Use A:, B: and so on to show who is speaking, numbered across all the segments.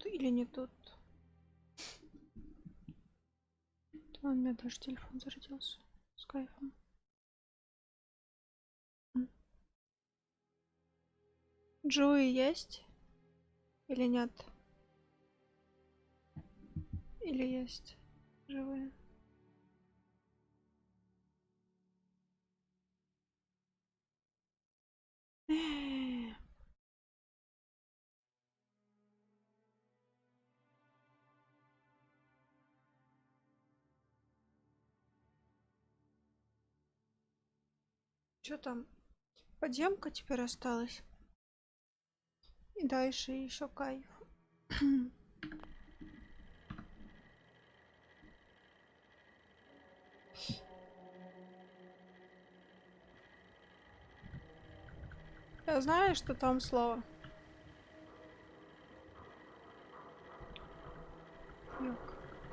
A: или не тут? У меня даже телефон зарядился с кайфом. Джои есть? Или нет? Или есть? Живые? Что там? Подземка теперь осталась. И дальше еще кайф. Я знаю, что там слово.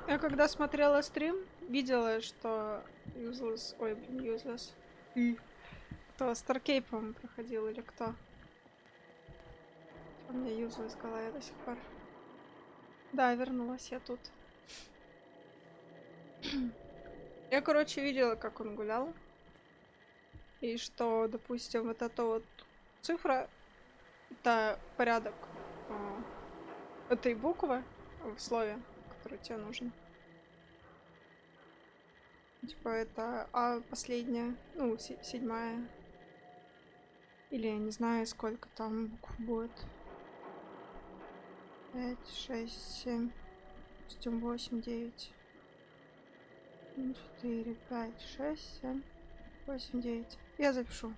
A: Я когда смотрела стрим, видела, что Useless... Ой, блин, Useless. Кто? Старкей, по-моему, проходил или кто? У меня Useless в голове до сих пор. Да, вернулась я тут. Я, короче, видела, как он гулял. И что, допустим, вот эта вот цифра, это порядок этой буквы в слове, который тебе нужен. Типа это А последняя, ну, седьмая. Или я не знаю, сколько там букв будет. 5, 6, 7, 8, 9, 4, 5, 6, 7, 8, 9. Я запишу.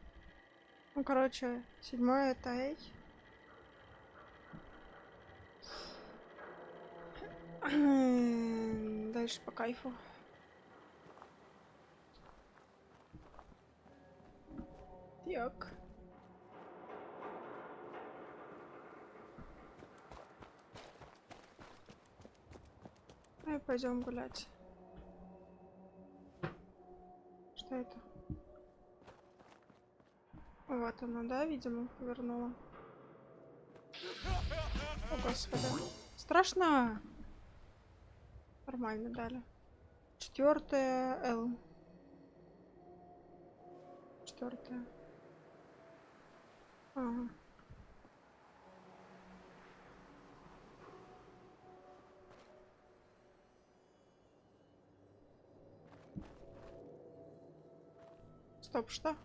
A: Ну, короче, седьмое это A. Дальше по кайфу. Так. Давай пойдем гулять. Что это? Вот она, да, видимо, повернула. О, господи. Страшно. Нормально дали. 4 Л. 4. Ага. Стоп, что?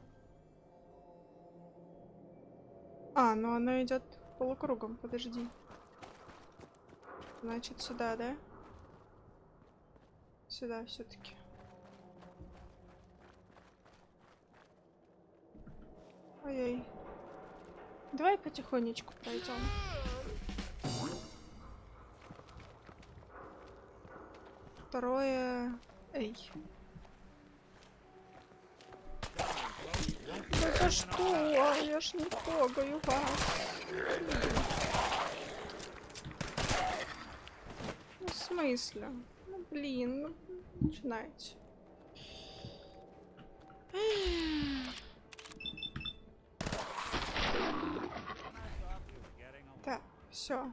A: А, ну она идет полукругом, подожди. Значит, сюда, да? Сюда все-таки. Ой-ой. Давай потихонечку пройдем. Второе. Эй. Да за что? Я ж не трогаю вас. Ну, в смысле? Ну, блин, ну, начинайте. Так, все.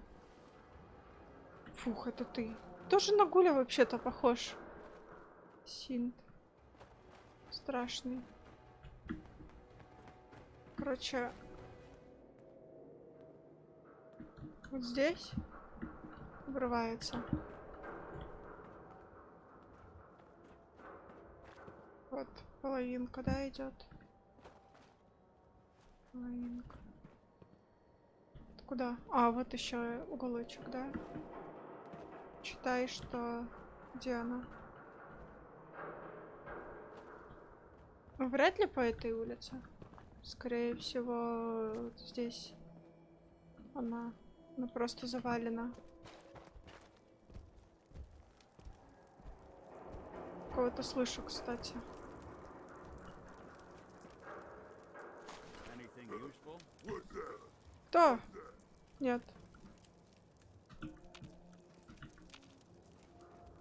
A: Фух, это ты. Тоже на Гуля вообще-то похож. Синт. Страшный. Короче. Вот здесь врывается. Вот половинка, да, идет. Половинка. Куда? А, вот еще уголочек, да? Читай, что... Где она? Ну, вряд ли по этой улице. Скорее всего, вот здесь она просто завалена. Кого-то слышу, кстати. Кто? Нет.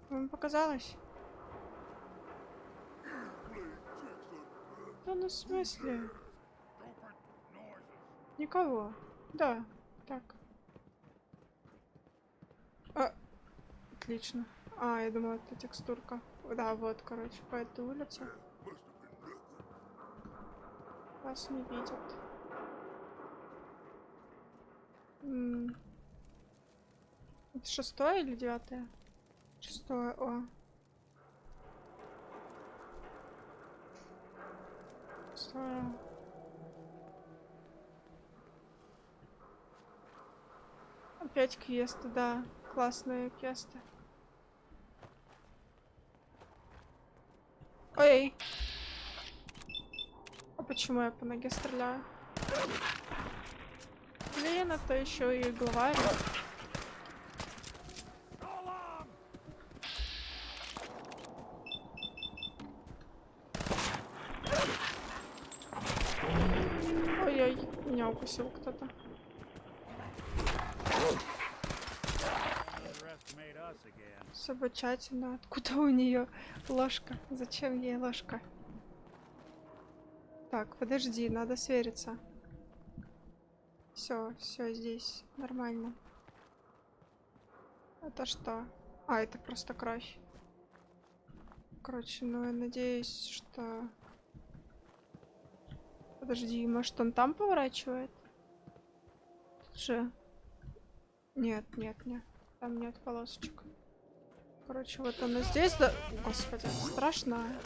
A: Вам показалось? Да ну в смысле? Никого. Да, так. А, отлично. А, я думала, это текстурка. Да, вот, короче, по этой улице. Вас не видят. Это 6-е или 9-е? 6-е, о. 6-е. Опять квесты, да. Классные квесты. Ой. А почему я по ноге стреляю? Блин, это еще и главарь. Ой-ой, меня укусил кто-то. Собачатина. Откуда у нее ложка? Зачем ей ложка? Так, подожди, надо свериться. Все, все здесь нормально. Это что? А, это просто кровь. Короче, ну я надеюсь, что... Подожди, может он там поворачивает? Тут же... Нет, нет, нет. Там нет полосочек. Короче, вот она здесь, да... Господи, страшно.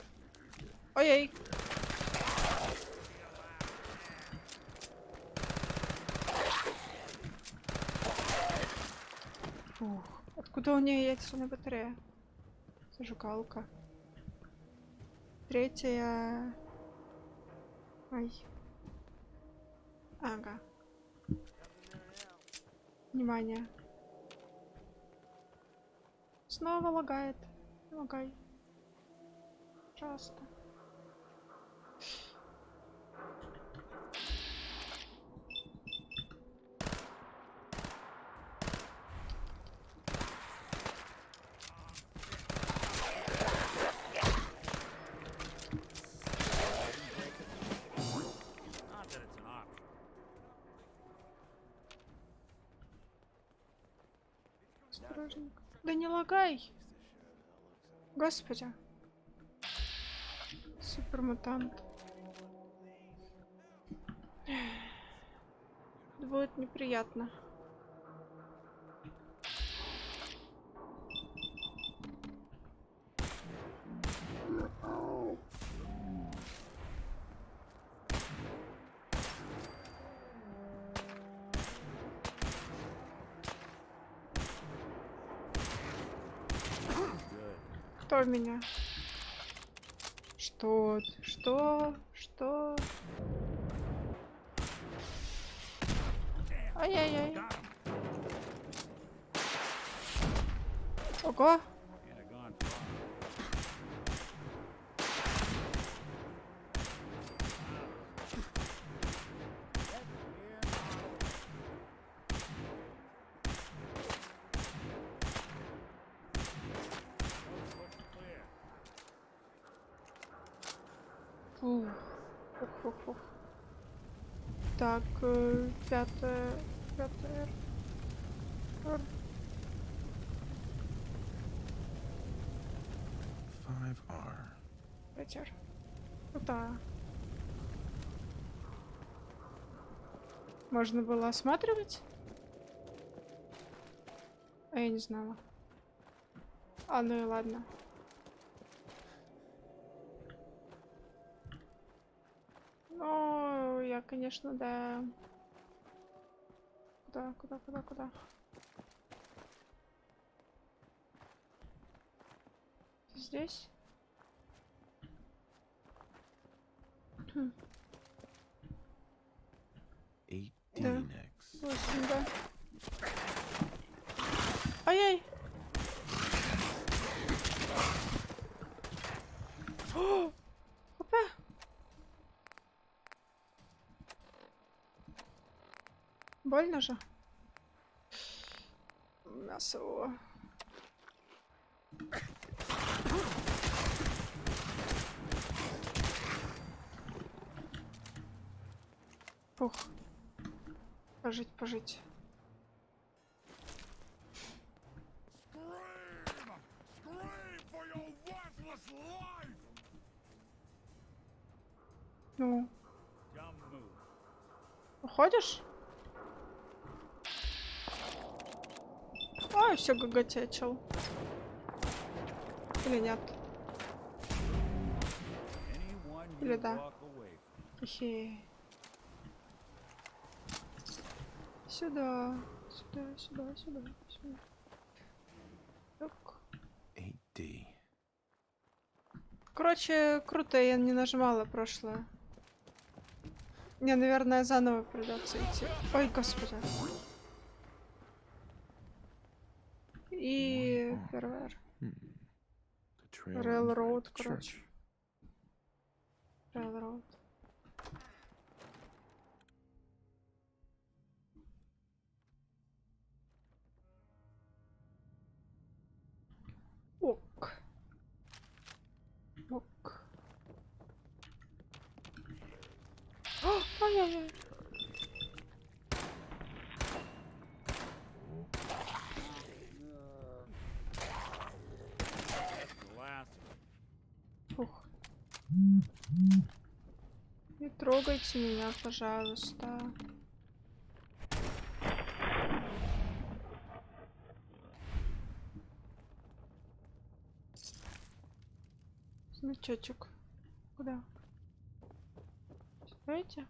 A: Ой-ой. Фух. Откуда у нее ядерная батарея? Зажигалка. 3-я... Ай. Ага. Внимание. Снова лагает. Лагай. Пожалуйста. Осторожненько. Да не лагай. Господи. Супермутант. Будет неприятно. Кто меня? Что? Что? Что? Ай-яй-яй. Ого. Фух. Фух, фух, фух. Так, 5-е. 5-е. Ветер. Да. Можно было осматривать? А я не знала. А, ну и ладно. Ну, я, конечно, да. Куда? Здесь? Да. 8, да. Ай-яй! О! Опа! Больно же? Мясо. Фух. Пожить. Ну. Уходишь? Ой, все гагатячил. Или нет? Или да? Хе. Сюда. Сюда, сюда, сюда, сюда. Так.
B: 8D.
A: Короче, круто, я не нажимала прошлое. Мне, наверное, заново придется идти. Ой, господи. И первый Railroad, короче. Railroad. Ок. Ок. Ай-яй-яй. Фух. Не трогайте меня, пожалуйста. Значочек. Куда? Знаете?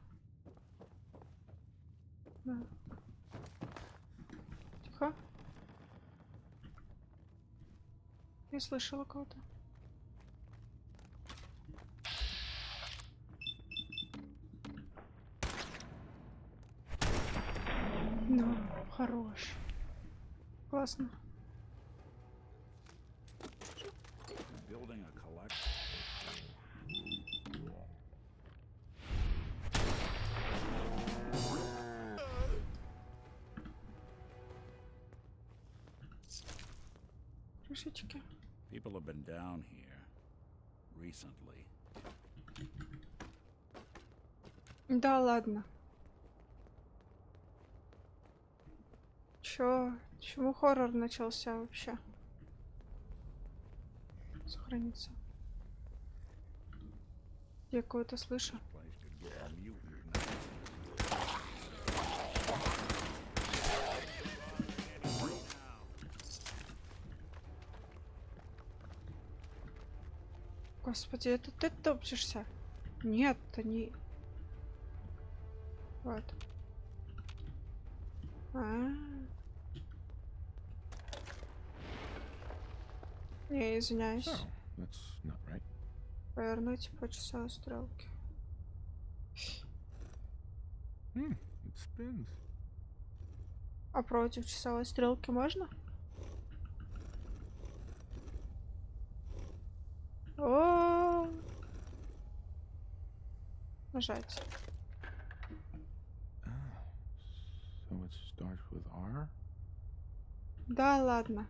A: Да. Тихо. Я слышала кого-то. Ну, хорош. Классно. Крышечки.
C: People have been down here recently.
A: Да ладно. Чё? Почему хоррор начался вообще? Сохранится. Я кого-то слышу.
C: Place could get a mutant
A: Господи, это ты топчешься? Нет, они... Вот. Не, извиняюсь.
B: So, that's not right.
A: Повернуть по часовой стрелке.
B: It spins.
A: А против часовой стрелки можно? О, нажать.
B: So it starts with R?
A: Да ладно.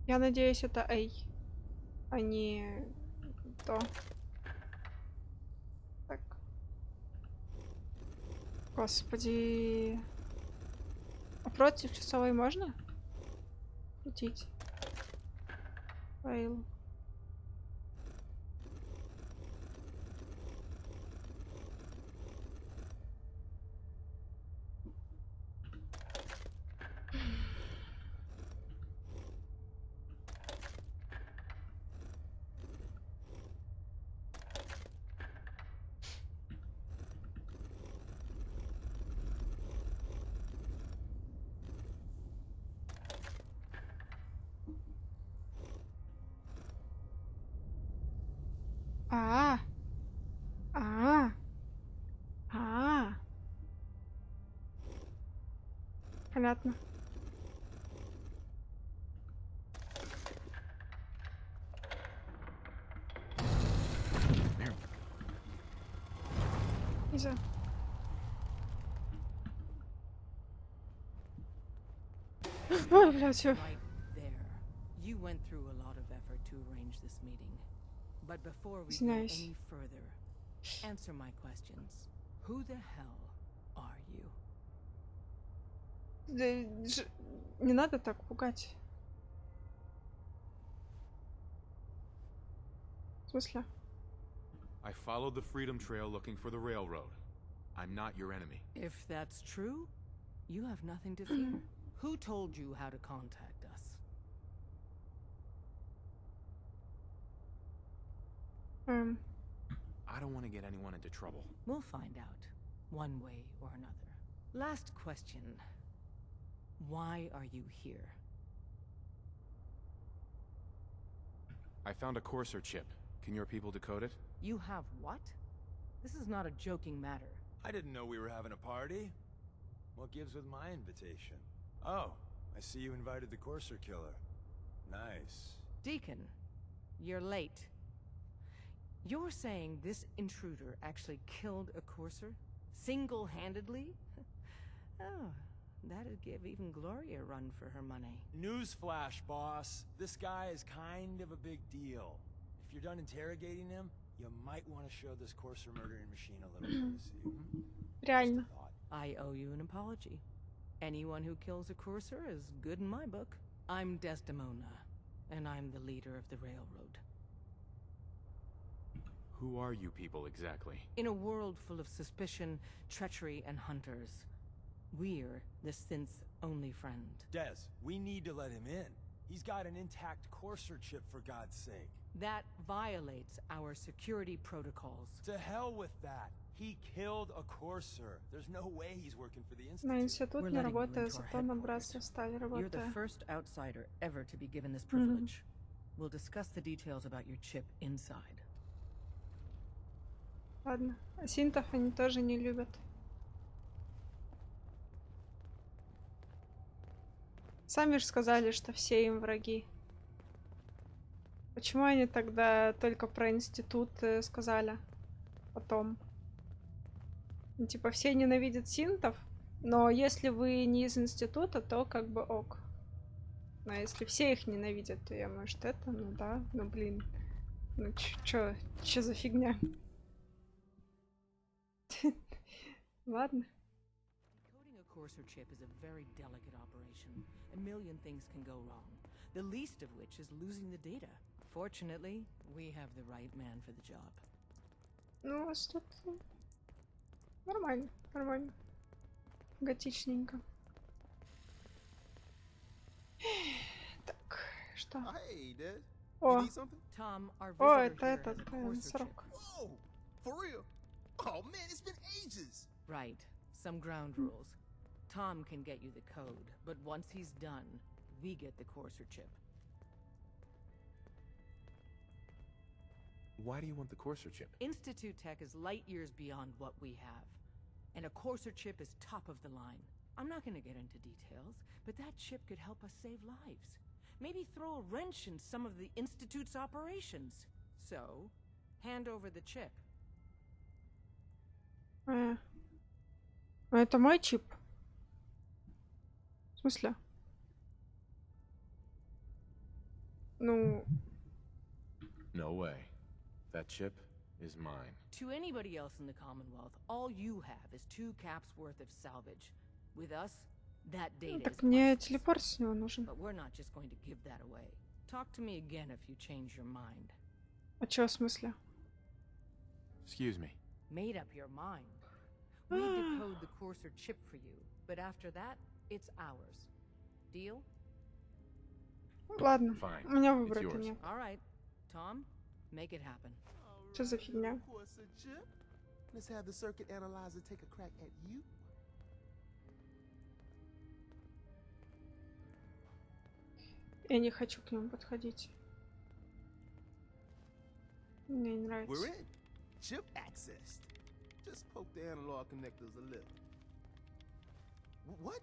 A: Я надеюсь, это A, а не то. Так. Господи. А против часовой можно? Крутить. Файл. А, а, а. Понятно. Иза. Ой, блядь, всё.
D: Right there. You went through a lot of effort to arrange this meeting. But before we go
A: Извиняюсь.
D: any further, answer my questions. Who the hell are you?
A: Не надо так пугать. В смысле?
E: I followed the Freedom Trail looking for the railroad. I'm not your enemy.
D: If that's true, you have nothing to fear. Who told you how to contact us?
E: I don't want to get anyone into trouble.
D: We'll find out, one way or another. Last question. Why are you here?
E: I found a Courser chip. Can your people decode it?
D: You have what? This is not a joking matter.
F: I didn't know we were having a party. What gives with my invitation? Oh, I see you invited the Courser killer. Nice.
D: Deacon, you're late. You're saying this intruder actually killed a Courser? Single-handedly? Oh, that'd give even Gloria a run for her money.
F: Newsflash, boss. This guy is kind of a big deal. If you're done interrogating him, you might want to show this Courser murdering machine a little courtesy.
A: Реально.
F: Just a thought.
D: I owe you an apology. Anyone who kills a Courser is good in my book. I'm Desdemona, and I'm the leader of the railroad.
E: Who are you people exactly?
D: In a world full of suspicion, treachery, and hunters, we're the synth's only friend.
F: Des, we need to let him in. He's got an intact Courser chip, for God's sake.
D: That violates our security protocols.
F: To hell with that. He killed a Courser. There's no way he's working for the
A: На
F: Institute.
A: институт
D: We're
A: не
D: letting you
A: работаю,
D: into our
A: зато на
D: headquarters.
A: братство стали
D: You're the
A: работая.
D: first outsider ever to be given this privilege. We'll discuss the details about your chip inside.
A: Ладно. А синтов они тоже не любят. Сами же сказали, что все им враги. Почему они тогда только про институт сказали потом? Ну, типа все ненавидят синтов, но если вы не из института, то как бы ок. А если все их ненавидят, то я, может, это, ну да, ну блин. Ну чё за фигня? Ладно.
D: Decoding a Courser chip is a very delicate operation. A million things can go wrong, the least of which is losing the data. Fortunately, we have the right man for the job.
A: Ну, у вас тут нормально, нормально. Готичненько. Так, что?
G: Hey, Des. You
A: О,
G: need something?
D: Tom, our
A: о,
D: visitor
A: это
D: here has
A: этот
D: a Courser chip.
A: срок.
G: Whoa! For real? Oh man, it's been ages.
D: Right, some ground rules. Tom can get you the code, but once he's done, we get the Courser chip.
E: Why do you want the Courser chip?
D: Institute tech is light years beyond what we have, and a Courser chip is top of the line. I'm not gonna get into details, but that chip could help us save lives. Maybe throw a wrench in some of the Institute's operations. So, hand over the chip.
A: А это мой чип? В смысле? Ну,
E: No way. That chip is mine.
D: To anybody else in the Commonwealth, all you have is 2 caps worth of salvage. With us, that data is
A: так мне
D: priceless.
A: телепорт с него нужен.
D: But we're not just going to give that away. Talk to me again if you change your mind.
A: А чё в смысле?
E: Excuse me.
D: Made up your mind. We decode the Courser chip for you, but after that, it's ours. Deal?
A: Ладно,
E: Fine.
A: у меня
E: It's
A: выбора-то
E: yours.
A: нет.
D: All right. Tom, make it happen.
A: Что за фигня?
G: Of course, a chip. Let's have the circuit analyzer take a crack at you.
A: Я не хочу к нему подходить. Мне не нравится.
G: We're in. Chip accessed. Just poke the analog connectors a little. What?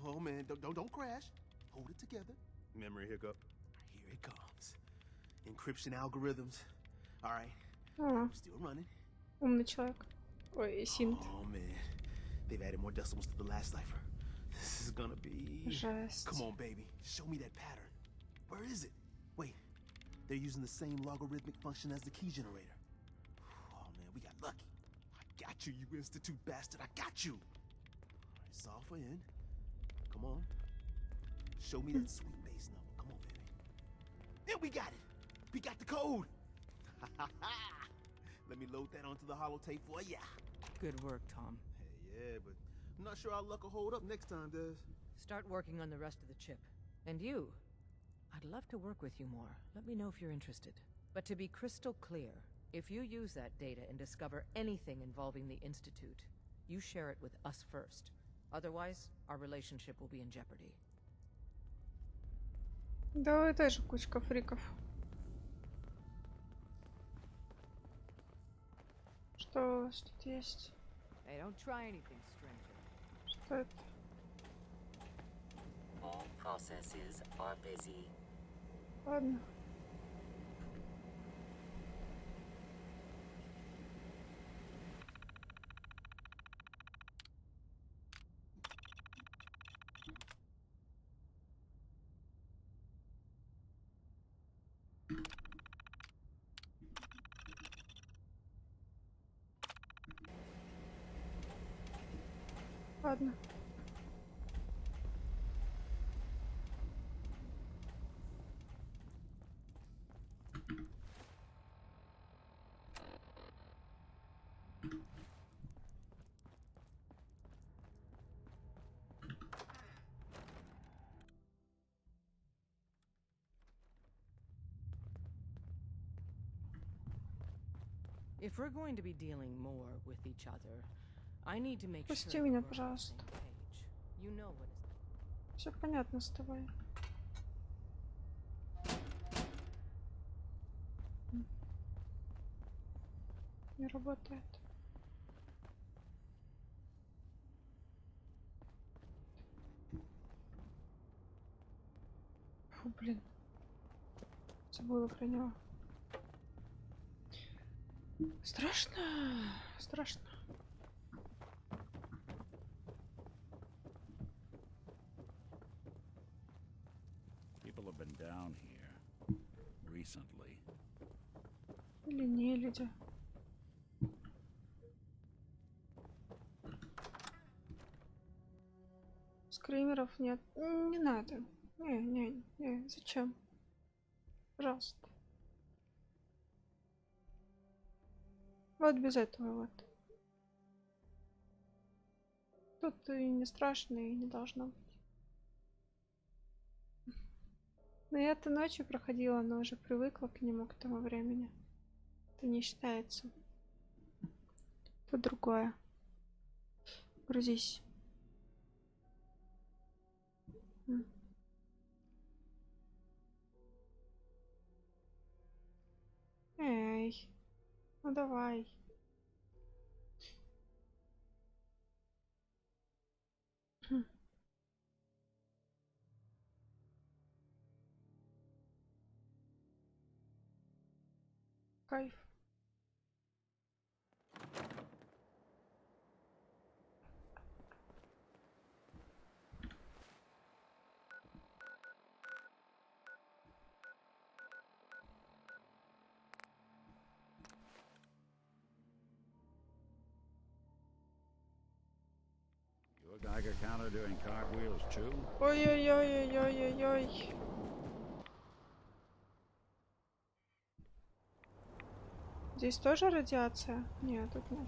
G: Oh man, don't crash. Hold it together. Memory hiccup. Here it comes. Encryption algorithms. All right.
A: А,
G: Still running.
A: умный человек. Ой, синт.
G: Oh man, they've added more decimals to the last cipher. This is gonna be.
A: Жесть.
G: Come on, baby. Show me that pattern. Where is it? Wait, they're using the same logarithmic function as the key generator. Oh man, we got lucky. I got you, you Institute bastard. I got you. All right, solve for n. Come on. Show me that sweet bass number. Come on, baby. Yeah, we got it. We got the code. Let me load that onto the holotape for ya.
D: Good work, Tom.
G: Hey, yeah, but I'm not sure our luck will hold up next time, Des.
D: Start working on the rest of the chip. And you, I'd love to work with you more. Let me know if you're interested. But to be crystal clear, if you use that data and discover anything involving the Institute, you share it with us first. Otherwise, our relationship will be in jeopardy.
A: Да, вы тоже кучка фриков. Что у вас тут есть?
D: Hey, don't try anything, stranger.
A: Что это?
H: All processes are busy.
A: Ладно. Ладно.
D: If we're going to be dealing more with each other, I need to make sure
A: Пусти
D: that
A: меня,
D: we're on the
A: пожалуйста.
D: same page. You know what is...
A: Все понятно с тобой. Не работает. Фу, блин. Забыла про него. Страшно. Страшно.
C: People have been down here recently.
A: Или не люди. Скримеров нет. Не надо. Не, зачем? Пожалуйста. Вот без этого вот. Тут и не страшно, и не должно быть. Но я-то ночью проходила, но уже привыкла к нему к тому времени. Это не считается. Это другое. Грузись. Эй, ну давай. Кайф.
C: Your Geiger counter doing cartwheels too?
A: Ой-ой-ой-ой-ой-ой-ой. Здесь тоже радиация? Нет, тут нет.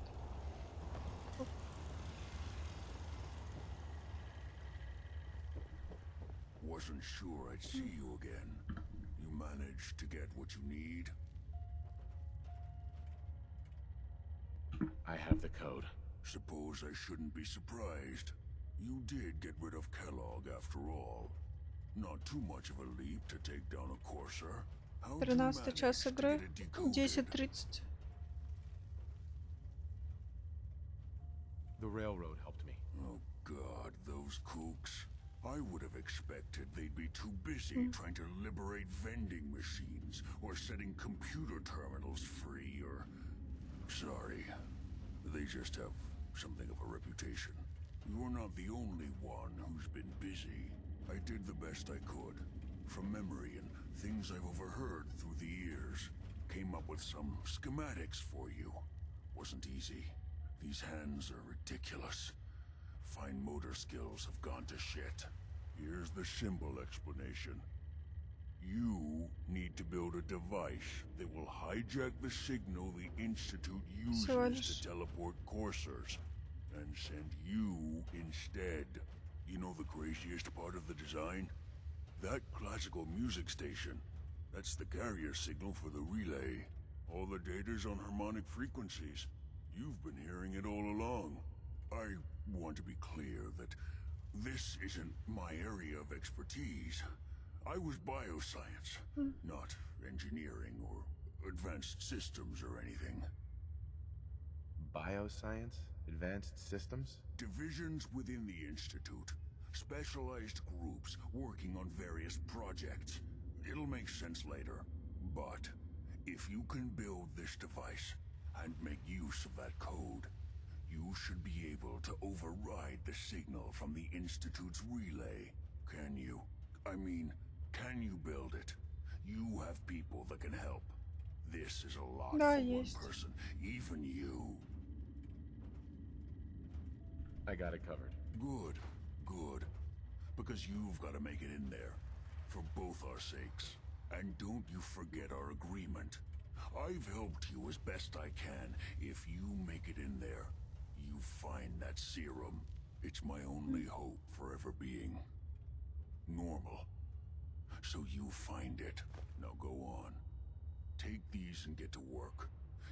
I: Wasn't sure I'd see you again. You managed to get what you need?
E: I have the code.
I: Suppose I shouldn't be surprised. You did get rid of Kellogg after all. Not too much of a leap to take down a courser. How'd you
A: 13 час
I: manage to
A: игры.
I: get it decoded?
A: 10:30.
E: The railroad helped me.
I: Oh God, those kooks. I would have expected they'd be too busy trying to liberate vending machines or setting computer terminals free or... Sorry. They just have something of a reputation. You're not the only one who's been busy. I did the best I could. From memory and things I've overheard through the years. Came up with some schematics for you. Wasn't easy. These hands are ridiculous. fine motor skills have gone to shit. Here's the simple explanation. You need to build a device that will hijack the signal the Institute
A: Всего
I: uses
A: лишь.
I: to teleport coursers, and send you instead. You know the craziest part of the design? That classical music station. That's the carrier signal for the relay. All the data's on harmonic frequencies. You've been hearing it all along. I want to be clear that this isn't my area of expertise. I was bioscience, not engineering or advanced systems or anything.
B: Bioscience? Advanced systems?
I: Divisions within the Institute. Specialized groups working on various projects. It'll make sense later. But if you can build this device and make use of that code, you should be able to override the signal from the Institute's relay. Can you? I mean, can you build it? You have people that can help. This is a lot
A: Да,
I: for
A: есть.
I: one person, even you.
B: I got it covered.
I: Good, good. Because you've got to make it in there. For both our sakes. And don't you forget our agreement. I've helped you as best I can. If you make it in there, you find that serum. It's my only hope for ever being normal. So you find it. Now go on. Take these and get to work.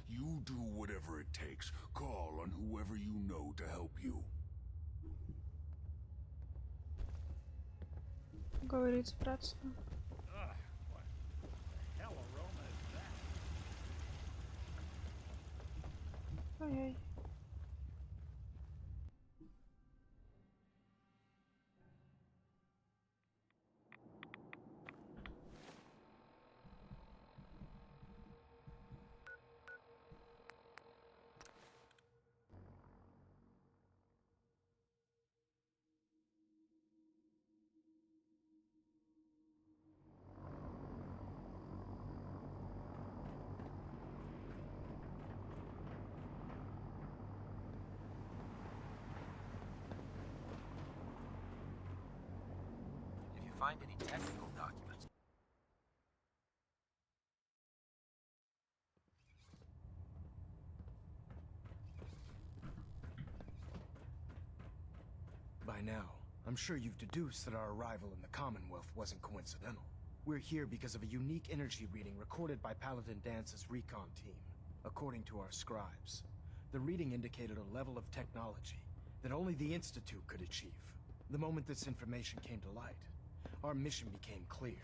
I: You do whatever it takes. Call on whoever you know to help you.
A: Говорит с братством.
C: Ugh, what the hell aroma is that?
A: Ай-яй.
G: If you find any technical documents.
J: By now, I'm sure you've deduced that our arrival in the Commonwealth wasn't coincidental. We're here because of a unique energy reading recorded by Paladin Dance's recon team. According to our scribes, the reading indicated a level of technology that only the Institute could achieve. The moment this information came to light, our mission became clear.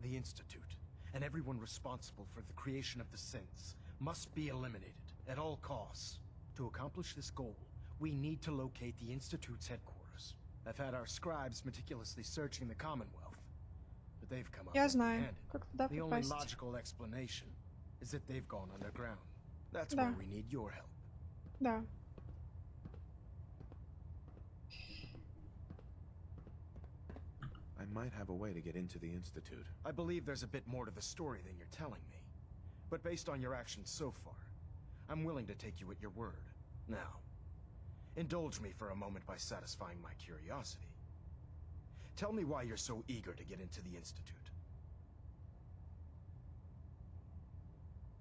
J: The Institute, and everyone responsible for the creation of the synths, must be eliminated at all costs. To accomplish this goal, we need to locate the Institute's headquarters. I've had our scribes meticulously searching the Commonwealth, but they've come up
A: Я знаю,
J: empty-handed.
A: как туда
J: The only
A: попасть.
J: logical explanation is that they've gone underground. That's
A: Да.
J: where we need your help.
A: Да.
B: I might have a way to get into the Institute.
J: I believe there's a bit more to the story than you're telling me. But based on your actions so far, I'm willing to take you at your word. Now, indulge me for a moment by satisfying my curiosity. Tell me why you're so eager to get into the Institute.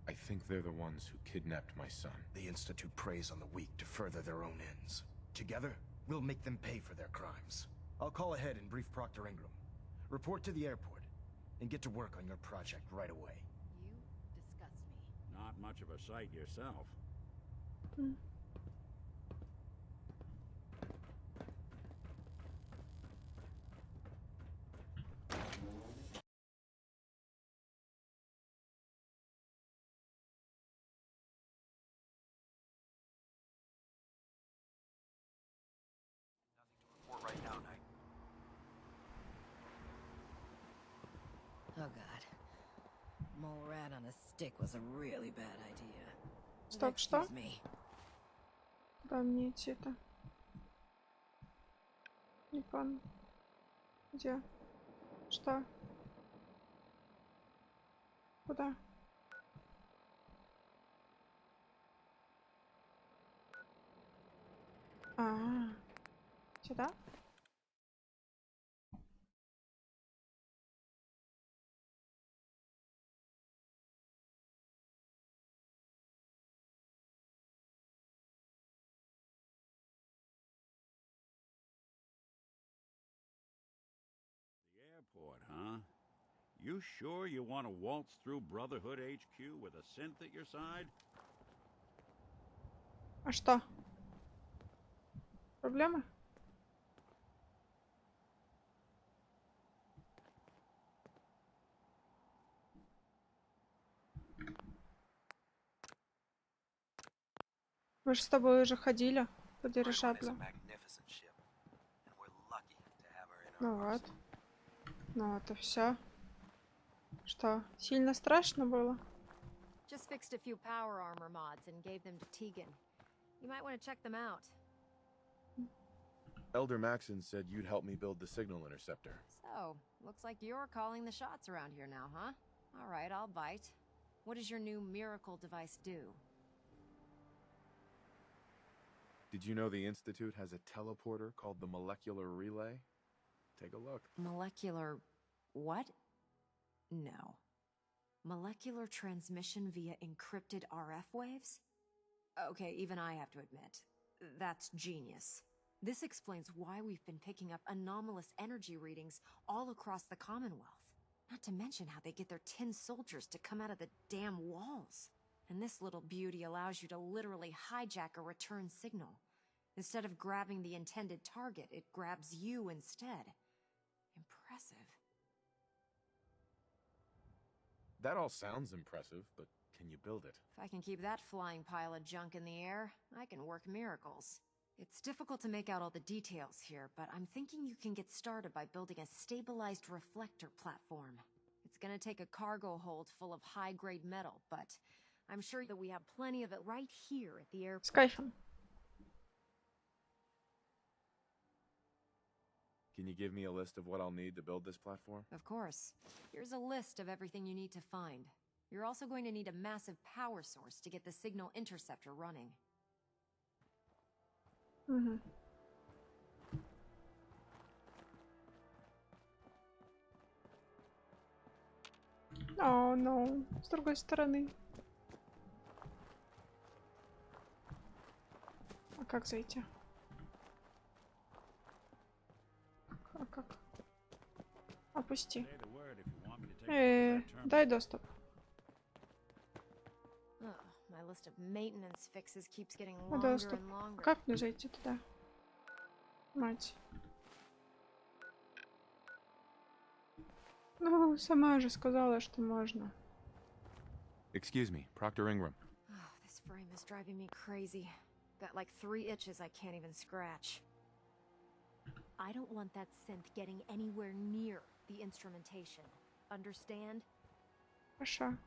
B: I think they're the ones who kidnapped my son.
J: The Institute preys on the weak to further their own ends. Together, we'll make them pay for their crimes. I'll call ahead and brief Proctor Ingram. Report to the airport, and get to work on your project right away.
D: You disgust me.
C: Not much of a sight yourself.
G: Report right now, Knight.
K: Oh god. Mole rat on a stick was a really bad idea.
A: Стоп, что?
K: Excuse me.
A: Куда мне идти-то? Не понял. Где? Что? Куда? Сюда?
C: The airport, huh? You sure you want to waltz through Brotherhood HQ with a synth at your side?
A: А что? Проблемы? Мы же с тобой уже ходили по дирижаблю. Ну вот. Ну вот и все. Что, сильно страшно было?
L: Just fixed a few power armor mods and gave them to Tegan. You might want to check them out.
B: Elder Maxon said you'd help me build the signal interceptor.
L: So, looks like you're calling the shots around here now, huh? All right, I'll bite. What does your new miracle device do?
B: Did you know the Institute has a teleporter called the Molecular Relay? Take a look.
L: Molecular... what? No. Molecular transmission via encrypted RF waves? Okay, even I have to admit, that's genius. This explains why we've been picking up anomalous energy readings all across the Commonwealth. Not to mention how they get their tin soldiers to come out of the damn walls. And this little beauty allows you to literally hijack a return signal. Instead of grabbing the intended target, it grabs you instead. Impressive.
B: That all sounds impressive, but can you build it?
L: If I can keep that flying pile of junk in the air, I can work miracles. It's difficult to make out all the details here, but I'm thinking you can get started by building a stabilized reflector platform. It's gonna take a cargo hold full of high-grade metal, but I'm sure that we have plenty of it right here at the airport.
A: С кайфом.
B: Can you give me a list of what I'll need to build this platform?
L: Of course. Here's a list of everything you need to find. You're also going to need a massive power source to get the signal interceptor running.
A: Угу. О, ну, с другой стороны. А как зайти? А как? Опусти. Дай доступ.
L: My list of maintenance fixes keeps getting longer
A: Доступ.
L: and longer.
A: Как мне зайти туда? Мать. Ну, сама же сказала, что можно.
E: Excuse me, Proctor Ingram.
L: Oh, this frame is driving me crazy. Got like 3 itches I can't even scratch. I don't want that synth getting anywhere near the instrumentation. Understand?
A: Хорошо.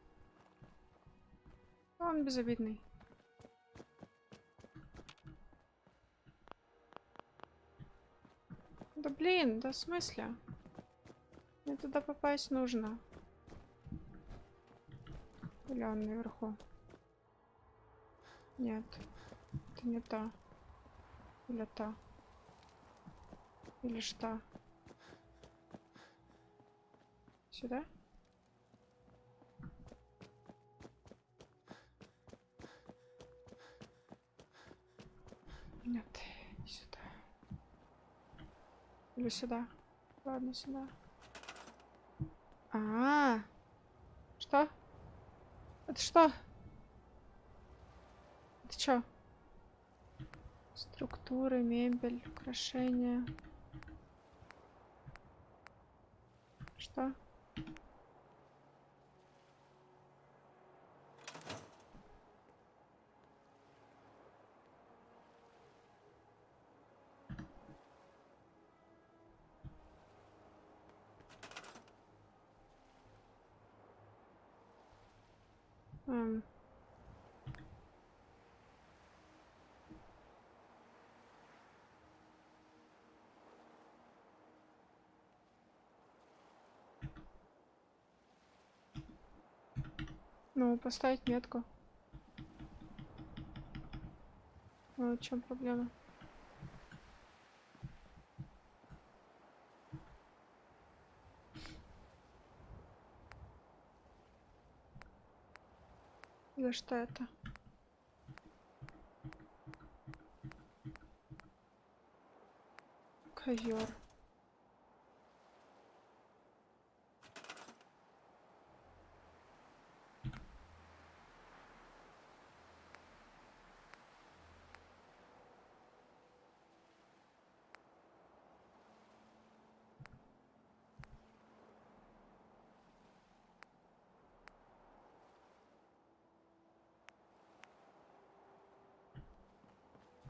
A: Он безобидный. Да блин, да в смысле? Мне туда попасть нужно. Или он наверху? Нет. Это не та. Или та. Или что? Сюда? Нет, не сюда. Или сюда. Ладно, сюда. Что? Это что? Это что? Структуры, мебель, украшения. Что? Ну, поставить метку. Ну, в чем проблема? Или что это? Ковер.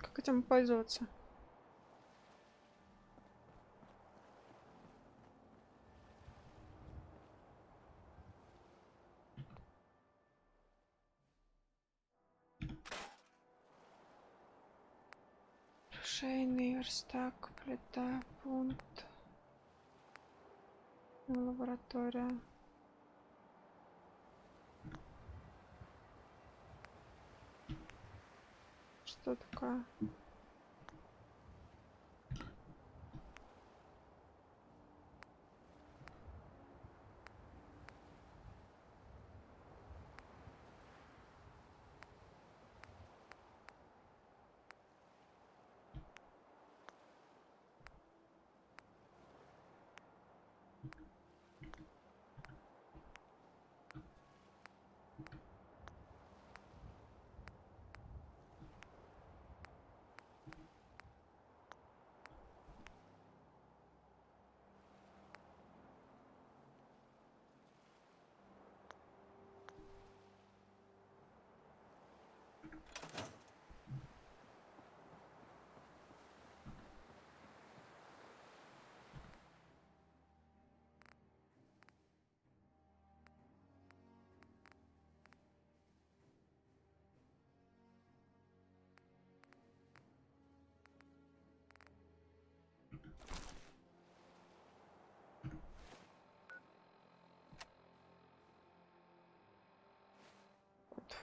A: Как этим пользоваться? Шейный верстак, плита, пункт, лаборатория. Что такое?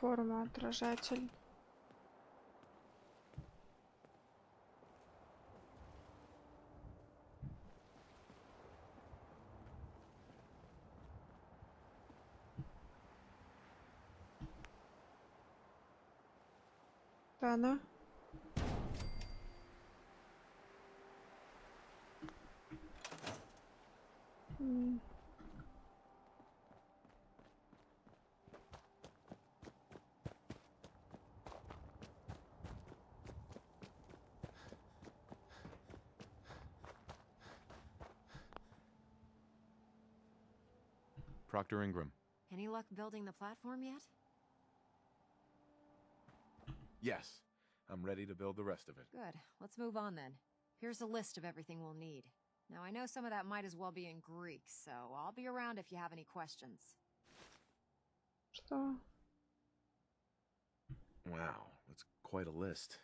A: Платформа, отражатель. Да, она.
E: Proctor Ingram.
L: Any luck building the platform yet?
E: Yes. I'm ready to build the rest of it.
L: Good. Let's move on then. Here's a list of everything we'll need. Now, I know some of that might as well be in Greek, so I'll be around if you have any questions.
A: Что?
E: Wow, that's quite a list.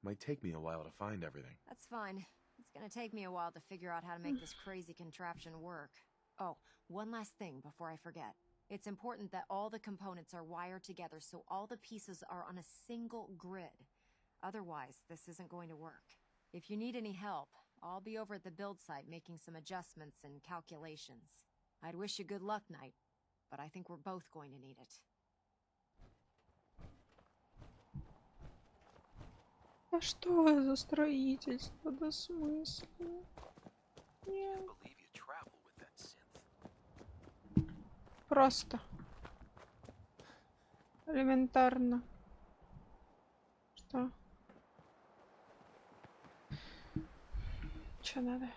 E: Might take me a while to find everything.
L: That's fine. It's gonna take me a while to figure out how to make this crazy contraption work. Oh, one last thing before I forget. It's important that all the components are wired together so all the pieces are on a single grid. Otherwise, this isn't going to work. If you need any help, I'll be over at the build site making some adjustments and calculations. I'd wish you good luck, Knight, but I think we're both going to need it.
A: А что за строительство? Да смысле? Нет. Просто. Элементарно. Что? Что надо?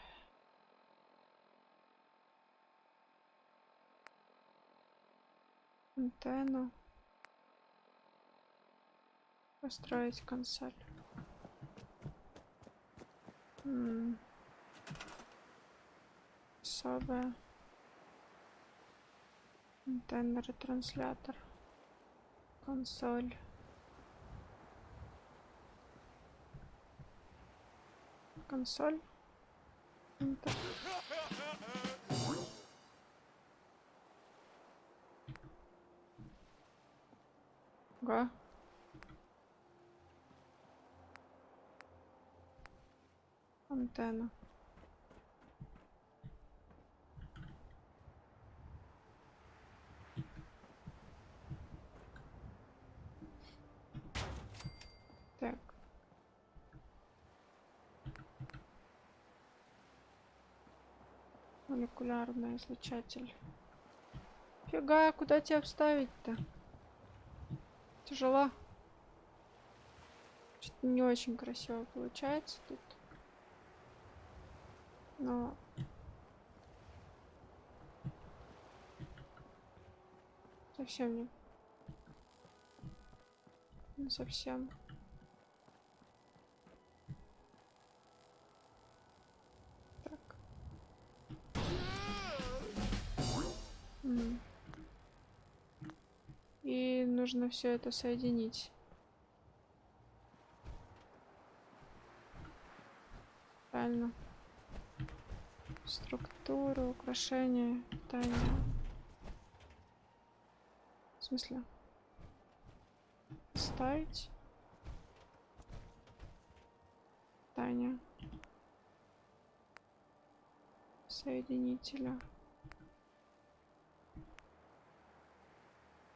A: Антенну. Построить консоль. Особая. Антенна, ретранслятор. Консоль. Консоль. Ага. Антенна. Молекулярный излучатель. Фига, куда тебя вставить-то? Тяжело. Что-то не очень красиво получается тут. Но... совсем не... Не совсем. Так. И нужно все это соединить. Правильно. Структуру, украшения, питание. В смысле? Ставить. Питание. Соединителя.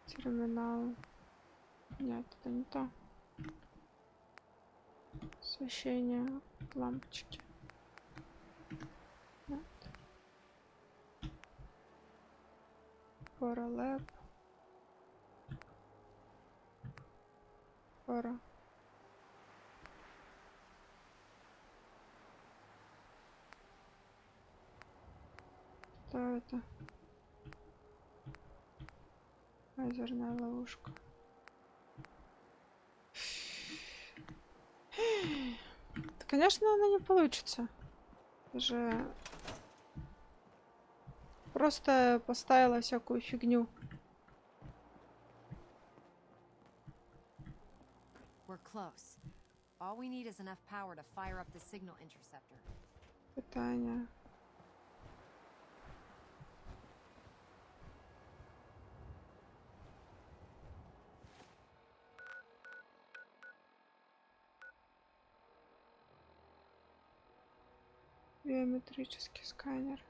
A: Терминал. Нет, это не то. Освещение, лампочки. Нет. Фора лэп. Фора. Что это? Лазерная ловушка. Да, конечно, она не получится. Это же просто поставила всякую фигню.
L: We're close. All we need is enough power to fire up the signal interceptor.
A: Питание. Биометрический сканер.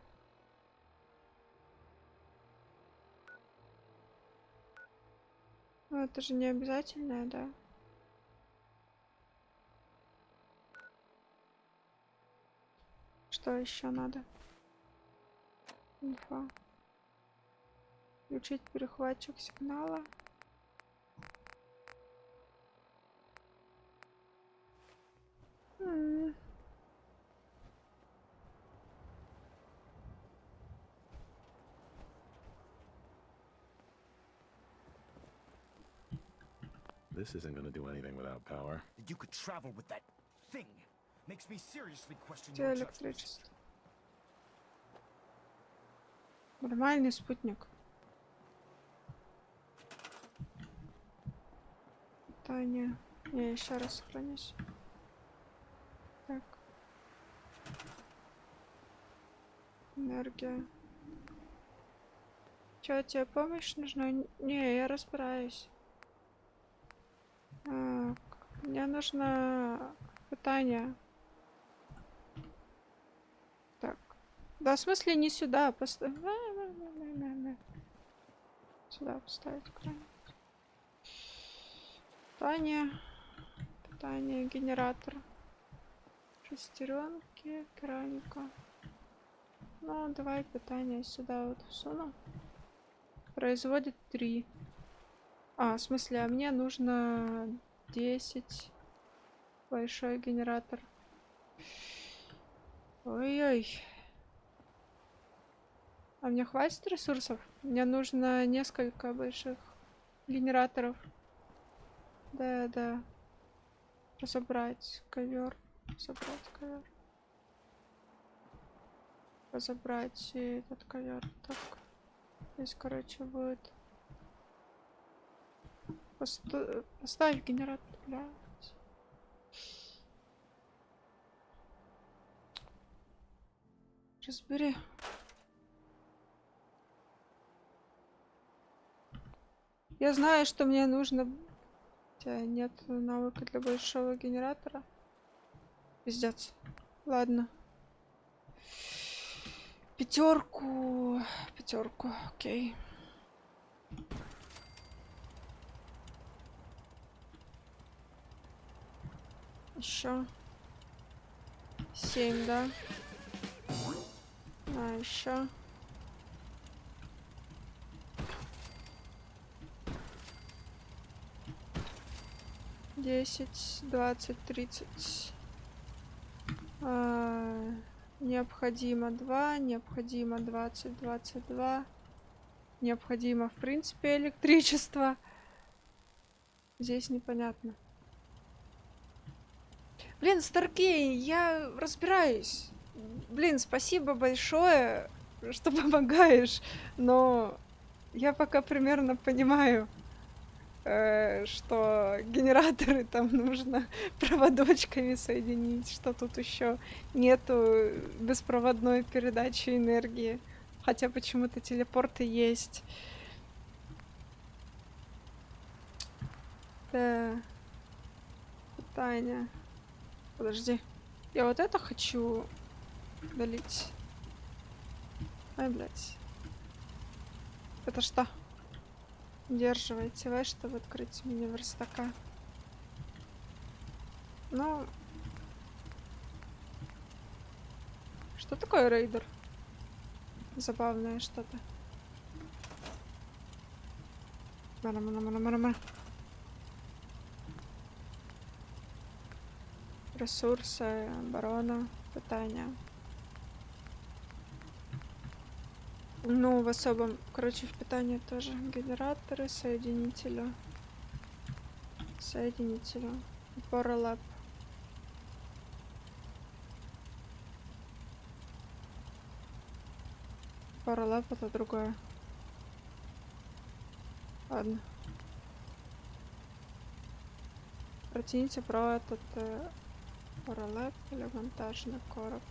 A: Ну, это же не обязательное, да? Что еще надо? Инфа. Включить перехватчик сигнала.
B: This isn't gonna do anything without power.
J: You could travel with that thing. Makes me seriously question your judgment.
A: Электричество. Нормальный спутник. Питание. Я еще раз сохранюсь. Так. Энергия. Чё, тебе помощь нужна? Не, я разбираюсь. Мне нужно питание. Так. Да, в смысле не сюда. Сюда поставить кран. Питание. Питание, генератор. Шестеренки, керамика. Ну, давай питание сюда вот всуну. Производит 3. А, в смысле, а мне нужно 10. Большой генератор. Ой-ой. А мне хватит ресурсов? Мне нужно несколько больших генераторов. Да. Разобрать ковер. Собрать ковер. Разобрать этот ковер. Так. Здесь, короче, будет. Поставь генератор, блядь. Разбери. Я знаю, что мне нужно. Хотя нет навыка для большого генератора. Пиздец. Ладно. Пятерку, окей. Еще 7, да? А еще. Десять, 20, 30. Необходимо 2, необходимо 20, 22. Необходимо, в принципе, электричество. Здесь непонятно. Блин, Старкей, я разбираюсь. Блин, спасибо большое, что помогаешь, но я пока примерно понимаю, что генераторы там нужно проводочками соединить, что тут еще нету беспроводной передачи энергии, хотя почему-то телепорты есть. Да. Питание. Подожди. Я вот это хочу удалить. Ай, блядь. Это что? Удерживайте В, чтобы открыть меню верстака. Ну... Что такое рейдер? Забавное что-то. Ресурсы, оборона, питание. Ну, в особом, короче, в питании тоже генераторы, соединители. Поролап. Поролап это другое. Ладно. Протяните провод от поролап или монтажный короб.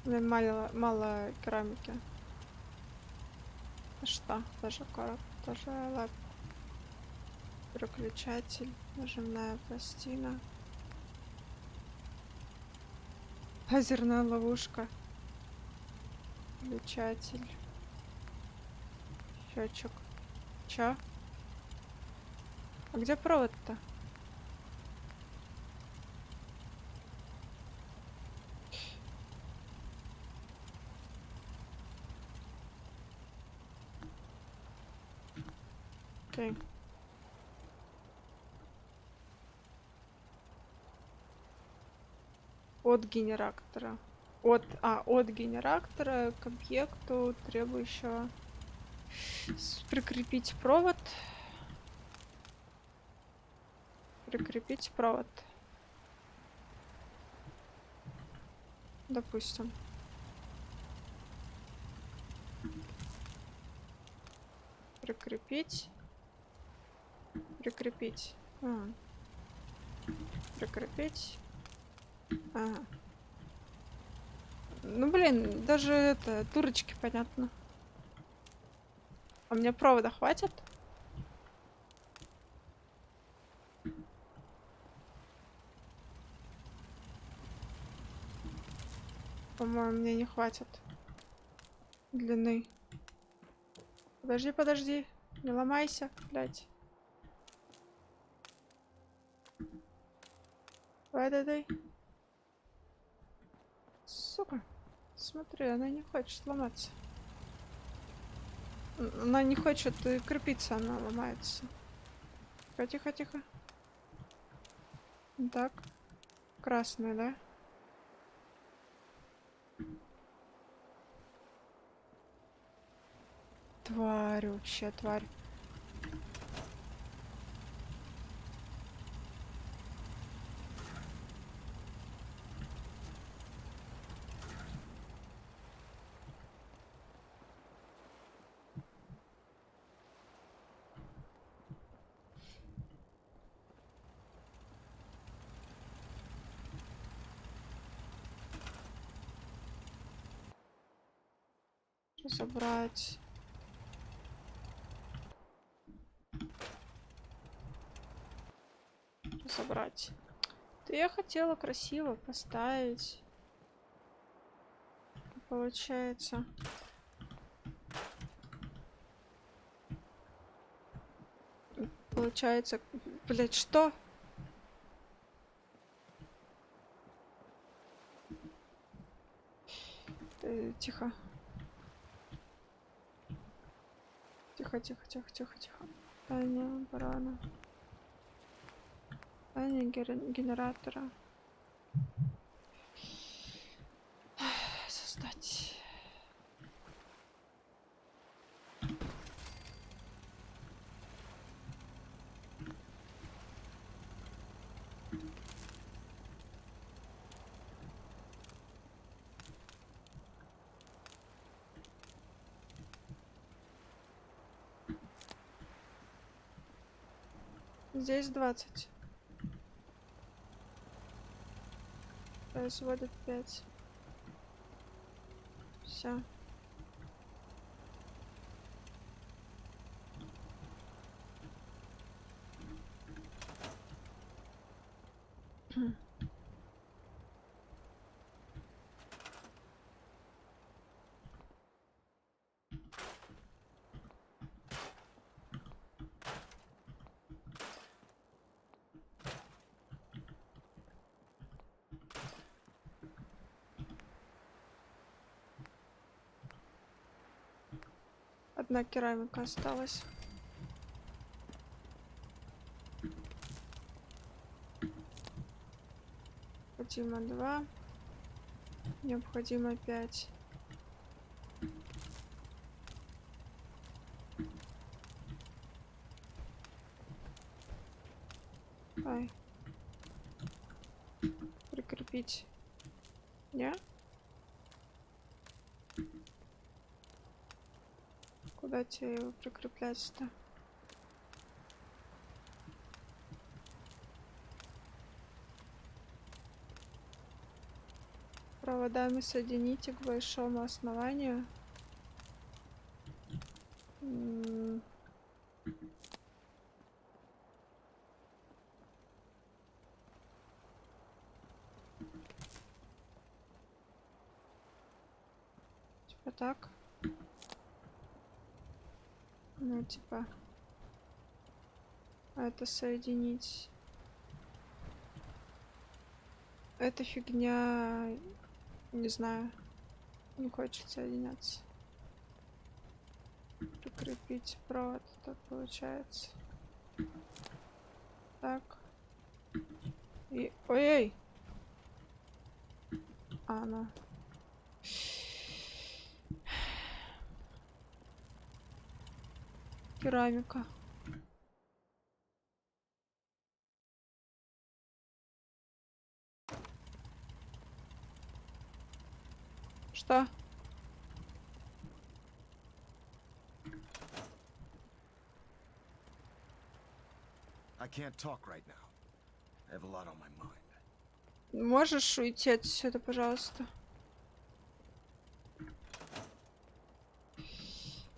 A: Мало керамики. Что? Тоже короб, тоже лап. Переключатель, нажимная пластина. Лазерная ловушка. Включатель. Счетчик. Чё? А где провод-то? Окей. От генератора. От генератора к объекту, требующего прикрепить провод. Прикрепить провод. Допустим. Прикрепить. Прикрепить. Прикрепить. Ага. Ну, блин, даже это, дурочки понятно. А мне провода хватит? По-моему, мне не хватит длины. Подожди. Не ломайся, блядь. Дай. Сука. Смотри, она не хочет ломаться. Она не хочет крепиться, она ломается. Тихо. Так. Красный, да? Тварь вообще, тварь. Забрать. Забрать. Да я хотела красиво поставить. Получается. Блять, что? Тихо. Тихо, тихо, тихо, тихо, тихо. Таня барана. Таня генератора. Создать. Здесь 20. Производит 5. Все. Одна керамика осталась. Необходимо 2. Необходимо 5. Ай. Прикрепить. Не? Куда тебе его прикреплять-то? Проводами соедините к большому основанию. Типа так. Ну, типа. Это соединить. Эта фигня, не знаю, не хочет соединяться. Прикрепить провод, так получается. Так. И... Ой-ой! А, ну. Керамика. Что?
J: I can't talk right now. I have a lot on my mind.
A: Можешь уйти отсюда, пожалуйста?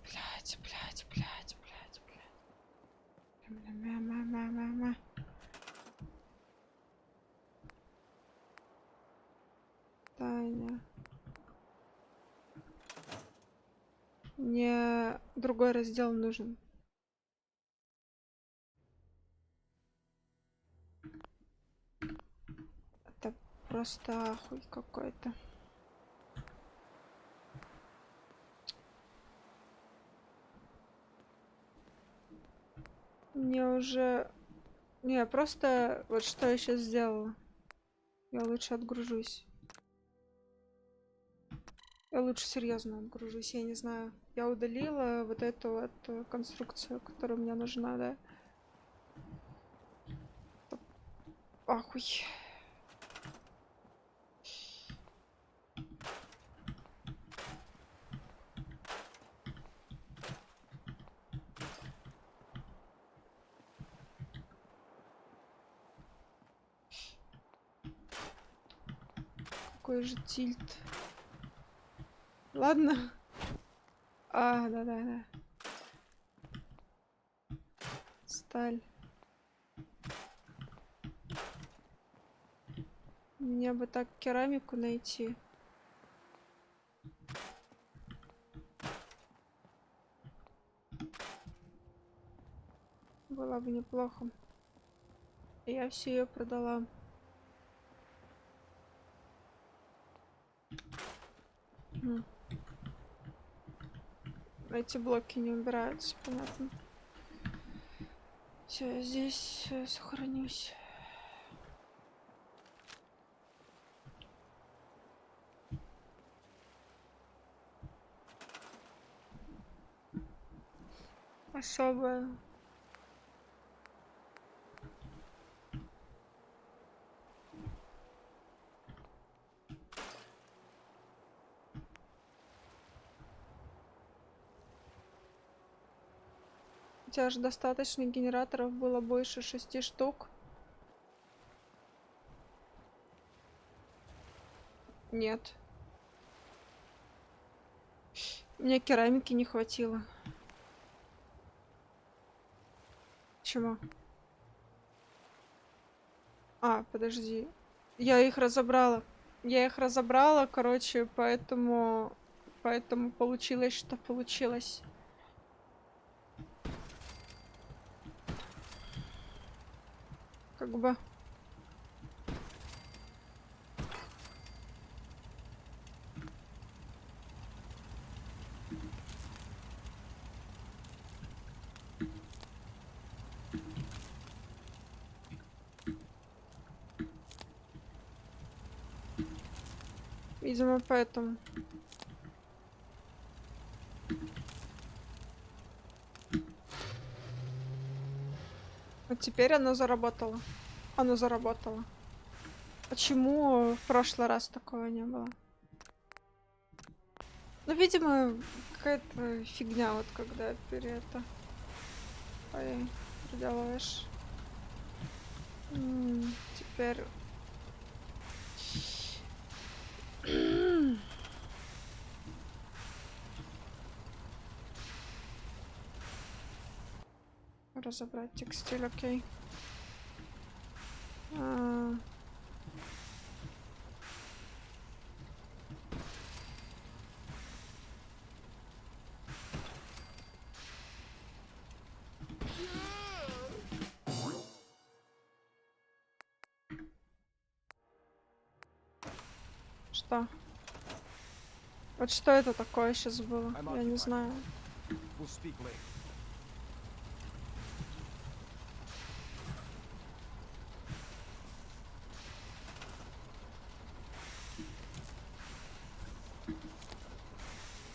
A: Блять, блять, блять, блять, блять. Таня. Мне другой раздел нужен. Это просто ахуй какой-то. Мне уже... Не, просто... Вот что я сейчас сделала. Я лучше отгружусь. Я лучше серьезно отгружусь, я не знаю. Я удалила вот эту вот конструкцию, которая мне нужна, да? Ахуй. Какой же тильт. Ладно. А, да-да-да. Сталь. Мне бы так керамику найти. Было бы неплохо. Я все ее продала. Эти блоки не убираются, понятно. Все, я здесь сохранюсь. Особое. У тебя же достаточно генераторов было больше 6 штук. Нет. Мне керамики не хватило. Почему? А, подожди. Я их разобрала. Я их разобрала, короче, поэтому получилось, что получилось. Как бы. Видимо, поэтому. Вот теперь оно заработало. Оно заработало. Почему в прошлый раз такого не было? Ну, видимо, какая-то фигня, вот когда переделываешь. Теперь... Разобрать текстиль, окей. Что? Вот что это такое сейчас было? Я не знаю.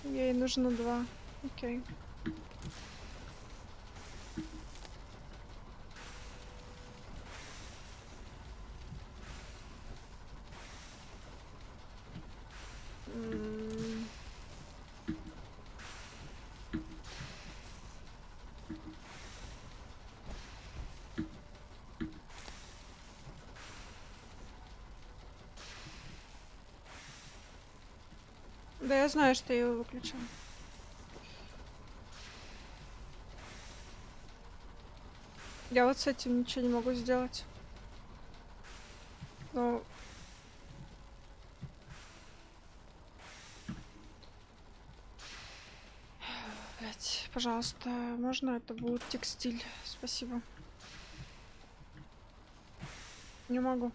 A: Ей нужно 2. Окей. Да, я знаю, что я его выключила. Я вот с этим ничего не могу сделать. Ну... Блять, пожалуйста, можно это будет текстиль? Спасибо. Не могу.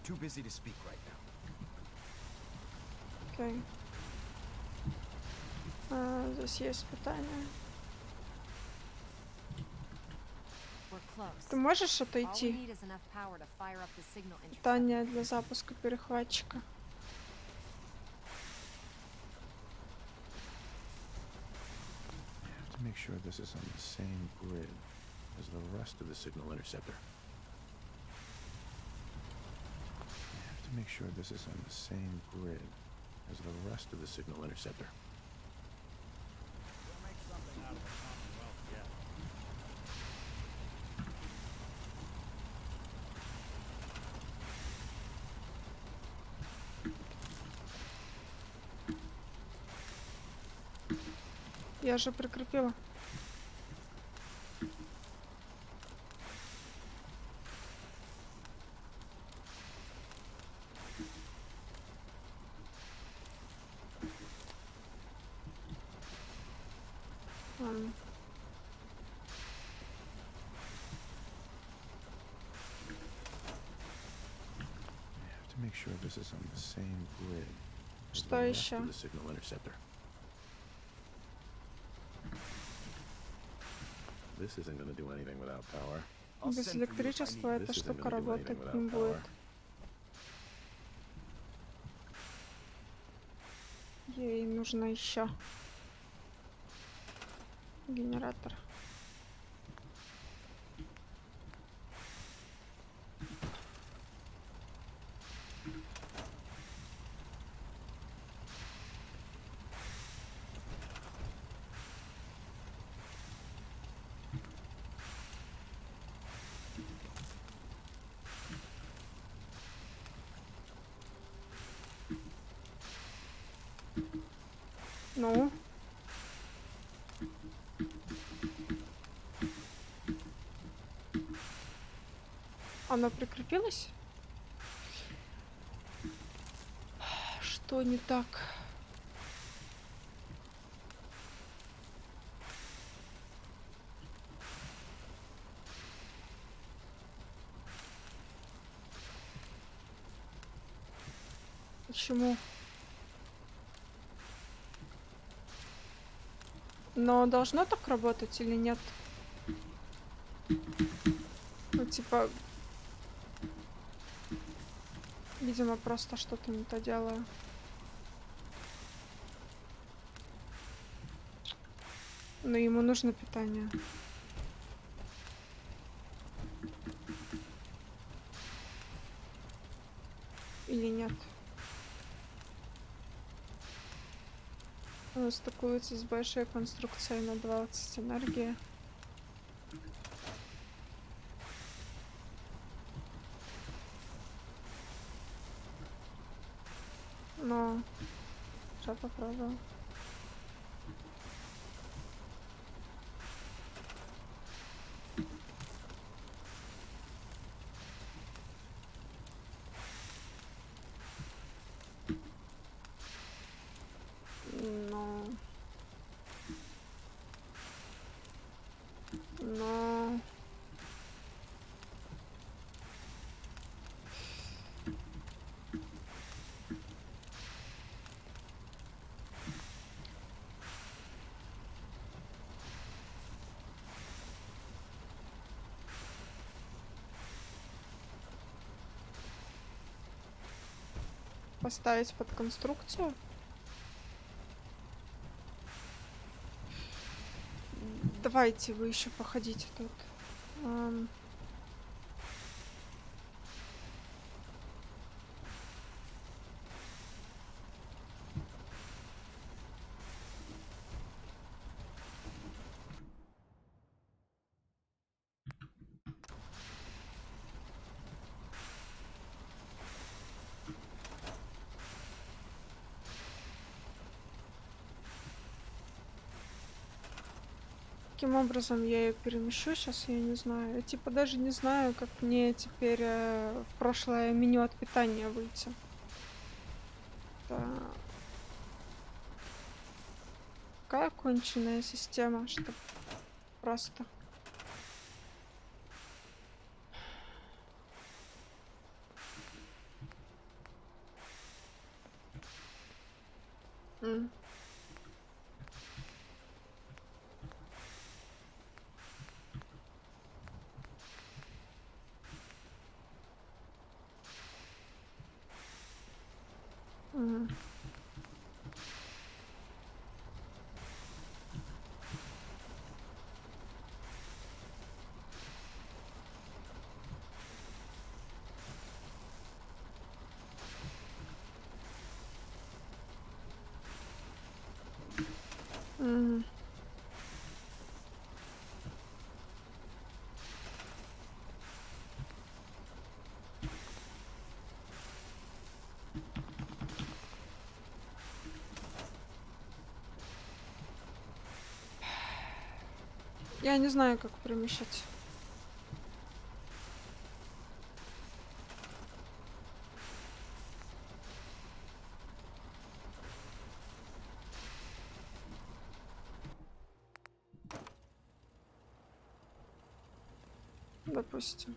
J: Too busy to speak right now.
A: Окей. Здесь есть питание. Ты можешь отойти? Питание для запуска перехватчика.
B: Make sure this is on the same grid as the rest of the signal interceptor. Make sure this is on the same grid as the rest of the signal interceptor.
C: We'll make something out of the Commonwealth yet.
A: Я же прикрепила.
B: sure this is on the same grid as
A: Что
B: the rest
A: еще?
B: of the signal interceptor. This isn't going to do anything without power.
A: Без электричества эта штука работать не будет. Ей нужно еще генератор. Ну? Она прикрепилась? Что не так? Почему? Но должно так работать или нет? Ну, типа... Видимо, просто что-то не то делаю. Но ему нужно питание. Или нет? Он стыкуется с большой конструкцией на 20 энергии. Но... Сейчас попробую. Но... Поставить под конструкцию? Давайте вы еще походите тут. Каким образом я ее перемещу, сейчас я не знаю. Я типа даже не знаю, как мне теперь в прошлое меню от питания выйти. Да. Какая конченая система, что просто. Я не знаю, как перемещать. Допустим.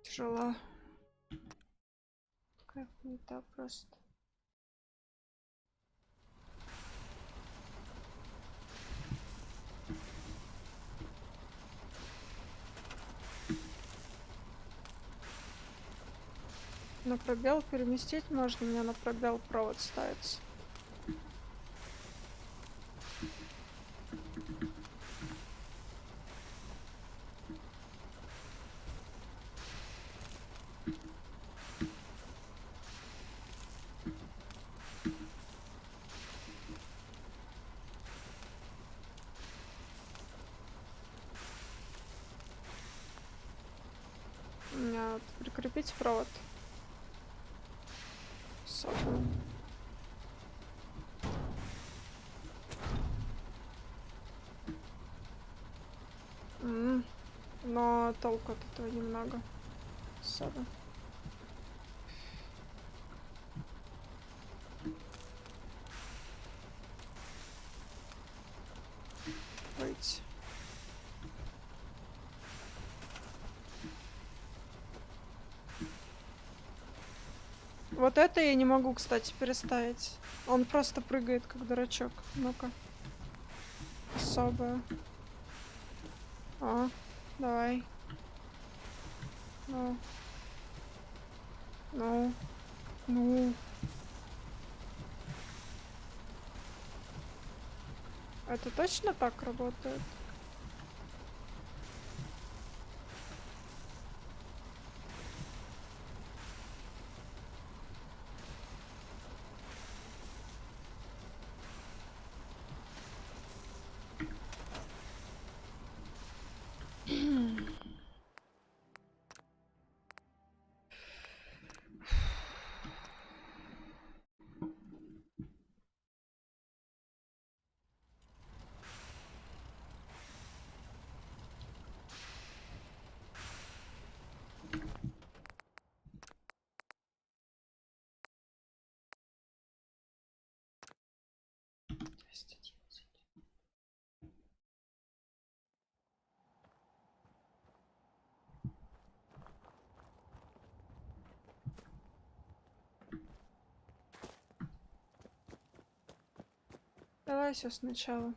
A: Тяжело. Как не так просто. На пробел переместить можно, мне на пробел провод ставится. У меня вот прикрепить провод. Но толку от этого немного. Особо. Выйти. Вот это я не могу, кстати, переставить. Он просто прыгает, как дурачок. Ну-ка. Особое. Давай. Ну. Это точно так работает? Давай все сначала.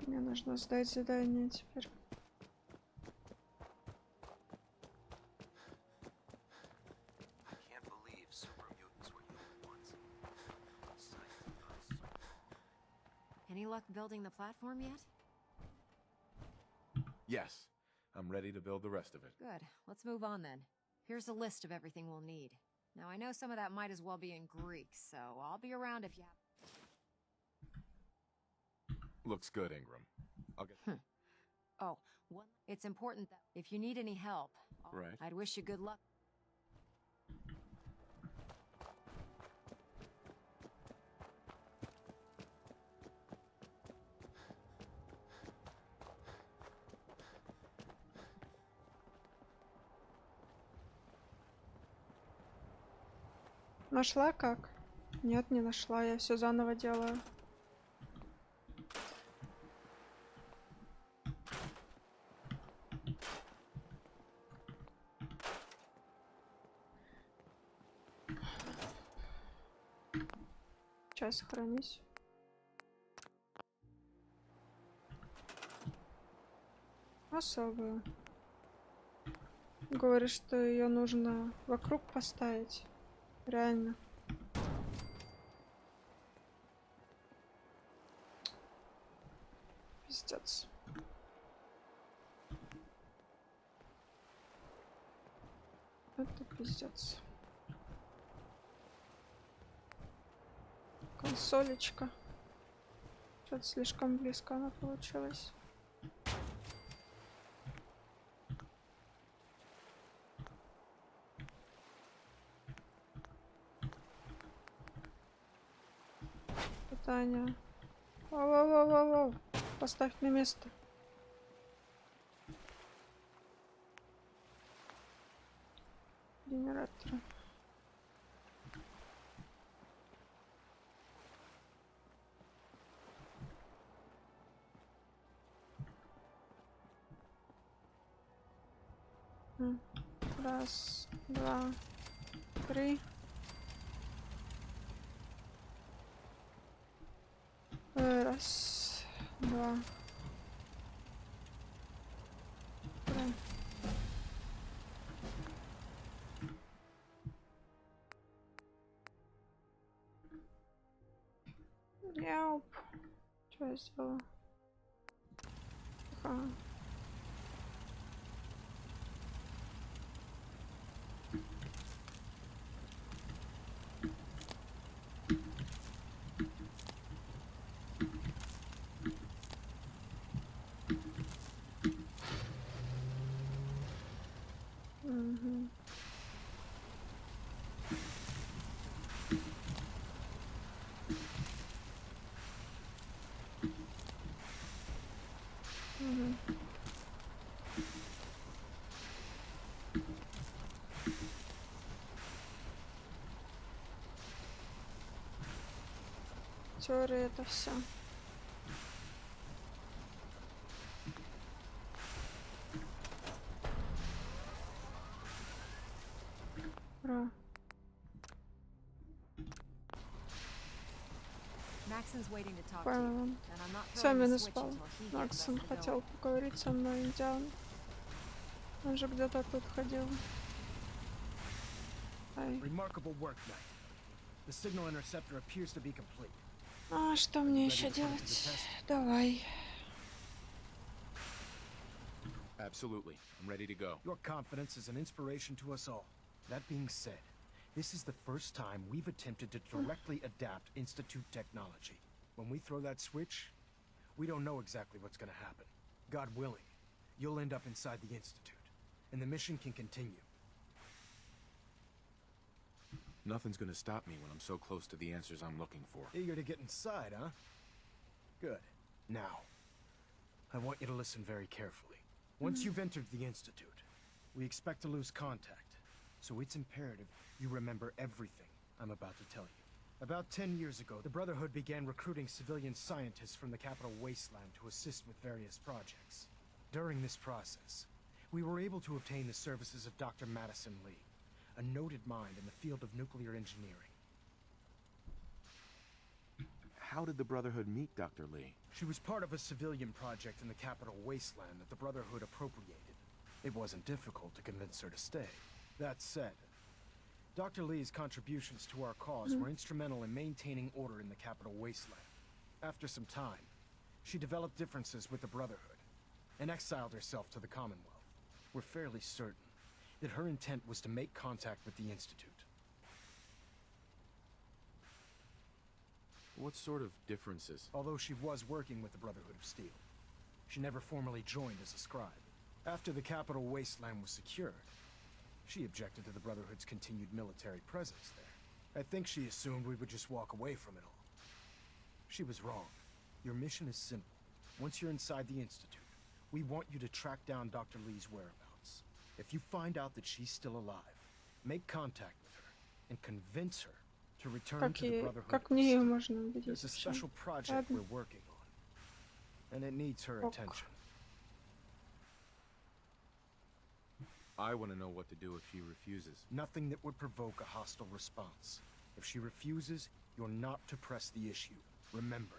A: Мне нужно сдать задание теперь.
L: Any luck building the platform yet?
E: Yes. I'm ready to build the rest of it.
L: Good. Let's move on then. Here's a list of everything we'll need. Now, I know some of that might as well be in Greek, so I'll be around if you have...
E: Looks good, Ingram. I'll get...
L: Oh, it's important that if you need any help,
E: Right.
L: I'd wish you good luck.
A: Нашла как? Нет, не нашла. Я все заново делаю. Сейчас сохранись. Особую. Говорит, что ее нужно вокруг поставить. Реально. Пиздец. Это пиздец. Консолечка. Что-то слишком близко она получилась. Питание. Воу-воу-воу-воу. Поставь на место. Генераторы. Раз, два, три. Раз, два, три. Яуп. Что я сделала? Ага. Угу. Угу. Теория это все. Ура.
L: Maxon's waiting to talk to
A: Понял.
L: you, and I'm not
A: Сам
L: throwing
A: я
L: the
A: не
L: switch
A: спал.
L: until he gets us
A: Максон
L: the
A: хотел
L: go.
A: поговорить со мной, Индиан. Он же где-то тут ходил. Ай.
J: Remarkable work, Knight. The signal interceptor appears to be complete.
A: А что мне еще делать? Давай.
E: Absolutely. I'm ready to go.
J: Your confidence is an inspiration to us all. That being said, this is the first time we've attempted to directly adapt Institute technology. When we throw that switch, we don't know exactly what's going to happen. God willing, you'll end up inside the Institute, and the mission can continue.
E: Nothing's gonna stop me when I'm so close to the answers I'm looking for.
J: Eager to get inside, huh? Good. Now, I want you to listen very carefully. Once you've entered the Institute, we expect to lose contact, so it's imperative you remember everything I'm about to tell you. About 10 years ago, the Brotherhood began recruiting civilian scientists from the capital wasteland to assist with various projects. During this process, we were able to obtain the services of Dr. Madison Lee, a noted mind in the field of nuclear engineering.
E: How did the Brotherhood meet Dr. Lee?
J: She was part of a civilian project in the capital wasteland that the Brotherhood appropriated. It wasn't difficult to convince her to stay. That said, Dr. Lee's contributions to our cause were instrumental in maintaining order in the capital wasteland. After some time, she developed differences with the Brotherhood and exiled herself to the Commonwealth. We're fairly certain that her intent was to make contact with the Institute.
E: What sort of differences?
J: Although she was working with the Brotherhood of Steel, she never formally joined as a scribe. After the capital wasteland was secured, she objected to the Brotherhood's continued military presence there. I think she assumed we would just walk away from it all. She was wrong. Your mission is simple. Once you're inside the Institute, we want you to track down Dr. Lee's whereabouts. If you find out that she's still alive, make contact with her and convince her to return to the Brotherhood
A: Как
J: of
A: мне ее
J: Steel.
A: можно убедить?
J: There's a special project we're working on, and it needs her attention.
E: I want to know what to do if she refuses.
J: Nothing that would provoke a hostile response. If she refuses, You're not to press the issue. Remember,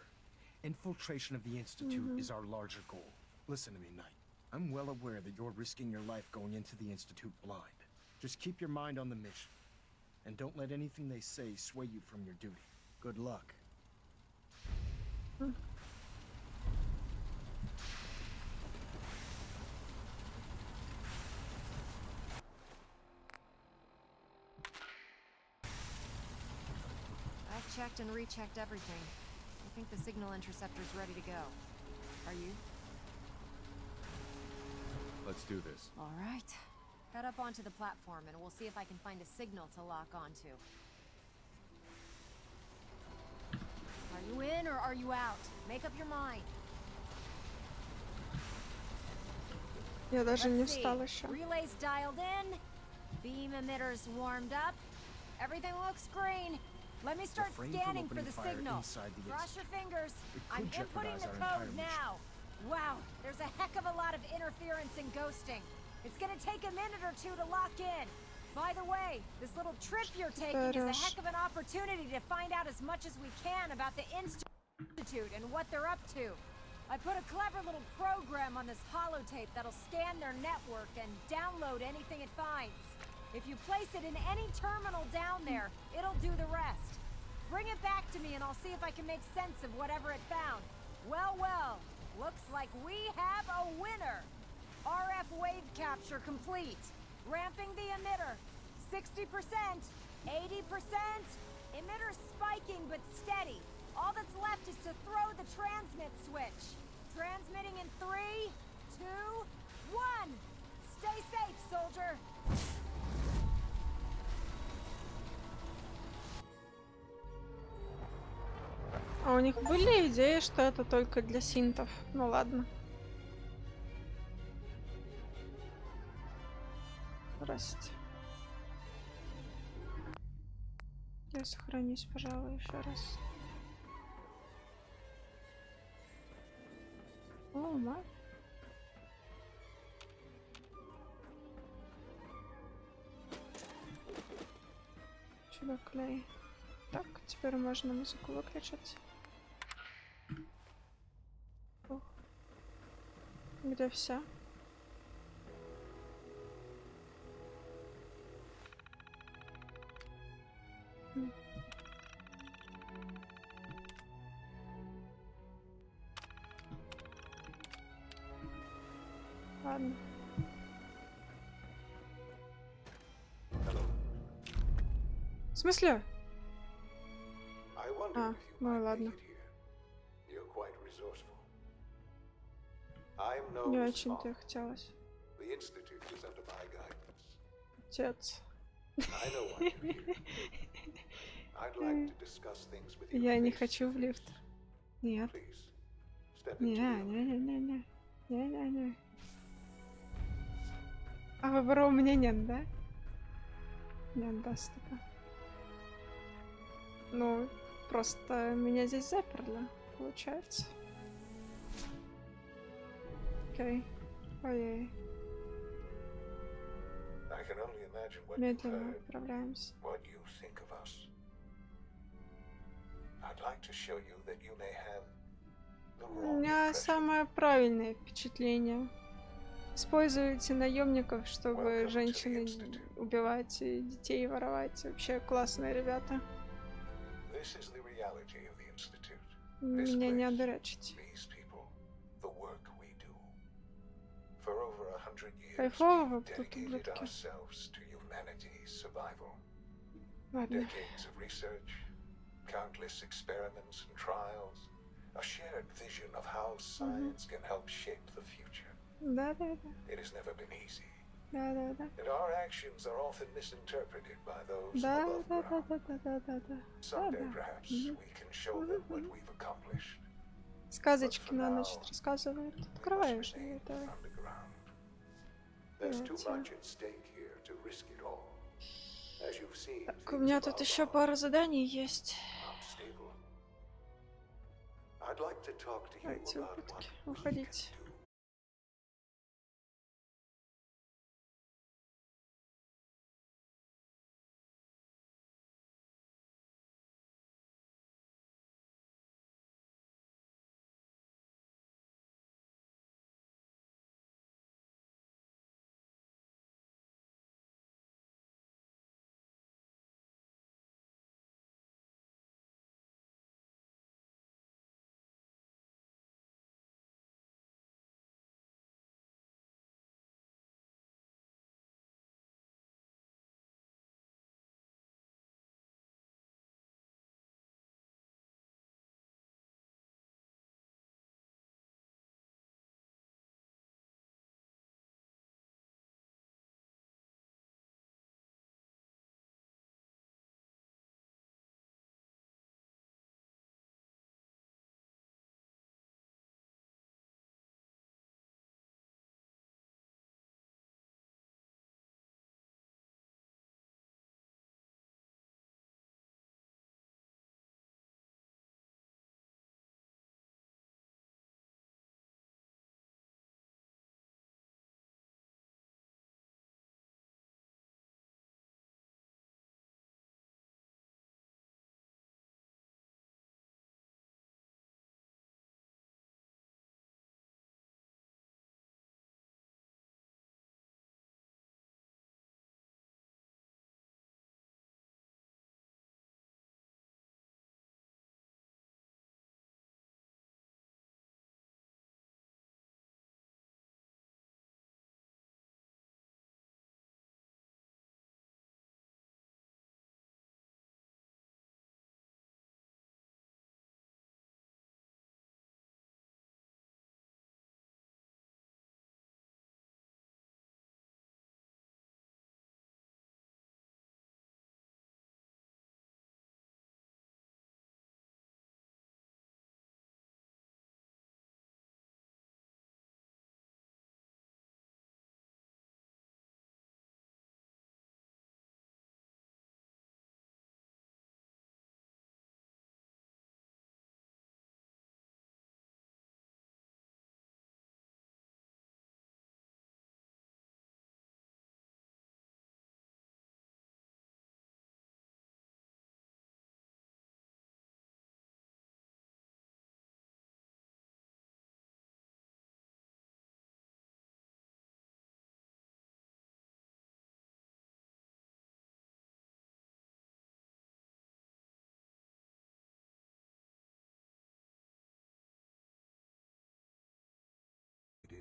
J: infiltration of the Institute is our larger goal. Listen to me, Knight. I'm well aware that you're risking your life going into the Institute blind. Just keep your mind on the mission. And don't let anything they say sway you from your duty. Good luck.
L: I've checked and rechecked everything. I think the signal interceptor's ready to go. Are you?
B: Let's do this.
L: All right. Head up onto the platform and we'll see if I can find a signal to lock onto. Are you in or are you out? Make up your mind.
A: Я даже не
L: Let's see.
A: встала еще.
L: Relays dialed in. Beam emitters warmed up. Everything looks green. Let me start
J: Refrain from
L: scanning for
J: opening
L: the
J: fire
L: signal.
J: inside the
L: Cross your fingers.
J: It
L: I'm
J: could
L: inputting
J: jeopardize
L: the
J: our
L: code
J: entire mission.
L: now. Wow, there's a heck of a lot of interference and ghosting. It's gonna take a minute or two to lock in. By the way, this little trip you're taking is a heck of an opportunity to find out as much as we can about the Institute and what they're up to. I put a clever little program on this holotape that'll scan their network and download anything it finds. If you place it in any terminal down there, it'll do the rest. Bring it back to me and I'll see if I can make sense of whatever it found. Well, well, looks like we have a winner. RF wave capture complete. Ramping the emitter. 60%, 80%. Emitter spiking but steady. All that's left is to throw the transmit switch. Transmitting in 3, 2, 1. Stay safe, soldier.
A: А у них были идеи, что это только для синтов? Ну ладно. Здрасте. Я сохранюсь, пожалуй, еще раз. О, май. Чудо клей. Так, теперь можно музыку выключить. Ух. Где все? Ладно. В смысле? А, ну ладно. Не очень-то и хотелось. Отец. Я не хочу в лифт. Нет. Не-не-не-не-не. Не-не-не. А выбора у меня нет, да? Нет доступа. Ну, просто меня здесь заперли, получается. Окей. Ой-ой. Медленно отправляемся. У меня самое правильное впечатление. Используйте наемников, чтобы женщины убивать и детей воровать. Вообще классные ребята. Меня не одурачите. Кайфово вы тут, ублюдки. Ладно.
I: Countless experiments and trials, a shared vision of how science can help shape the future.
A: Да-да-да.
I: It has never been easy.
A: Да-да-да.
I: And our actions are often misinterpreted by those above ground.
A: Да-да-да-да-да-да-да.
I: Someday, perhaps, we can show them what we've accomplished.
A: Сказочки на ночь рассказывают. Открываешь ее, да.
I: There's too much at stake here to risk it all. As you've seen,
A: Так, у меня тут еще пара заданий есть. Давайте, ублюдки, уходите.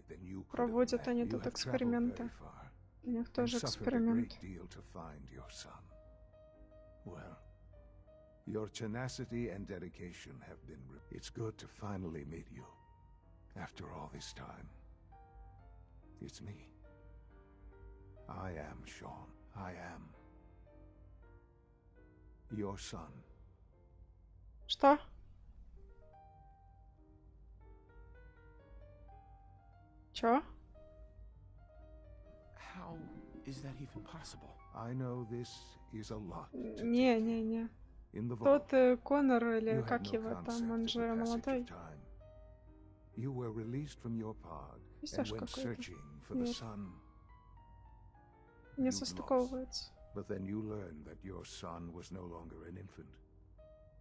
M: than you could have
A: Проводят они
M: imagined. You
A: тут
M: have traveled very
A: эксперименты.
M: far
A: У них
M: and
A: тоже
M: suffered a great
A: эксперимент.
M: deal to find your son. Well, your tenacity and dedication have been... It's good to finally meet you. After all this time. It's me. I am Sean. I am your son.
A: Что? Чё?
E: How is that even possible?
M: I know this is a lot.
A: Не.
M: In the
A: Тот
M: vault,
A: Конор или
M: you had
A: как
M: no
A: его там,
M: concept
A: он
M: of
A: же
M: the passage
A: молодой.
M: of time. You were released from your pod
A: Есть
M: and
A: тоже
M: went
A: какой-то.
M: searching for the
A: Нет.
M: sun.
A: Не
M: You'd
A: состыковывается.
M: But then you learned that your son was no longer an infant,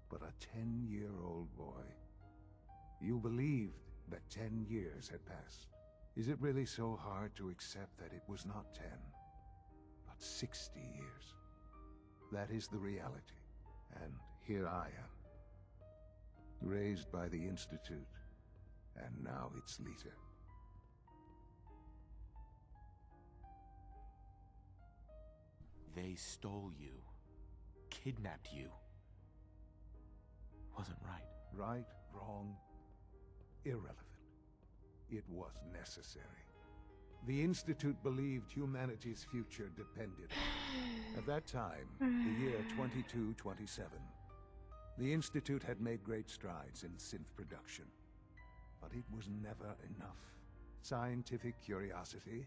M: but a 10-year-old boy. You believed that 10 years had passed. Is it really so hard to accept that it was not 10, but 60 years? That is the reality, and here I am. Raised by the Institute, and now its leader.
E: They stole you, kidnapped you. Wasn't right.
M: Right, wrong, irrelevant. It was necessary. The Institute believed humanity's future depended on it. At that time, the year 2227, the Institute had made great strides in synth production. But it was never enough. Scientific curiosity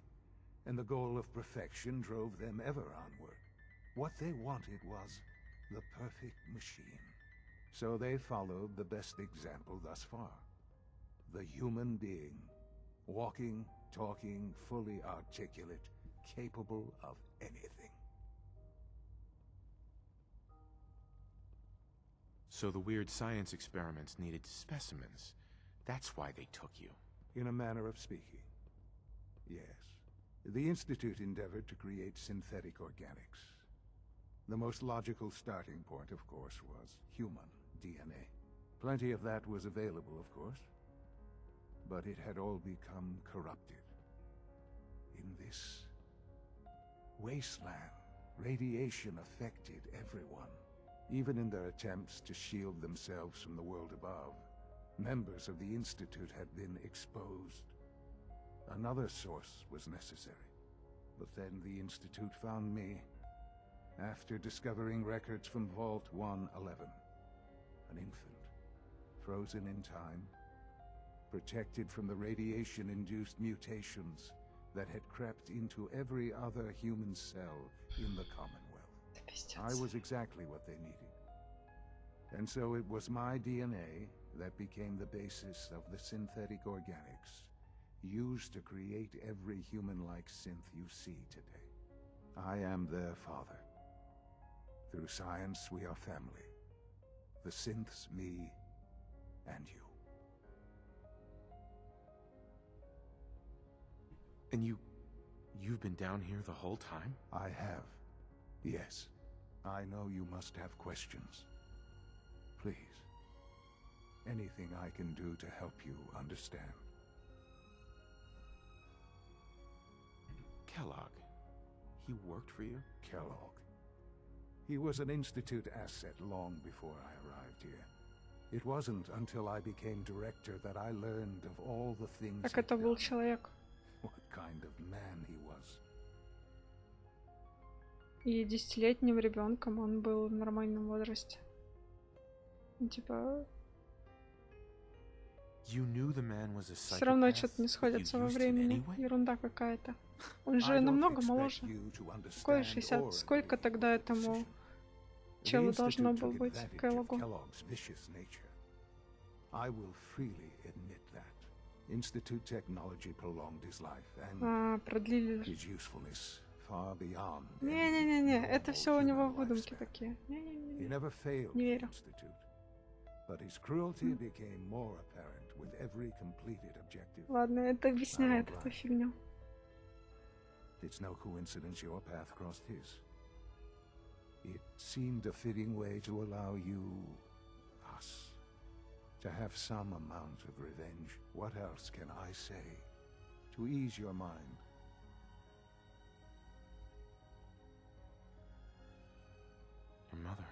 M: and the goal of perfection drove them ever onward. What they wanted was the perfect machine. So they followed the best example thus far. The human being. Walking, talking, fully articulate, capable of anything.
E: So the weird science experiments needed specimens. That's why they took you.
M: In a manner of speaking. Yes. The Institute endeavored to create synthetic organics. The most logical starting point, of course, was human DNA. Plenty of that was available, of course. But it had all become corrupted. In this wasteland, radiation affected everyone. Even in their attempts to shield themselves from the world above, members of the Institute had been exposed. Another source was necessary. But then the Institute found me, after discovering records from Vault 111. An infant, frozen in time, protected from the radiation-induced mutations that had crept into every other human cell in the Commonwealth. I was exactly what they needed. And so it was my DNA that became the basis of the synthetic organics used to create every human-like synth you see today. I am their father. Through science, we are family. The synths, me, and you.
E: And you've been down here the whole time?
M: I have. Yes. I know you must have questions. Please. Anything I can do to help you understand.
E: Kellogg. He worked for you?
M: Kellogg. He was an Institute asset long before I arrived here. It wasn't until I became director that I learned of all the things
A: Так
M: he'd
A: это был
M: done.
A: человек.
M: What kind of man he was.
A: И 10-летним ребенком он был в нормальном возрасте. Ну, типа,
E: You knew the man was a
A: все равно
E: psychopath,
A: что-то не
E: but you
A: сходится во
E: used him
A: времени.
E: anyway?
A: Ерунда какая-то. Он
M: I
A: же
M: don't
A: намного
M: expect
A: моложе.
M: you to
A: Какой
M: understand
A: 60?
M: or
A: Сколько
M: agree
A: тогда
M: with the
A: этому
M: decision. The
A: челу должно
M: Institute
A: было
M: took
A: быть?
M: advantage of
A: Келлогу?
M: Kellogg's vicious nature. I will freely admit that. Institute technology prolonged his life, and
A: Продлили.
M: his usefulness far beyond
A: Не-не-не-не, это
M: normal
A: все у него
M: human
A: выдумки
M: lifespan.
A: такие.
M: He
A: Не-не-не.
M: never failed
A: Не
M: the
A: верю.
M: Institute, but his cruelty became more apparent with every completed objective.
A: Ладно, это объясняет
M: I won't
A: эту
M: lie.
A: фигню.
M: It's no coincidence your path crossed his. It seemed a fitting way to allow you, us, to have some amount of revenge. What else can I say to to ease your mind.
E: Your mother.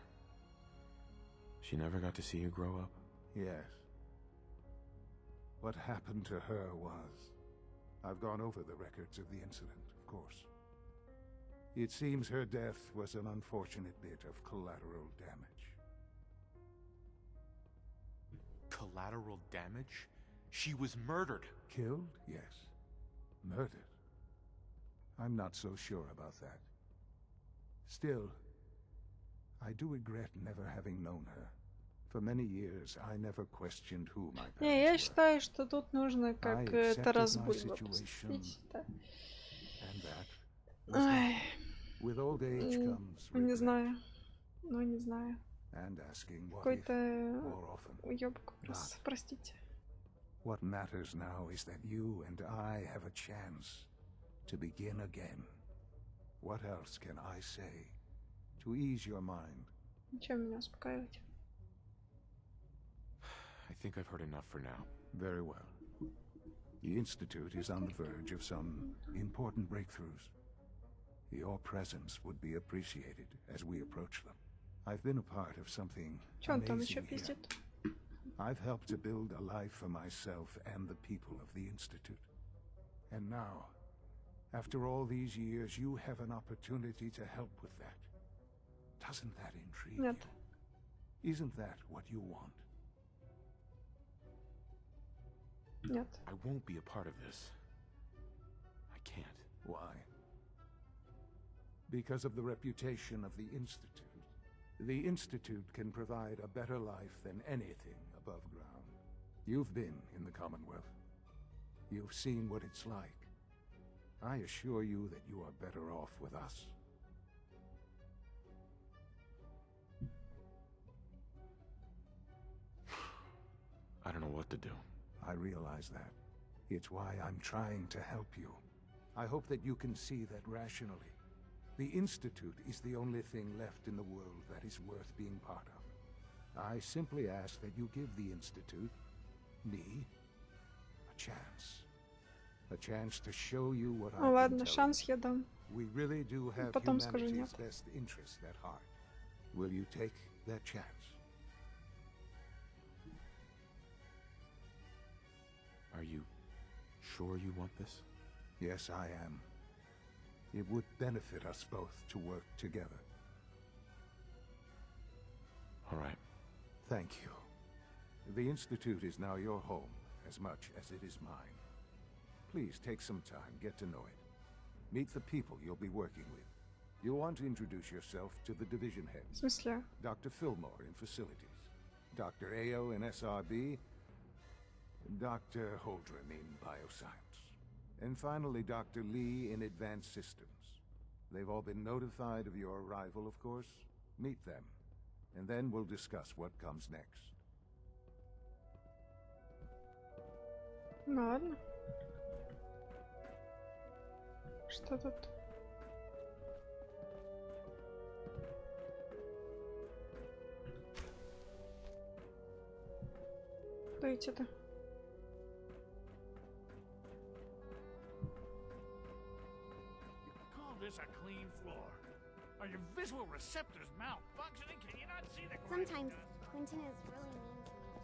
E: She never got to see you grow up?
M: Yes. What happened to her was... I've gone over the records of the incident, of course. It seems her death was an unfortunate bit of collateral damage.
E: Collateral damage? She was murdered.
M: Killed? Yes. Murdered? I'm not so sure about that. Still, I do regret never having known her. For many years, I never questioned who my parents
A: Не, я
M: were.
A: считаю, что тут нужно как это разбульно поступить. Да.
M: And that was
A: Ай.
M: hard. With old age comes
A: Не
M: regret
A: знаю. Ну, не знаю.
M: and asking what if
A: Какой-то
M: more often.
A: уёбок просто, простите.
M: What matters now is that you and I have a chance to begin again. What else can I say to ease your mind?
A: Чем меня успокаивать?
E: I think I've heard enough for now.
M: Very well. The Institute is on the verge of some important breakthroughs. Your presence would be appreciated as we approach them. I've been a part of something
A: Чё он там ещё
M: amazing here.
A: пиздит?
M: I've helped to build a life for myself and the people of the Institute. And now, after all these years, you have an opportunity to help with that. Doesn't that intrigue
A: Нет.
M: you? Isn't that what you want?
A: Нет.
E: I won't be a part of this. I can't.
M: Why? Because of the reputation of the Institute. The Institute can provide a better life than anything above ground. You've been in the Commonwealth. You've seen what it's like. I assure you that you are better off with us.
E: I don't know what to do.
M: I realize that. It's why I'm trying to help you. I hope that you can see that rationally. The Institute is the only thing left in the world that is worth being part of. I simply ask that you give the Institute, me, a chance. A chance to show you what
A: Ну
M: I've
A: ладно,
M: been telling
A: шанс я дам.
M: you. We really do have
A: Потом скажу
M: humanity's
A: нет.
M: best interests at heart. Will you take that chance?
E: Are you sure you want this?
M: Yes, I am. It would benefit us both to work together.
E: All right.
M: Thank you. The Institute is now your home, as much as it is mine. Please take some time, get to know it. Meet the people you'll be working with. You'll want to introduce yourself to the division
A: В
M: heads.
A: смысле?
M: Dr. Fillmore in facilities, Dr. Ayo in SRB, Dr. Holdren in bioscience, and finally Dr. Lee in advanced systems. They've all been notified of your arrival, of course. Meet them, and then we'll discuss what comes next.
A: Ну ладно. Что тут? Дайте-то.
N: Call this a clean floor? Are your visual receptors malfunctioning? Can you not see the
O: Sometimes Quentin is really mean to me,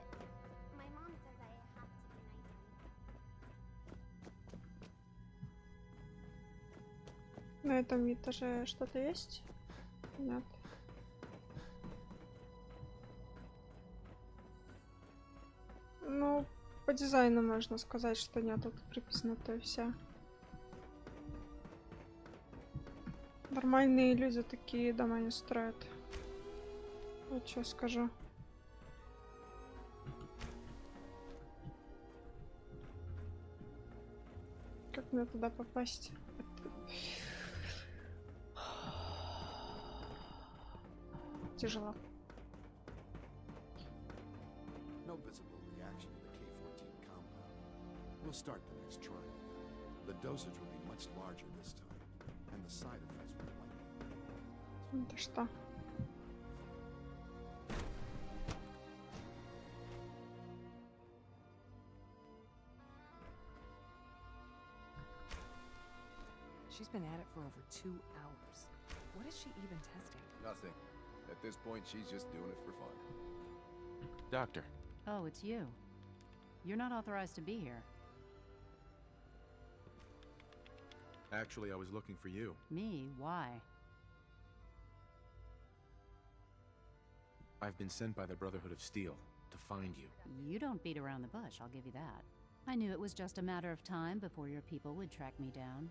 O: but my mom says I have to be nice to him.
A: На этом этаже что-то есть? Нет. Ну, по дизайну можно сказать, что нет, тут приписано-то и вся. Нормальные люди такие дома не строят. Вот что скажу. Как мне туда попасть? Тяжело.
P: No visible reaction to the K-14 compound. We'll start the next trial. The dosage will be much larger this time, and the side effects will be likely.
A: Это что?
Q: She's been at it for over 2 hours. What is she even testing?
R: Nothing. At this point, she's just doing it for fun.
E: Doctor.
S: Oh, it's you. You're not authorized to be here.
E: Actually, I was looking for you.
S: Me? Why?
E: I've been sent by the Brotherhood of Steel to find you.
S: You don't beat around the bush, I'll give you that. I knew it was just a matter of time before your people would track me down.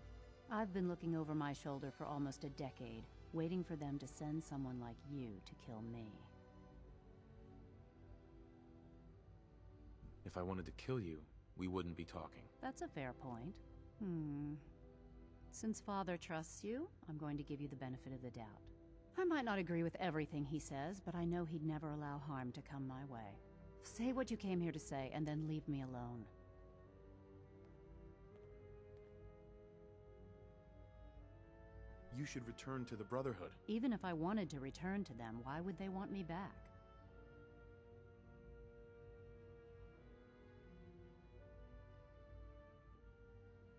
S: I've been looking over my shoulder for almost a decade, waiting for them to send someone like you to kill me.
E: If I wanted to kill you, we wouldn't be talking.
S: That's a fair point. Since Father trusts you, I'm going to give you the benefit of the doubt. I might not agree with everything he says, but I know he'd never allow harm to come my way. Say what you came here to say, and then leave me alone.
E: You should return to the Brotherhood.
S: Even if I wanted to return to them, why would they want me back?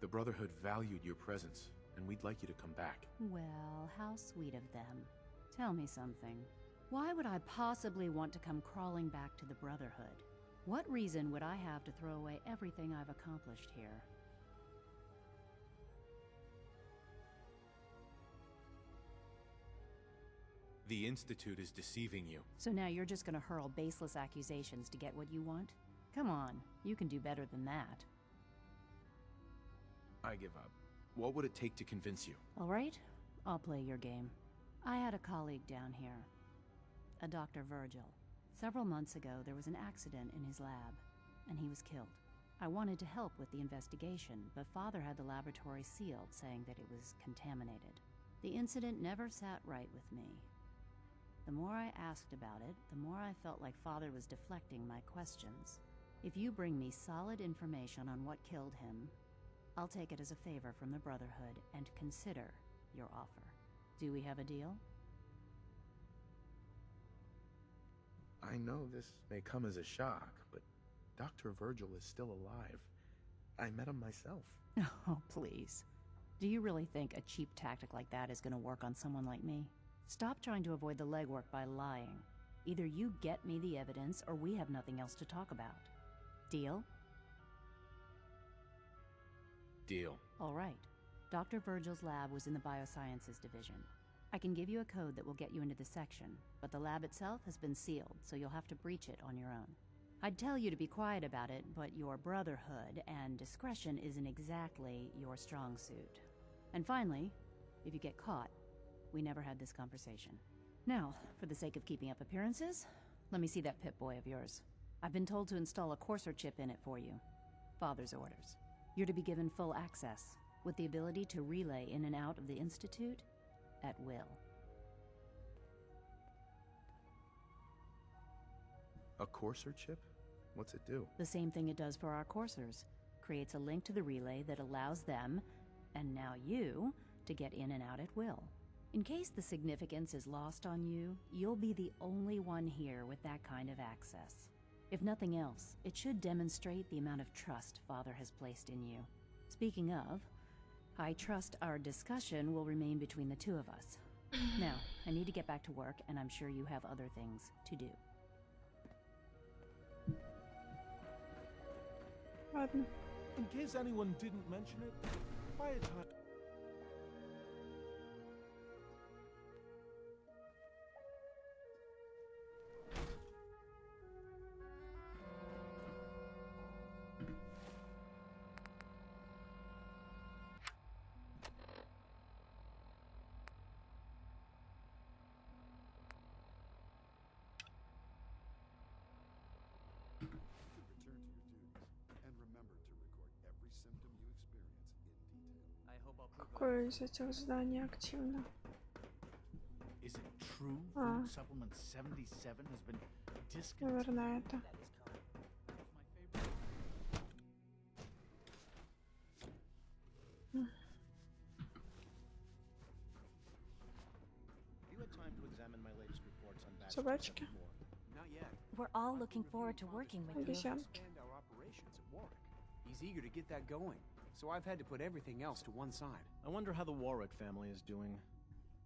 E: The Brotherhood valued your presence, and we'd like you to come back.
S: Well, how sweet of them. Tell me something. Why would I possibly want to come crawling back to the Brotherhood? What reason would I have to throw away everything I've accomplished here?
E: The Institute is deceiving you.
S: So now you're just gonna hurl baseless accusations to get what you want? Come on, you can do better than that.
E: I give up. What would it take to convince you?
S: All right, I'll play your game. I had a colleague down here, a Dr. Virgil. Several months ago, there was an accident in his lab, and he was killed. I wanted to help with the investigation, but Father had the laboratory sealed, saying that it was contaminated. The incident never sat right with me. The more I asked about it, the more I felt like Father was deflecting my questions. If you bring me solid information on what killed him, I'll take it as a favor from the Brotherhood and consider your offer. Do we have a deal?
E: I know this may come as a shock, but Dr. Virgil is still alive. I met him myself.
S: Oh, please. Do you really think a cheap tactic like that is gonna work on someone like me? Stop trying to avoid the legwork by lying. Either you get me the evidence, or we have nothing else to talk about. Deal?
E: Deal.
S: All right. Dr. Virgil's lab was in the Biosciences Division. I can give you a code that will get you into the section, but the lab itself has been sealed, so you'll have to breach it on your own. I'd tell you to be quiet about it, but your Brotherhood and discretion isn't exactly your strong suit. And finally, if you get caught, we never had this conversation. Now, for the sake of keeping up appearances, let me see that Pip-Boy of yours. I've been told to install a courser chip in it for you. Father's orders. You're to be given full access, with the ability to relay in and out of the Institute at will.
E: A courser chip? What's it do?
S: The same thing it does for our coursers. Creates a link to the relay that allows them, and now you, to get in and out at will. In case the significance is lost on you, you'll be the only one here with that kind of access. If nothing else, it should demonstrate the amount of trust Father has placed in you. Speaking of, I trust our discussion will remain between the two of us. Now, I need to get back to work, and I'm sure you have other things to do.
A: Ладно.
G: In case anyone didn't mention it, by a time.
P: You can return to your duties, and remember to record every symptom you experience in detail.
T: I hope I'll prove
A: Какое из этих зданий активно?
N: Is it true
A: Ah.
N: food supplement 77 has been discontinued?
A: Наверное, это.
T: You had time to examine my latest reports on batch
A: Собачки.
T: 74? Not yet.
K: We're all looking forward to working with you.
A: Обезьянки.
F: Expand our operations at Warwick. He's eager to get that going.
T: so I've had to put everything else to one side. I wonder how the Warwick family is doing.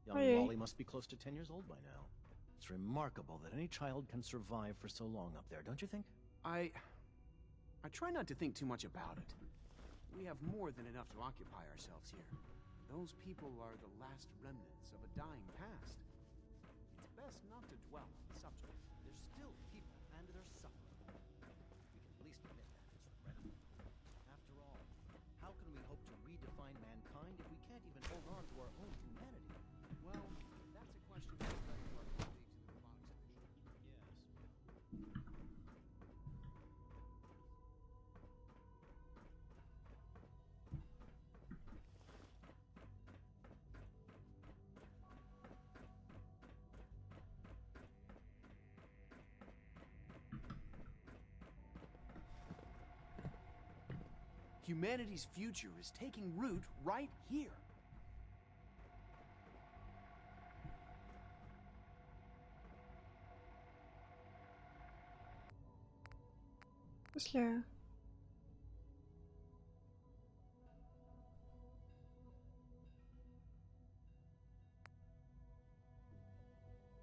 T: Young
A: Oy.
T: Wally must be close to 10 years old by now. It's remarkable that any child can survive for so long up there, don't you think? I try not to think too much about it. We have more than enough to occupy ourselves here. Those people are the last remnants of a dying past. It's best not to dwell on the subject. They're still people, and they're suffering. We can at least admit that it's regrettable. After all, how can we hope to redefine mankind if we can't even hold on to our own humanity? Well, that's a question for the better part of the colleagues in the robotics division. Yes. Humanity's future is taking root right here.
A: В смысле?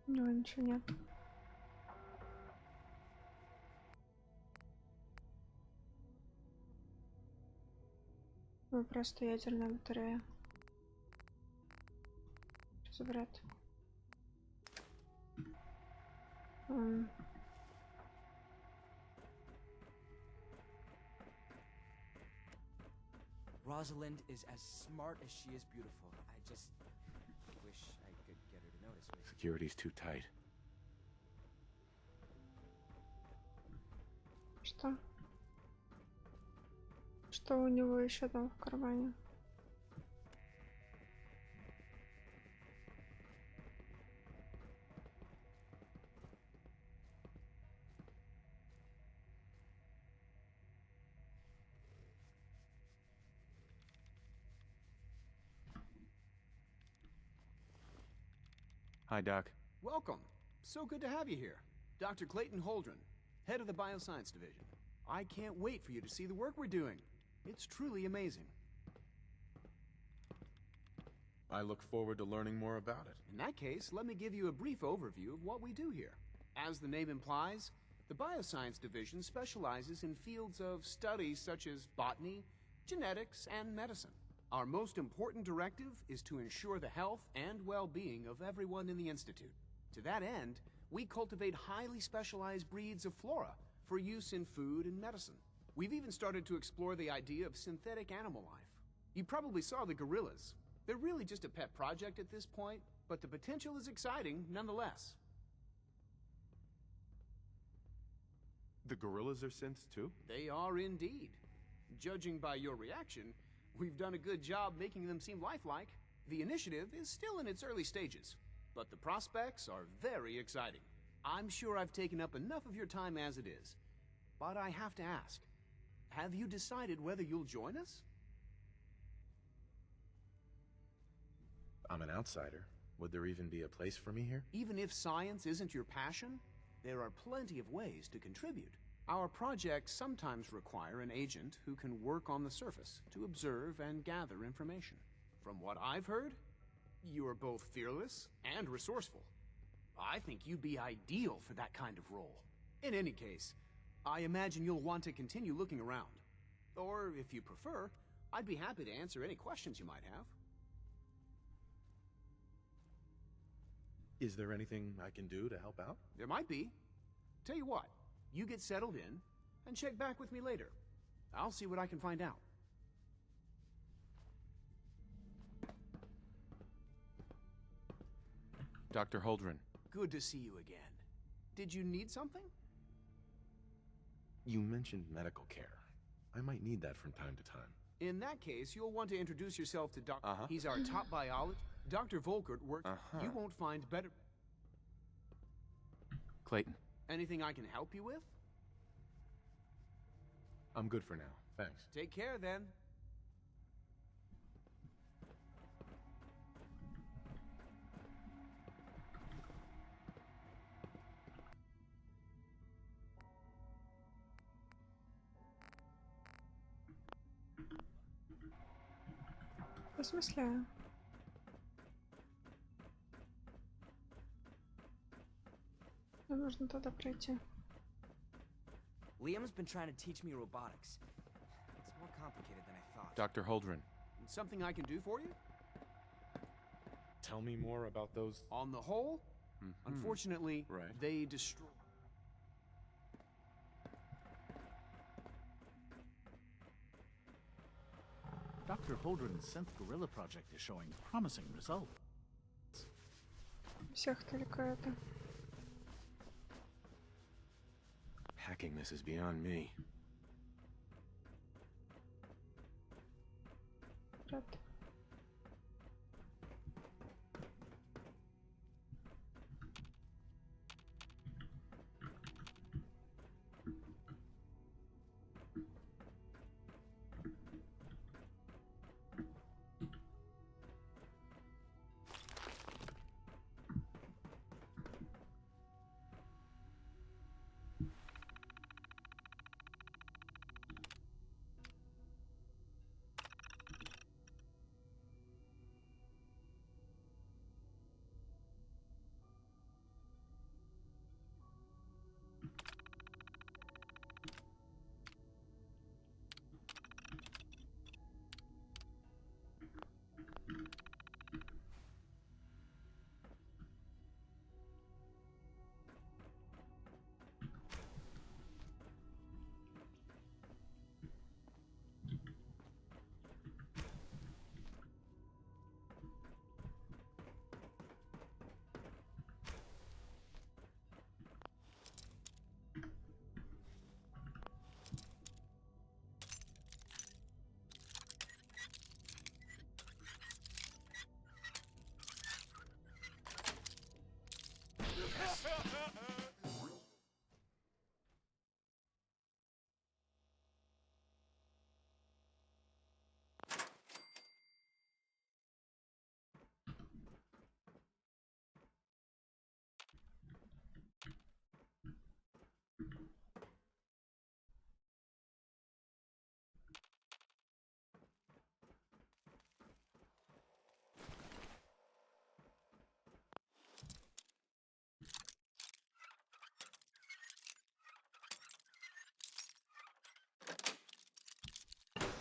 A: У него ничего нет. Ну, просто ядерная батарея. Разобрать.
F: Rosalind is as smart as she is beautiful. I just wish I could get her to notice me.
E: Security's too tight.
A: Что? Что у него еще там в кармане?
E: Hi, Doc.
T: Welcome. So good to have you here. Dr. Clayton Holdren, head of the Bioscience Division. I can't wait for you to see the work we're doing. It's truly amazing.
E: I look forward to learning more about it.
T: In that case, let me give you a brief overview of what we do here. As the name implies, the Bioscience Division specializes in fields of study such as botany, genetics, and medicine. Our most important directive is to ensure the health and well-being of everyone in the Institute. To that end, we cultivate highly specialized breeds of flora for use in food and medicine. We've even started to explore the idea of synthetic animal life. You probably saw the gorillas. They're really just a pet project at this point, but the potential is exciting nonetheless.
E: The gorillas are synths too?
T: They are indeed. Judging by your reaction, we've done a good job making them seem lifelike. The initiative is still in its early stages, but the prospects are very exciting. I'm sure I've taken up enough of your time as it is, but I have to ask, have you decided whether you'll join us?
E: I'm an outsider. Would there even be a place for me here?
T: Even if science isn't your passion, there are plenty of ways to contribute. Our projects sometimes require an agent who can work on the surface to observe and gather information. From what I've heard, you are both fearless and resourceful. I think you'd be ideal for that kind of role. In any case, I imagine you'll want to continue looking around. Or, if you prefer, I'd be happy to answer any questions you might have.
E: Is there anything I can do to help out?
T: There might be. Tell you what, you get settled in, and check back with me later. I'll see what I can find out.
E: Dr. Holdren.
T: Good to see you again. Did you need something?
E: You mentioned medical care. I might need that from time to time.
T: In that case, you'll want to introduce yourself to Dr. He's our top biologist. Dr. Volkert works. You won't find better.
E: Clayton.
T: Anything I can help you with?
E: I'm good for now. Thanks.
T: Take care, then.
A: В смысле? Мне нужно туда пройти.
U: Liam's been trying to teach me robotics. It's more complicated than I thought.
B: Dr. Holdren.
T: Something I can do for you?
B: Tell me more about those...
T: On the whole, unfortunately, they destroy...
N: Dr. Holdren's synth gorilla project is showing promising results.
A: Всех только это.
E: Hacking this is beyond me.
A: Рад.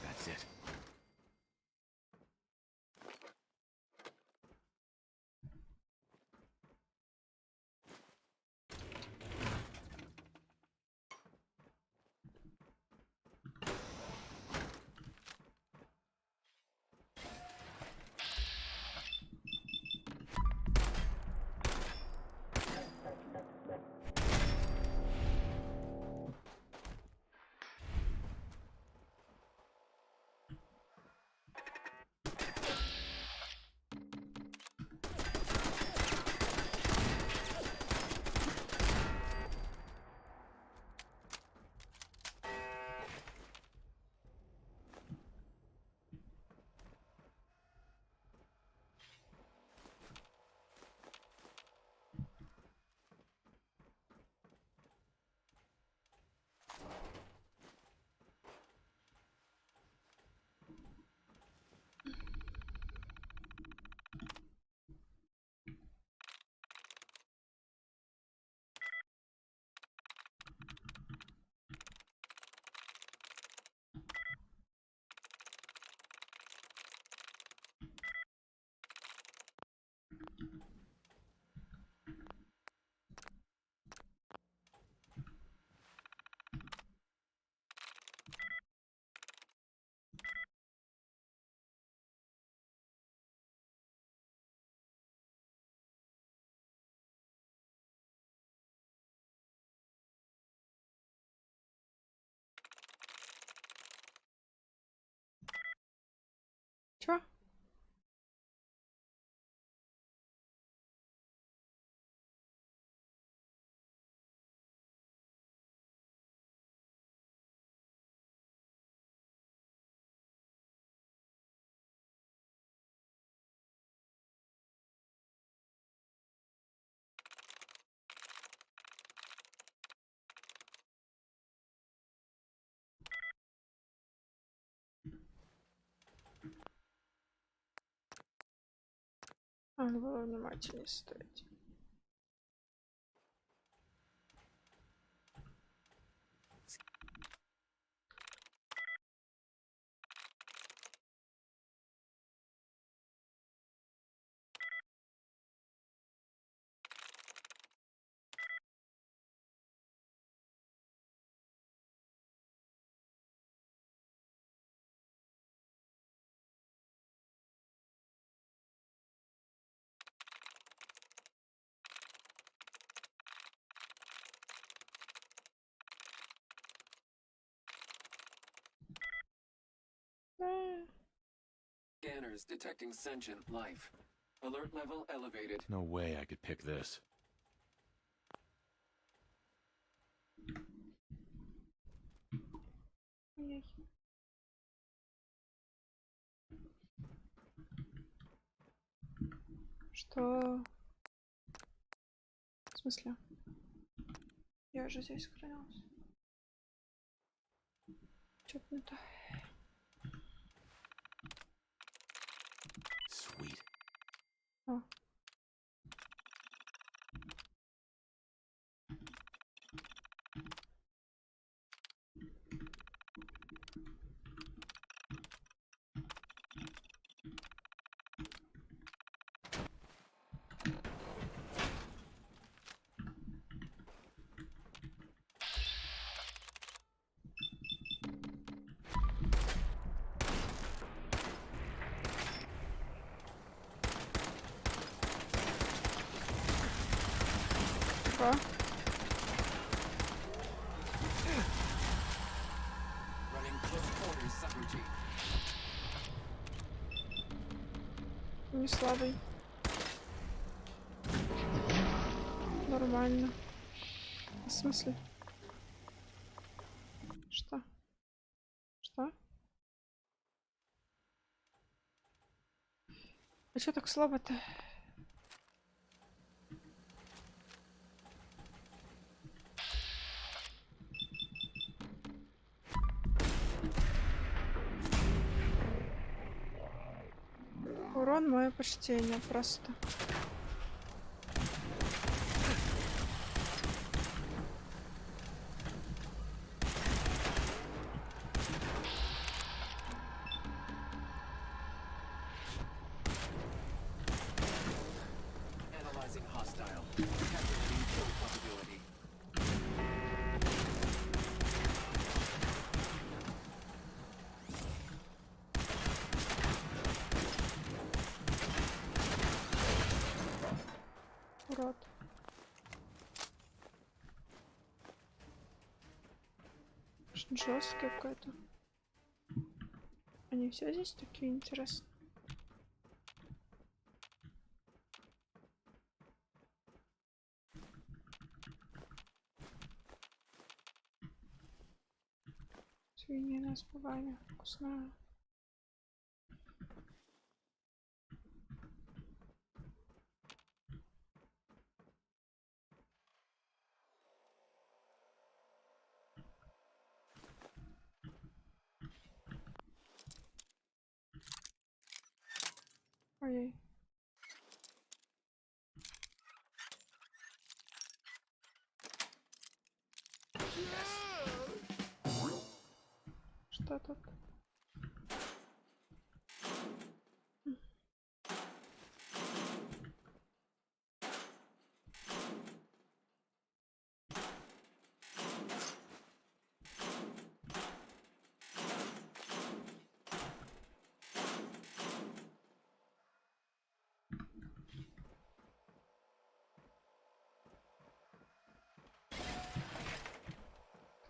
E: That's it.
A: Чё? Надо было внимательнее стоять.
H: Scanners detecting sentient life. Alert level elevated.
V: No way I could pick this.
A: Что? В смысле? Я же здесь сохранялась. Чё-то не то.
V: Sweet.
A: О. Что?
H: Running close quarters subroutine.
A: Не слабый. Нормально. В смысле? Что? Что? А чё так слабо-то? Урон, мое почтение, просто.
H: Analyzing hostile. Calculating kill probability.
A: Урод. Жесткий какой-то. Они все здесь такие интересные. Свинина с бубами. Вкусная. Ой-ой. Что тут?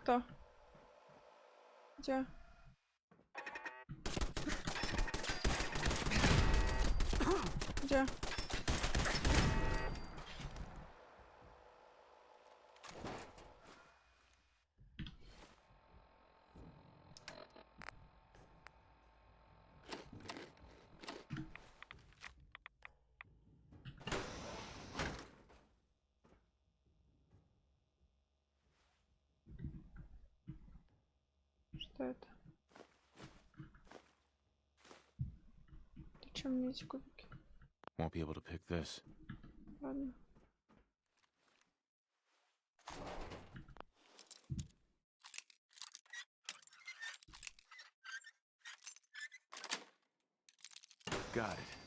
A: Кто? Где? Где? Что это? Зачем мне эти кубики?
E: Won't be able to pick this.
A: Ладно.
E: Got it.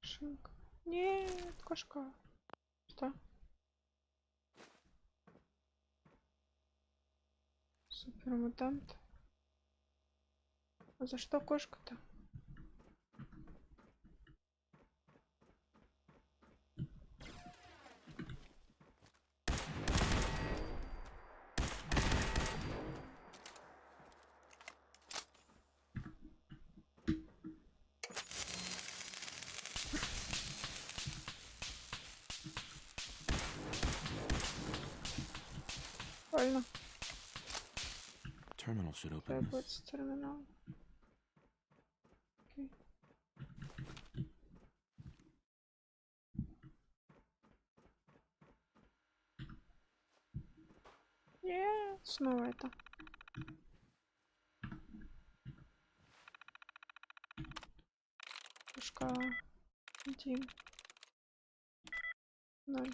A: Шинка. Нет, кошка. Что? Супермутант. А за что кошка-то? Больно.
E: Terminal should open
A: Требуется
E: this.
A: терминал. Окей. Нет, снова это. Пушка 1. 0.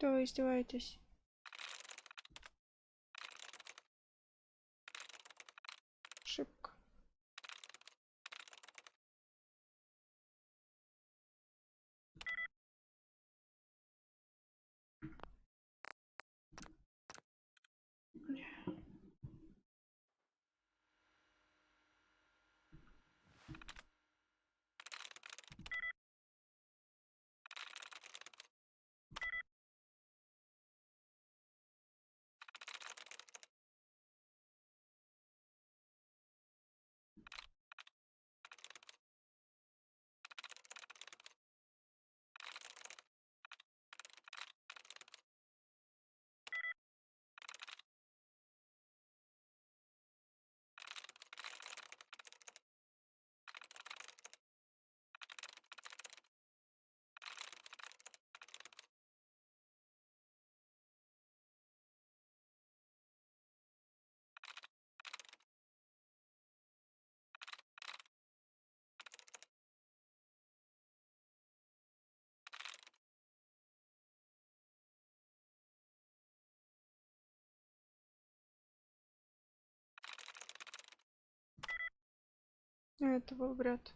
A: Да вы издеваетесь? Ошибка. Это был бред.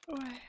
A: Ой.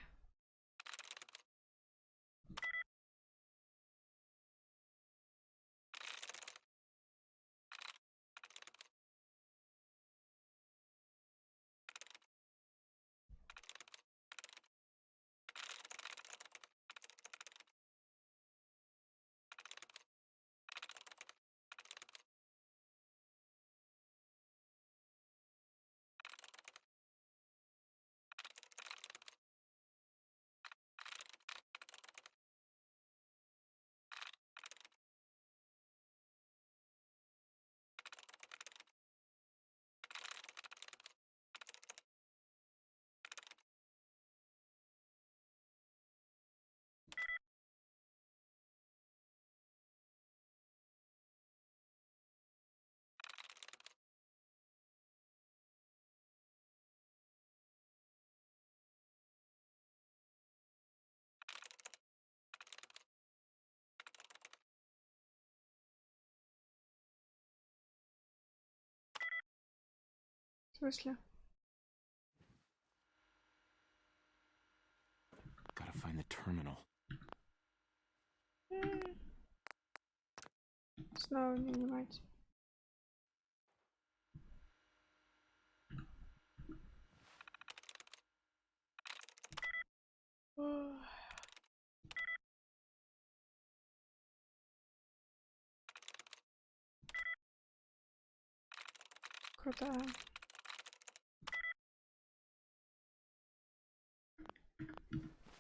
A: В смысле?
E: Gotta find the terminal.
A: Снова не внимать. Крутая.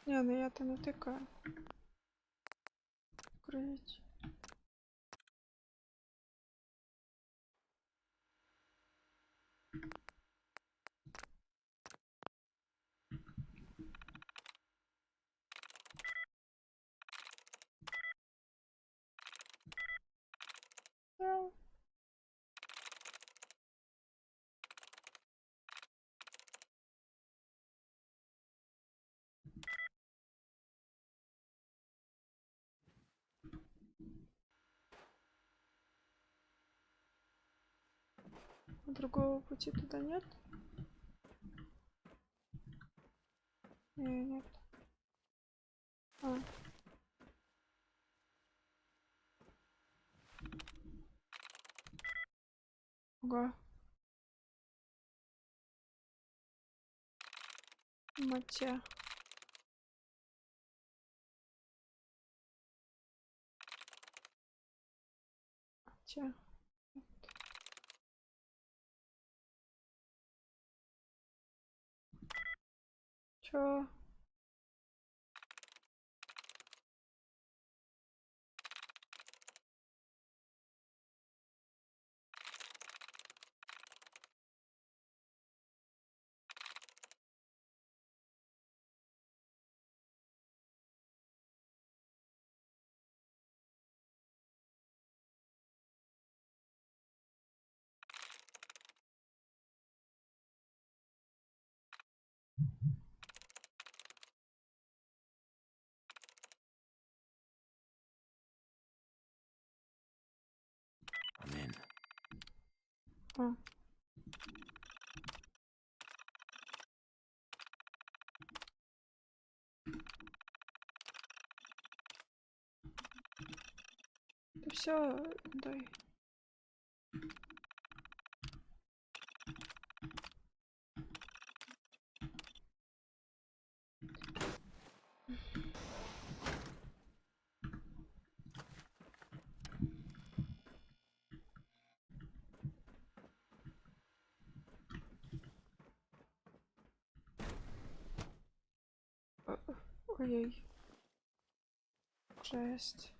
A: Не, ну я-то натыкаю. Открыть. Да. Другого пути туда нет? Не, нет. А. Ага. Матя. Матя. Чё?
T: I'm in.
A: А. Да всё, дай. Ой-ой. Жесть.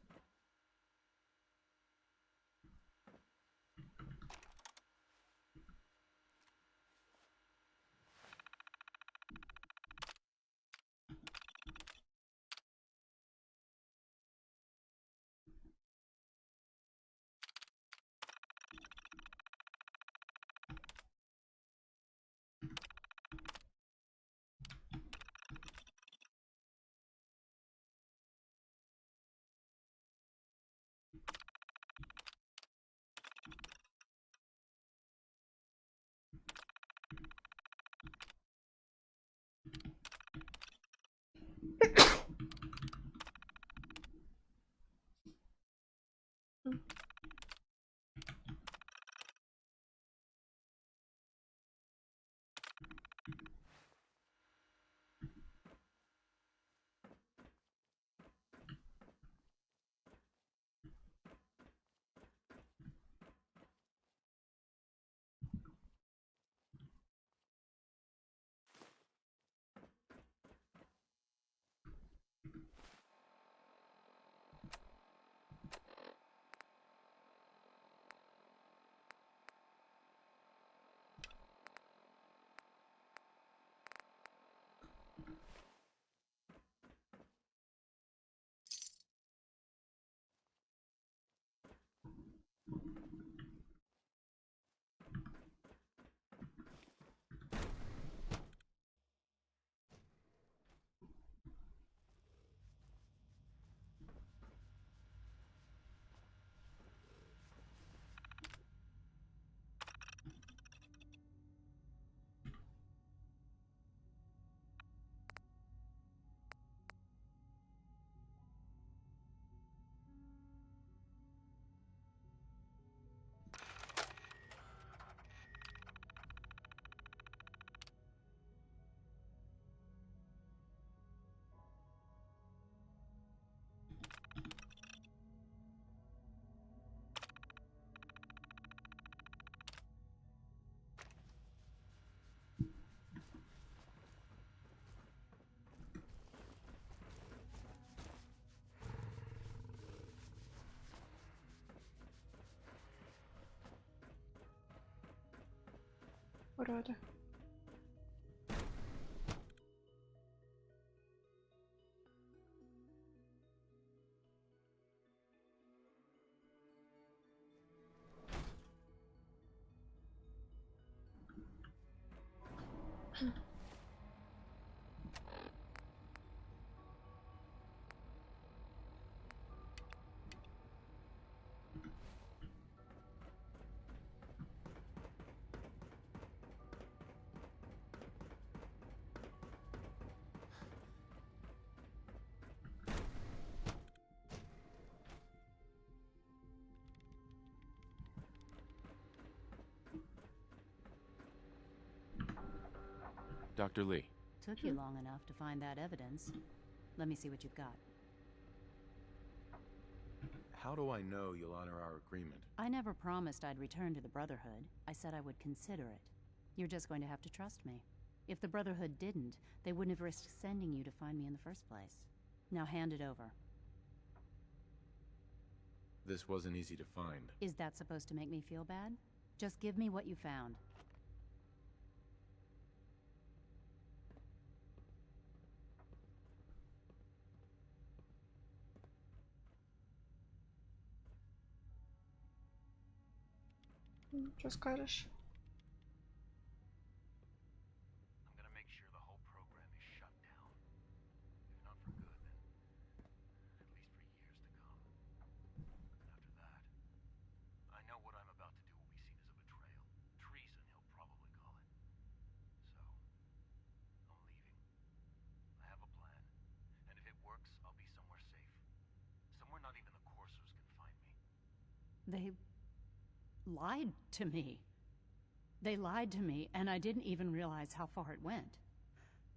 A: породы.
B: Dr. Lee.
S: Took you long enough to find that evidence. Let me see what you've got.
E: How do I know you'll honor our agreement?
S: I never promised I'd return to the Brotherhood. I said I would consider it. You're just going to have to trust me. If the Brotherhood didn't, they wouldn't have risked sending you to find me in the first place. Now hand it over.
E: This wasn't easy to find.
S: Is that supposed to make me feel bad? Just give me what you found.
A: Что скажешь?
D: I'm gonna make sure the whole program is shut down. If not for good, then at least for years to come. And after that, I know what I'm about to do will be seen as a betrayal. Treason, he'll probably call it. So, I'm leaving. I have a plan. And if it works, I'll be somewhere safe. Somewhere not even the coursers can find me.
S: They lied to me. They lied to me, and I didn't even realize how far it went.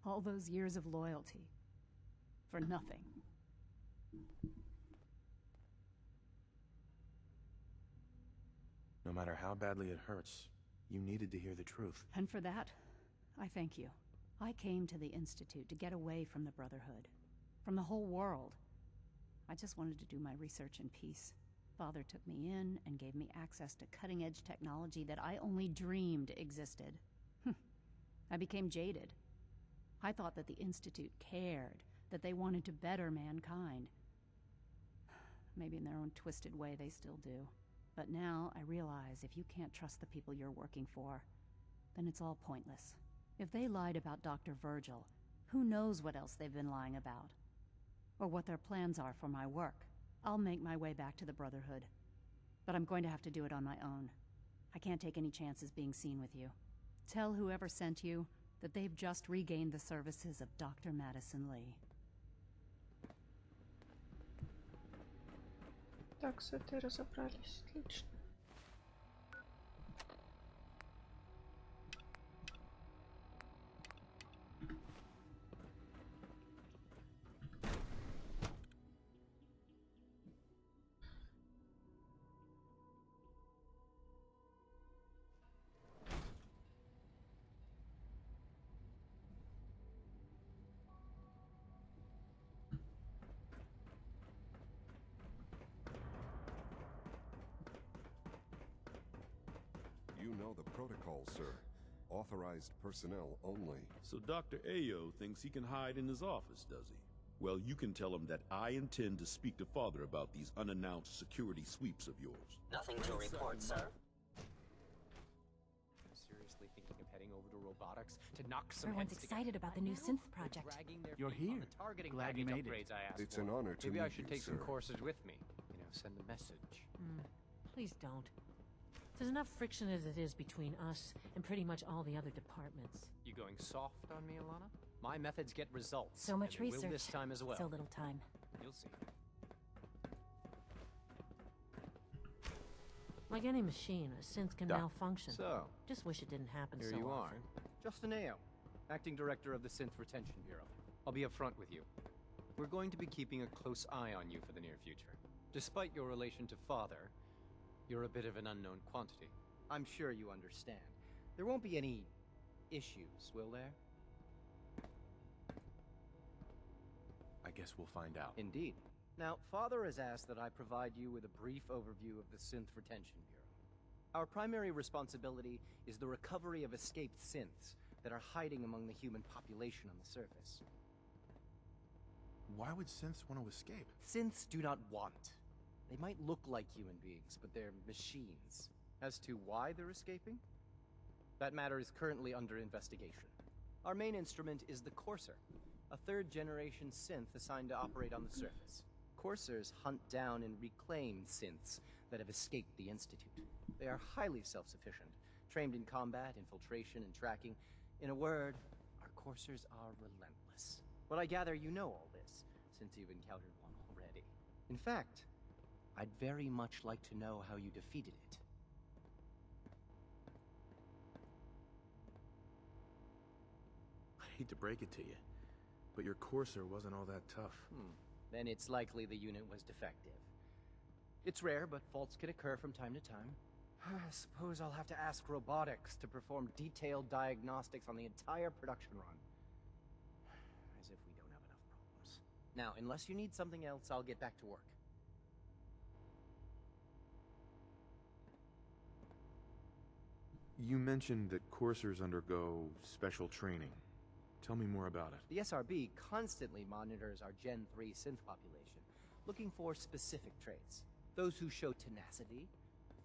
S: All those years of loyalty. For nothing.
E: No matter how badly it hurts, you needed to hear the truth.
S: And for that, I thank you. I came to the Institute to get away from the Brotherhood. From the whole world. I just wanted to do my research in peace. Father took me in and gave me access to cutting-edge technology that I only dreamed existed. I became jaded. I thought that the Institute cared, that they wanted to better mankind. Maybe in their own twisted way they still do. But now I realize if you can't trust the people you're working for, then it's all pointless. If they lied about Dr. Virgil, who knows what else they've been lying about? Or what their plans are for my work. I'll make my way back to the Brotherhood. But I'm going to have to do it on my own. I can't take any chances being seen with you. Tell whoever sent you that they've just regained the services of Dr. Madison Lee.
A: Так, с этой разобрались. Отлично.
P: You know the protocol, sir. Authorized personnel only.
V: So Dr. Ayo thinks he can hide in his office, does he? Well, you can tell him that I intend to speak to Father about these unannounced security sweeps of yours.
W: Nothing to report, sir.
X: I'm seriously thinking of heading over to robotics to knock some
Y: Everyone's
X: heads
Y: excited about the new synth project.
X: You're here. Glad you made it.
P: It's an honor to
X: Maybe
P: meet
X: I should
P: you,
X: take some
P: sir.
X: courses with me. You know, send a message.
Y: Please don't. There's enough friction as it is between us and pretty much all the other departments.
X: You going soft on me, Alana? My methods get results.
Y: So much
X: and they
Y: research.
X: will this time as well.
Y: So little time.
X: You'll see.
Y: Like any machine, a synth can
X: Doc.
Y: malfunction.
X: So,
Y: just wish it didn't happen
X: here
Y: so
X: you
Y: often.
X: are. Justin Ayo, Acting Director of the Synth Retention Bureau. I'll be upfront with you. We're going to be keeping a close eye on you for the near future. Despite your relation to Father, you're a bit of an unknown quantity. I'm sure you understand. There won't be any issues, will there?
E: I guess we'll find out.
X: Indeed. Now, Father has asked that I provide you with a brief overview of the Synth Retention Bureau. Our primary responsibility is the recovery of escaped synths that are hiding among the human population on the surface.
E: Why would synths want to escape?
X: Synths do not want. They might look like human beings, but they're machines. As to why they're escaping? That matter is currently under investigation. Our main instrument is the Courser, a third-generation synth assigned to operate on the surface. Coursers hunt down and reclaim synths that have escaped the Institute. They are highly self-sufficient, trained in combat, infiltration, and tracking. In a word, our Coursers are relentless. But I gather you know all this, since you've encountered one already. In fact, I'd very much like to know how you defeated it.
E: I hate to break it to you, but your Courser wasn't all that tough.
X: Then it's likely the unit was defective. It's rare, but faults can occur from time to time. I suppose I'll have to ask robotics to perform detailed diagnostics on the entire production run. As if we don't have enough problems. Now, unless you need something else, I'll get back to work.
E: You mentioned that coursers undergo special training. Tell me more about it.
X: The SRB constantly monitors our Gen 3 synth population, looking for specific traits. Those who show tenacity,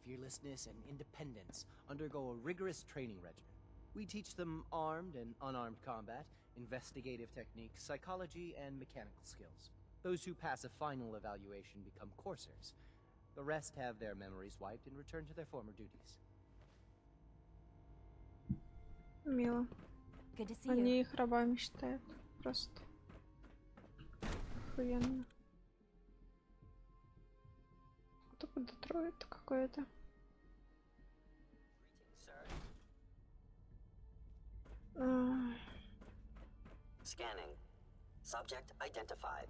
X: fearlessness, and independence undergo a rigorous training regimen. We teach them armed and unarmed combat, investigative techniques, psychology, and mechanical skills. Those who pass a final evaluation become coursers. The rest have their memories wiped and return to their former duties.
A: Мило.
K: Good to see
A: Они
K: you.
A: их рабами считают. Просто. Охуенно. Только Детройт какой-то.
C: Scanning. Subject identified.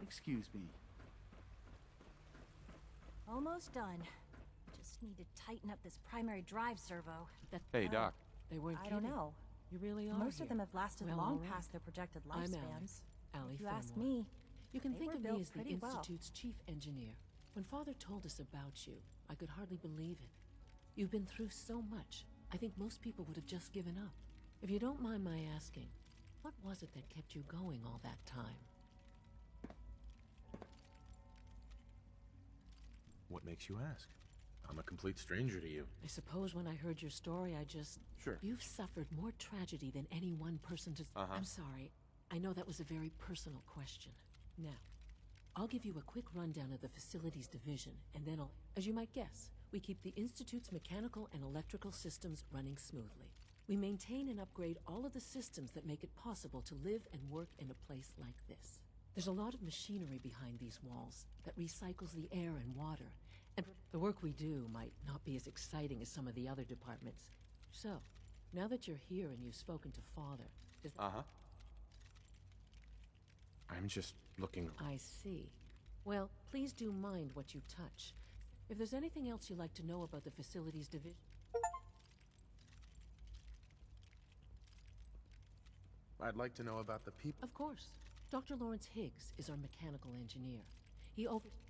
G: Excuse me.
K: Almost done. Just need to tighten up this primary drive servo.
I: Hey, Doc.
Y: They weren't
K: I don't
Y: kidding.
K: know.
Y: You really are
K: Most
Y: here.
K: of them have lasted
Y: Well,
K: long
Y: all right.
K: past their projected
Y: I'm
K: lifespans.
Y: Allie
K: If you ask
Y: Fillmore.
K: me,
Y: You can
K: they
Y: think
K: were
Y: of
K: built
Y: me as the
K: pretty well.
Y: Institute's chief engineer. When Father told us about you, I could hardly believe it. You've been through so much. I think most people would have just given up. If you don't mind my asking, what was it that kept you going all that time?
E: What makes you ask? I'm a complete stranger to you.
Y: I suppose when I heard your story, I just...
E: Sure.
Y: You've suffered more tragedy than any one person to... I'm sorry. I know that was a very personal question. Now, I'll give you a quick rundown of the Facilities Division, and then I'll... As you might guess, we keep the Institute's mechanical and electrical systems running smoothly. We maintain and upgrade all of the systems that make it possible to live and work in a place like this. There's a lot of machinery behind these walls that recycles the air and water, and the work we do might not be as exciting as some of the other departments. So, now that you're here and you've spoken to Father, is
E: I'm just looking...
Y: I see. Well, please do mind what you touch. If there's anything else you'd like to know about the Facilities Division...
E: I'd like to know about the people.
Y: Of course. Dr. Lawrence Higgs is our mechanical engineer.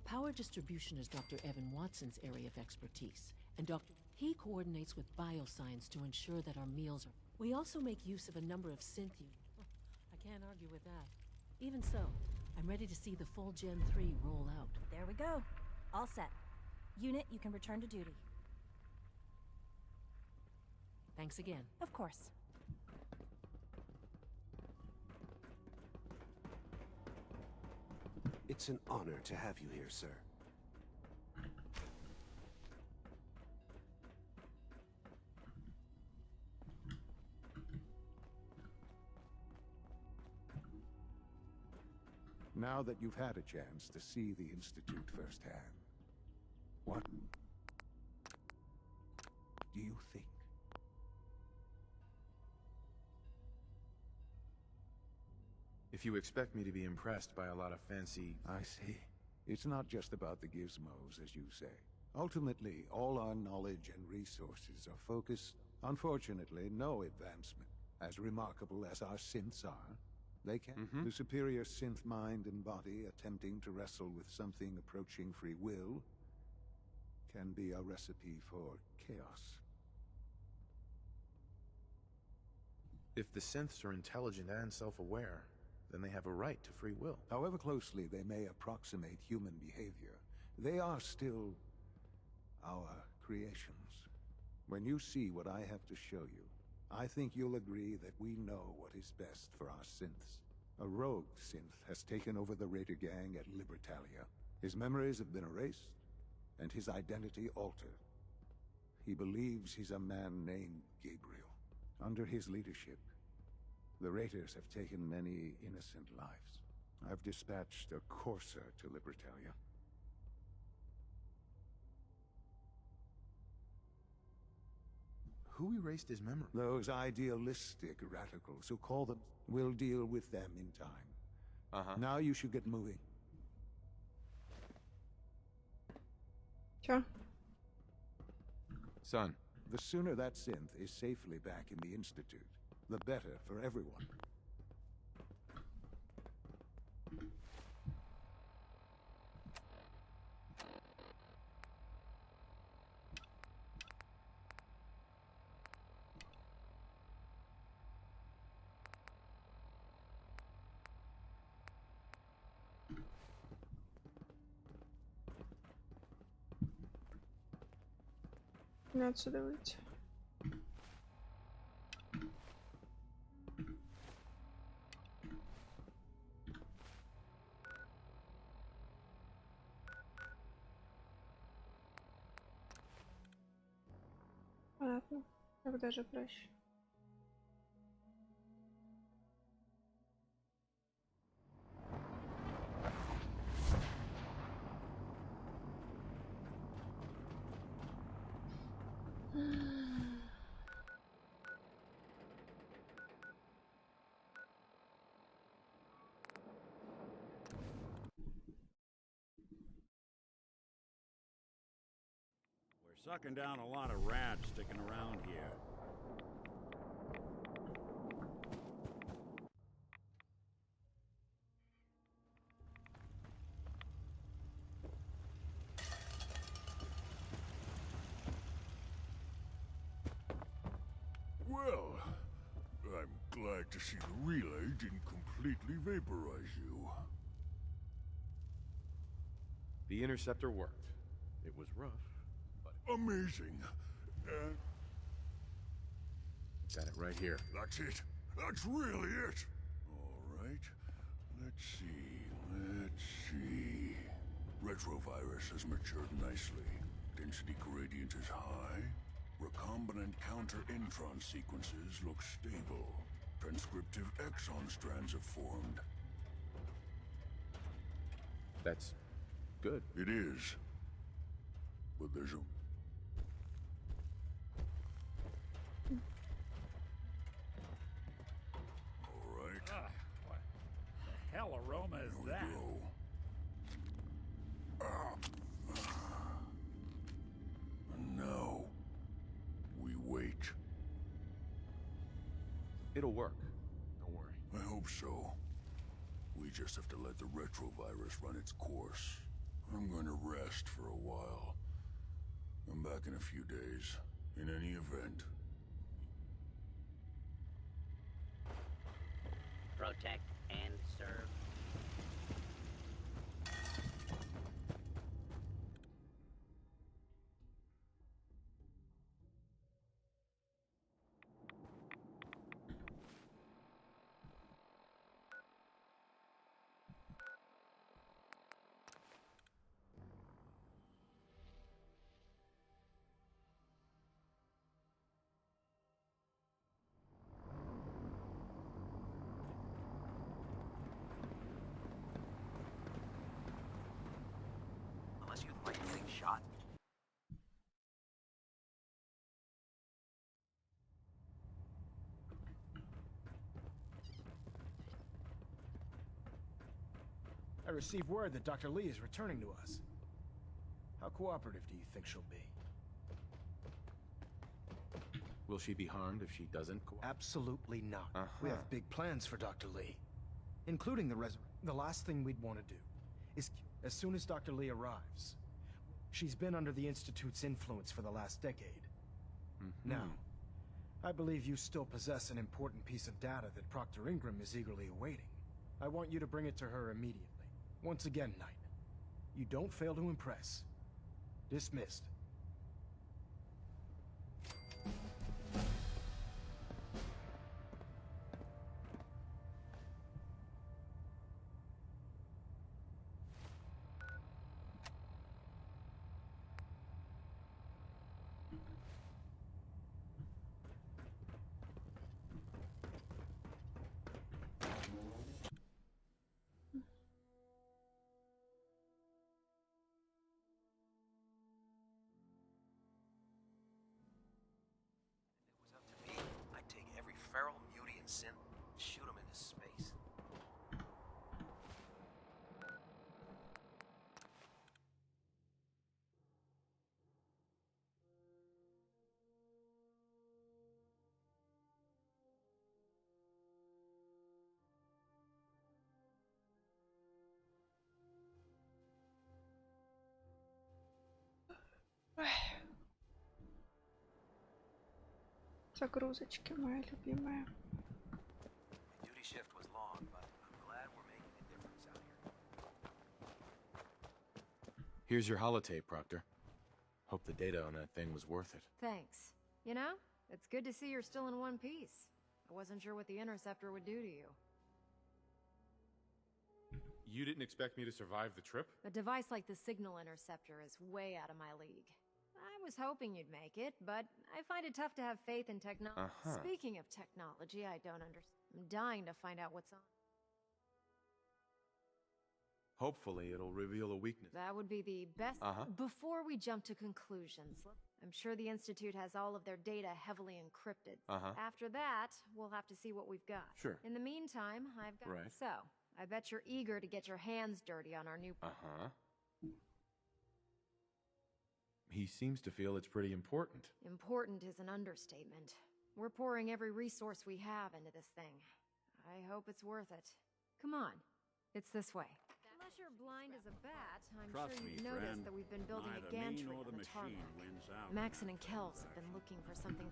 Y: Power distribution is Dr. Evan Watson's area of expertise, and he coordinates with bioscience to ensure that our meals are... We also make use of a number of synth... I can't argue with that. Even so, I'm ready to see the full Gen 3 roll out.
K: There we go. All set. Unit, you can return to duty.
Y: Thanks again.
K: Of course.
G: It's an honor to have you here, sir.
M: Now that you've had a chance to see the Institute firsthand, what do you think?
E: If you expect me to be impressed by a lot of fancy...
M: I see. It's not just about the gizmos, as you say. Ultimately, all our knowledge and resources are focused, unfortunately, no advancement, as remarkable as our synths are, They can. The superior synth mind and body attempting to wrestle with something approaching free will can be a recipe for chaos.
E: If the synths are intelligent and self-aware, then they have a right to free will.
M: However closely they may approximate human behavior, they are still our creations. When you see what I have to show you, I think you'll agree that we know what is best for our synths. A rogue synth has taken over the Raider gang at Libertalia. His memories have been erased, and his identity altered. He believes he's a man named Gabriel. Under his leadership, the Raiders have taken many innocent lives. I've dispatched a courser to Libertalia.
E: Who erased his memory?
M: Those idealistic radicals who call them. We'll deal with them in time. Now you should get moving.
A: Чё?
E: Son.
M: The sooner that synth is safely back in the Institute, the better for everyone.
A: Мне отсюда выйти. Понятно. Так даже проще.
N: We're sucking down a lot of rats sticking around here.
I: Well, I'm glad to see the relay didn't completely vaporize you.
E: The interceptor worked. It was rough, but...
I: Amazing. And...
E: Got it right here.
I: That's it. That's really it. All right. Let's see. Retrovirus has matured nicely. Density gradient is high. Recombinant counter-intron sequences look stable. Transcriptive exon strands have formed.
E: That's good.
I: It is. But there's a... All right.
N: What the hell aroma is that?
I: And now, we wait.
E: It'll work. Don't worry.
I: I hope so. We just have to let the retrovirus run its course. I'm going to rest for a while. I'm back in a few days. In any event.
C: Protect and serve. Unless you'd like getting shot.
F: I received word that Dr. Lee is returning to us. How cooperative do you think she'll be?
E: Will she be harmed if she doesn't cooperate?
F: Absolutely not. We have big plans for Dr. Lee.
J: including the last thing we'd want to do is, as soon as Dr. Lee arrives, she's been under the Institute's influence for the last decade. Now, I believe you still possess an important piece of data that Proctor Ingram is eagerly awaiting. I want you to bring it to her immediately. Once again, Knight, you don't fail to impress. Dismissed.
G: I'd take every feral mutie and synth, shoot him into space.
A: Загрузочки мои любимые.
G: The duty shift was long, but I'm glad we're making a difference out here.
B: Here's your holotape, Proctor. Hope the data on that thing was worth it.
K: Thanks. You know, it's good to see you're still in one piece. I wasn't sure what the interceptor would do to you.
B: You didn't expect me to survive the trip?
K: A device like the signal interceptor is way out of my league. I was hoping you'd make it, but I find it tough to have faith in technology. Speaking of technology, I don't understand. I'm dying to find out what's on.
B: Hopefully it'll reveal a weakness.
K: That would be the best. Before we jump to conclusions, I'm sure the Institute has all of their data heavily encrypted. After that, we'll have to see what we've got.
B: Sure.
K: In the meantime, I've got...
B: Right.
K: So, I bet you're eager to get your hands dirty on our new...
B: He seems to feel it's pretty important.
K: Important is an understatement. We're pouring every resource we have into this thing. I hope it's worth it. Come on. It's this way. Unless you're blind as a bat, I'm
N: Trust
K: sure
N: me,
K: you've noticed
N: friend.
K: that we've been building
N: Neither
K: a gantry
N: me nor
K: on
N: the
K: the
N: machine
K: tarmac.
N: wins out.
K: Maxon and Kells have been looking for something...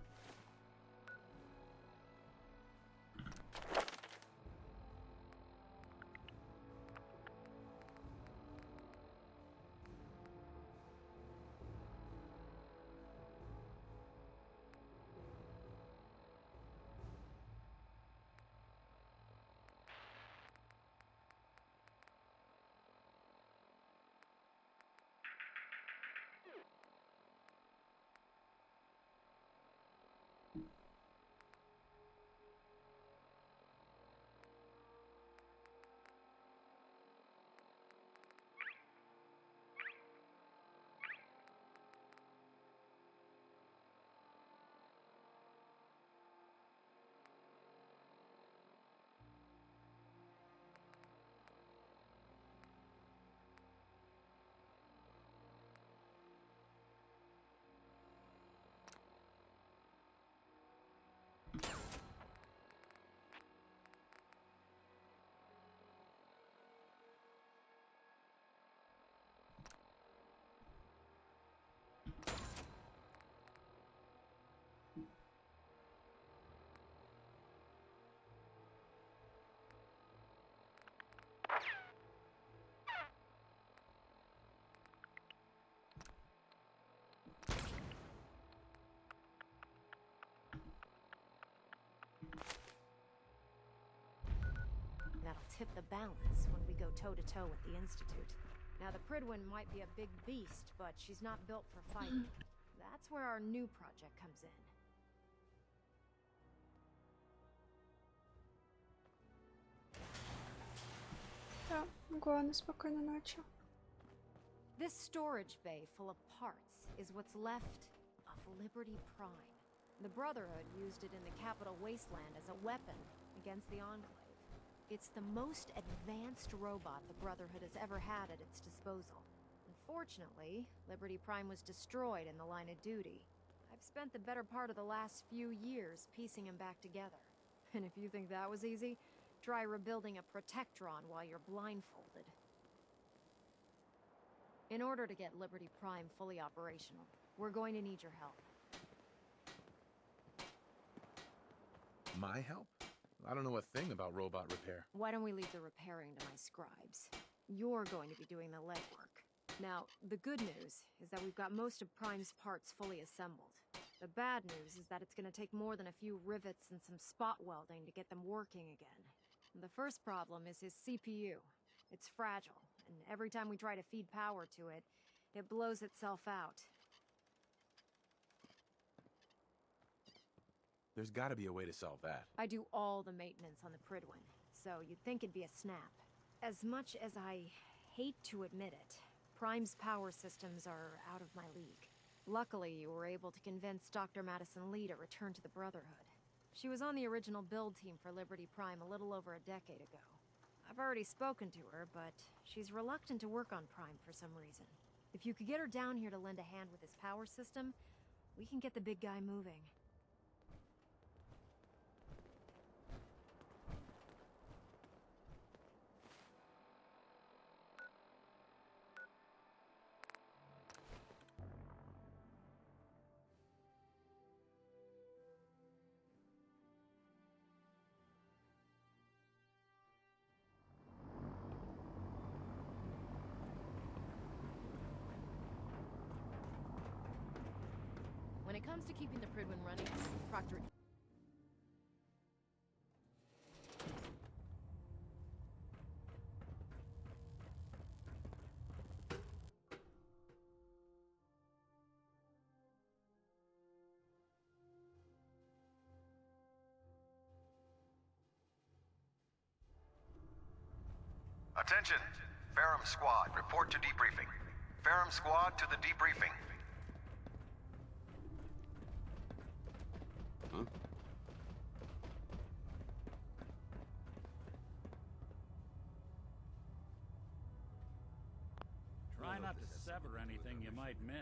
K: That'll tip the balance when we go toe-to-toe with the Institute. Now, the Pridwin might be a big beast, but she's not built for fighting. That's where our new project comes in.
A: Да, главное, спокойной ночи.
K: This storage bay full of parts is what's left of Liberty Prime. The Brotherhood used it in the Capital Wasteland as a weapon against the Enclave. It's the most advanced robot the Brotherhood has ever had at its disposal. Unfortunately, Liberty Prime was destroyed in the line of duty. I've spent the better part of the last few years piecing him back together. And if you think that was easy, try rebuilding a Protectron while you're blindfolded. In order to get Liberty Prime fully operational, we're going to need your help.
E: My help? I don't know a thing about robot repair.
K: Why don't we leave the repairing to my scribes? You're going to be doing the legwork. Now, the good news is that we've got most of Prime's parts fully assembled. The bad news is that it's going to take more than a few rivets and some spot welding to get them working again. The first problem is his CPU. It's fragile, and every time we try to feed power to it, it blows itself out.
E: There's gotta be a way to solve that.
K: I do all the maintenance on the Pridwin, so you'd think it'd be a snap. As much as I hate to admit it, Prime's power systems are out of my league. Luckily, you were able to convince Dr. Madison Lee to return to the Brotherhood. She was on the original build team for Liberty Prime a little over a decade ago. I've already spoken to her, but she's reluctant to work on Prime for some reason. If you could get her down here to lend a hand with his power system, we can get the big guy moving.
L: When it comes to keeping the Pridwin running, Proctor...
O: Attention! Ferrum Squad, report to debriefing. Ferrum Squad to the debriefing.
B: Huh?
N: Try not to sever anything you might miss.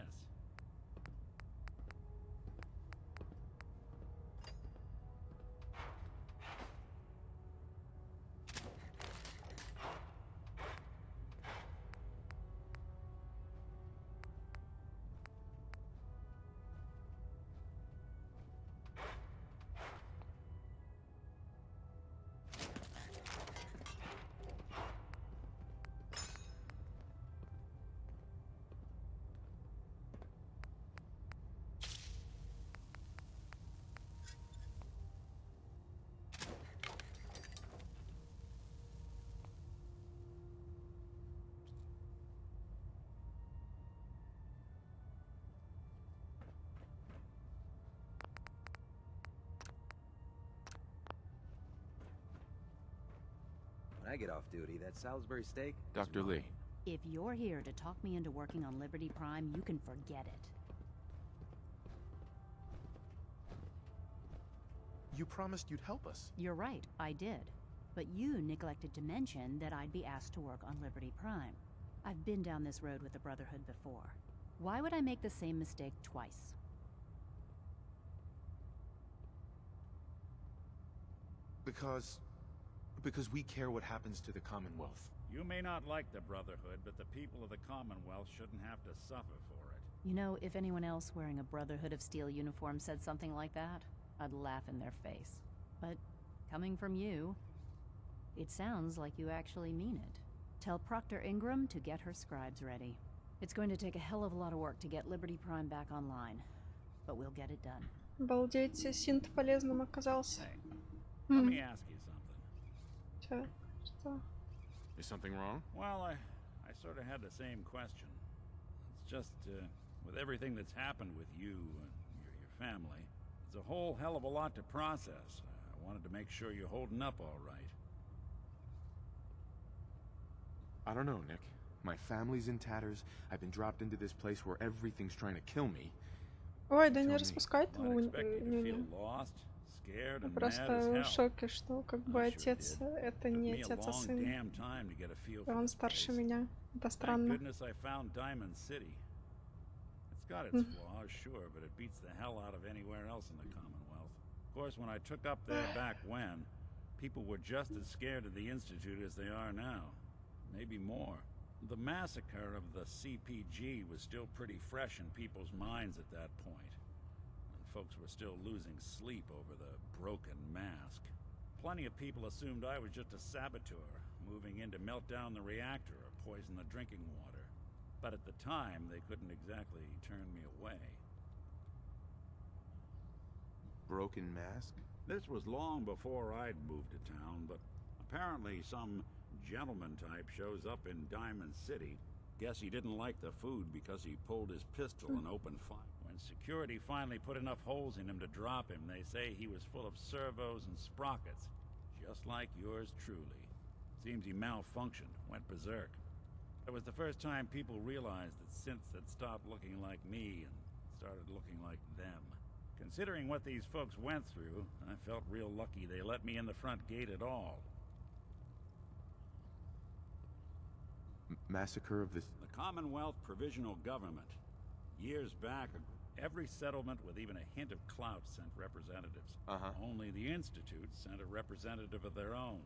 Q: When I get off duty, that Salisbury steak...
E: Dr. Lee.
S: If you're here to talk me into working on Liberty Prime, you can forget it.
E: You promised you'd help us.
S: You're right, I did. But you neglected to mention that I'd be asked to work on Liberty Prime. I've been down this road with the Brotherhood before. Why would I make the same mistake twice?
E: Because we care what happens to the Commonwealth.
N: You may not like the Brotherhood, but the people of the Commonwealth shouldn't have to suffer for it.
S: You know, if anyone else wearing a Brotherhood of Steel uniform said something like that, I'd laugh in their face. But coming from you, it sounds like you actually mean it. Tell Proctor Ingram to get her scribes ready. It's going to take a hell of a lot of work to get Liberty Prime back online, but we'll get it done.
A: Обалдеть, синт полезным оказался.
N: Let me ask you something.
A: Что?
E: Is something wrong?
N: Well, I sort of had the same question. It's just, with everything that's happened with you and your family, it's a whole hell of a lot to process. I wanted to make sure you're holding up all right.
E: I don't know, Nick. My family's in tatters. I've been dropped into this place where everything's trying to kill me.
A: Ой, да не распускай твою нюню.
N: Я
A: просто в шоке, что как бы отец это не отец, а сын. И он старше меня. Это странно.
N: It's got its flaws, sure, but it beats the hell out of anywhere else in the Commonwealth. Of course, when I took up there back when, people were just as scared of the Institute as they are now. Maybe more. The massacre of the CPG was still pretty fresh in people's minds at that point, and folks were still losing sleep over the broken mask. Plenty of people assumed I was just a saboteur, moving in to melt down the reactor or poison the drinking water. But at the time, they couldn't exactly turn me away.
E: Broken mask?
N: This was long before I'd moved to town, but apparently some gentleman type shows up in Diamond City. Guess he didn't like the food because he pulled his pistol and opened fire. When security finally put enough holes in him to drop him, they say he was full of servos and sprockets, just like yours truly. Seems he malfunctioned, went berserk. It was the first time people realized that synths had stopped looking like me and started looking like them. Considering what these folks went through, I felt real lucky they let me in the front gate at all.
E: Massacre of the
N: Commonwealth Provisional Government. Years back, every settlement with even a hint of clout sent representatives. Only the Institute sent a representative of their own.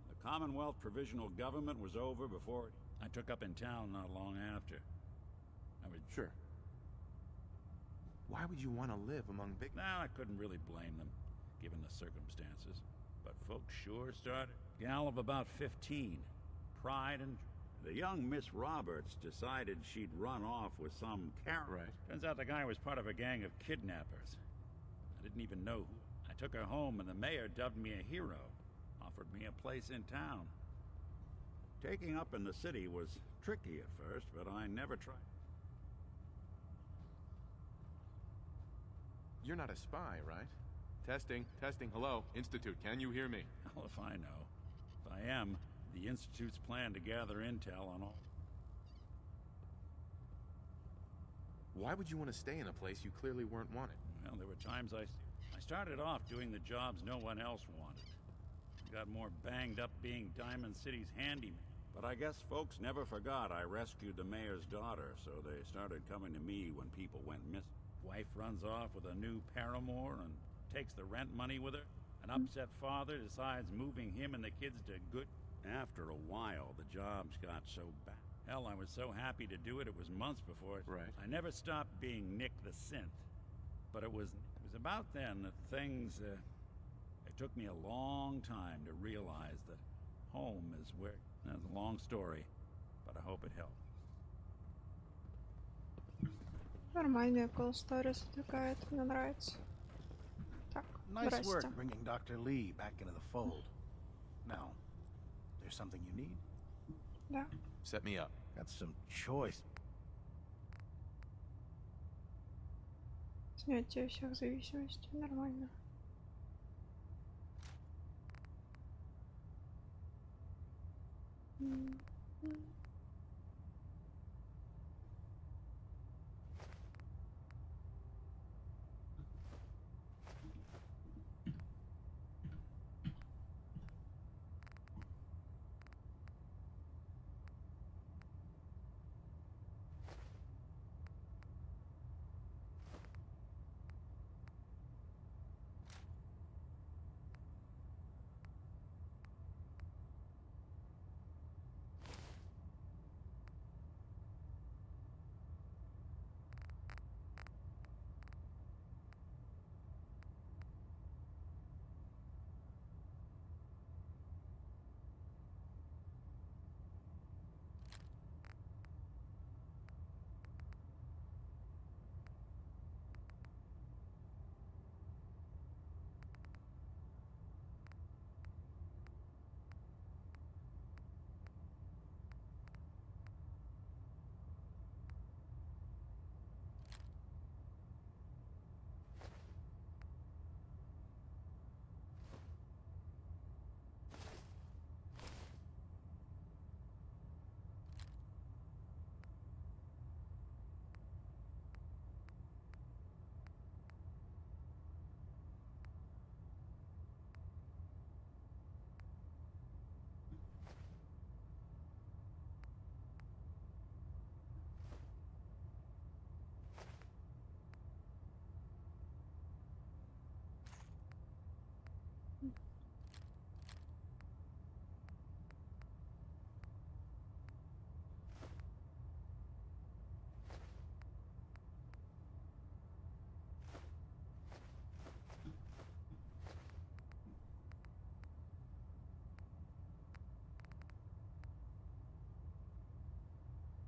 N: The Commonwealth Provisional Government was over before I took up in town not long after. I was...
E: Sure. Why would you want to live among big...
N: Now, I couldn't really blame them, given the circumstances. But folks sure started. Gal of about 15. Pride and... The young Miss Roberts decided she'd run off with some Karen.
E: Right.
N: Turns out the guy was part of a gang of kidnappers. I didn't even know who. I took her home and the mayor dubbed me a hero. Offered me a place in town. Taking up in the city was tricky at first, but I never tried.
E: You're not a spy, right? Testing, hello. Institute, can you hear me?
N: Hell if I know. If I am, the Institute's plan to gather intel on all...
E: Why would you want to stay in a place you clearly weren't wanted?
N: Well, there were times I started off doing the jobs no one else wanted. Got more banged up being Diamond City's handyman. But I guess folks never forgot I rescued the mayor's daughter, so they started coming to me when people went missing. Wife runs off with a new paramour and takes the rent money with her. An upset father decides moving him and the kids to good... After a while, the jobs got so bad. Hell, I was so happy to do it, it was months before...
E: Right.
N: I never stopped being Nick the Synth. But it was about then that things... It took me a long time to realize that home is where... That's a long story, but I hope it helped.
A: Нормальная call story затыкает, мне нравится. Так,
H: Nice
A: здрасте.
H: work bringing Dr. Lee back into the fold. Now, there's something you need?
A: Да.
E: Set me up.
H: Got some choice.
A: Снятие всех зависимостей, нормально.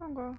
A: Ого.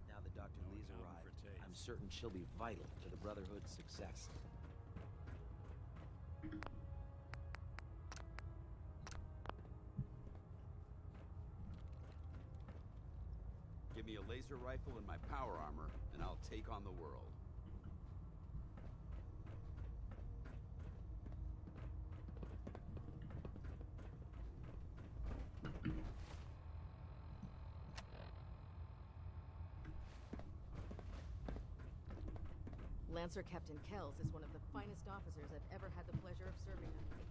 Q: Now that Dr. Lee's arrived, I'm certain she'll be vital to the Brotherhood's success.
D: Give me a laser rifle and my power armor, and I'll take on the world.
L: Lancer Captain Kells is one of the finest officers I've ever had the pleasure of serving under.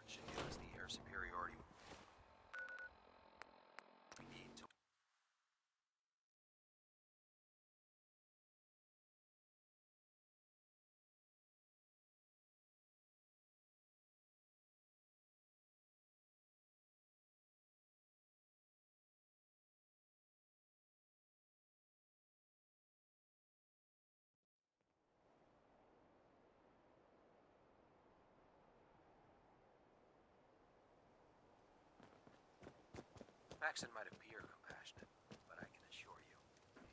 O: Should give us the air superiority we need to. Maxon might appear compassionate, but I can assure you,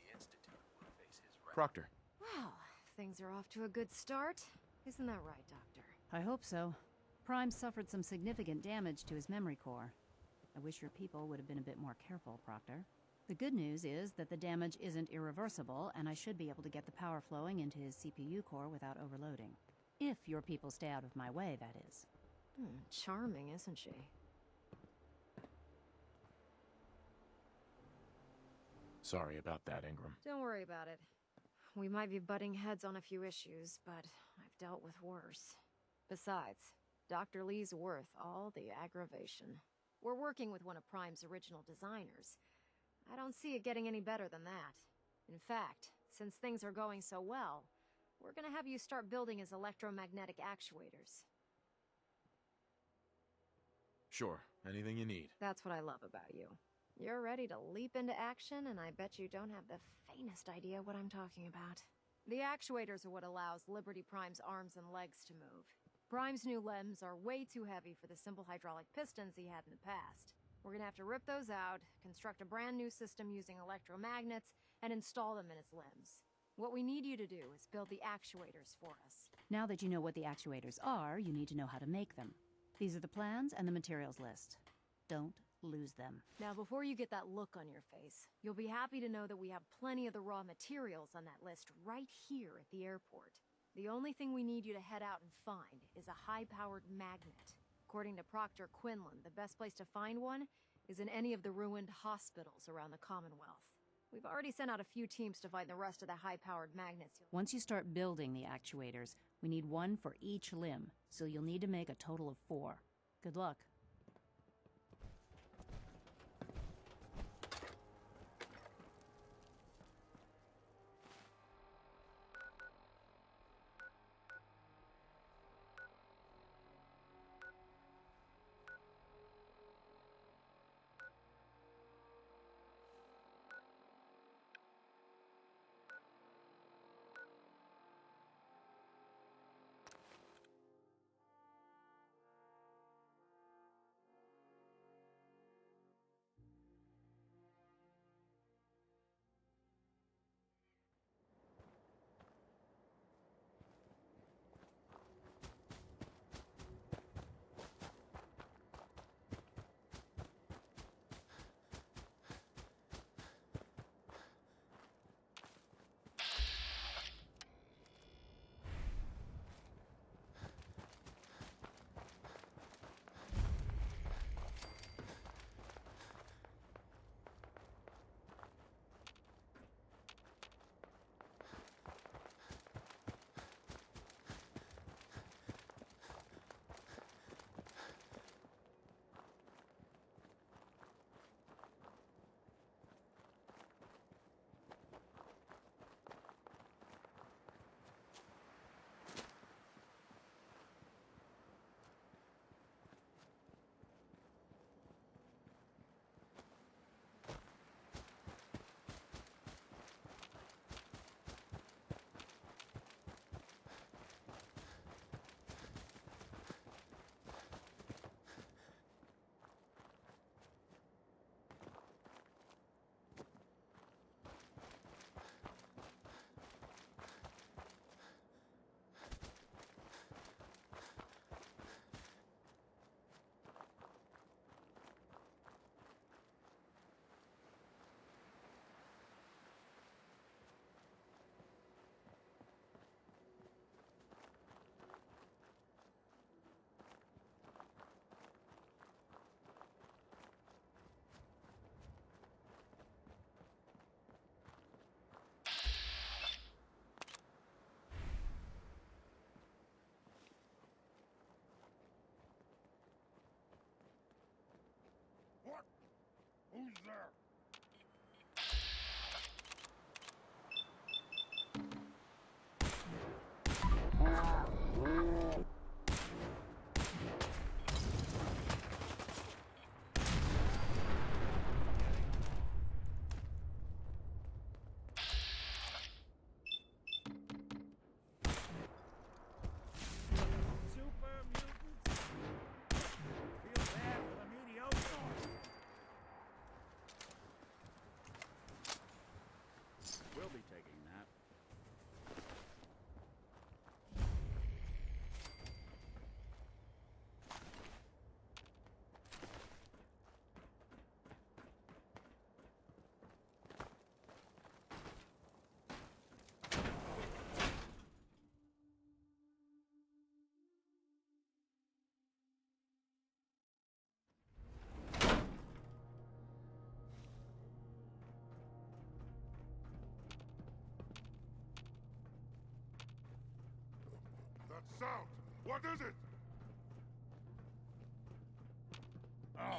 O: the Institute will face his wrath.
E: Proctor.
K: Well, things are off to a good start. Isn't that right, Doctor?
S: I hope so. Prime suffered some significant damage to his memory core. I wish your people would have been a bit more careful, Proctor. The good news is that the damage isn't irreversible, and I should be able to get the power flowing into his CPU core without overloading. If your people stay out of my way, that is.
K: Charming, isn't she?
E: Sorry about that, Ingram.
K: Don't worry about it. We might be butting heads on a few issues, but I've dealt with worse. Besides, Dr. Lee's worth all the aggravation. We're working with one of Prime's original designers. I don't see it getting any better than that. In fact, since things are going so well, we're gonna have you start building his electromagnetic actuators.
E: Sure, anything you need.
K: That's what I love about you. You're ready to leap into action, and I bet you don't have the faintest idea what I'm talking about. The actuators are what allows Liberty Prime's arms and legs to move. Prime's new limbs are way too heavy for the simple hydraulic pistons he had in the past. We're gonna have to rip those out, construct a brand new system using electromagnets, and install them in his limbs. What we need you to do is build the actuators for us.
S: Now that you know what the actuators are, you need to know how to make them. These are the plans and the materials list. Don't lose them.
K: Now, before you get that look on your face, you'll be happy to know that we have plenty of the raw materials on that list right here at the airport. The only thing we need you to head out and find is a high-powered magnet. According to Proctor Quinlan, the best place to find one is in any of the ruined hospitals around the Commonwealth. We've already sent out a few teams to find the rest of the high-powered magnets.
S: Once you start building the actuators, we need one for each limb, so you'll need to make a total of 4. Good luck.
I: Who's there?
N: Super mutants? Feel bad for the mediocre.
I: sound? What is it? Oh.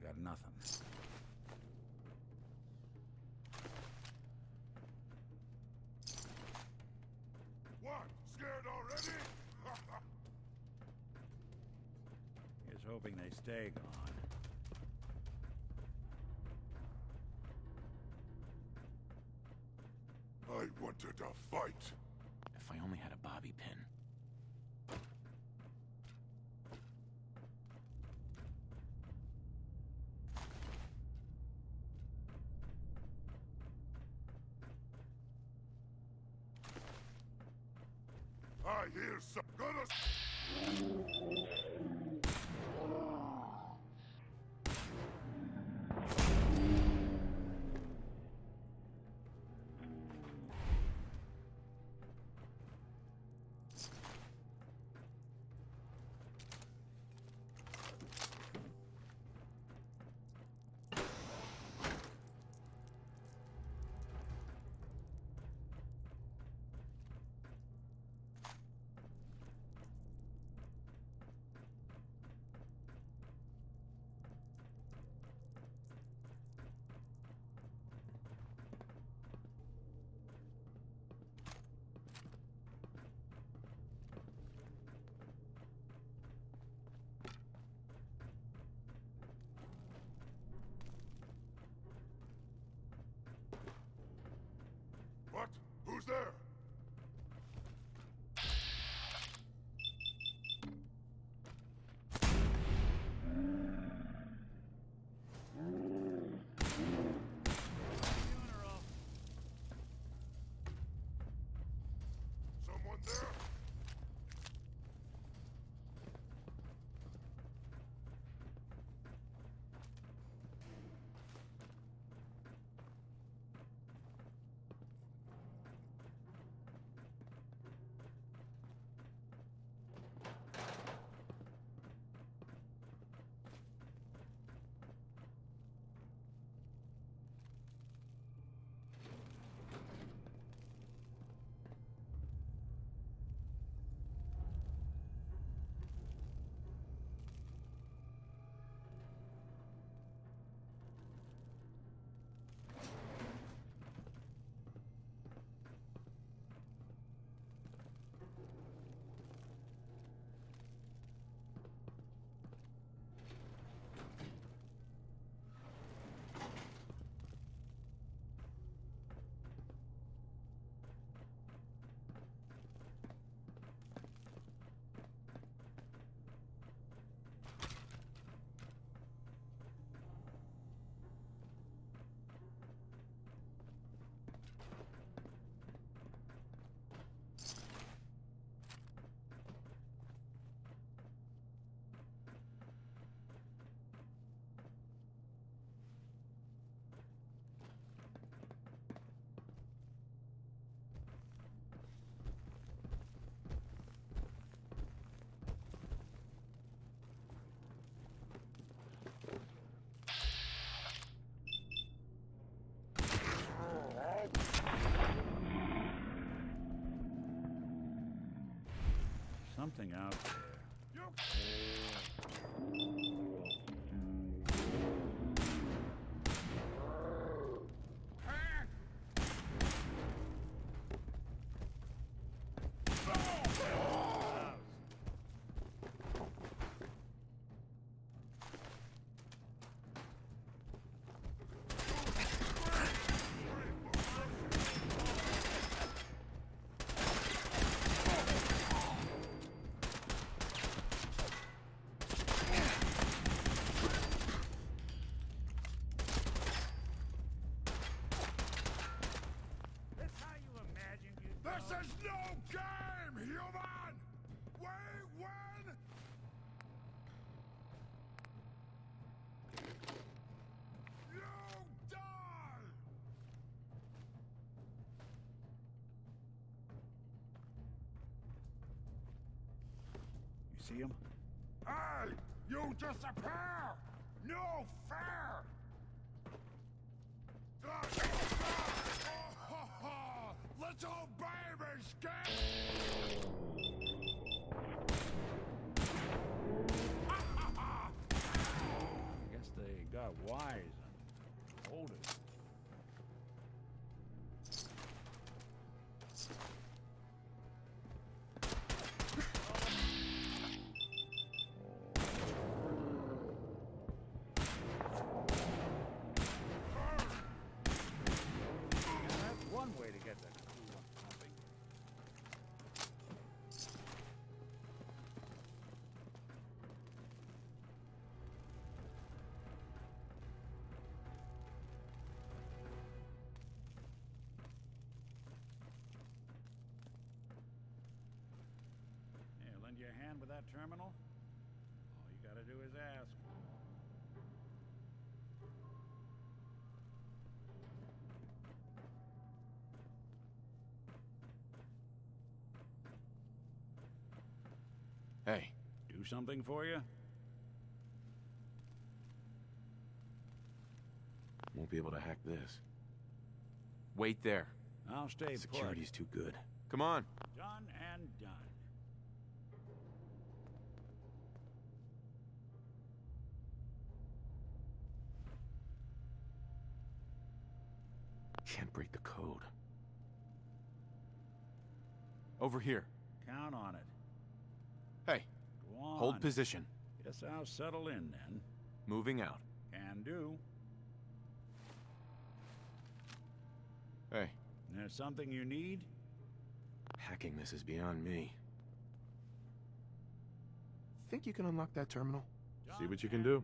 H: I got nothing.
I: What? Scared already?
N: Here's hoping they stay gone.
I: I wanted a fight.
E: If I only had a bobby pin.
I: I hear some. Gonna.
N: something out there.
I: This is no game, human! We win! You die!
N: You see him?
I: Hey! You disappear! No fair! Little baby scared!
N: I guess they got wise and older. That's one way to get the crew pumping. Here, lend you a hand with that terminal? All you gotta do is ask.
E: Hey.
N: Do something for you?
E: Won't be able to hack this. Wait there.
N: I'll stay put.
E: Security's too good. Come on.
N: Done and done.
E: Can't break the code. Over here.
N: Count on it.
E: Hey.
N: Go on.
E: Hold position.
N: Guess I'll settle in then.
E: Moving out.
N: Can do.
E: Hey.
N: There's something you need?
E: Hacking this is beyond me. Think you can unlock that terminal? See what you can do.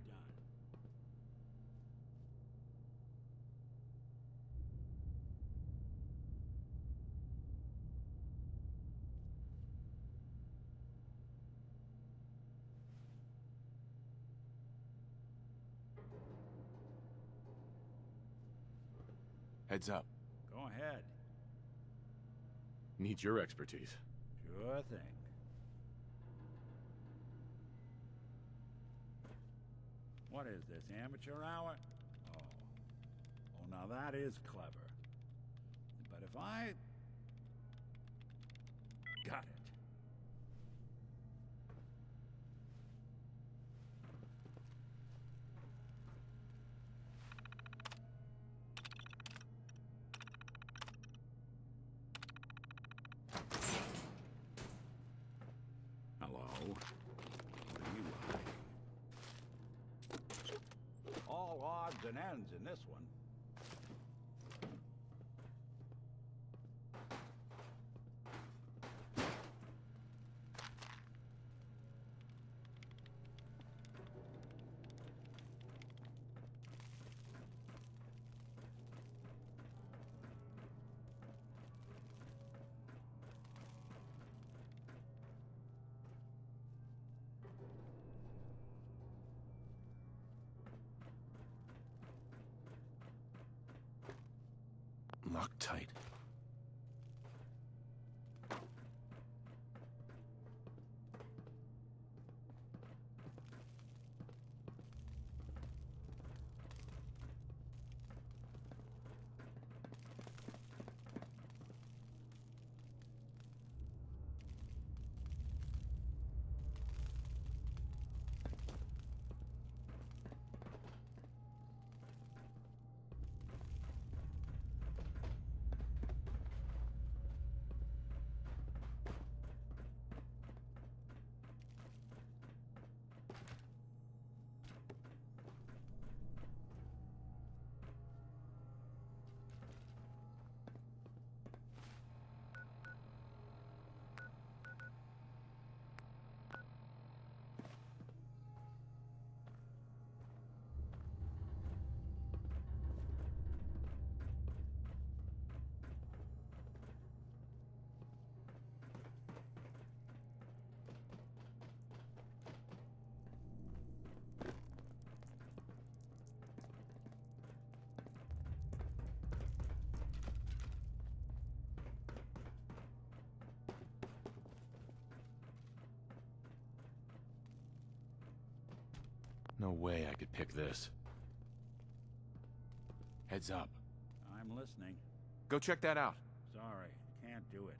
E: Heads up.
N: Go ahead.
E: Need your expertise.
N: Sure thing. What is this, amateur hour? Oh. Oh, now that is clever. But if I... Got it. Hello? What are you like? All odds and ends in this one.
E: Locked tight.
R: No way I could pick this. Heads up.
N: I'm listening.
R: Go check that out.
N: Sorry, can't do it.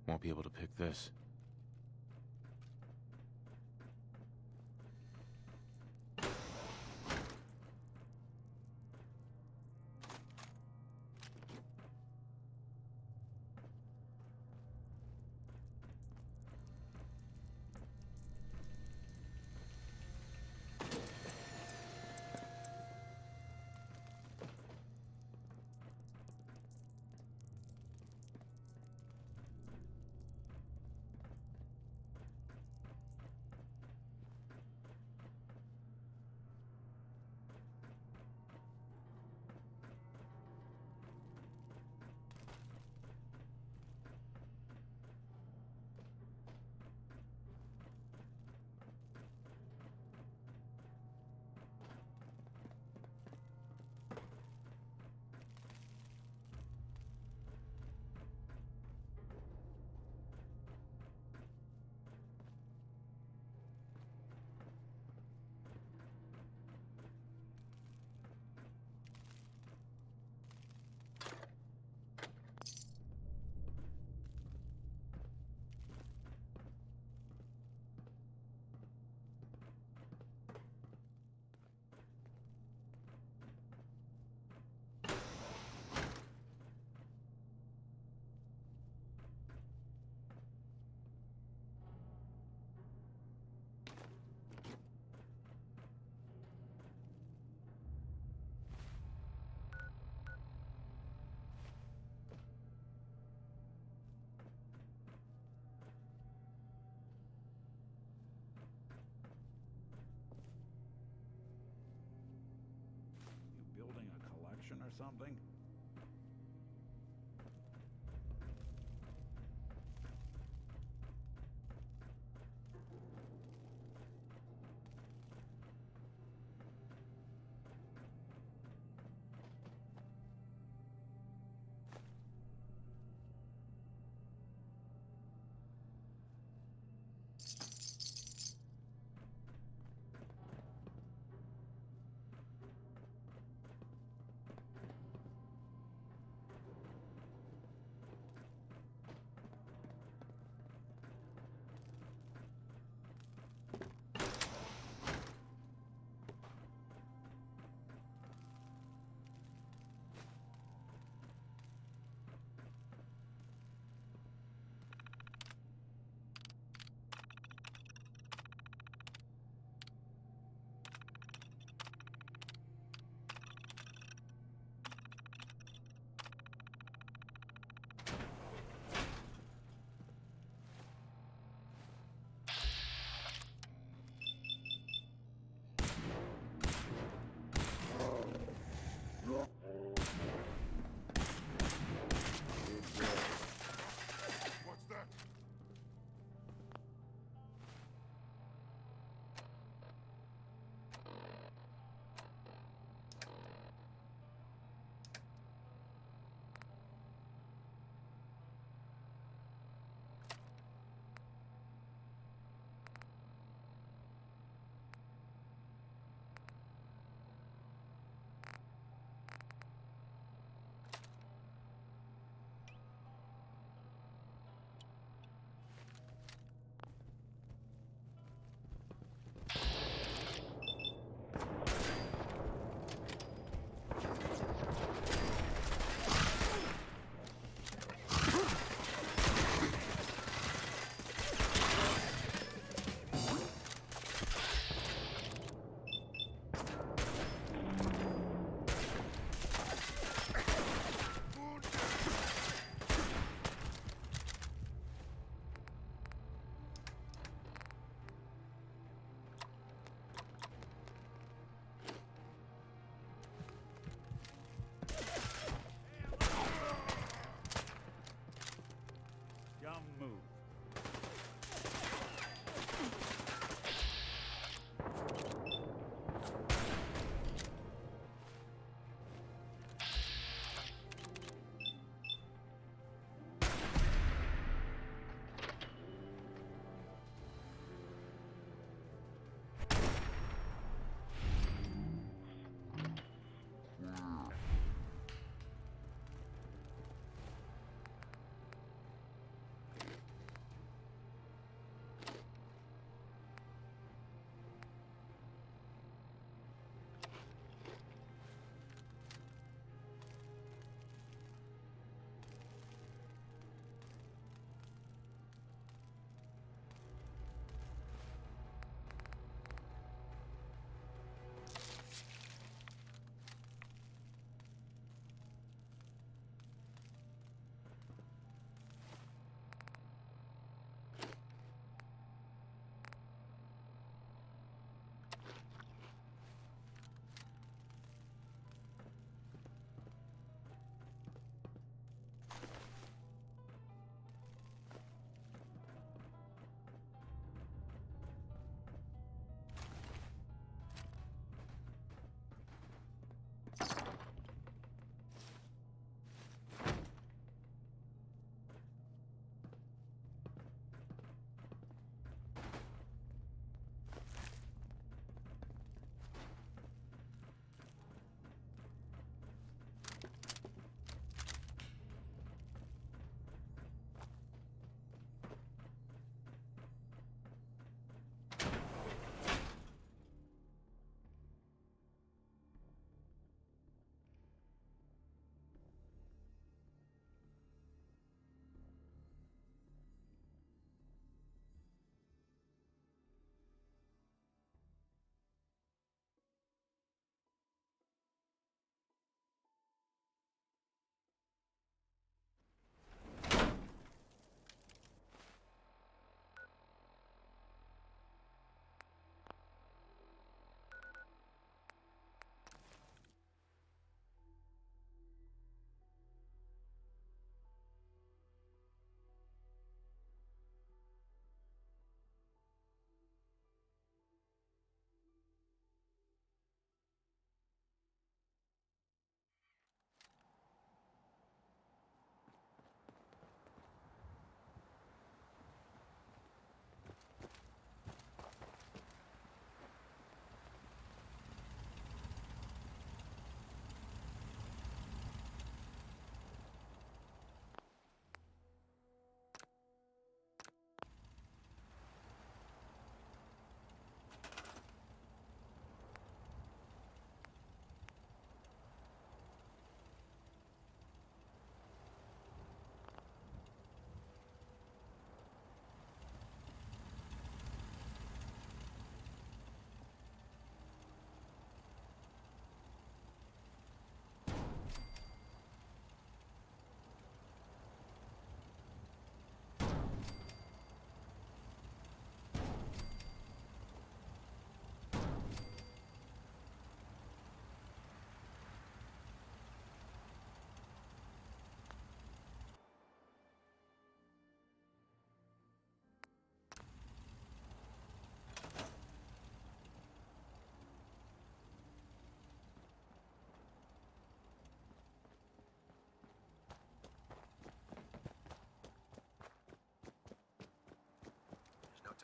R: Won't be able to pick this.
N: You building a collection or something?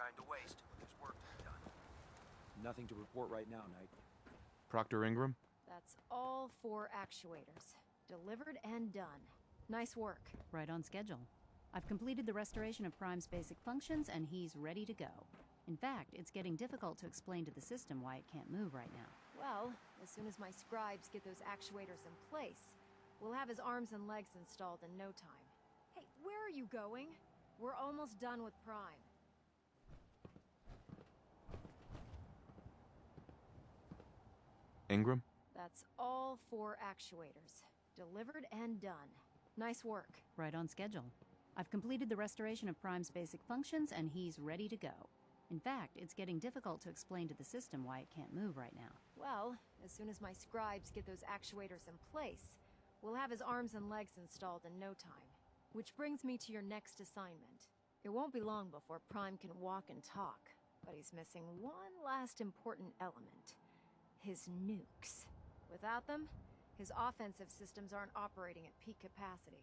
P: time to waste. There's work to be done.
F: Nothing to report right now, Knight.
R: Proctor Ingram?
K: That's all 4 actuators. Delivered and done. Nice work.
S: Right on schedule. I've completed the restoration of Prime's basic functions, and he's ready to go. In fact, it's getting difficult to explain to the system why it can't move right now.
K: Well, as soon as my scribes get those actuators in place, we'll have his arms and legs installed in no time. Hey, where are you going? We're almost done with Prime.
R: Ingram?
K: That's all 4 actuators. Delivered and done. Nice work.
S: Right on schedule. I've completed the restoration of Prime's basic functions, and he's ready to go. In fact, it's getting difficult to explain to the system why it can't move right now.
K: Well, as soon as my scribes get those actuators in place, we'll have his arms and legs installed in no time. Which brings me to your next assignment. It won't be long before Prime can walk and talk, but he's missing one last important element. His nukes. Without them, his offensive systems aren't operating at peak capacity.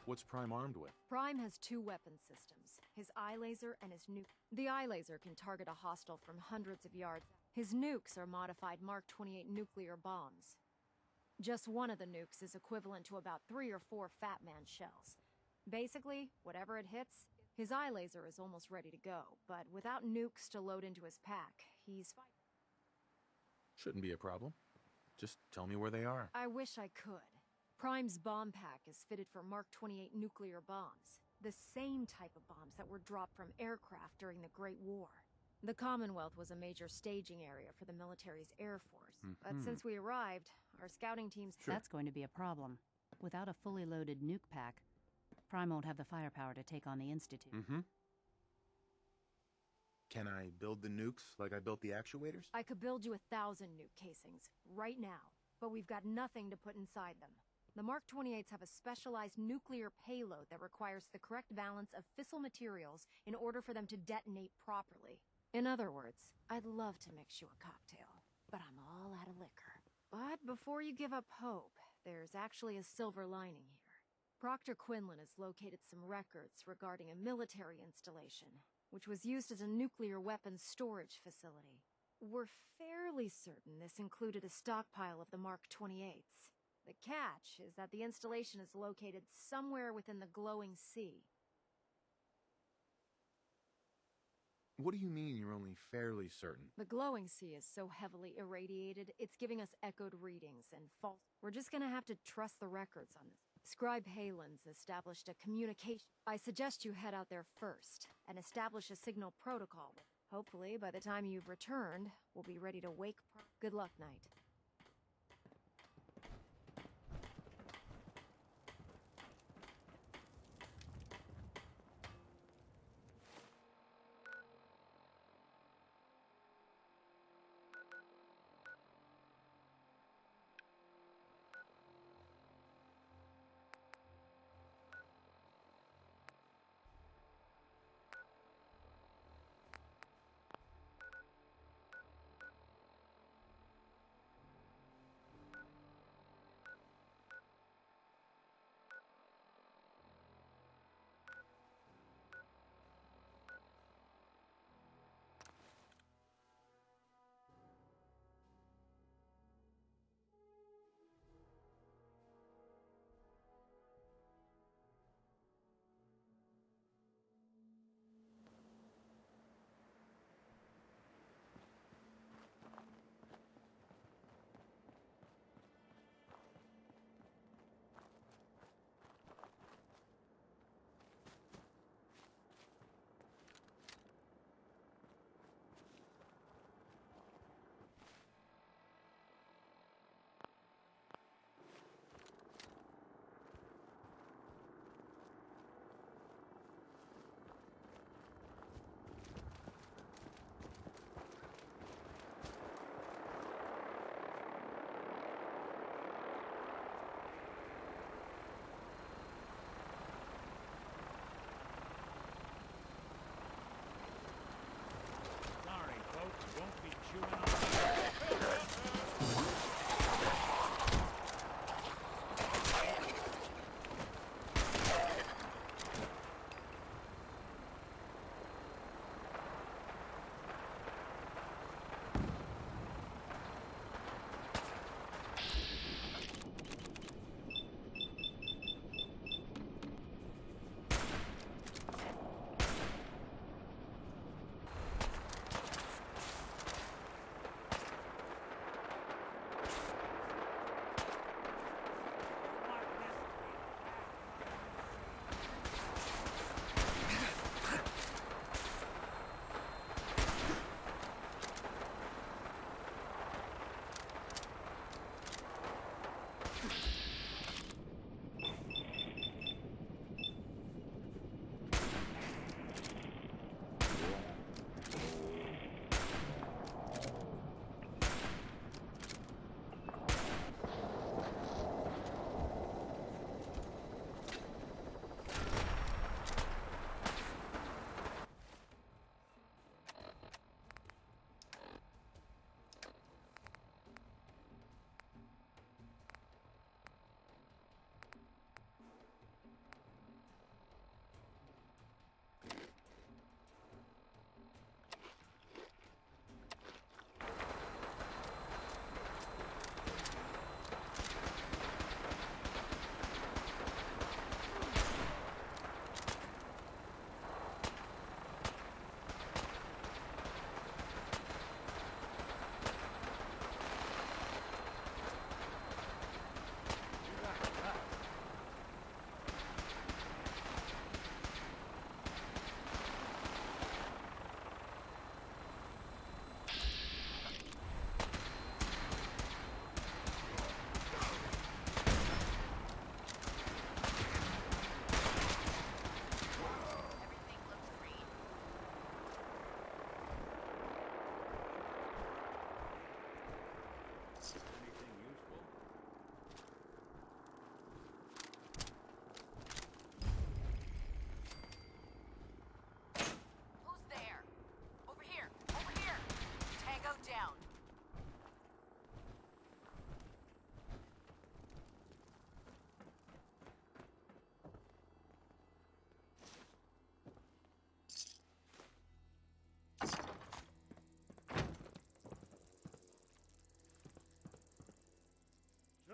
R: What's Prime armed with?
K: Prime has 2 weapon systems, his eye laser and his nuke. The eye laser can target a hostile from hundreds of yards. His nukes are modified Mark 28 nuclear bombs. Just one of the nukes is equivalent to about 3 or 4 Fat Man shells. Basically, whatever it hits, his eye laser is almost ready to go, but without nukes to load into his pack, he's fighting.
R: Shouldn't be a problem. Just tell me where they are.
K: I wish I could. Prime's bomb pack is fitted for Mark 28 nuclear bombs, the same type of bombs that were dropped from aircraft during the Great War. The Commonwealth was a major staging area for the military's Air Force, but since we arrived, our scouting teams...
S: That's going to be a problem. Without a fully loaded nuke pack, Prime won't have the firepower to take on the Institute.
E: Can I build the nukes like I built the actuators?
K: I could build you 1,000 nuke casings, right now, but we've got nothing to put inside them. The Mark 28s have a specialized nuclear payload that requires the correct balance of fissile materials in order for them to detonate properly. In other words, I'd love to mix you a cocktail, but I'm all out of liquor. But before you give up hope, there's actually a silver lining here. Proctor Quinlan has located some records regarding a military installation, which was used as a nuclear weapons storage facility. We're fairly certain this included a stockpile of the Mark 28s. The catch is that the installation is located somewhere within the glowing sea.
E: What do you mean you're only fairly certain?
K: The glowing sea is so heavily irradiated, it's giving us echoed readings and false... We're just gonna have to trust the records on this. Scribe Halen's established a communication... I suggest you head out there first and establish a signal protocol. Hopefully, by the time you've returned, we'll be ready to wake... Good luck, Knight.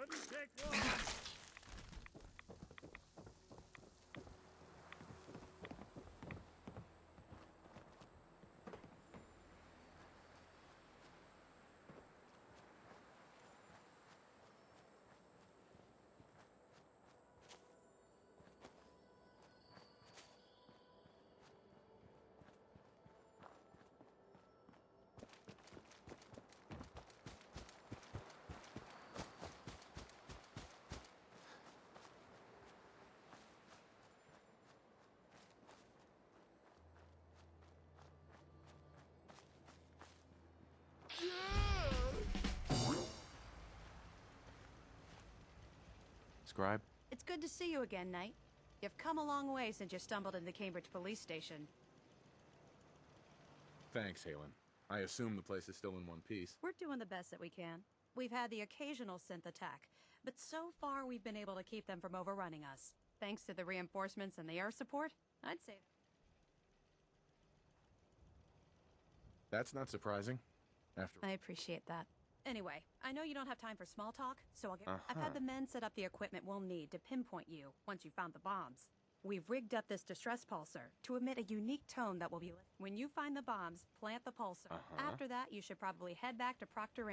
N: Couldn't take long.
R: Scribe?
T: It's good to see you again, Knight. You've come a long way since you stumbled into the Cambridge police station.
R: Thanks, Halen. I assume the place is still in one piece.
T: We're doing the best that we can. We've had the occasional synth attack, but so far we've been able to keep them from overrunning us. Thanks to the reinforcements and the air support, I'd say.
R: That's not surprising.
T: I appreciate that. Anyway, I know you don't have time for small talk, so I've had the men set up the equipment we'll need to pinpoint you once you found the bombs. We've rigged up this distress pulsar to emit a unique tone that will be lit. When you find the bombs, plant the pulsar. After that, you should probably head back to Procter &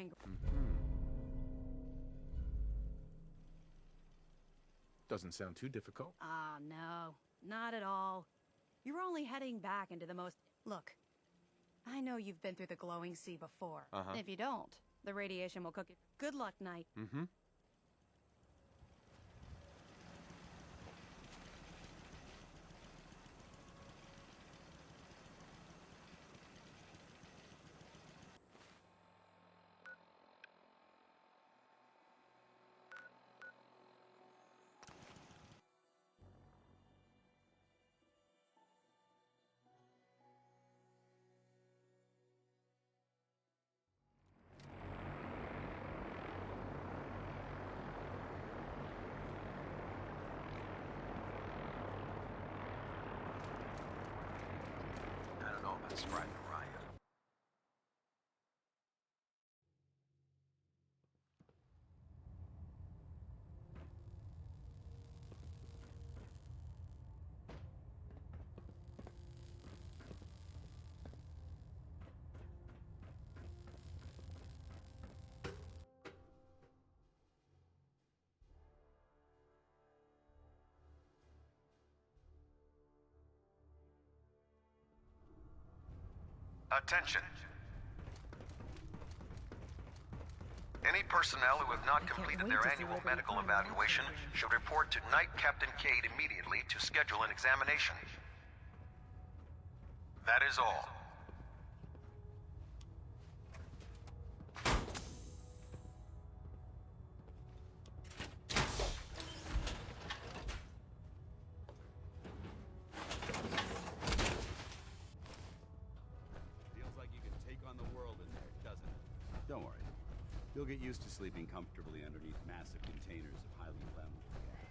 R: Doesn't sound too difficult.
T: Ah, no. Not at all. You're only heading back into the most... Look, I know you've been through the glowing sea before. If you don't, the radiation will cook it. Good luck, Knight.
P: I don't know about scribing a riot.
O: Attention. Any personnel who have not completed their annual medical evaluation should report to Night Captain Cade immediately to schedule an examination. That is all.
D: Feels like you can take on the world in there, doesn't it? Don't worry. You'll get used to sleeping comfortably underneath massive containers of highly flammable gas.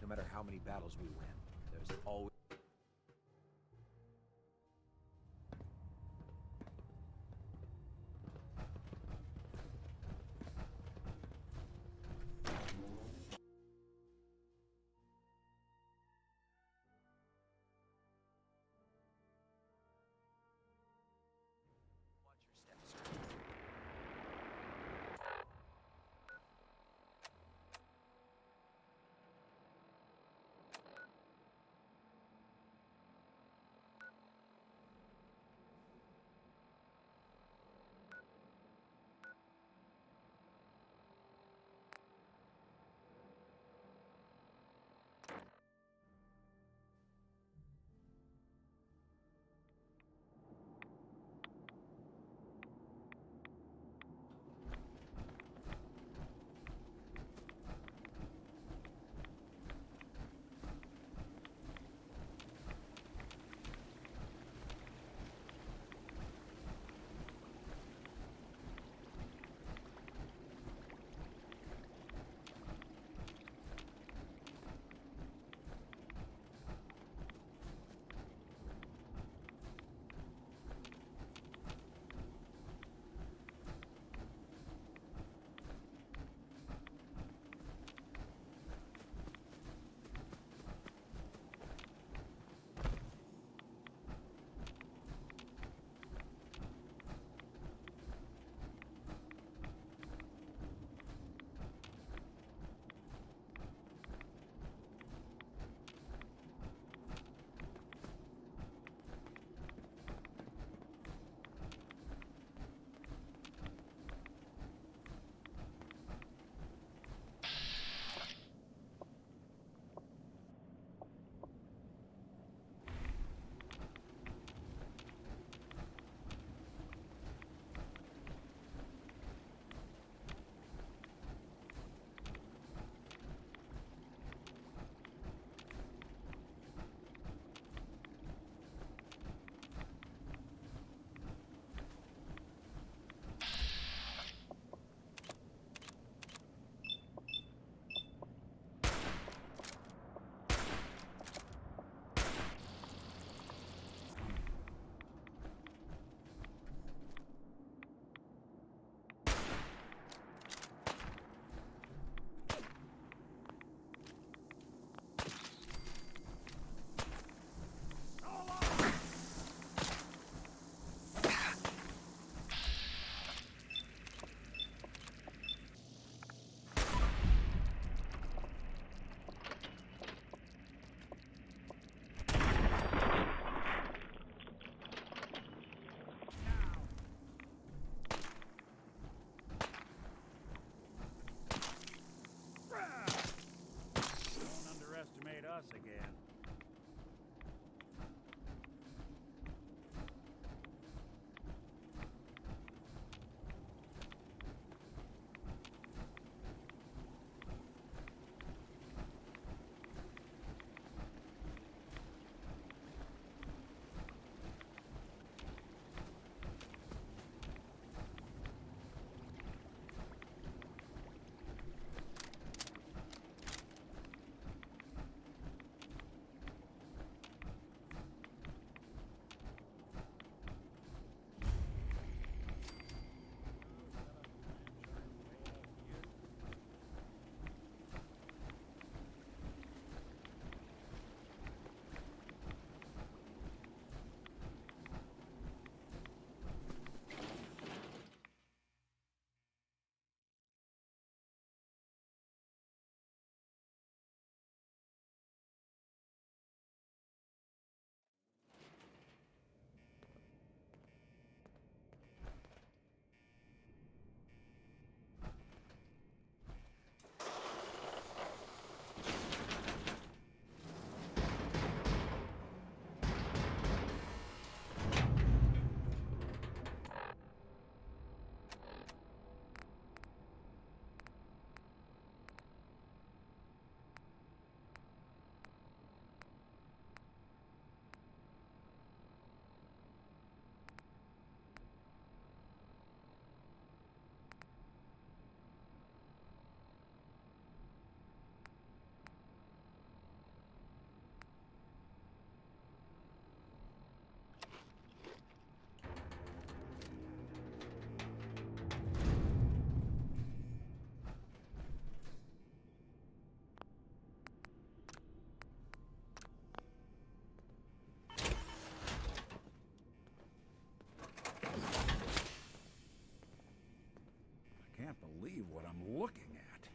Q: No matter how many battles we win, there's always...
N: believe what I'm looking at.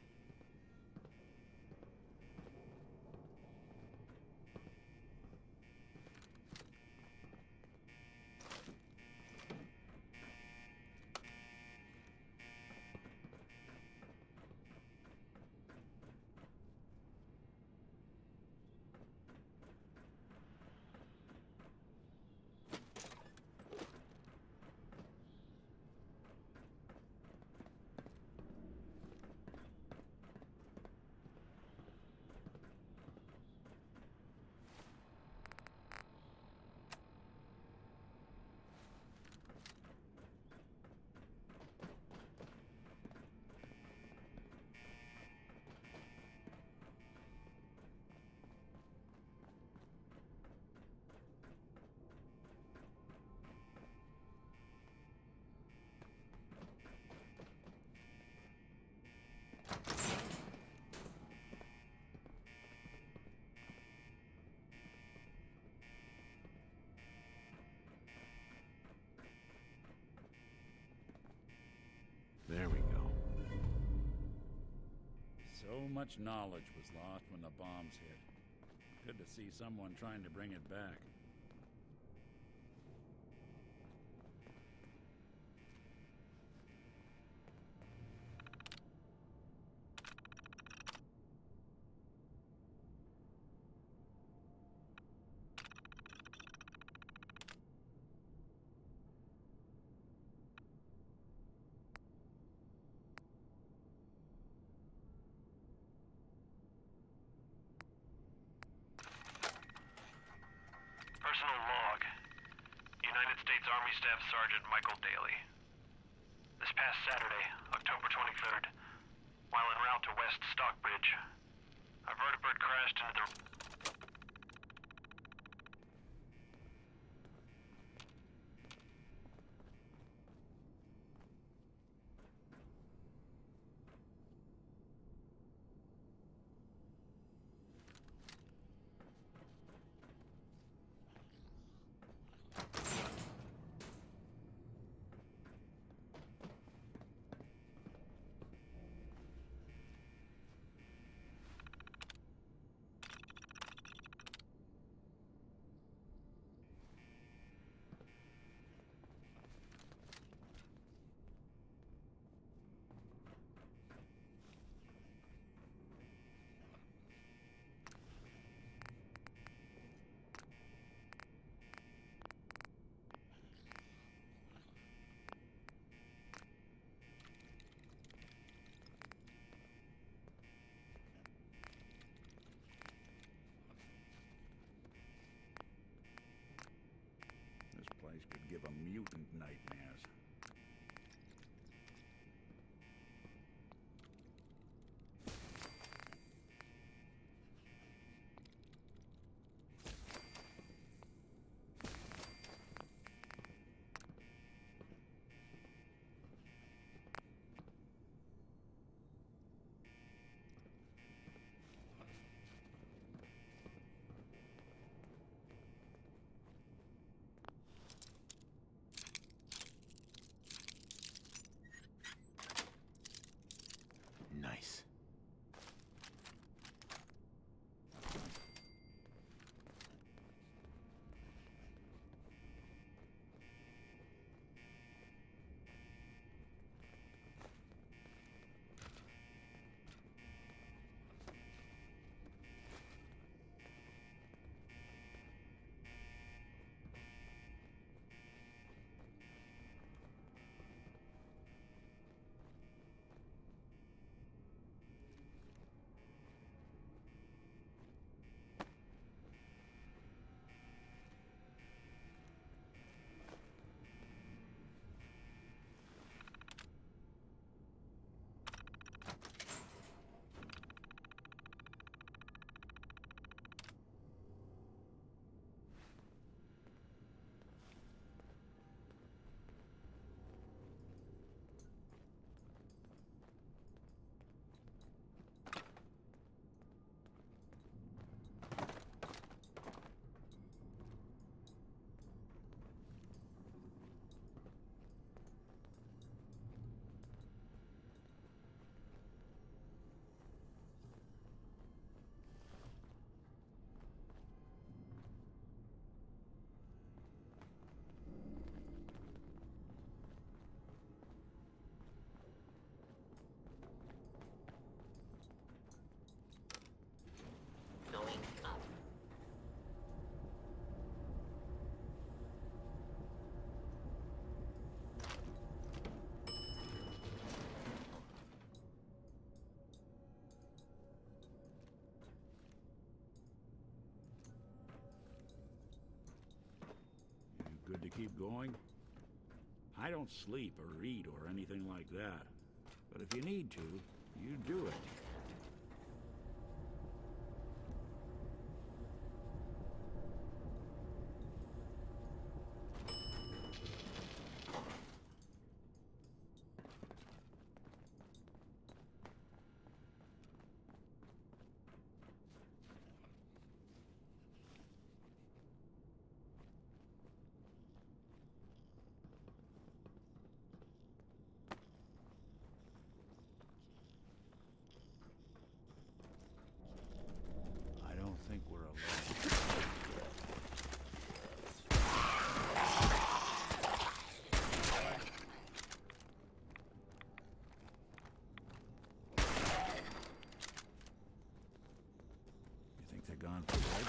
R: There we go.
N: So much knowledge was lost when the bombs hit. Good to see someone trying to bring it back.
U: Personal log. United States Army Staff Sergeant Michael Daly. This past Saturday, October 23rd, while en route to West Stockbridge, a vertibird crashed into the...
N: This place could give a mutant nightmares. keep going? I don't sleep or eat or anything like that. But if you need to, you do it.
H: I don't think we're alone.
N: You think they're gone for good?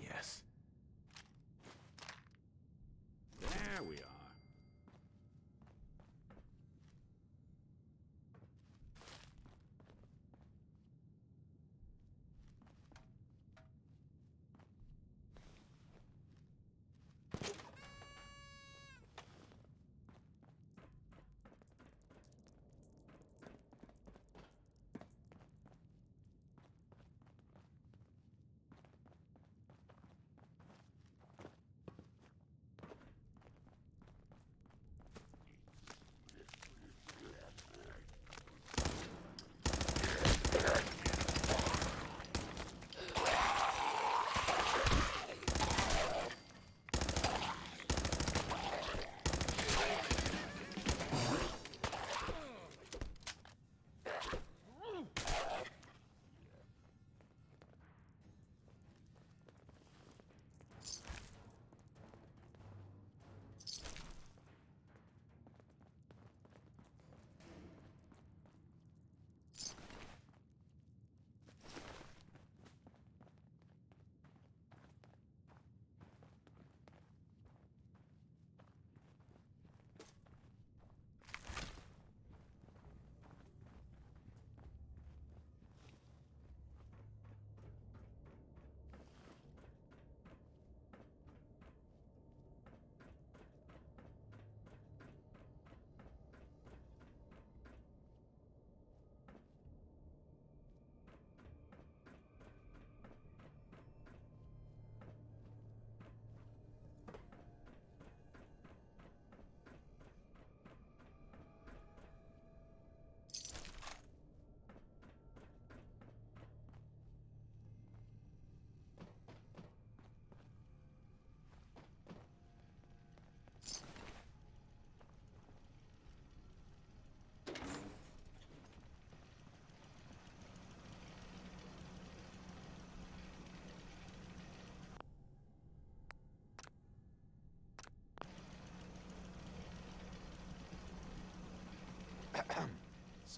E: Yes.
N: There we are.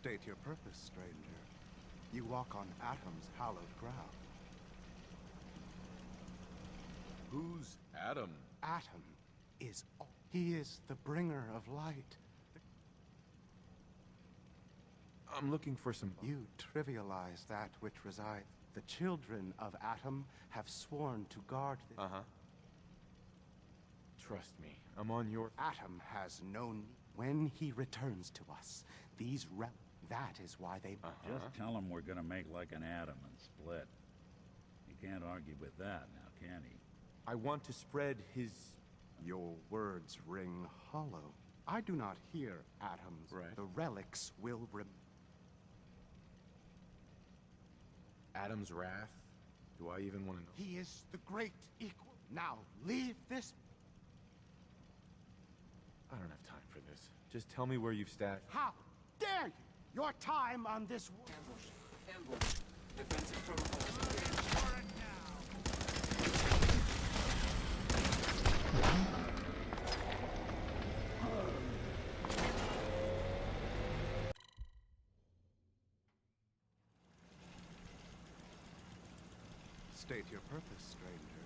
M: State your purpose, stranger. You walk on Atom's hallowed ground.
B: Who's Atom?
M: Atom is all. He is the bringer of light.
B: I'm looking for some...
M: You trivialize that which resides. The children of Atom have sworn to guard this.
B: Trust me, I'm on your...
M: Atom has no need. When he returns to us, these that is why they...
N: Just tell him we're gonna make like an atom and split. He can't argue with that now, can he?
B: I want to spread his...
M: Your words ring hollow. I do not hear Atom's.
B: Right.
M: The relics will
B: Atom's wrath? Do I even want to know?
M: He is the great equal. Now, leave this...
B: I don't have time for this. Just tell me where you've stashed...
M: How dare you? Your time on this...
V: Ambush. Ambush. Defensive protocol.
M: State your purpose, stranger.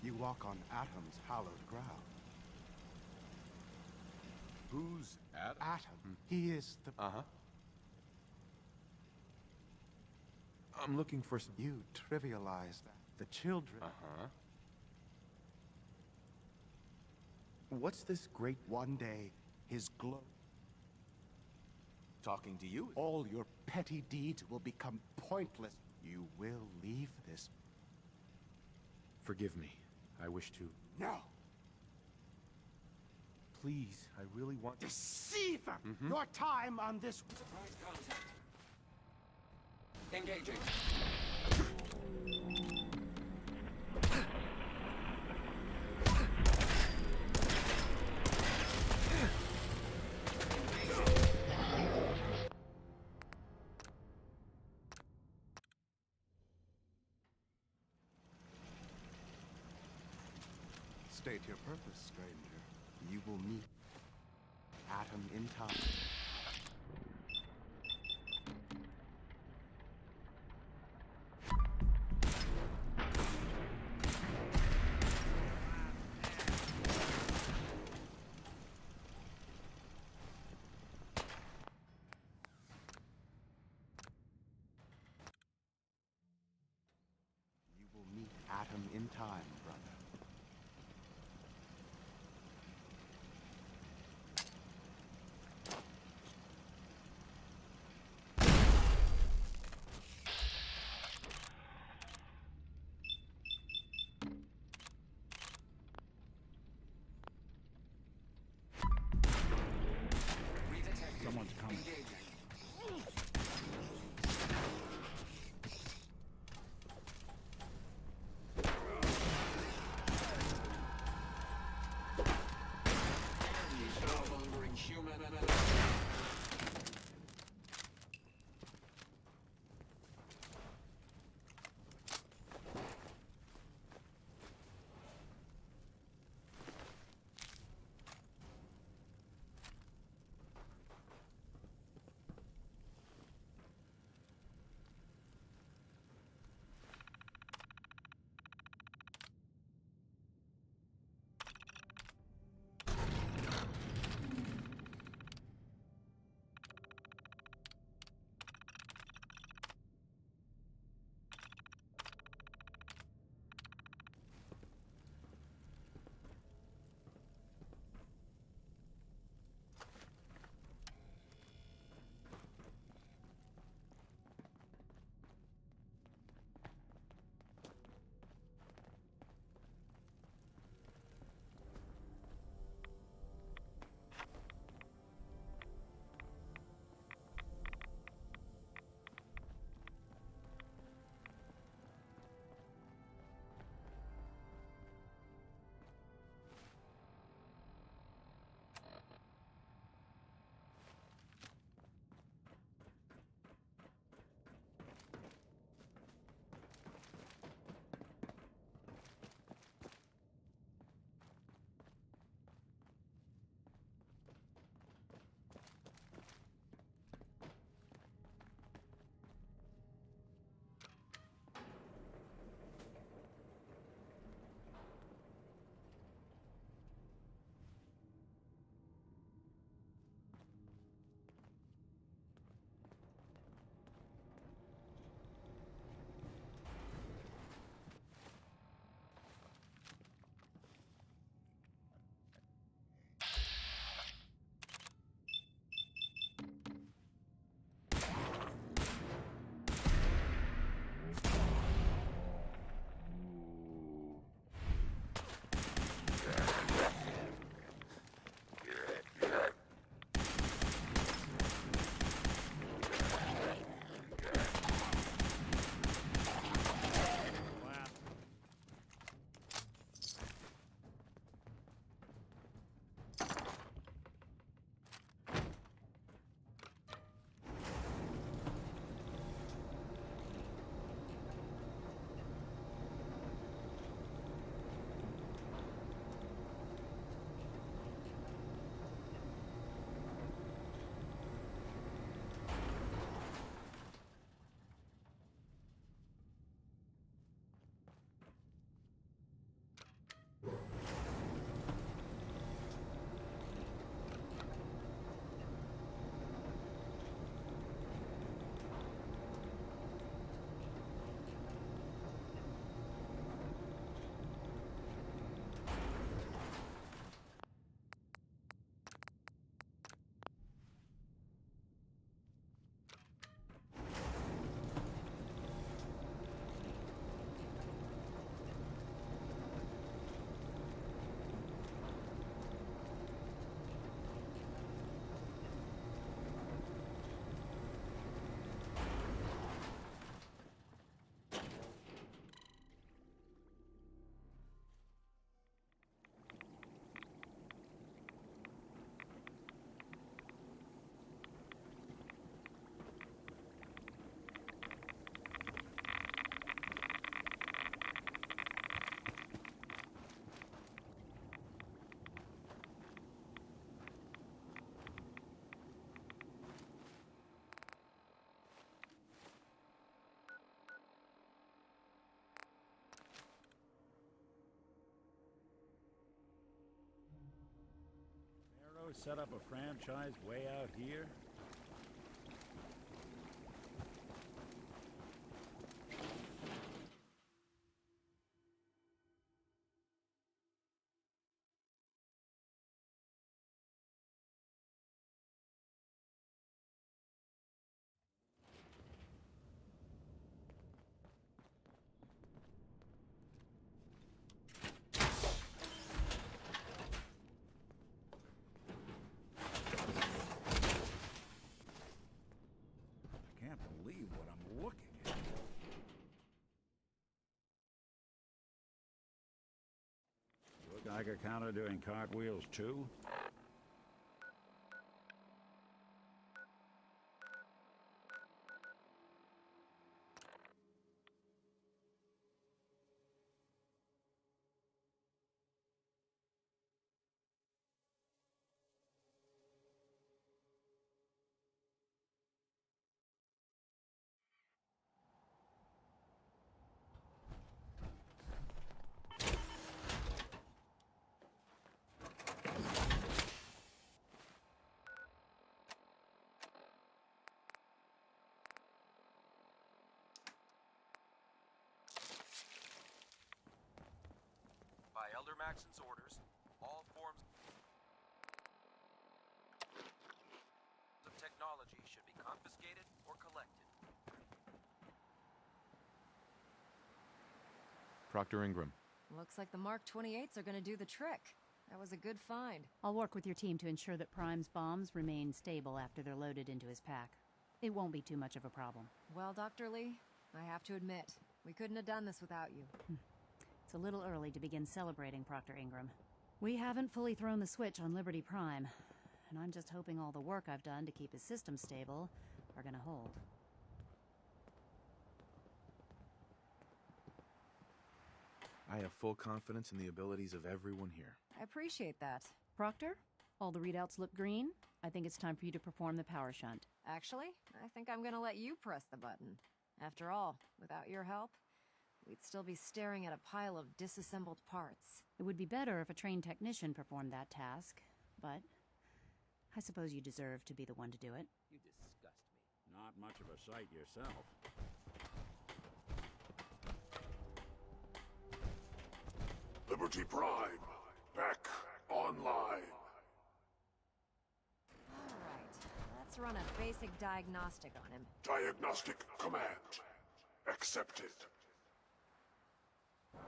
M: You walk on Atom's hallowed ground.
B: Who's Atom?
M: Atom. He is the...
B: I'm looking for some...
M: You trivialize that. The children...
B: What's this great...
M: One day, his glow...
B: Talking to you?
M: All your petty deeds will become pointless. You will leave this...
B: Forgive me. I wish to...
M: No!
B: Please, I really want...
M: Deceiver! Your time on this...
V: Surprise contact. Engaging.
M: State your purpose, stranger. You will meet Atom in time. You will meet Atom in time, brother.
N: set up a franchise way out here? I can't believe what I'm looking at. Your Geiger counter doing cartwheels too?
P: By Elder Maxon's orders, all forms of technology should be confiscated or collected.
R: Proctor Ingram.
L: Looks like the Mark 28s are gonna do the trick. That was a good find.
S: I'll work with your team to ensure that Prime's bombs remain stable after they're loaded into his pack. It won't be too much of a problem.
L: Well, Dr. Lee, I have to admit, we couldn't have done this without you.
S: It's a little early to begin celebrating, Proctor Ingram. We haven't fully thrown the switch on Liberty Prime, and I'm just hoping all the work I've done to keep his system stable are gonna hold.
E: I have full confidence in the abilities of everyone here.
L: I appreciate that.
S: Proctor, all the readouts look green. I think it's time for you to perform the power shunt.
L: Actually, I think I'm gonna let you press the button. After all, without your help, we'd still be staring at a pile of disassembled parts.
S: It would be better if a trained technician performed that task, but I suppose you deserve to be the one to do it.
Q: You disgust me.
N: Not much of a sight yourself.
I: Liberty Prime, back online.
L: Alright, let's run a basic diagnostic on him.
I: Diagnostic command accepted.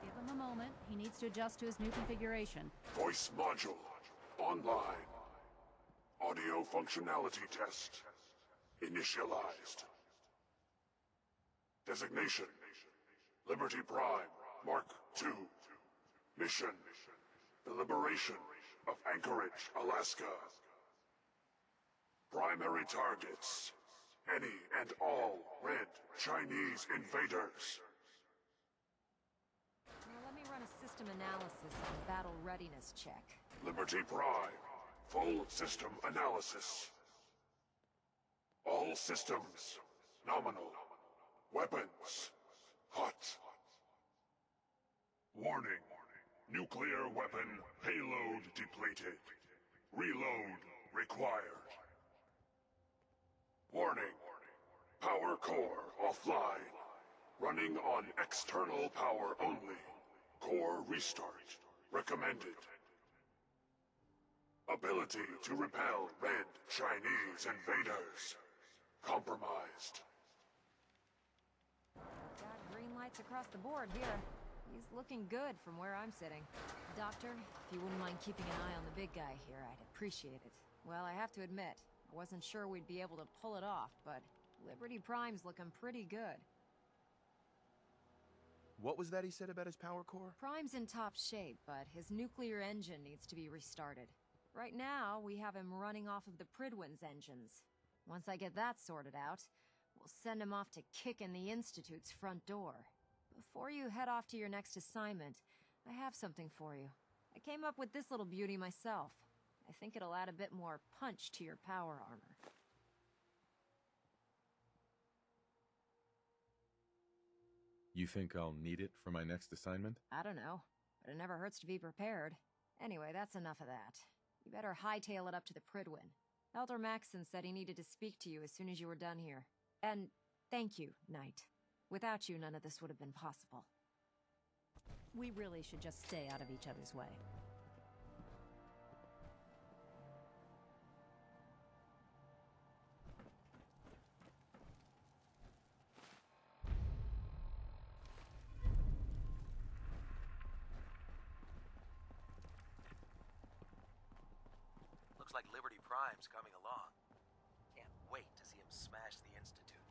S: Give him a moment. He needs to adjust to his new configuration.
I: Voice module online. Audio functionality test initialized. Designation: Liberty Prime Mark II. Mission: the liberation of Anchorage, Alaska. Primary targets: any and all red Chinese invaders.
L: Now let me run a system analysis and battle readiness check.
I: Liberty Prime, full system analysis. All systems nominal. Weapons hot. Warning: nuclear weapon payload depleted. Reload required. Warning: power core offline. Running on external power only. Core restart recommended. Ability to repel red Chinese invaders compromised.
L: Got green lights across the board here. He's looking good from where I'm sitting. Doctor, if you wouldn't mind keeping an eye on the big guy here, I'd appreciate it. Well, I have to admit, I wasn't sure we'd be able to pull it off, but Liberty Prime's looking pretty good.
E: What was that he said about his power core?
L: Prime's in top shape, but his nuclear engine needs to be restarted. Right now, we have him running off of the Pridwin's engines. Once I get that sorted out, we'll send him off to kick in the Institute's front door. Before you head off to your next assignment, I have something for you. I came up with this little beauty myself. I think it'll add a bit more punch to your power armor.
E: You think I'll need it for my next assignment?
L: I don't know, but it never hurts to be prepared. Anyway, that's enough of that. You better hightail it up to the Pridwin. Elder Maxon said he needed to speak to you as soon as you were done here. And thank you, Knight. Without you, none of this would have been possible.
S: We really should just stay out of each other's way.
P: Looks like Liberty Prime's coming along. Can't wait to see him smash the Institute.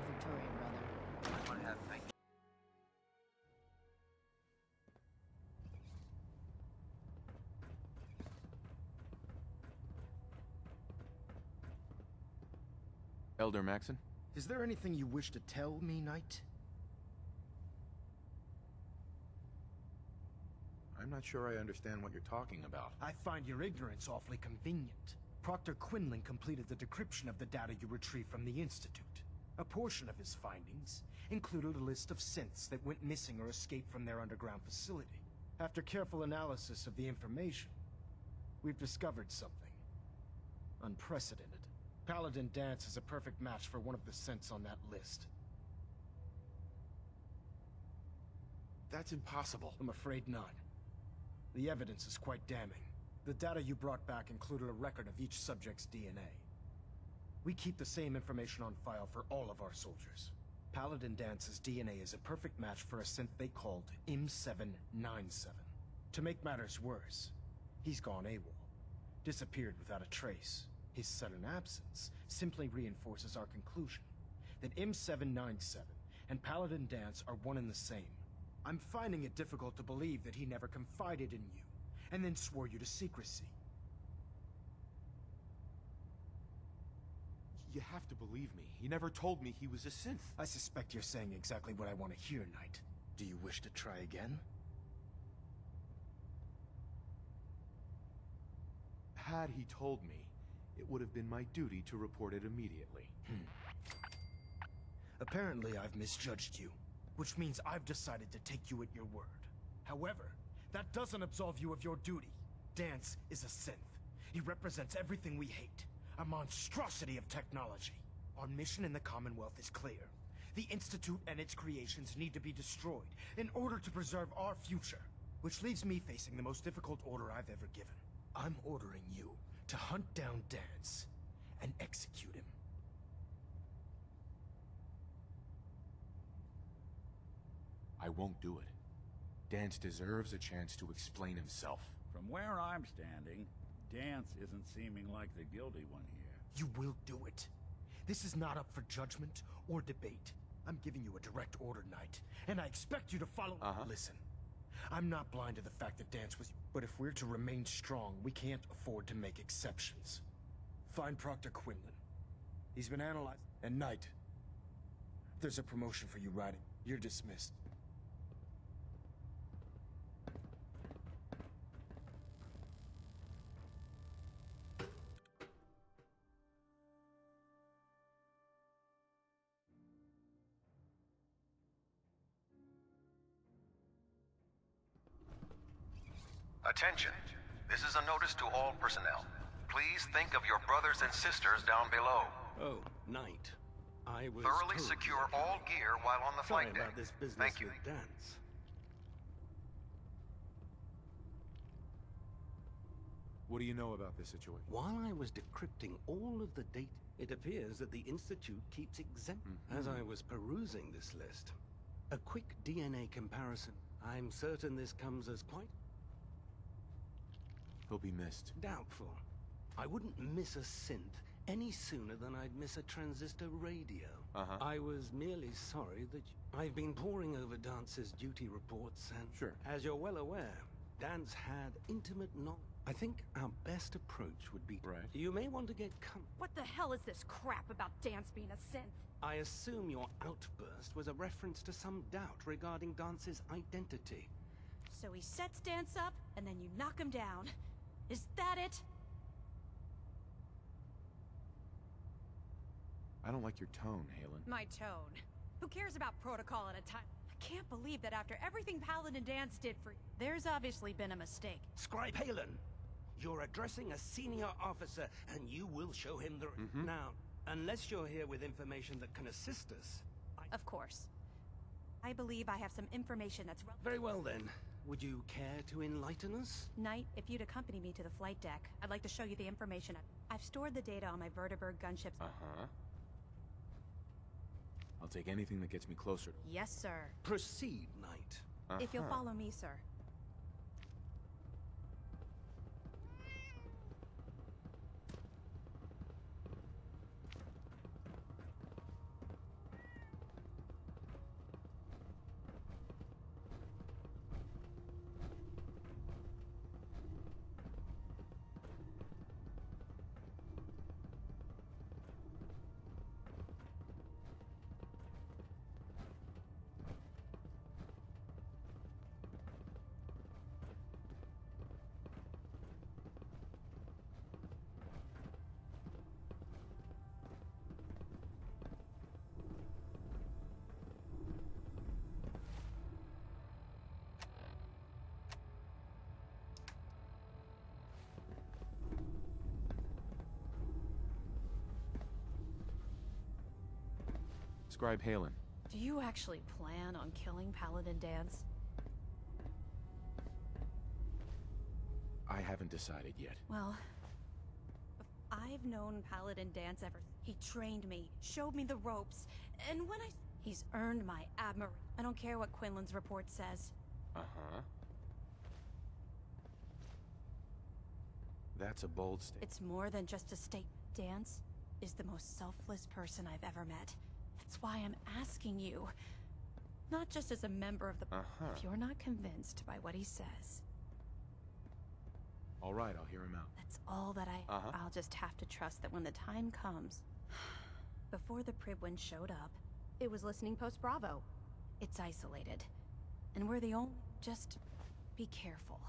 S: Victorian, brother.
P: I want to have night.
R: Elder Maxon?
C: Is there anything you wish to tell me, Knight?
R: I'm not sure I understand what you're talking about.
C: I find your ignorance awfully convenient. Proctor Quinlan completed the decryption of the data you retrieved from the Institute. A portion of his findings included a list of synths that went missing or escaped from their underground facility. After careful analysis of the information, we've discovered something unprecedented. Paladin Dance is a perfect match for one of the synths on that list.
R: That's impossible.
C: I'm afraid not. The evidence is quite damning. The data you brought back included a record of each subject's DNA. We keep the same information on file for all of our soldiers. Paladin Dance's DNA is a perfect match for a synth they called M797. To make matters worse, he's gone AWOL. Disappeared without a trace. His sudden absence simply reinforces our conclusion that M797 and Paladin Dance are one and the same. I'm finding it difficult to believe that he never confided in you, and then swore you to secrecy.
R: You have to believe me. He never told me he was a synth.
C: I suspect you're saying exactly what I want to hear, Knight. Do you wish to try again?
R: Had he told me, it would have been my duty to report it immediately.
C: Apparently, I've misjudged you, which means I've decided to take you at your word. However, that doesn't absolve you of your duty. Dance is a synth. He represents everything we hate. A monstrosity of technology. Our mission in the Commonwealth is clear. The Institute and its creations need to be destroyed in order to preserve our future. Which leaves me facing the most difficult order I've ever given. I'm ordering you to hunt down Dance and execute him.
R: I won't do it. Dance deserves a chance to explain himself.
N: From where I'm standing, Dance isn't seeming like the guilty one here.
C: You will do it. This is not up for judgment or debate. I'm giving you a direct order, Knight, and I expect you to follow. Listen, I'm not blind to the fact that Dance was... But if we're to remain strong, we can't afford to make exceptions. Find Proctor Quinlan. He's been analyzed. And Knight, there's a promotion for you riding. You're dismissed.
O: Attention. This is a notice to all personnel. Please think of your brothers and sisters down below.
J: Oh, Knight. I was
O: Thoroughly
J: told
O: secure all gear while on the
J: Sorry
O: flight deck.
J: about this business
O: Thank you.
J: with Dance.
R: What do you know about this situation?
J: While I was decrypting all of the data, it appears that the Institute keeps exempt. As I was perusing this list, a quick DNA comparison, I'm certain this comes as quite...
R: He'll be missed.
J: doubtful. I wouldn't miss a synth any sooner than I'd miss a transistor radio. I was merely sorry that I've been poring over Dance's duty reports and...
E: Sure.
J: As you're well aware, Dance had intimate knowledge. I think our best approach would be...
E: Right.
J: You may want to get
T: What the hell is this crap about Dance being a synth?
J: I assume your outburst was a reference to some doubt regarding Dance's identity.
T: So he sets Dance up, and then you knock him down. Is that it?
B: I don't like your tone, Halen.
T: My tone. Who cares about protocol at a time? I can't believe that after everything Paladin Dance did for you, there's obviously been a mistake.
J: Scribe Halen, you're addressing a senior officer, and you will show him the... Now, unless you're here with information that can assist us...
T: Of course. I believe I have some information that's...
J: Very well, then. Would you care to enlighten us?
T: Knight, if you'd accompany me to the flight deck, I'd like to show you the information. I've stored the data on my vertibird gunships.
B: I'll take anything that gets me closer.
T: Yes, sir.
J: Proceed, Knight.
T: If you'll follow me, sir.
B: Scribe Halen.
T: Do you actually plan on killing Paladin Dance?
B: I haven't decided yet.
T: Well, I've known Paladin Dance ever. He trained me, showed me the ropes, and when he's earned my admiration. I don't care what Quinlan's report says.
B: That's a bold statement.
T: It's more than just a statement. Dance is the most selfless person I've ever met. That's why I'm asking you. Not just as a member of the... If you're not convinced by what he says...
B: All right, I'll hear him out.
T: That's all that I'll just have to trust that when the time comes... Before the Pribwin showed up, it was listening post Bravo. It's isolated. And we're the only... Just be careful.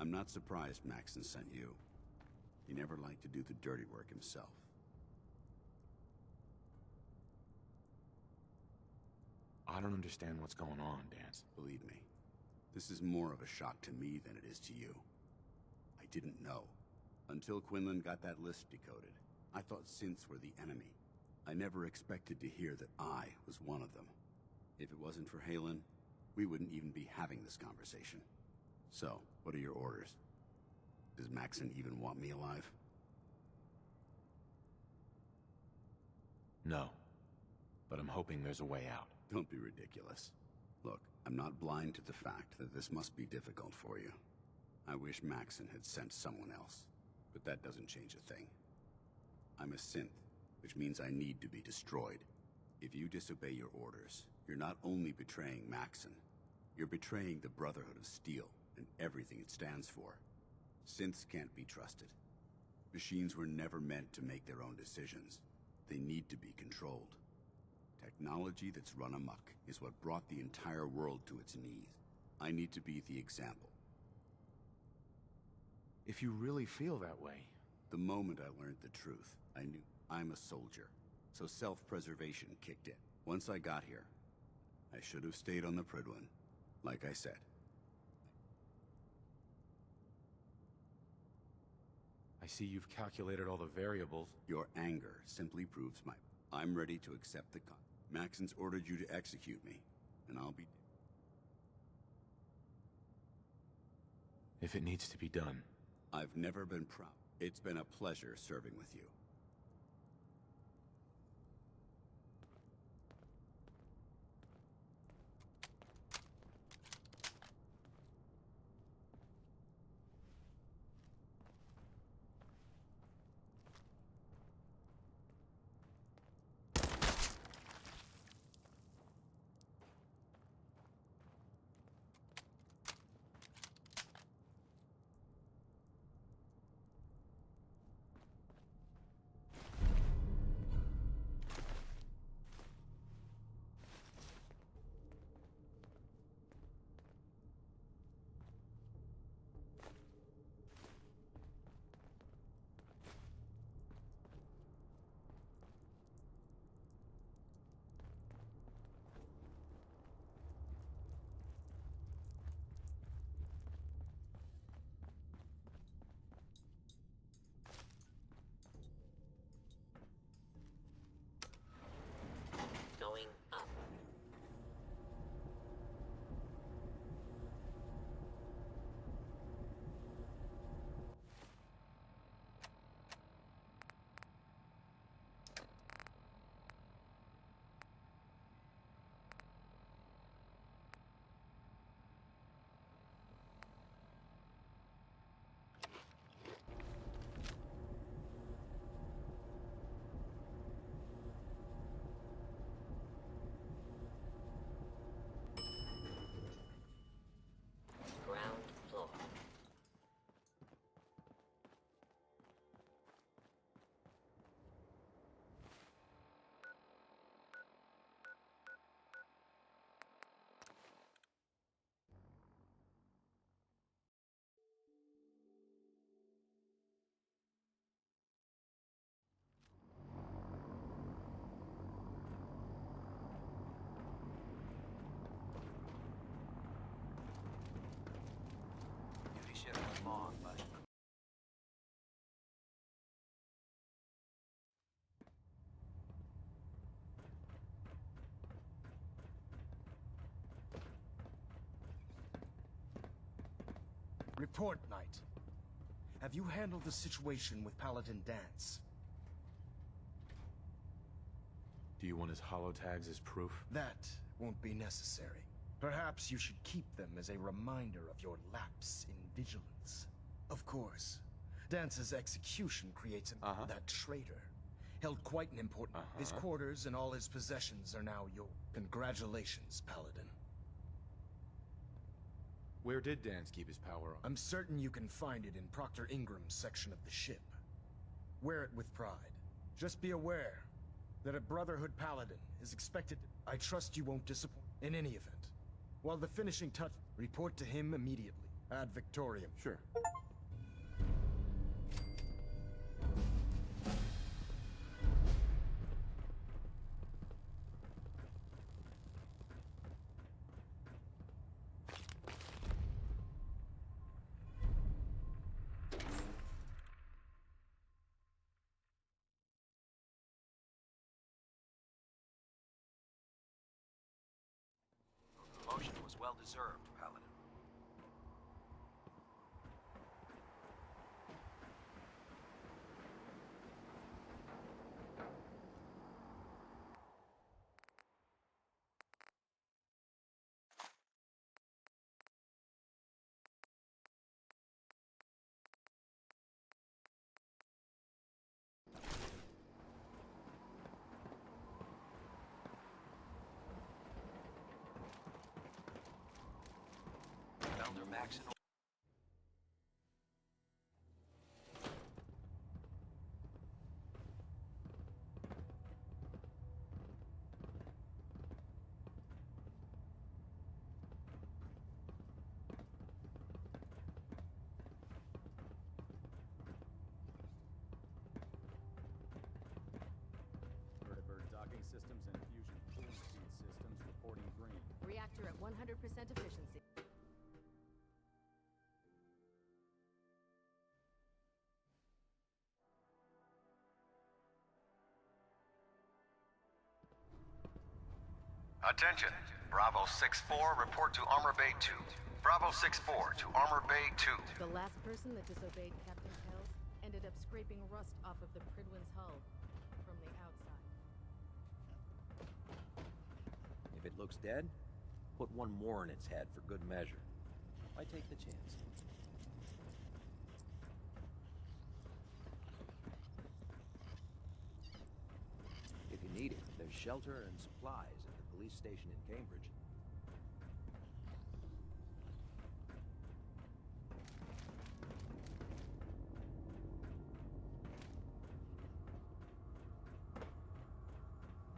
D: I'm not surprised Maxon sent you. He never liked to do the dirty work himself.
R: I don't understand what's going on, Dance.
D: Believe me, this is more of a shock to me than it is to you. I didn't know. Until Quinlan got that list decoded, I thought synths were the enemy. I never expected to hear that I was one of them. If it wasn't for Halen, we wouldn't even be having this conversation. So, what are your orders? Does Maxon even want me alive?
R: No. But I'm hoping there's a way out.
D: Don't be ridiculous. Look, I'm not blind to the fact that this must be difficult for you. I wish Maxon had sent someone else, but that doesn't change a thing. I'm a synth, which means I need to be destroyed. If you disobey your orders, you're not only betraying Maxon, you're betraying the Brotherhood of Steel and everything it stands for. Synths can't be trusted. Machines were never meant to make their own decisions. They need to be controlled. Technology that's run amok is what brought the entire world to its knees. I need to be the example.
R: If you really feel that way...
D: The moment I learned the truth, I knew I'm a soldier, so self-preservation kicked in. Once I got here, I should have stayed on the Prydwen, like I said.
R: I see you've calculated all the variables.
D: Your anger simply proves I'm ready to accept the con. Maxon's ordered you to execute me, and I'll be...
R: If it needs to be done.
D: I've never been proud. It's been a pleasure serving with you.
A: Going up. Ground floor.
P: Duty shift was long, but...
C: Report, Knight. Have you handled the situation with Paladin Dance?
R: Do you want his holotags as proof?
C: That won't be necessary. Perhaps you should keep them as a reminder of your lapse in vigilance. Of course, Dance's execution creates that traitor. Held quite an important... His quarters and all his possessions are now yours. Congratulations, Paladin.
R: Where did Dance keep his power on?
C: I'm certain you can find it in Proctor Ingram's section of the ship. Wear it with pride. Just be aware that a Brotherhood Paladin is expected... I trust you won't disappoint. In any event, while the finishing touch... Report to him immediately. Ad Victoriam.
B: Sure.
P: Promotion was well deserved, Paladin. Elder Max and
A: Vertibird docking systems and fusion cooling feed systems reporting green.
K: Reactor at 100% efficiency.
O: Attention. Bravo 6-4, report to Armor Bay 2. Bravo 6-4 to Armor Bay 2.
K: The last person that disobeyed Captain Kells ended up scraping rust off of the Pridwin's hull from the outside.
Q: If it looks dead, put one more in its head for good measure. Why take the chance? If you need it, there's shelter and supplies at the police station in Cambridge.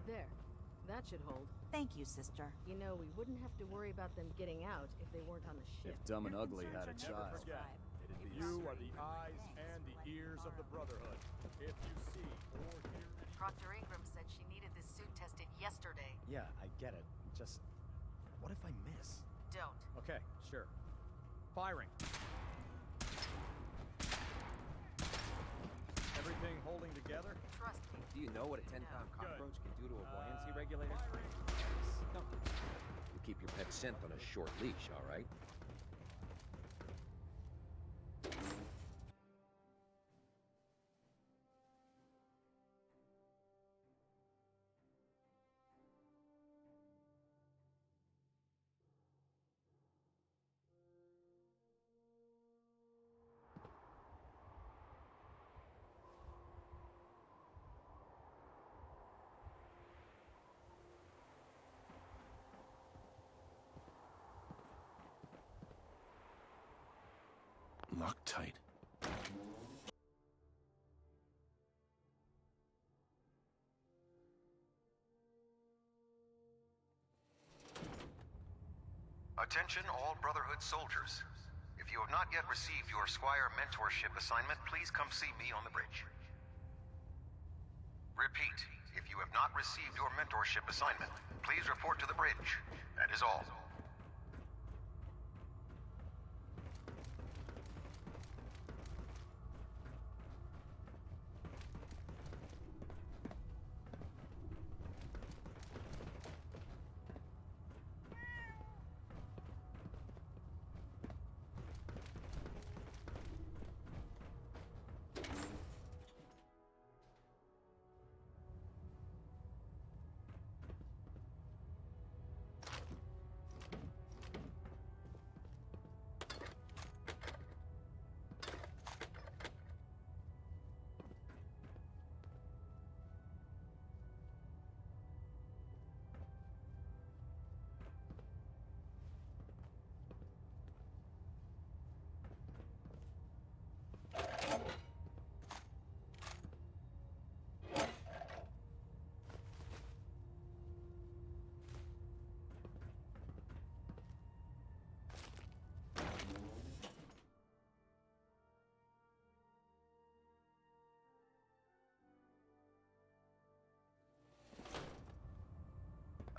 K: There. That should hold.
G: Thank you, sister.
K: You know, we wouldn't have to worry about them getting out if they weren't on the ship.
A: If Dumb and Ugly had a child.
W: You are the eyes and the ears of the Brotherhood. If you see or hear any...
G: Proctor Ingram said she needed this suit tested yesterday.
A: Yeah, I get it. Just, what if I miss?
G: Don't.
A: Okay, sure. Firing.
W: Everything holding together?
G: Trust me.
Q: Do you know what a 10-pound cockroach can do to a buoyancy regulator? No. You keep your pet scent on a short leash, all right?
R: Loctite.
O: Attention all Brotherhood soldiers. If you have not yet received your Squire mentorship assignment, please come see me on the bridge. Repeat, if you have not received your mentorship assignment, please report to the bridge. That is all.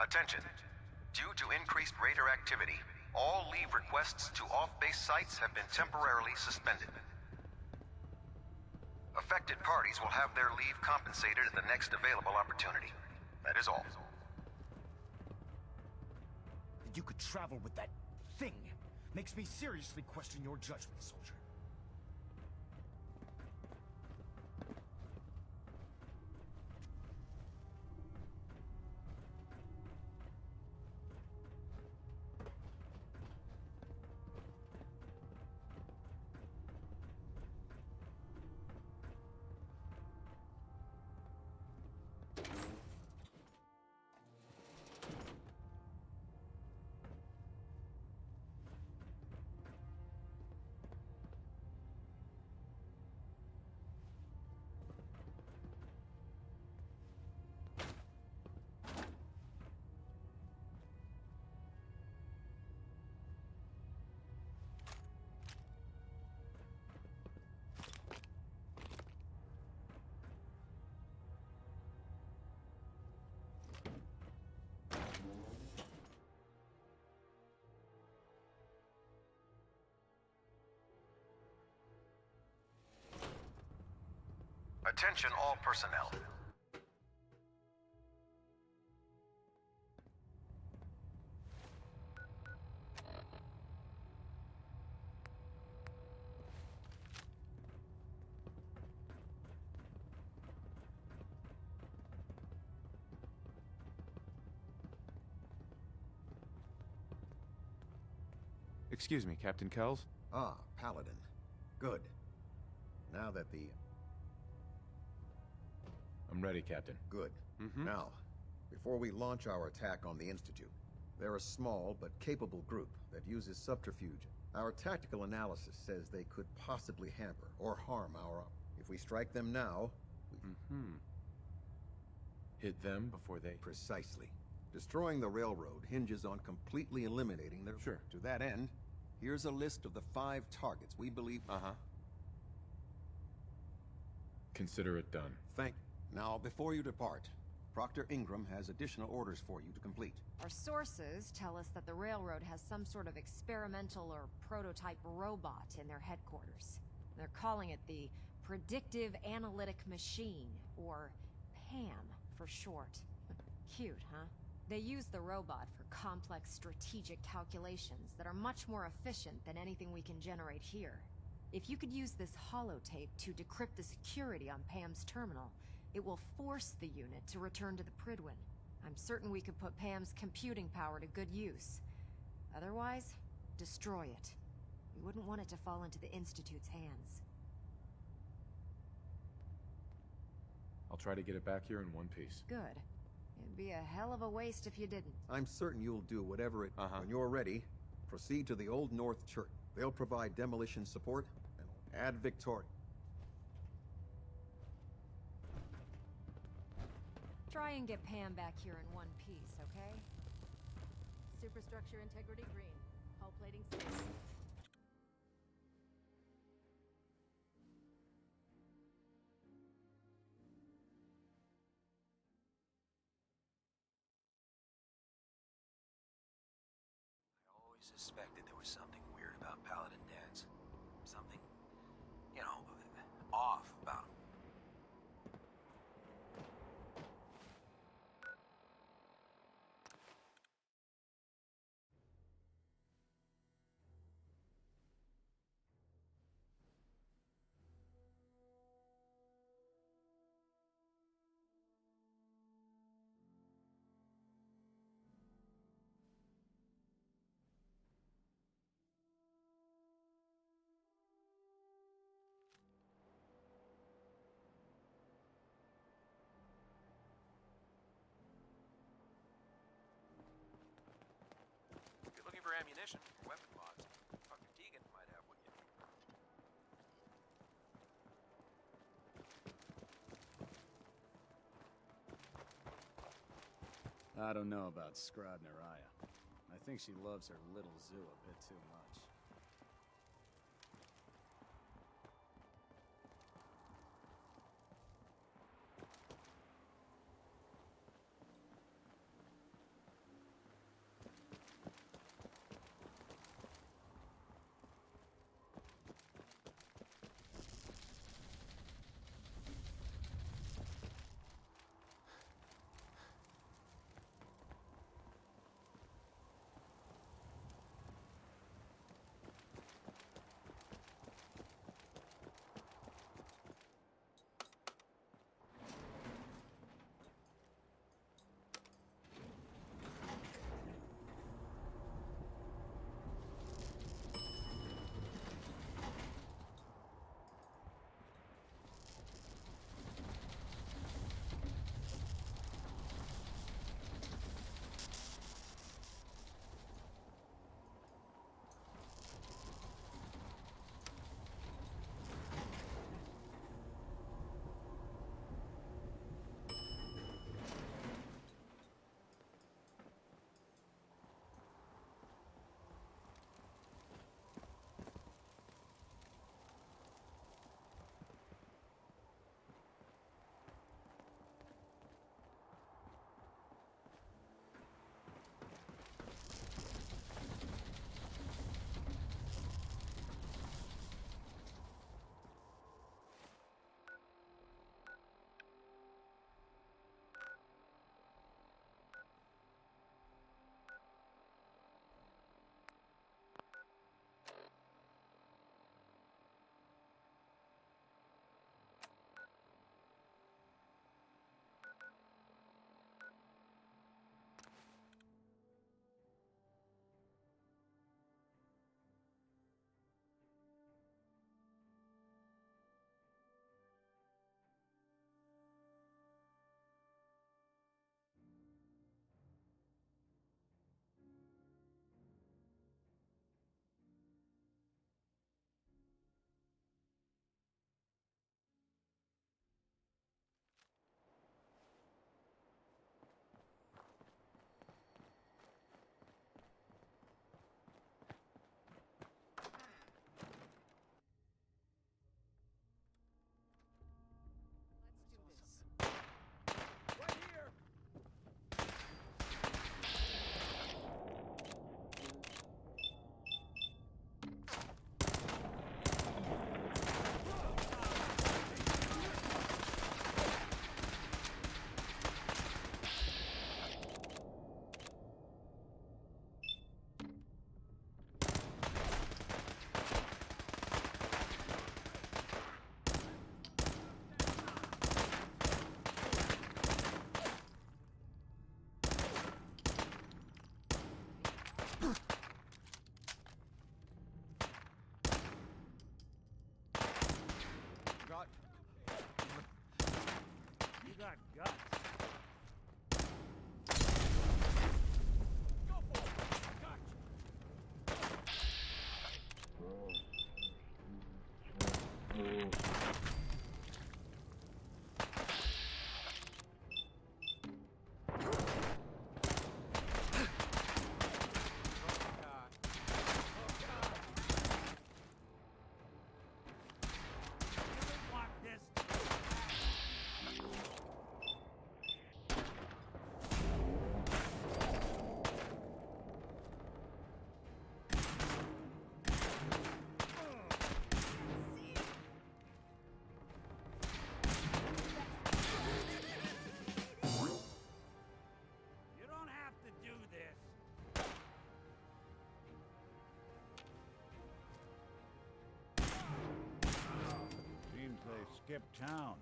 O: Attention. Due to increased raider activity, all leave requests to off-base sites have been temporarily suspended. Affected parties will have their leave compensated at the next available opportunity. That is all.
C: That you could travel with that thing makes me seriously question your judgment, soldier.
O: Attention all personnel.
B: Excuse me, Captain Kells?
F: Ah, Paladin. Good. Now that the...
B: I'm ready, Captain.
F: Good. Now, before we launch our attack on the Institute, they're a small but capable group that uses subterfuge. Our tactical analysis says they could possibly hamper or harm our... If we strike them now, we...
B: Hit them before they...
F: Precisely. Destroying the railroad hinges on completely eliminating their...
B: Sure.
F: To that end, here's a list of the 5 targets we believe...
B: Consider it done.
F: Now, before you depart, Proctor Ingram has additional orders for you to complete.
L: Our sources tell us that the railroad has some sort of experimental or prototype robot in their headquarters. They're calling it the Predictive Analytic Machine, or PAM for short. Cute, huh? They use the robot for complex strategic calculations that are much more efficient than anything we can generate here. If you could use this holotape to decrypt the security on Pam's terminal, it will force the unit to return to the Pridwin. I'm certain we could put Pam's computing power to good use. Otherwise, destroy it. We wouldn't want it to fall into the Institute's hands.
B: I'll try to get it back here in one piece.
L: Good. It'd be a hell of a waste if you didn't.
F: I'm certain you'll do whatever it... When you're ready, proceed to the Old North Church. They'll provide demolition support and add Victoria.
L: Try and get Pam back here in one piece, okay?
H: Superstructure integrity green. Hull plating safe.
P: I always suspected there was something weird about Paladin dads. Something, you know, off about him. If you're looking for ammunition or weapon mods, Dr. Tegan might have what you need.
A: I don't know about Scribe Naraya. I think she loves her little zoo a bit too much.
N: town.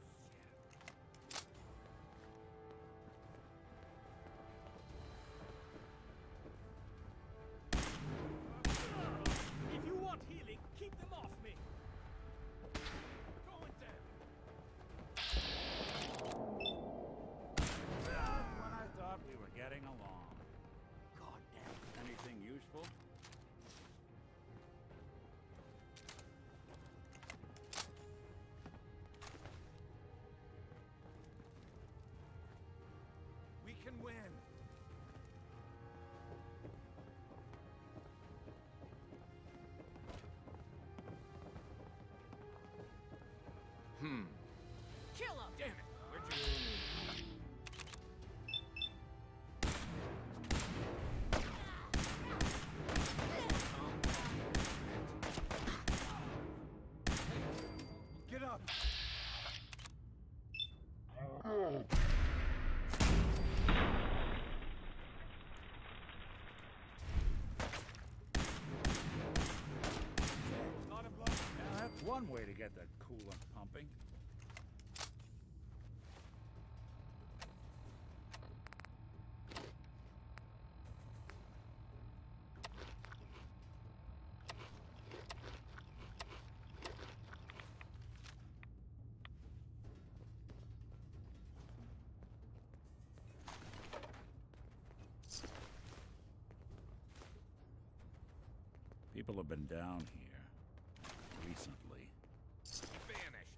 W: If you want healing, keep them off me. Going down.
N: When I thought we were getting along. God damn. Anything useful?
W: We can win.
Q: Kill him!
W: Damn it! Where'd you... Get up! Not a blow.
N: Yeah, that's one way to get that coolant pumping. People have been down here recently.
W: Vanished.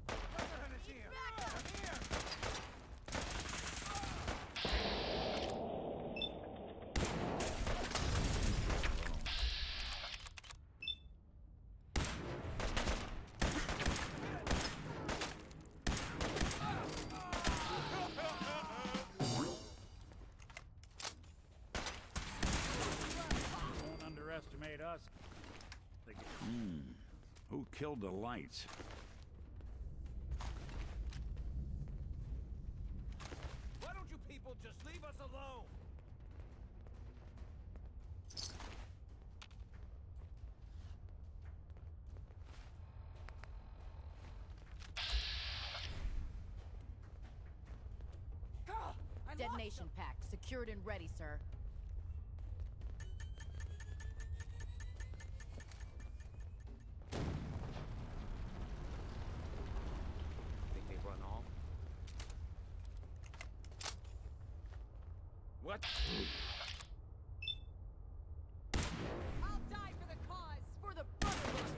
W: Brotherhood is here. I'm here.
N: Don't underestimate us. Who killed the lights?
W: Why don't you people just leave us alone?
H: Detonation pack, secured and ready, sir.
Q: Think they run off?
W: What?
H: I'll die for the cause, for the Brotherhood.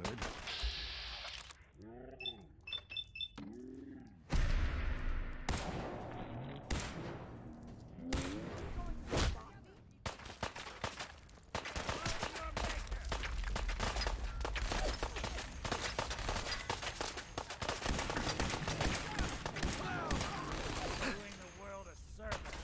A: good.
N: Doing the world a service.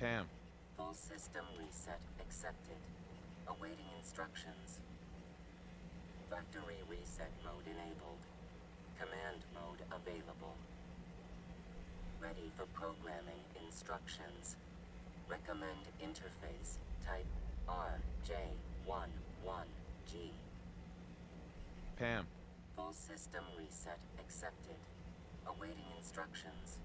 B: Pam.
M: Full system reset accepted. Awaiting instructions. Factory reset mode enabled. Command mode available. Ready for programming instructions. Recommend interface type RJ11G.
B: Pam.
M: Full system reset accepted. Awaiting instructions.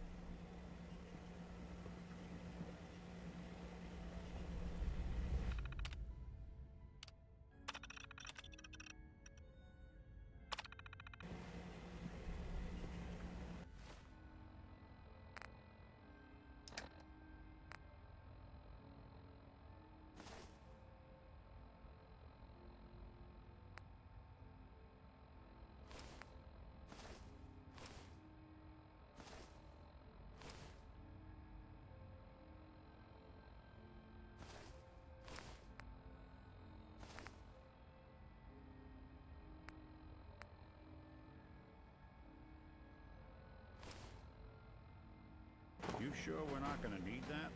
N: You sure we're not gonna need that?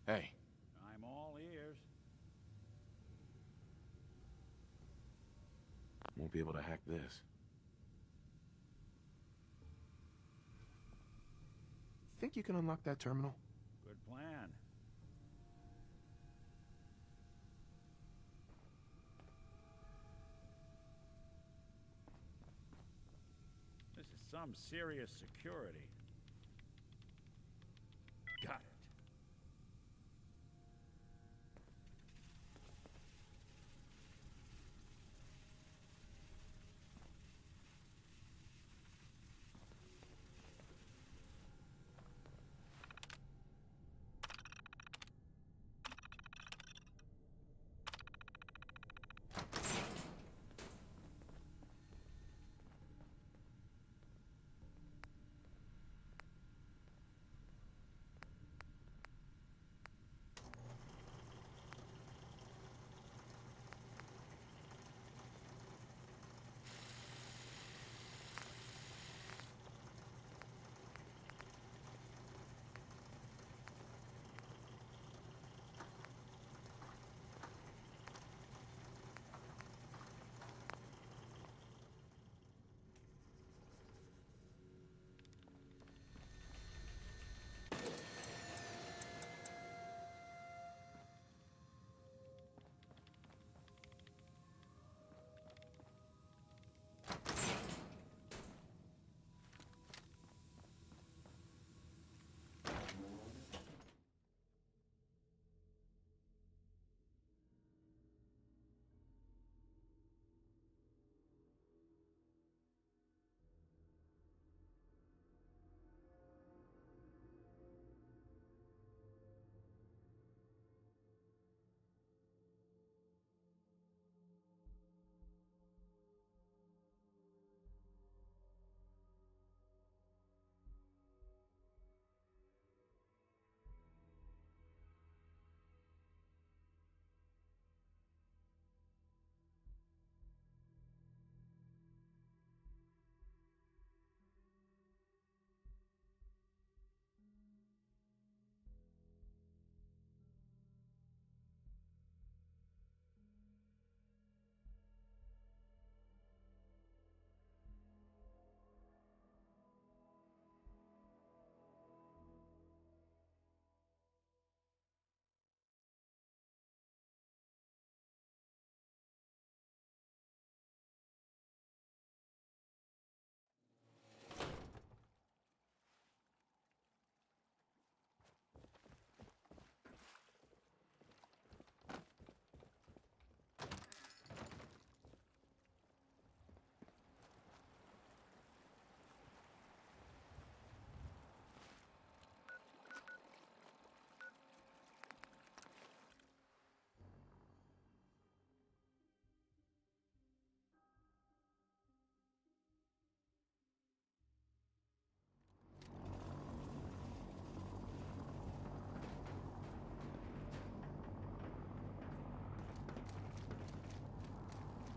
R: Hey.
N: I'm all ears.
R: Won't be able to hack this. Think you can unlock that terminal?
N: Good plan. This is some serious security. Got it.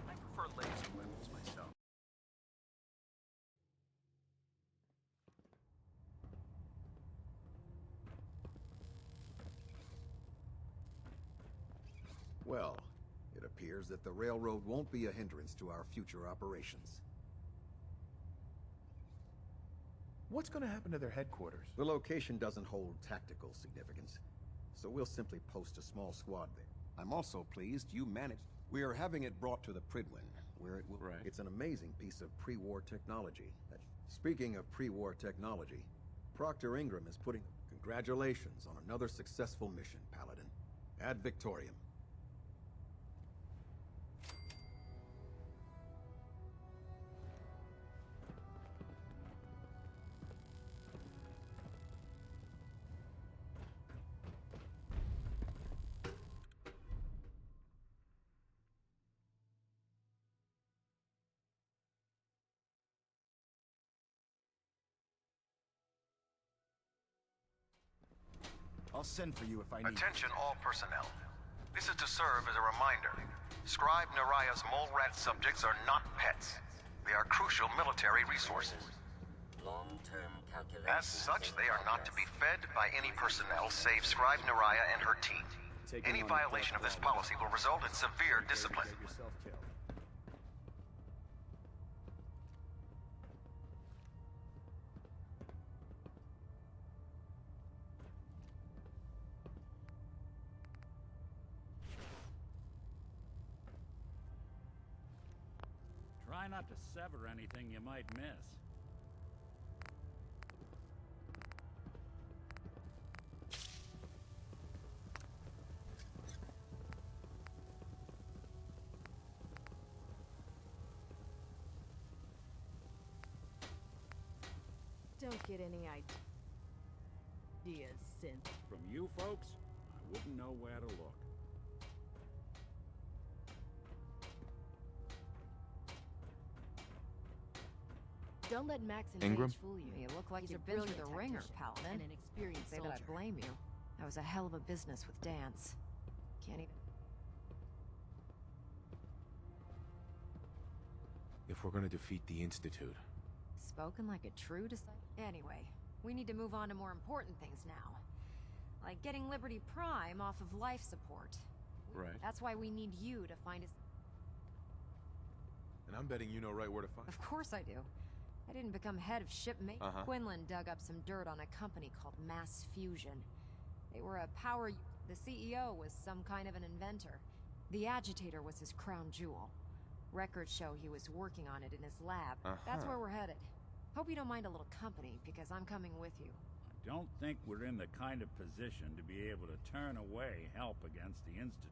A: I prefer laser weapons myself.
F: Well, it appears that the railroad won't be a hindrance to our future operations.
E: What's going to happen to their headquarters?
F: The location doesn't hold tactical significance, so we'll simply post a small squad there. I'm also pleased you managed. We are having it brought to the Pridwin, where it will...
B: Right.
F: It's an amazing piece of pre-war technology. Speaking of pre-war technology, Proctor Ingram is putting... Congratulations on another successful mission, Paladin. Ad Victoriam.
C: I'll send for you if I need.
O: Attention all personnel. This is to serve as a reminder. Scribe Naraya's mole rat subjects are not pets. They are crucial military resources.
M: Long-term inoculation.
O: As such, they are not to be fed by any personnel save Scribe Naraya and her team. Any violation of this policy will result in severe discipline.
A: Get yourself killed.
N: Try not to sever anything you might miss.
H: Don't get any ideas, Synth.
N: From you folks, I wouldn't know where to look.
H: Don't let Max and
B: Ingram?
H: Paige fool you.
L: You look like
H: He's
L: you've
H: a
L: been through
H: brilliant
L: the ringer,
H: tactician
L: Paladin.
H: and an experienced
L: Say
H: soldier.
L: that I blame you. That was a hell of a business with Dance. Can't even...
R: If we're gonna defeat the Institute,
L: Spoken like a true disciple. Anyway, we need to move on to more important things now. Like getting Liberty Prime off of life support.
B: Right.
L: That's why we need you to find us...
B: And I'm betting you know right where to find.
L: Of course I do. I didn't become head of shipmate. Quinlan dug up some dirt on a company called Mass Fusion. They were a power... The CEO was some kind of an inventor. The agitator was his crown jewel. Records show he was working on it in his lab. That's where we're headed. Hope you don't mind a little company, because I'm coming with you.
N: I don't think we're in the kind of position to be able to turn away help against the Institute.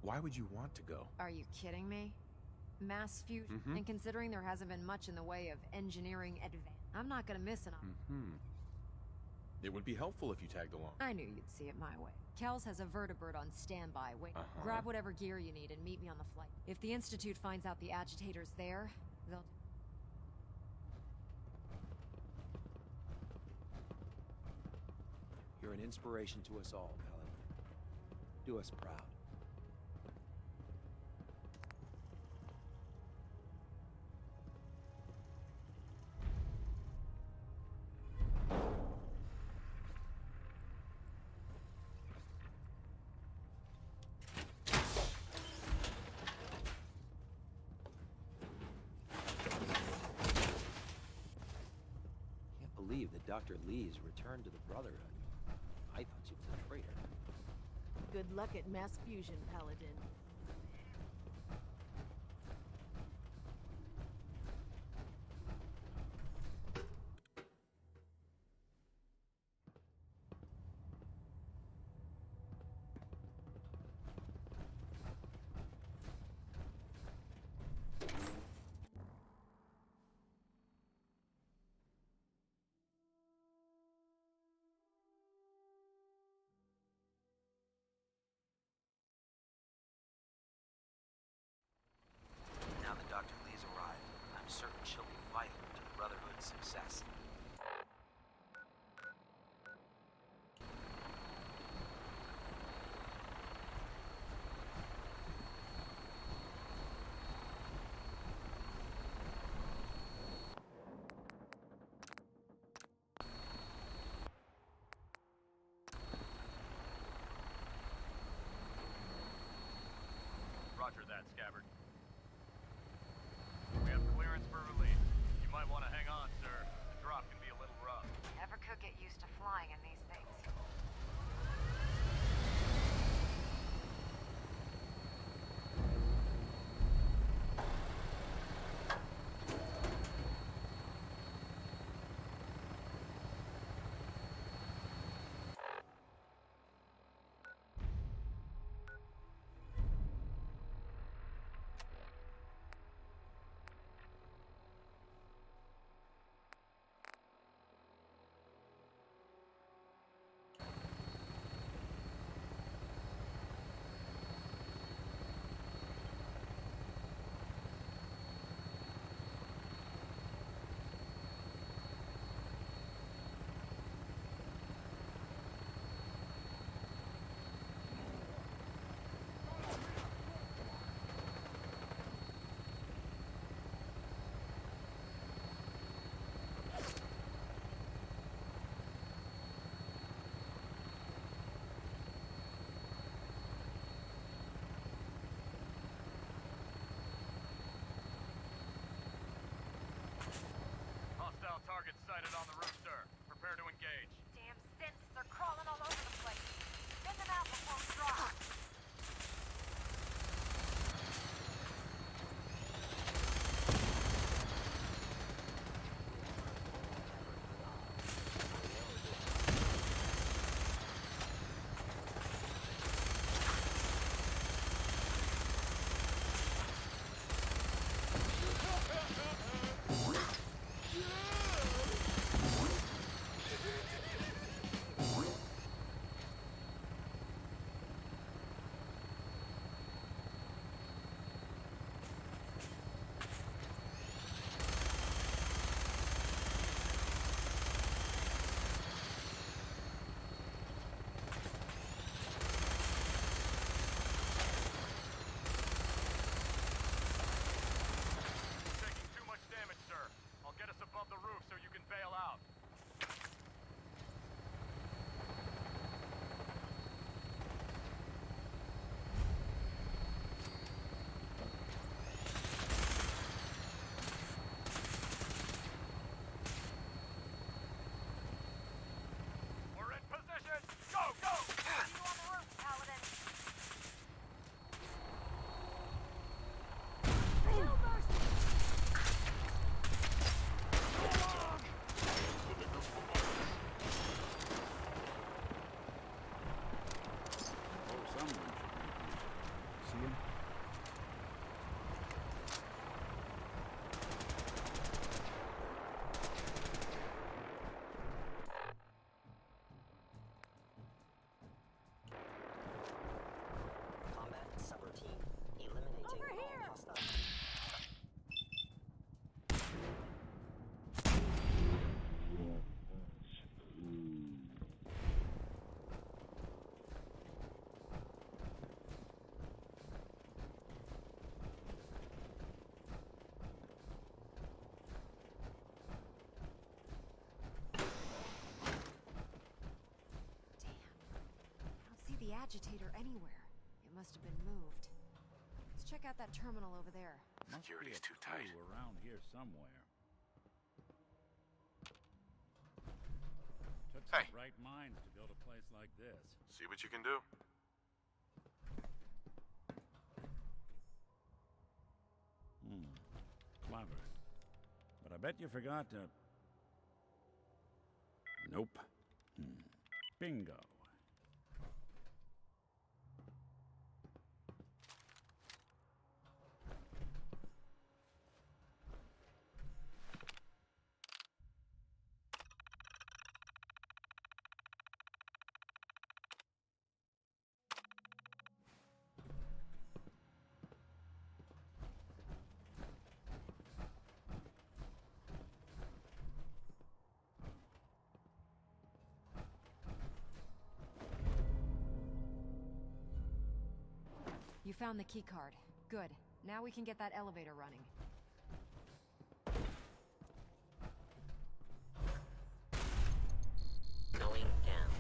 B: Why would you want to go?
L: Are you kidding me? Mass fusion, and considering there hasn't been much in the way of engineering advance, I'm not gonna miss an
B: It would be helpful if you tagged along.
L: I knew you'd see it my way. Kells has a vertibird on standby. Wait, grab whatever gear you need and meet me on the flight. If the Institute finds out the agitator's there, they'll...
Q: You're an inspiration to us all, Paladin. Do us proud. Can't believe that Dr. Lee's returned to the Brotherhood. I thought she was a traitor.
H: Good luck at Mass Fusion, Paladin.
P: Now that Dr. Lee's arrived, I'm certain she'll be vital to the Brotherhood's success.
W: Roger that, Scabbard. We have clearance for release. You might want to hang on, sir. The drop can be a little rough.
L: Never could get used to flying in these things.
W: Target sighted on the roof, sir. Prepare to engage.
H: Damn synths, they're crawling all over the place. Spin them out before we drop.
L: The agitator anywhere. It must have been moved. Let's check out that terminal over there.
N: Security's too tight. Around here somewhere. Took some bright minds to build a place like this.
B: See what you can do.
N: Clever. But I bet you forgot to... Nope. Bingo.
L: You found the key card. Good. Now we can get that elevator running.
M: Going down.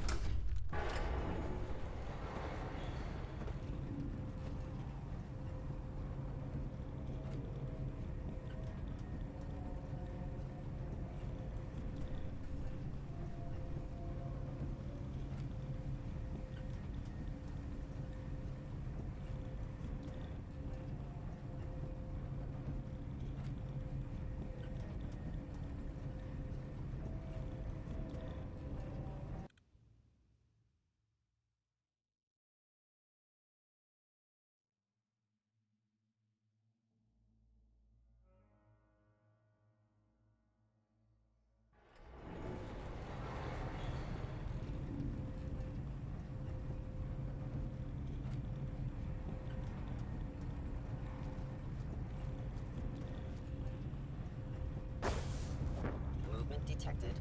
I: detected.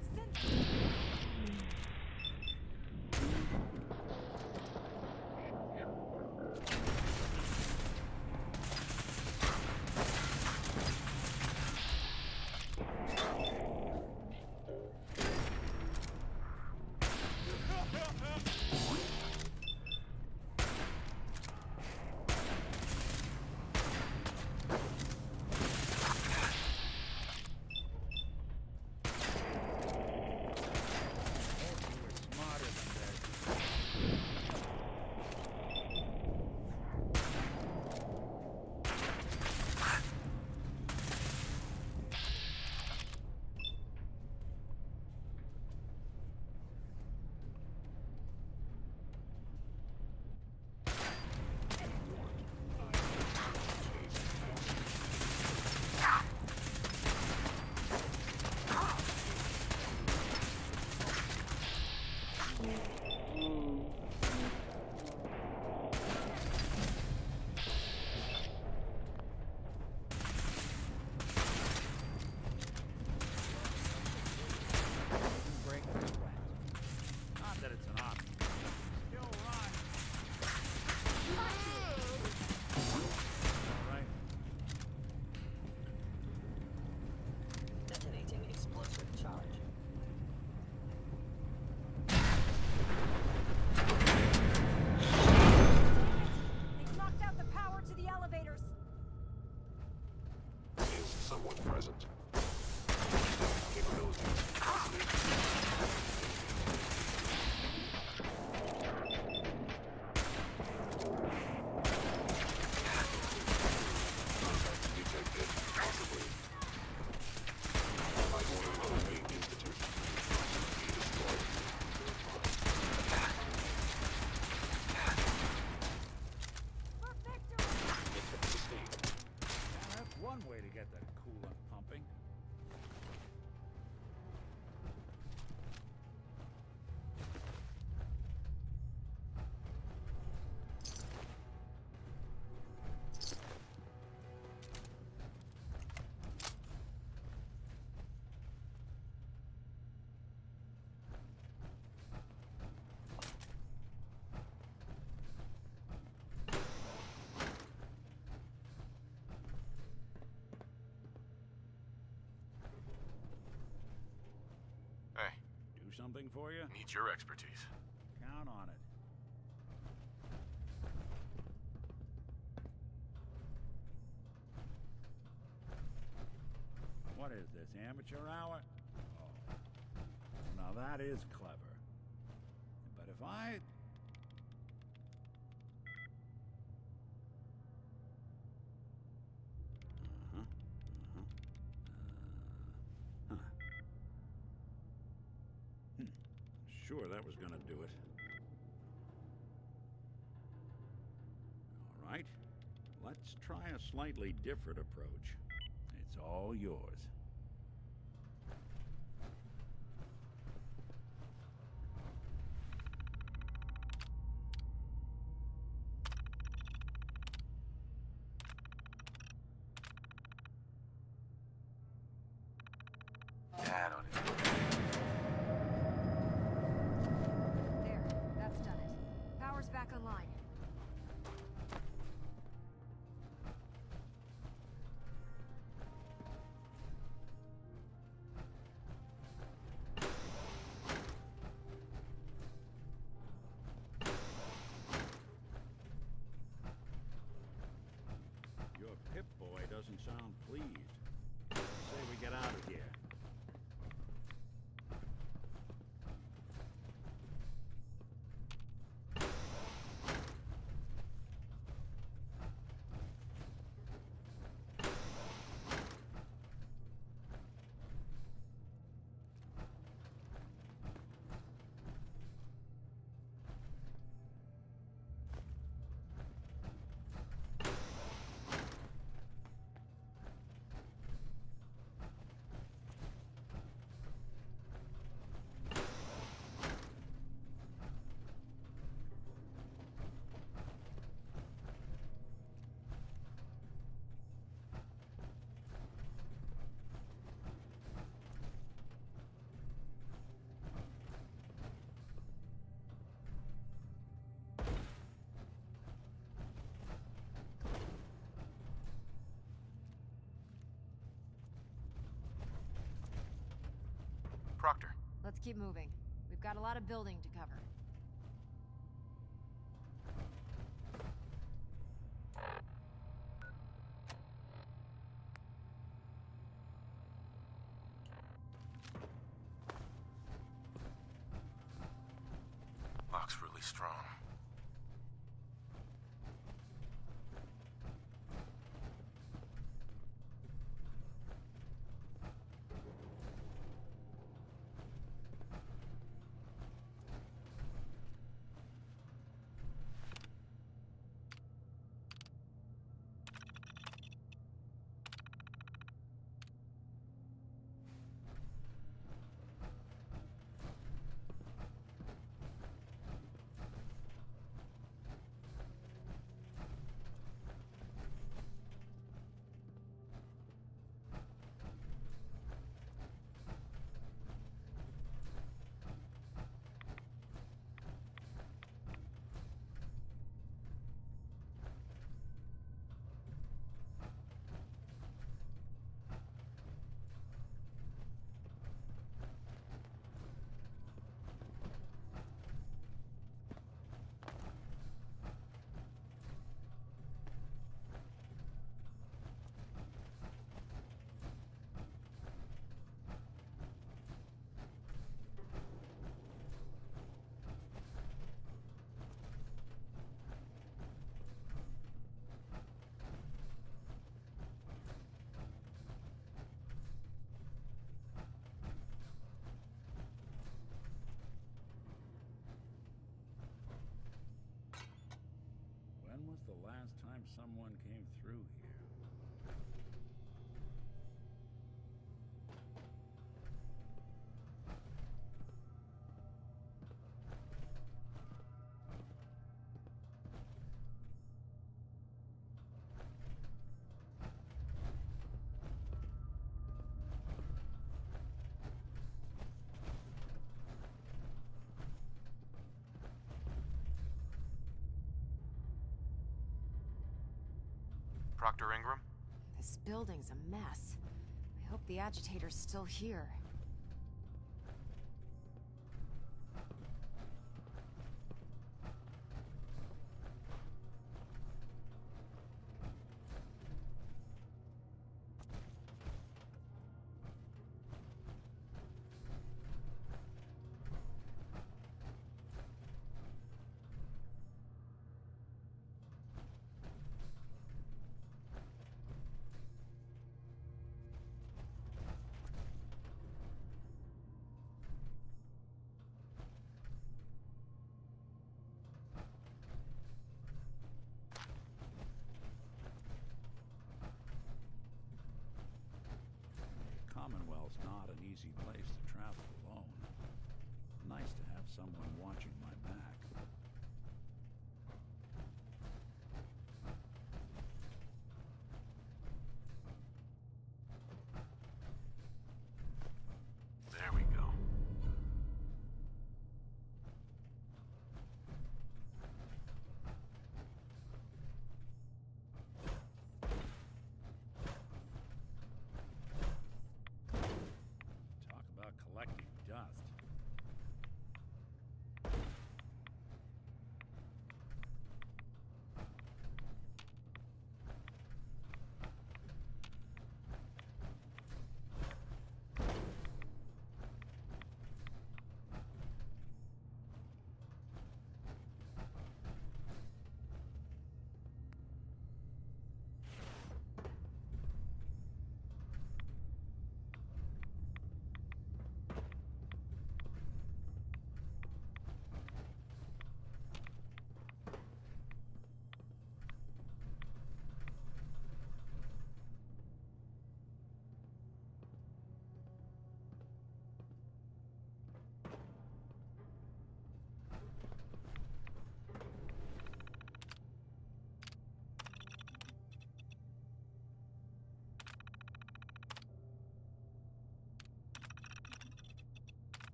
N: something for you?
R: Needs your expertise.
N: Count on it. What is this, amateur hour? Oh. Now that is clever. But if I... Sure, that was gonna do it. All right. Let's try a slightly different approach. It's all yours.
R: Dad on it.
L: There, that's done it. Power's back online.
N: Your Pip-Boy doesn't sound pleased. Say we get out of here.
R: Proctor.
L: Let's keep moving. We've got a lot of building to cover.
R: Lock's really strong.
N: When was the last time someone came through here?
R: Proctor Ingram?
L: This building's a mess. I hope the agitator's still here.
N: Carmel's not an easy place to travel alone. Nice to have someone watching my back.
O: There we go.
N: Talk about collecting dust.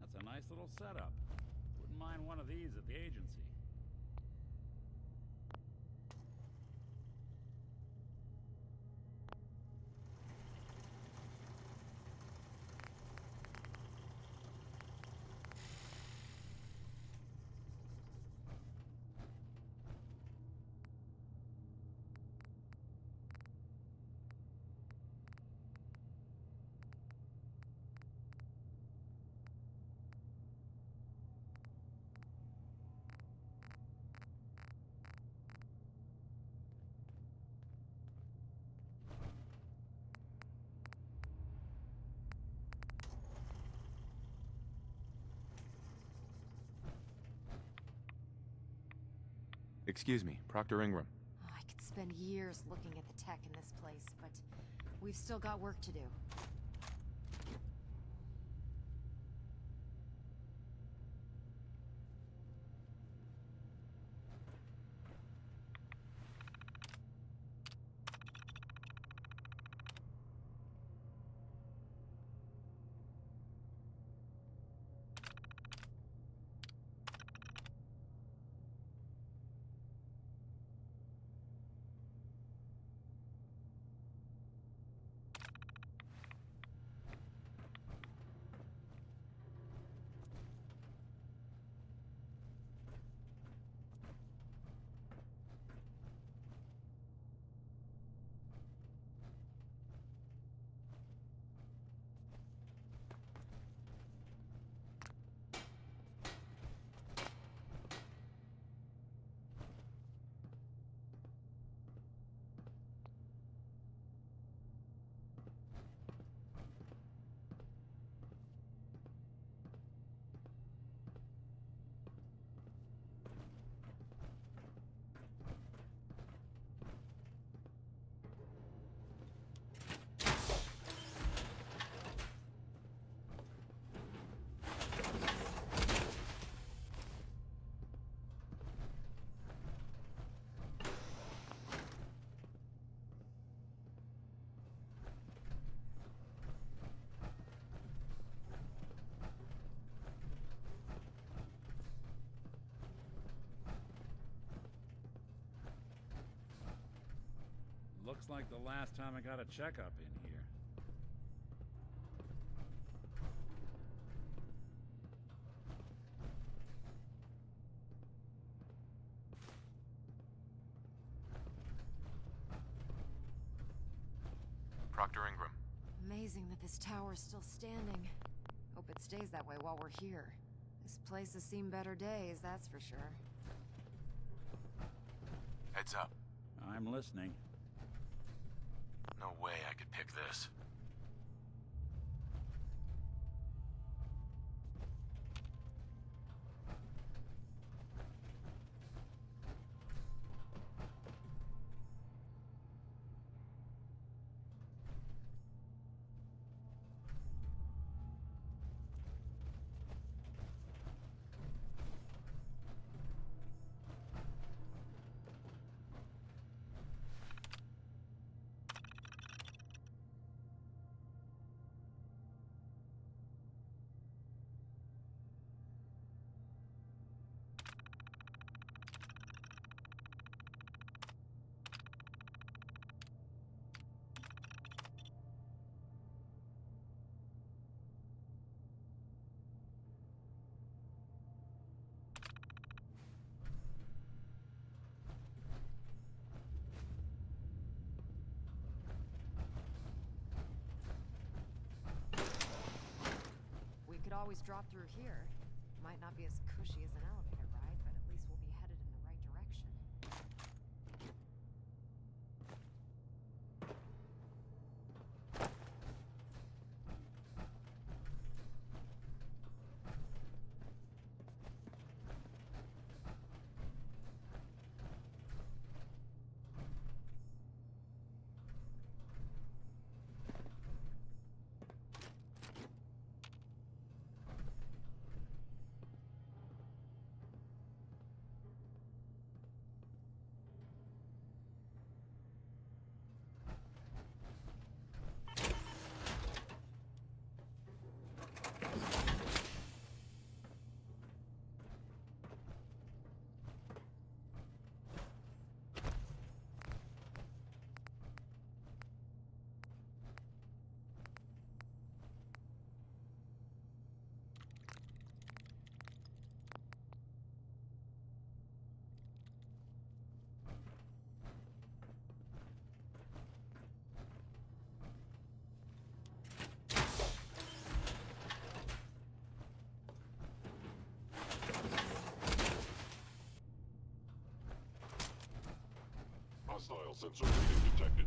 N: That's a nice little setup. Wouldn't mind one of these at the agency.
R: Excuse me, Proctor Ingram.
L: Oh, I could spend years looking at the tech in this place, but we've still got work to do.
N: looks like the last time I got a checkup in here.
R: Proctor Ingram.
L: Amazing that this tower's still standing. Hope it stays that way while we're here. This place has seen better days, that's for sure.
R: Heads up.
N: I'm listening.
R: No way I could pick this.
L: Always drop through here. Might not be as cushy as an elevator ride, but at least we'll be headed in the right direction.
I: Hostile sensor reading detected.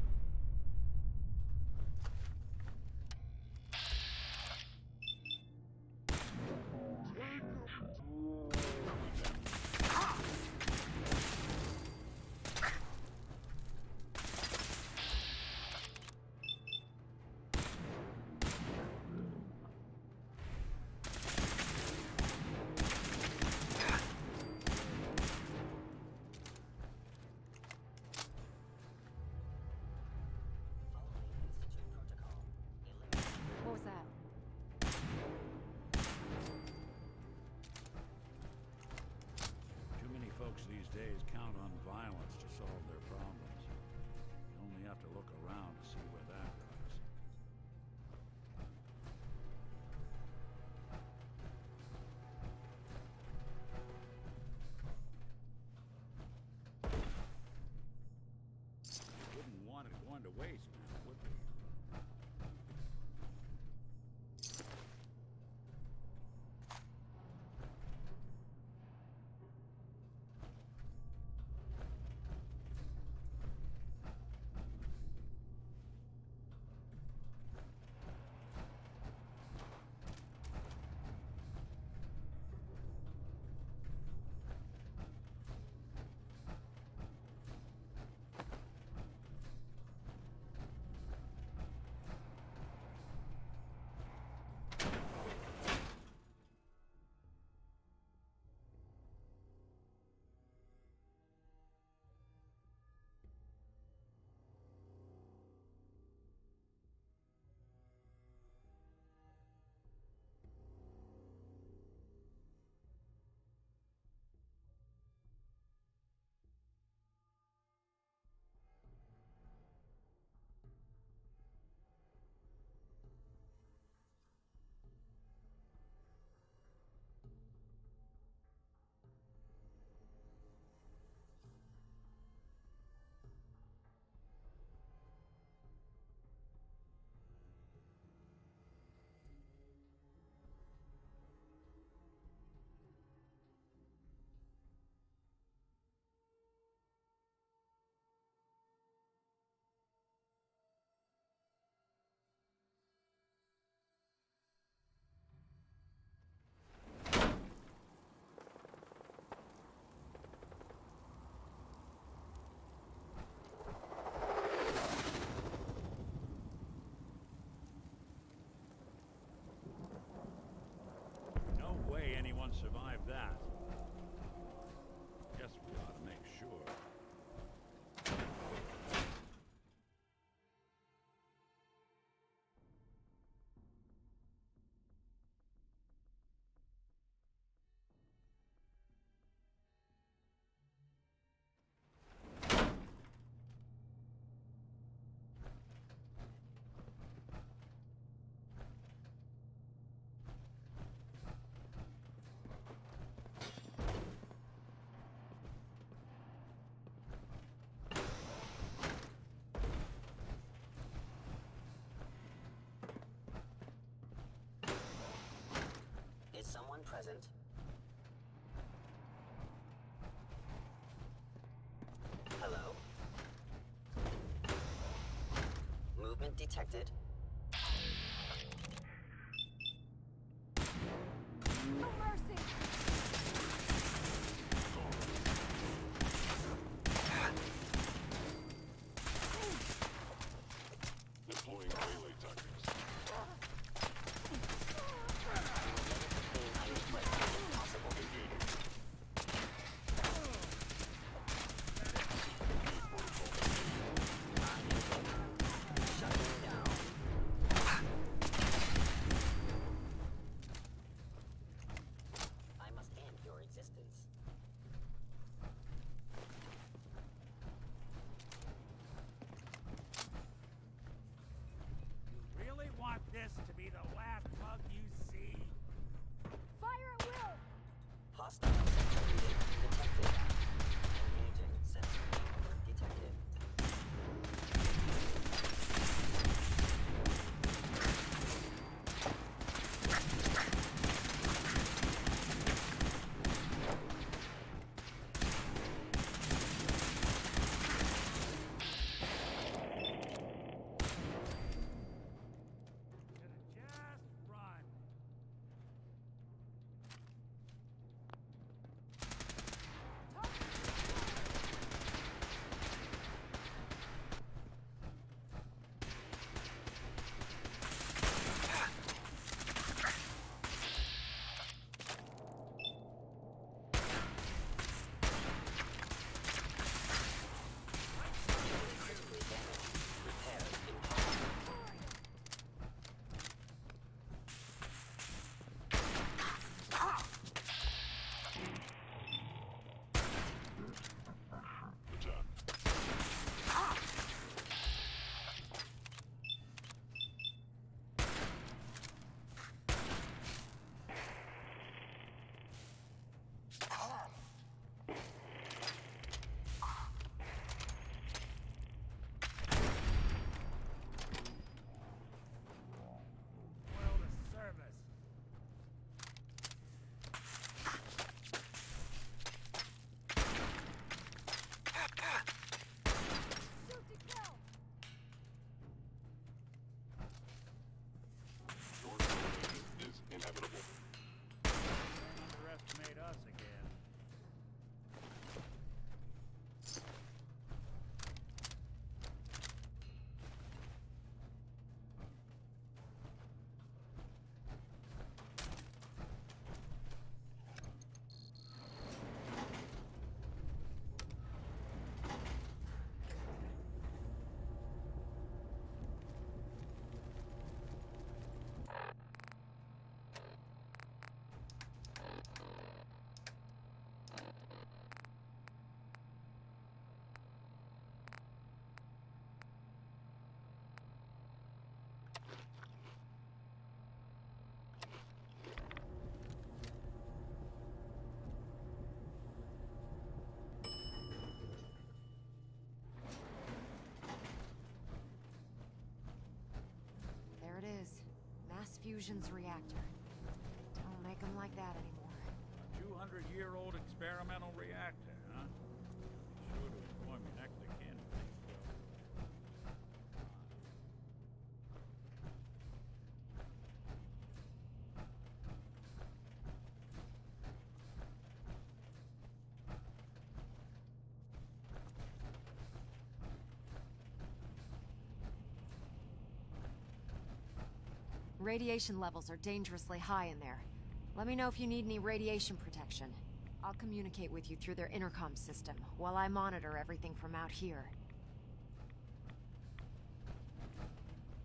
L: What was that?
N: Too many folks these days count on violence to solve their problems. You only have to look around to see where that goes. Wouldn't want it going to waste now, would we?
M: detected.
K: No mercy!
I: Deploying melee tactics.
M: Possible. Shutting down. I must end your existence.
N: You really want this to be the last bug you see?
K: Fire at will!
M: Hostile sensor reading detected. Engaging sensor detected.
N: Just run.
M: Critically damaged. Repairs impossible.
N: Well, the service.
K: Shoot to kill!
I: Your domination is inevitable.
N: Don't underestimate us again.
L: There it is. Mass fusion's reactor. Don't make them like that anymore.
N: A 200-year-old experimental reactor, huh? Be sure to inform your next of kin if things go.
L: Radiation levels are dangerously high in there. Let me know if you need any radiation protection. I'll communicate with you through their intercom system, while I monitor everything from out here.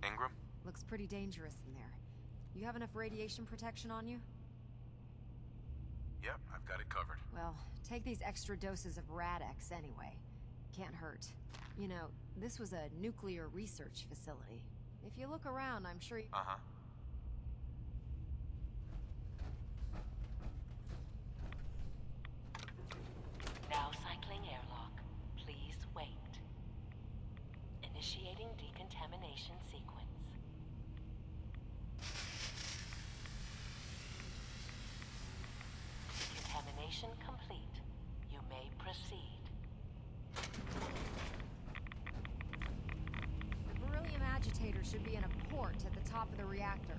R: Ingram?
L: Looks pretty dangerous in there. You have enough radiation protection on you?
R: Yep, I've got it covered.
L: Well, take these extra doses of Rad-X anyway. Can't hurt. You know, this was a nuclear research facility. If you look around, I'm sure you...
R: Uh-huh.
M: Now cycling airlock. Please wait. Initiating decontamination sequence. Decontamination complete. You may proceed.
L: The beryllium agitator agitator should be in a port at the top of the reactor.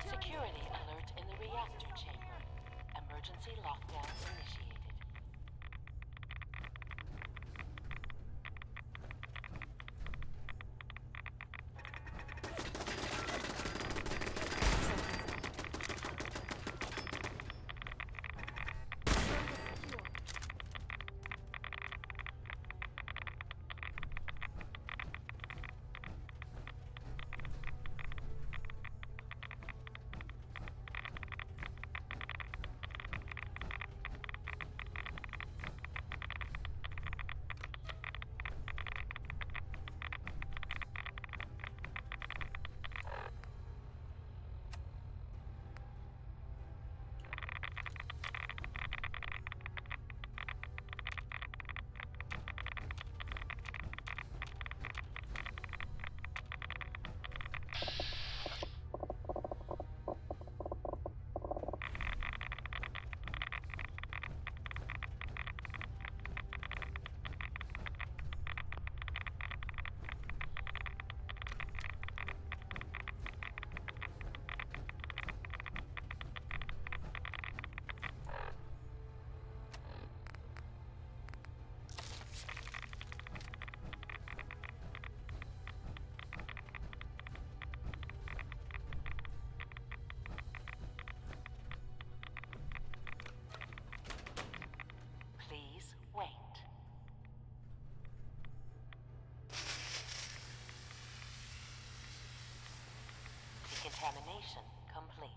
M: Security alert in the reactor chamber. Emergency lockdown initiated. Please wait. Decontamination complete.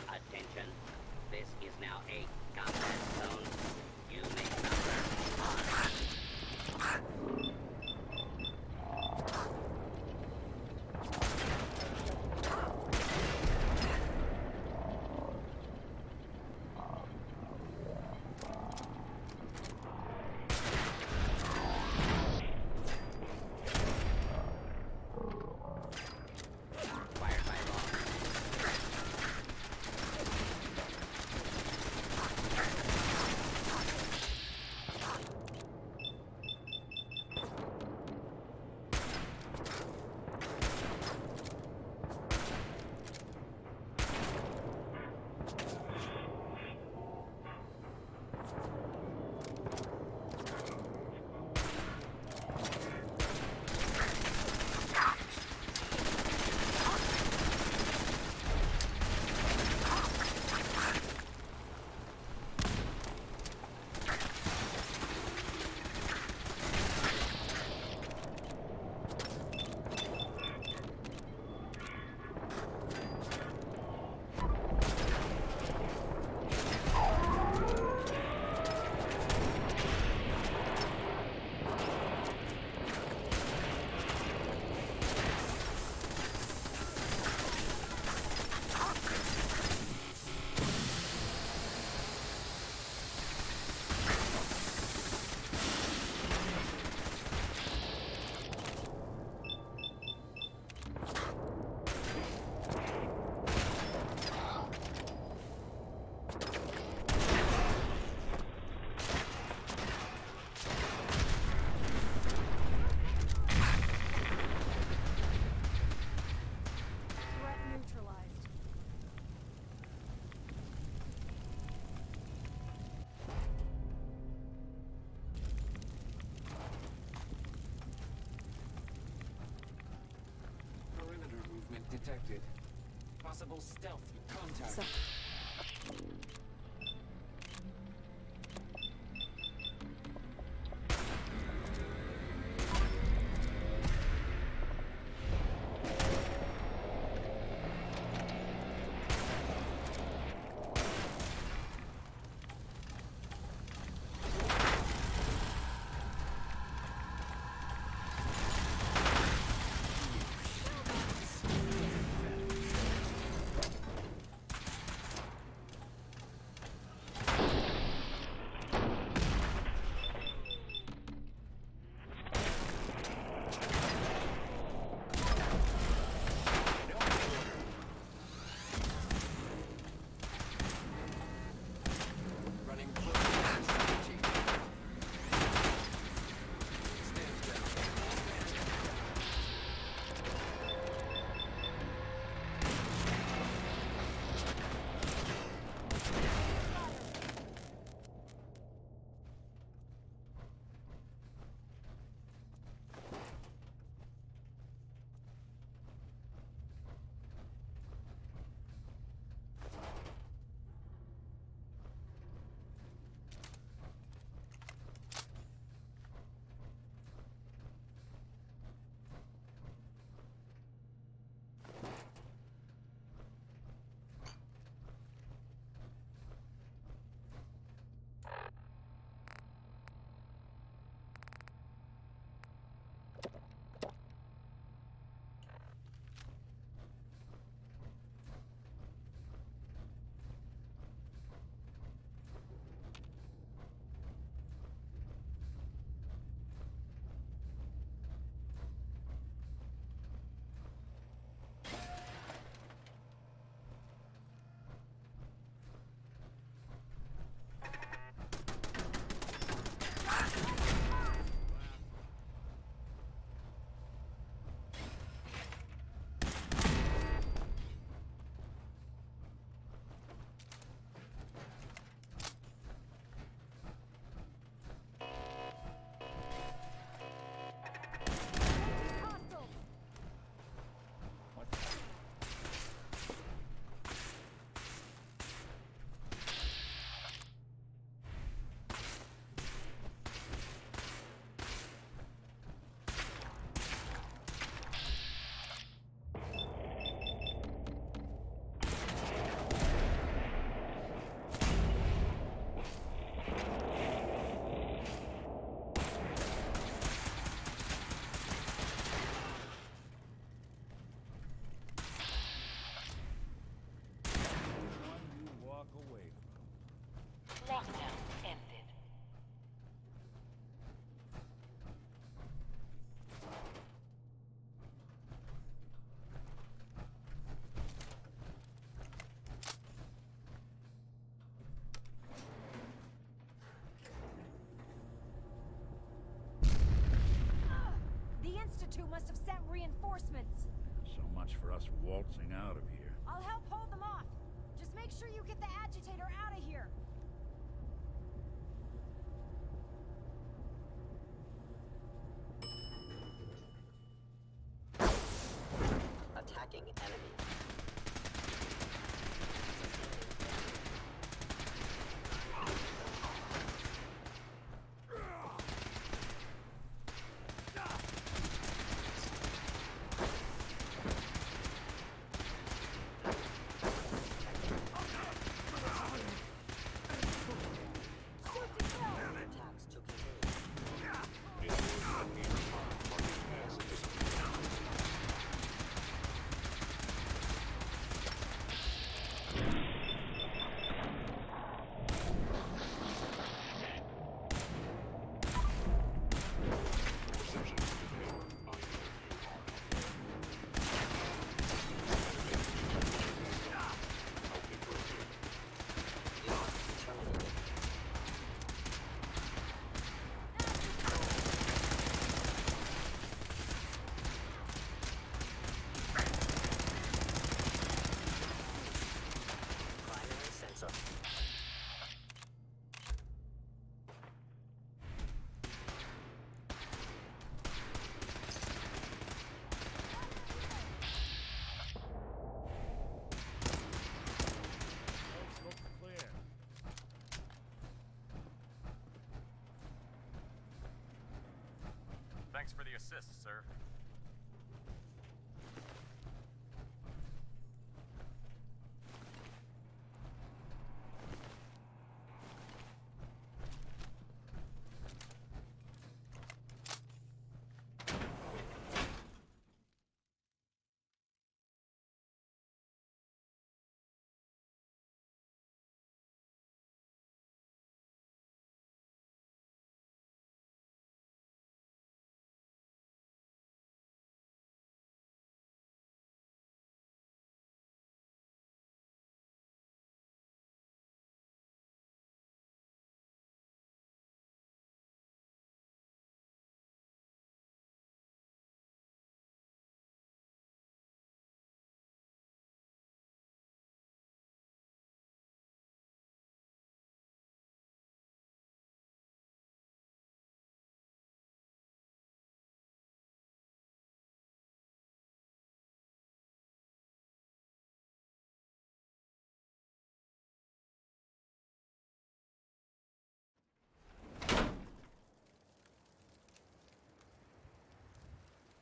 S: Attention. This is now a combat zone. You may cover. Fired by law.
Q: detected. Possible stealth contact.
M: Lockdown ended.
K: The Institute must have sent reinforcements.
N: So much for us waltzing out of here.
K: I'll help hold them off. Just make sure you get the agitator out of here.
S: Attacking enemy.
A: Thanks for the assist, sir.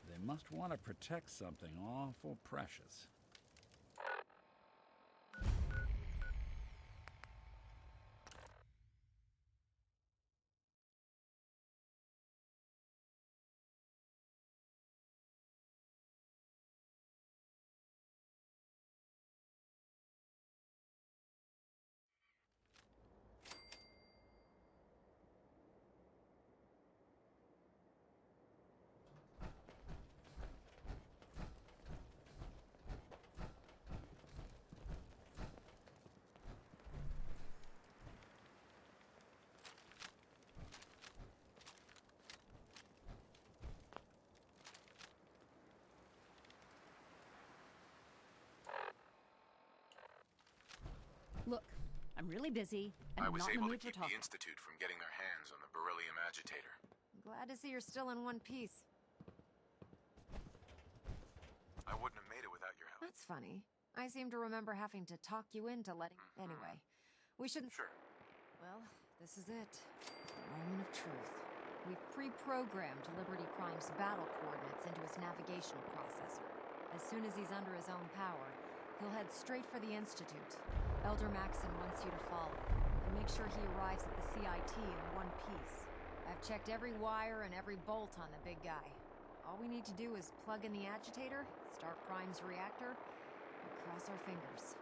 N: They must want to protect something awful precious.
K: Look, I'm really busy, and
R: I
K: I'm
R: was
K: not in the
R: able to
K: mood for
R: keep the
K: talking.
R: Institute from getting their hands on the beryllium agitator.
L: Glad to see you're still in one piece.
R: I wouldn't have made it without your help.
L: That's funny. I seem to remember having to talk you into letting... Anyway, we shouldn't...
R: Sure.
L: Well, this is it. The moment of truth. We've pre-programmed Liberty Prime's battle coordinates into his navigational processor. As soon as he's under his own power, he'll head straight for the Institute. Elder Maxon wants you to follow, and make sure he arrives at the CIT in one piece. I've checked every wire and every bolt on the big guy. All we need to do is plug in the agitator, start Prime's reactor, and cross our fingers.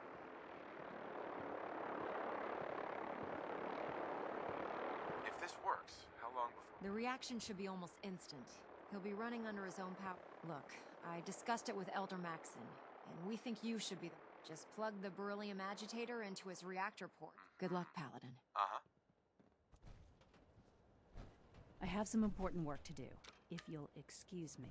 R: If this works, how long before...
L: The reaction should be almost instant. He'll be running under his own power. Look, I discussed it with Elder Maxon, and we think you should be the... Just plug the beryllium agitator into his reactor port. Good luck, Paladin.
R: Uh-huh.
J: I have some important work to do, if you'll excuse me.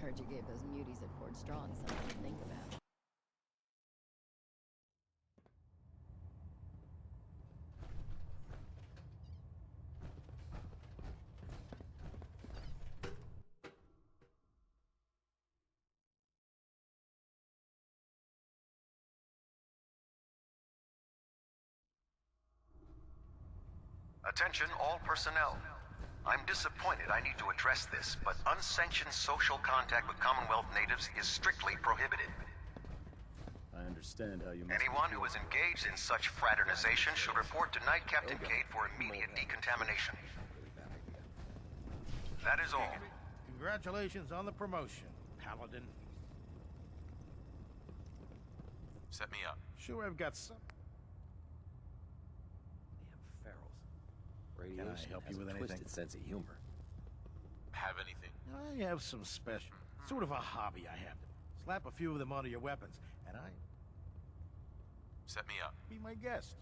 K: Heard you gave those muties at Fort Strong something to think about.
O: Attention all personnel. I'm disappointed I need to address this, but unsanctioned social contact with Commonwealth natives is strictly prohibited.
A: I understand how you must
O: Anyone who is engaged in such fraternization should report to Night Captain Cade for immediate decontamination. That is all.
T: Congratulations on the promotion, Paladin.
R: Set me up.
T: Sure, I've got some.
Q: Damn ferals.
T: Can
Q: Radiation
T: I help
Q: has
T: you with
Q: a
T: anything?
Q: twisted sense of humor.
R: Have anything?
T: I have some special, sort of a hobby I have. Slap a few of them onto your weapons, and I
R: Set me up.
T: be my guest.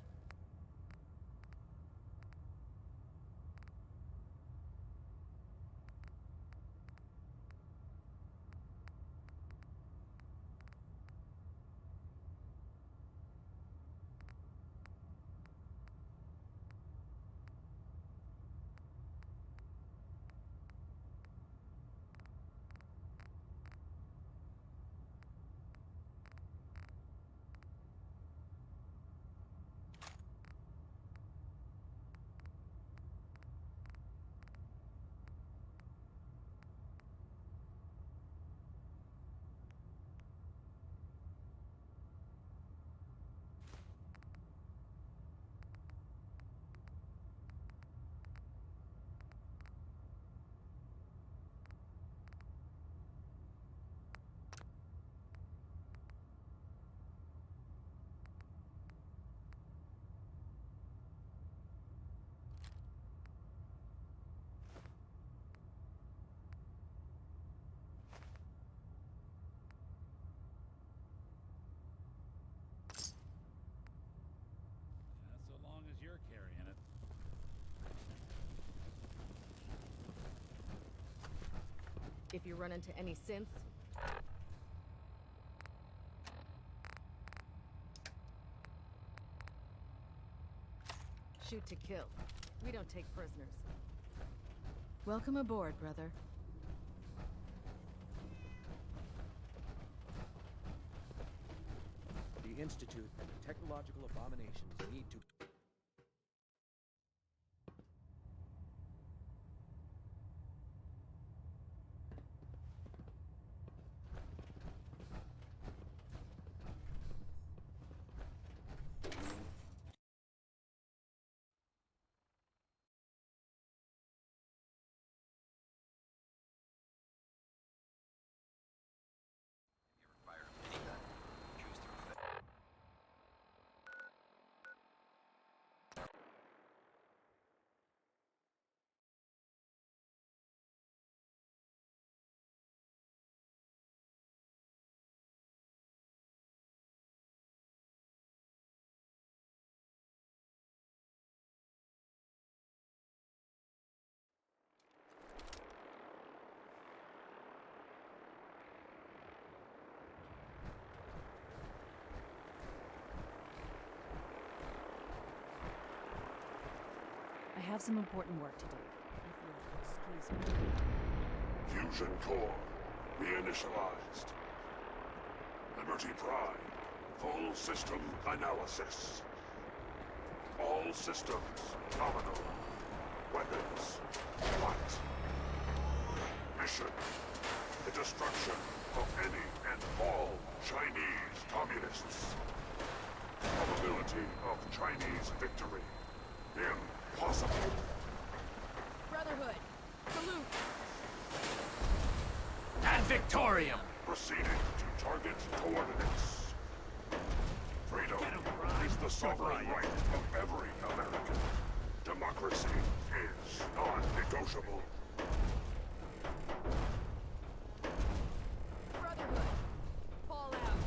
N: So long as you're carrying it.
U: If you run into any synths, shoot to kill. We don't take prisoners. Welcome aboard, brother.
Q: The Institute and the technological abominations need to...
J: I have some important work to do. If you'll excuse me.
I: Fusion core reinitialized. Liberty Prime. Full system analysis. All systems nominal. Weapons flight. Mission: the destruction of any and all Chinese communists. Probability of Chinese victory: impossible.
U: Brotherhood, salute!
T: Ad Victorium!
I: Proceeding to target coordinates. Freedom is the sovereign right of every American. Democracy is non-negotiable.
U: Brotherhood, fall out!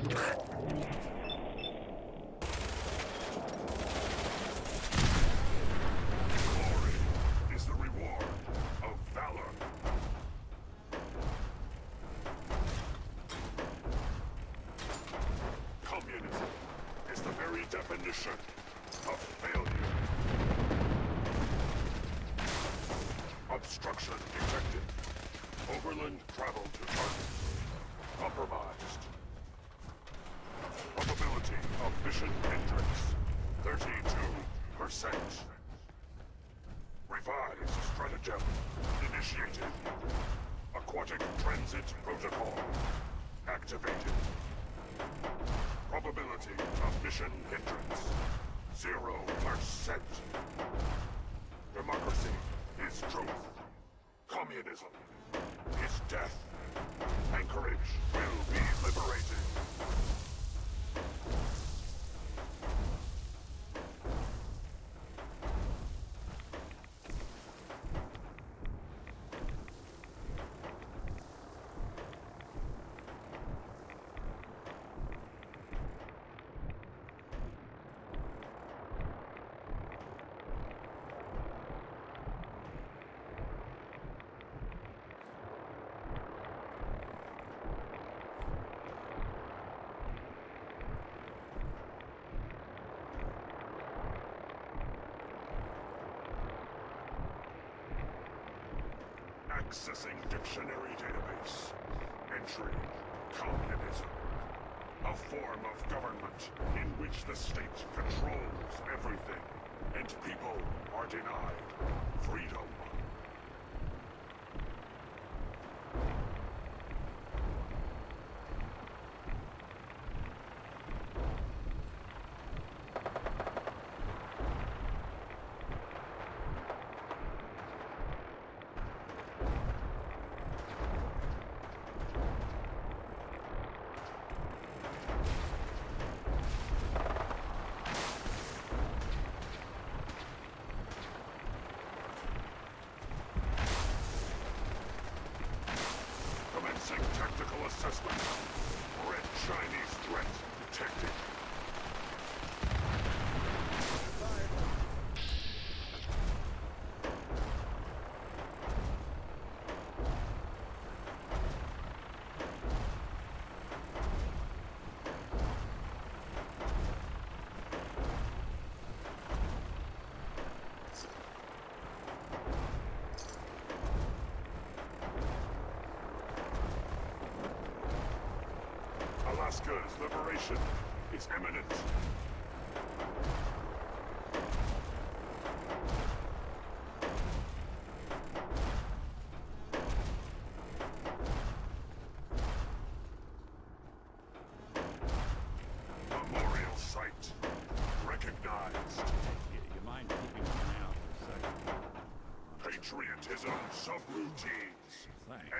I: Glory is the reward of valor. Communism is the very definition of failure. Obstruction detected. Overland travel to target. Compromised. Probability of mission entrance, 32%. Revised stratagem initiated. Aquatic transit protocol activated. Probability of mission hindrance, 0%. Democracy is truth. Communism is death. Anchorage will be liberated. Accessing dictionary database. Entry: communism. A form of government in which the state controls everything, and people are denied freedom. Commencing tactical assessment. Red Chinese threat detected. Alaska's liberation is imminent. Memorial site recognized.
N: You mind keeping an eye out for a second?
I: Patriotism subroutines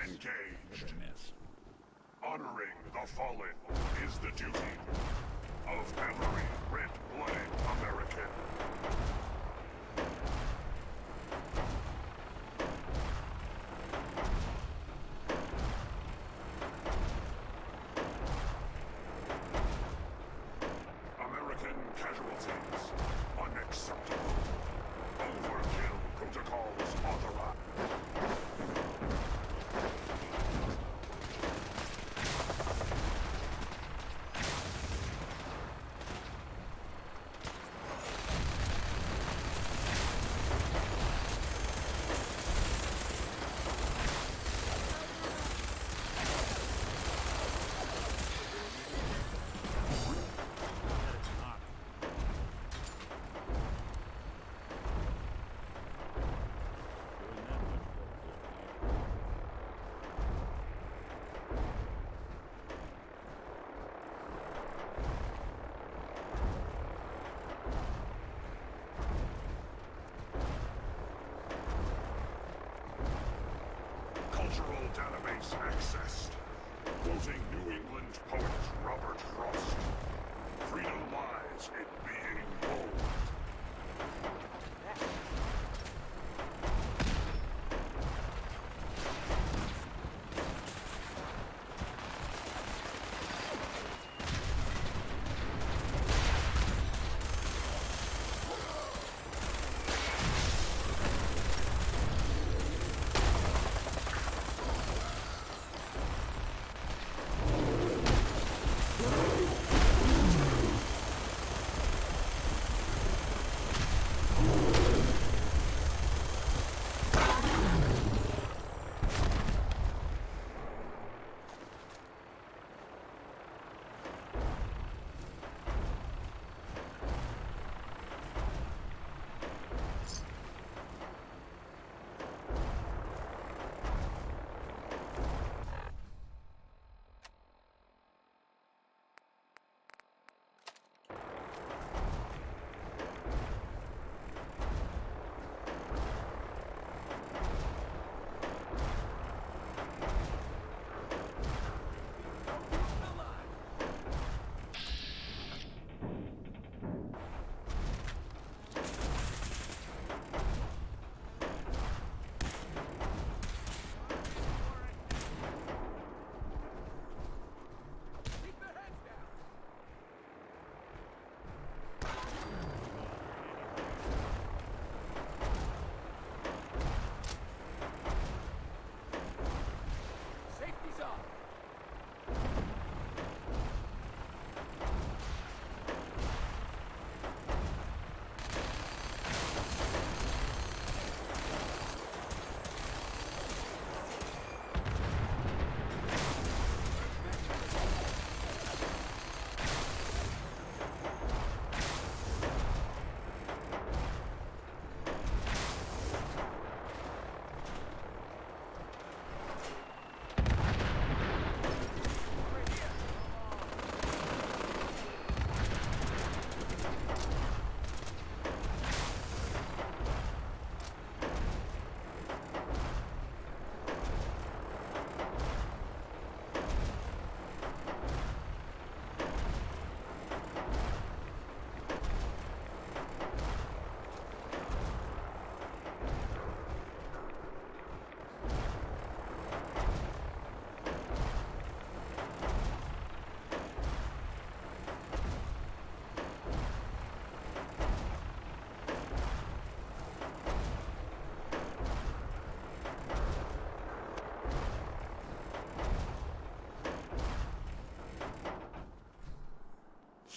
I: engaged. Honoring the fallen is the duty of every red-blooded American. American casualties unacceptable. Overkill protocols authorized. Cultural database accessed. Quoting New England poet Robert Frost. Freedom lies in being bold.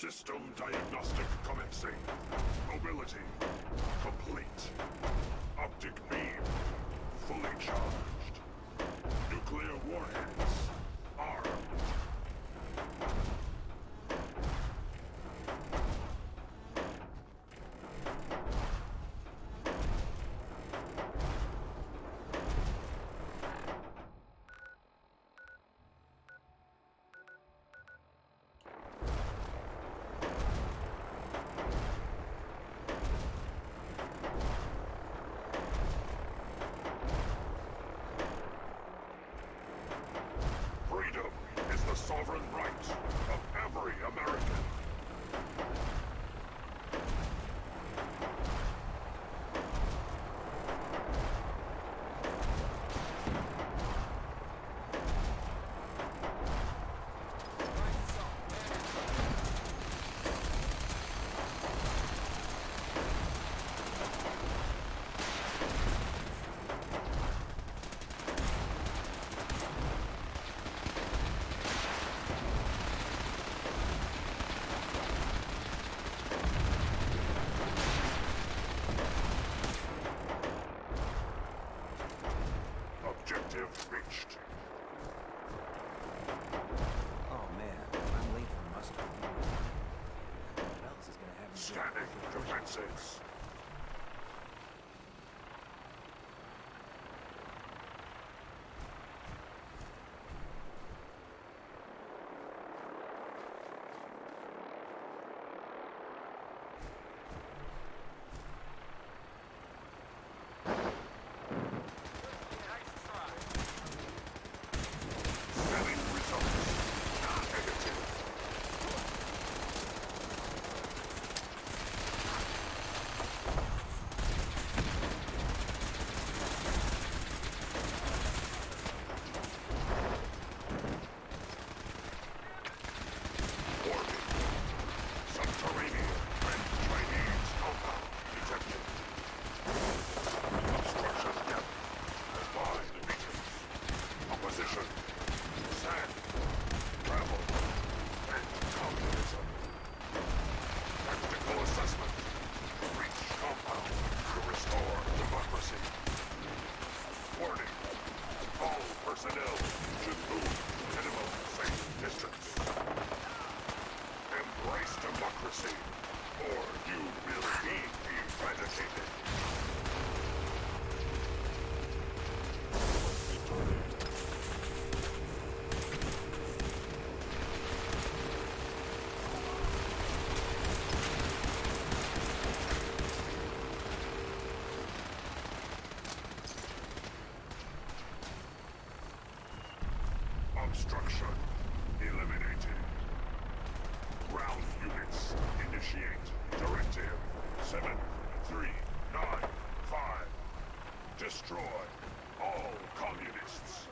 I: System diagnostic commencing. Mobility complete. Optic beam fully charged. Nuclear warheads armed. Freedom is the sovereign right of every American. Objective reached.
P: Oh man, I'm late for muster. What else is gonna happen?
I: Scanning defenses. Scanning results. Negative. Warning. Subterranean and Chinese compound detected. Obstruction depth 5 meters. Opposition. Sand. Travel. And communism. Tactical assessment. Reach compound to restore democracy. Warning. All personnel should move minimum safe distance. Embrace democracy, or you will be eradicated. Obstruction eliminated. Ground units initiate directive 7395. Destroy all communists.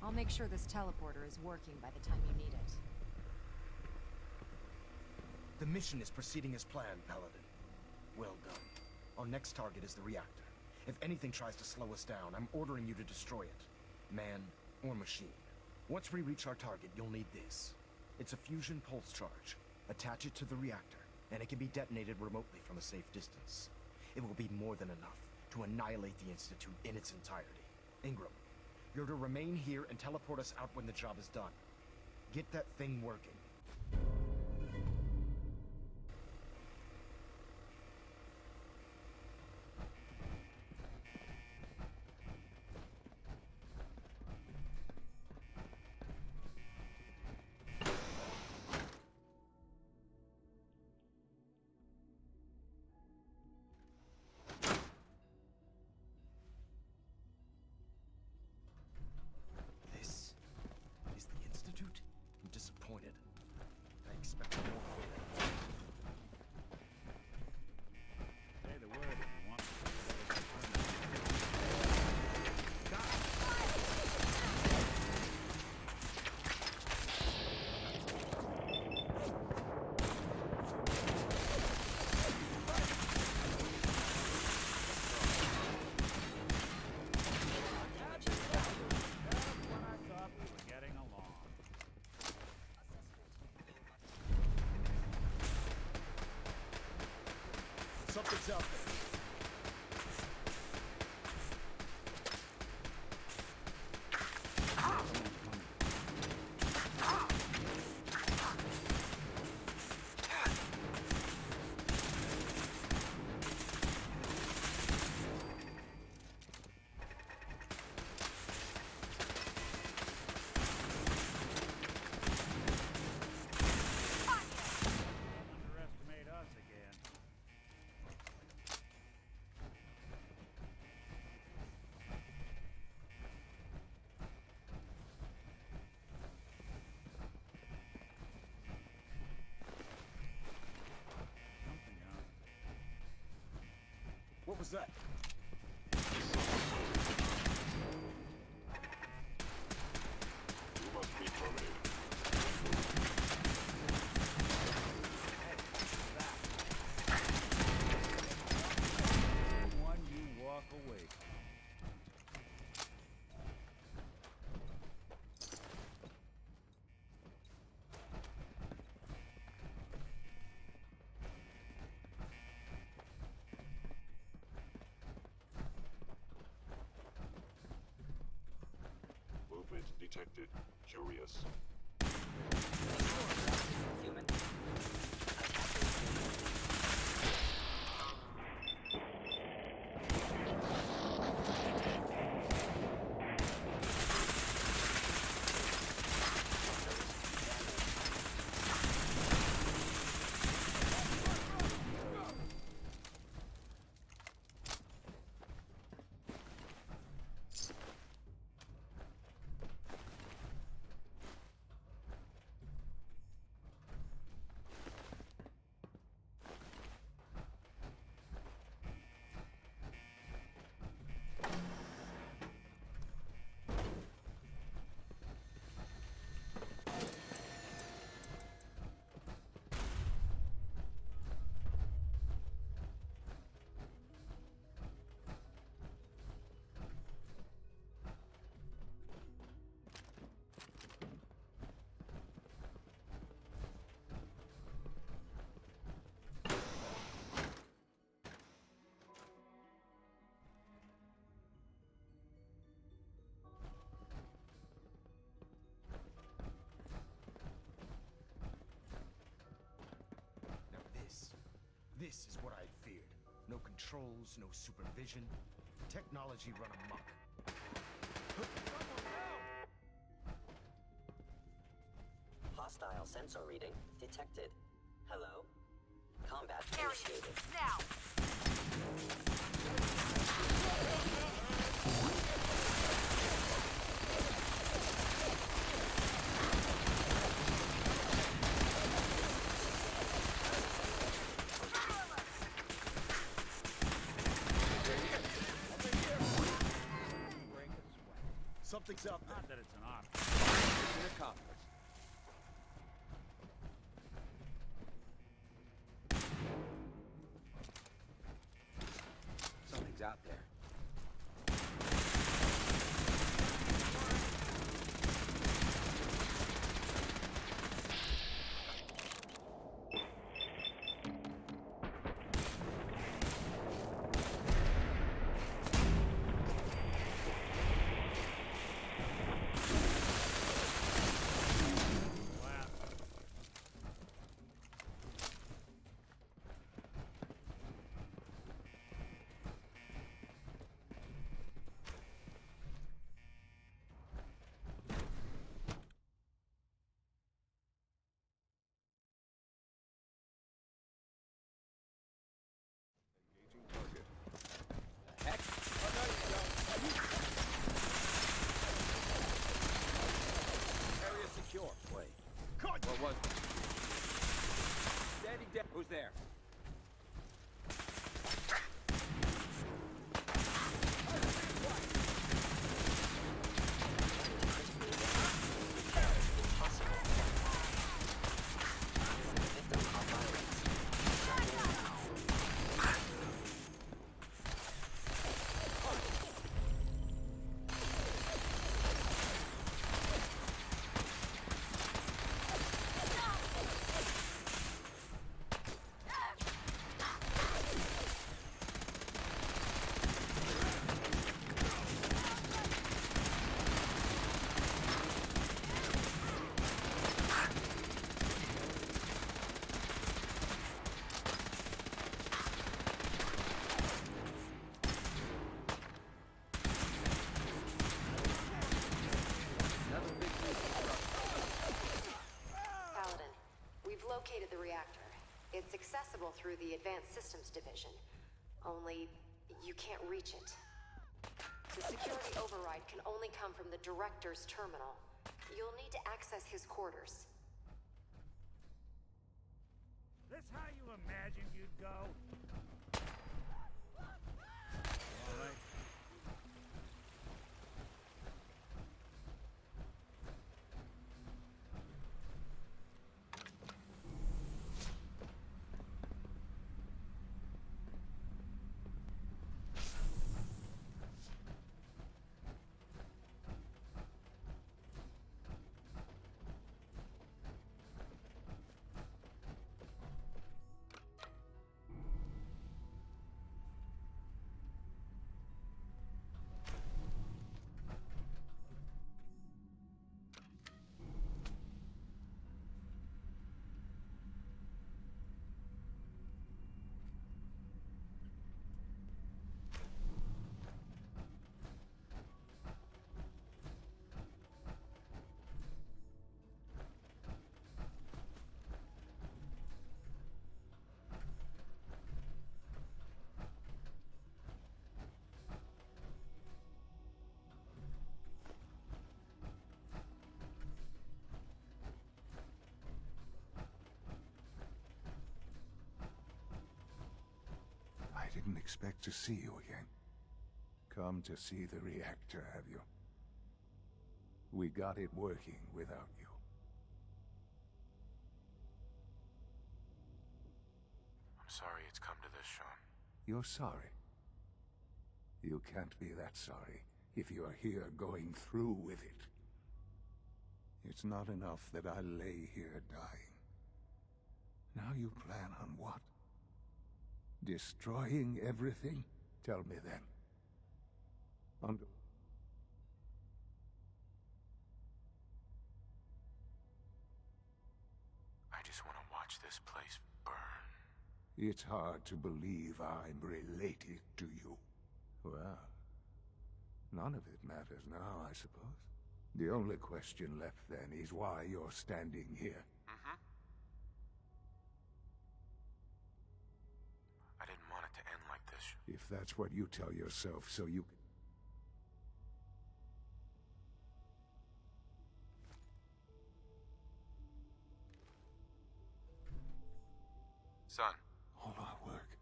L: I'll make sure this teleporter is working by the time you need it.
C: The mission is proceeding as planned, Paladin. Well done. Our next target is the reactor. If anything tries to slow us down, I'm ordering you to destroy it. Man or machine. Once we reach our target, you'll need this. It's a fusion pulse charge. Attach it to the reactor, and it can be detonated remotely from a safe distance. It will be more than enough to annihilate the Institute in its entirety. Ingram, you're to remain here and teleport us out when the job is done. Get that thing working. This is the Institute? out there.
N: Underestimate us again. Something out.
C: What was that?
I: You must be terminated.
N: One you walk away from.
I: Movement detected. Curious.
S: Human.
C: Now this is what I feared. No controls, no supervision. Technology run amok.
S: Hostile sensor reading detected. Hello? Combat
H: Area,
S: initiated.
H: now!
C: Something's out there.
N: Not that it's an option.
Q: Something's out there. Area secure. Wait. What was it? Steady down. Who's there?
K: reactor. It's accessible through the Advanced Systems Division. Only, you can't reach it. The security override can only come from the Director's terminal. You'll need to access his quarters.
D: This how you imagined you'd go? All right.
G: I didn't expect to see you again. Come to see the reactor, have you? We got it working without you.
R: I'm sorry it's come to this, Sean.
G: You're sorry. You can't be that sorry if you're here going through with it. It's not enough that I lay here dying. Now you plan on what? Destroying everything? Tell me then.
R: I just want to watch this place burn.
G: It's hard to believe I'm related to you. Well, none of it matters now, I suppose. The only question left then is why you're standing here.
R: I didn't want it to end like this.
G: If that's what you tell yourself, so you...
R: Son.
G: All our work,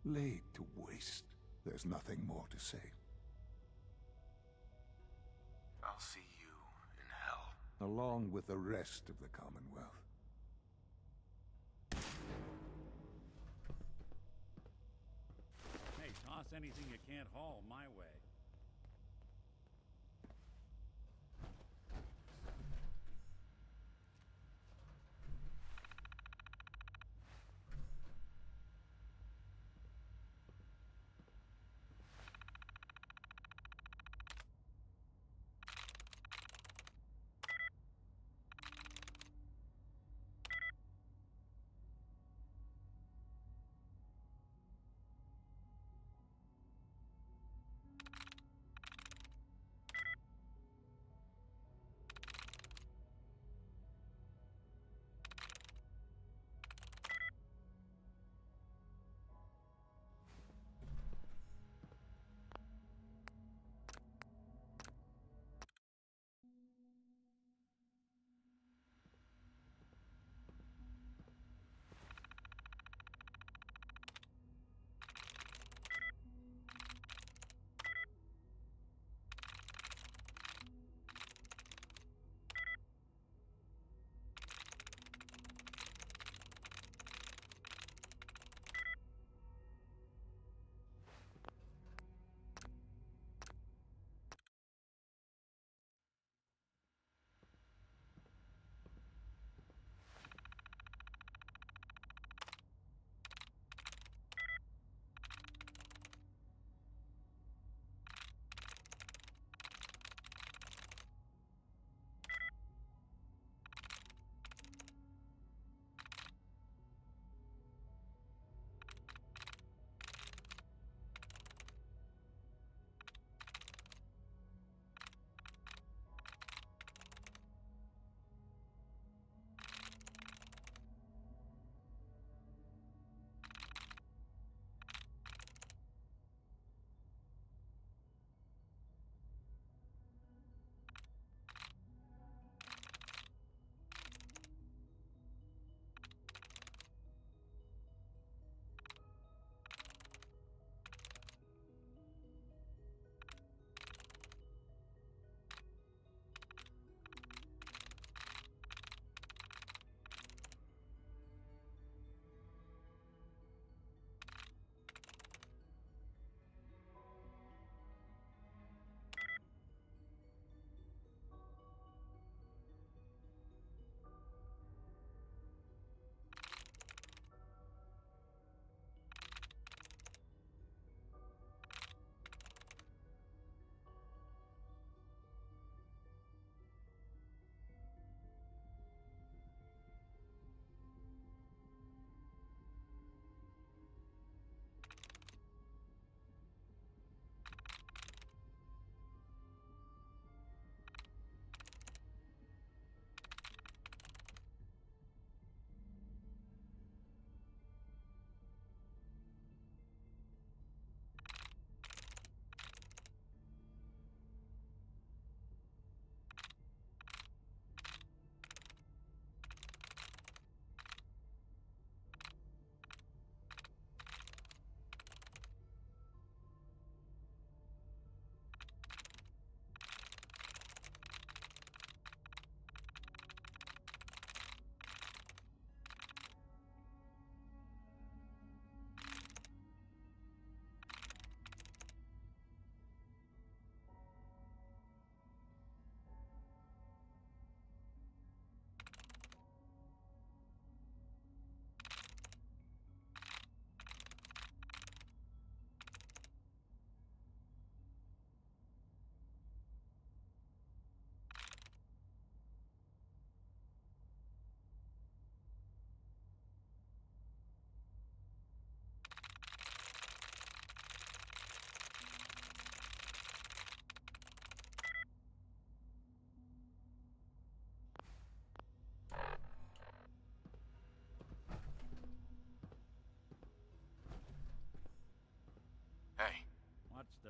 G: laid to waste. There's nothing more to say.
R: I'll see you in hell.
G: Along with the rest of the Commonwealth.
N: Hey, toss anything you can't haul my way.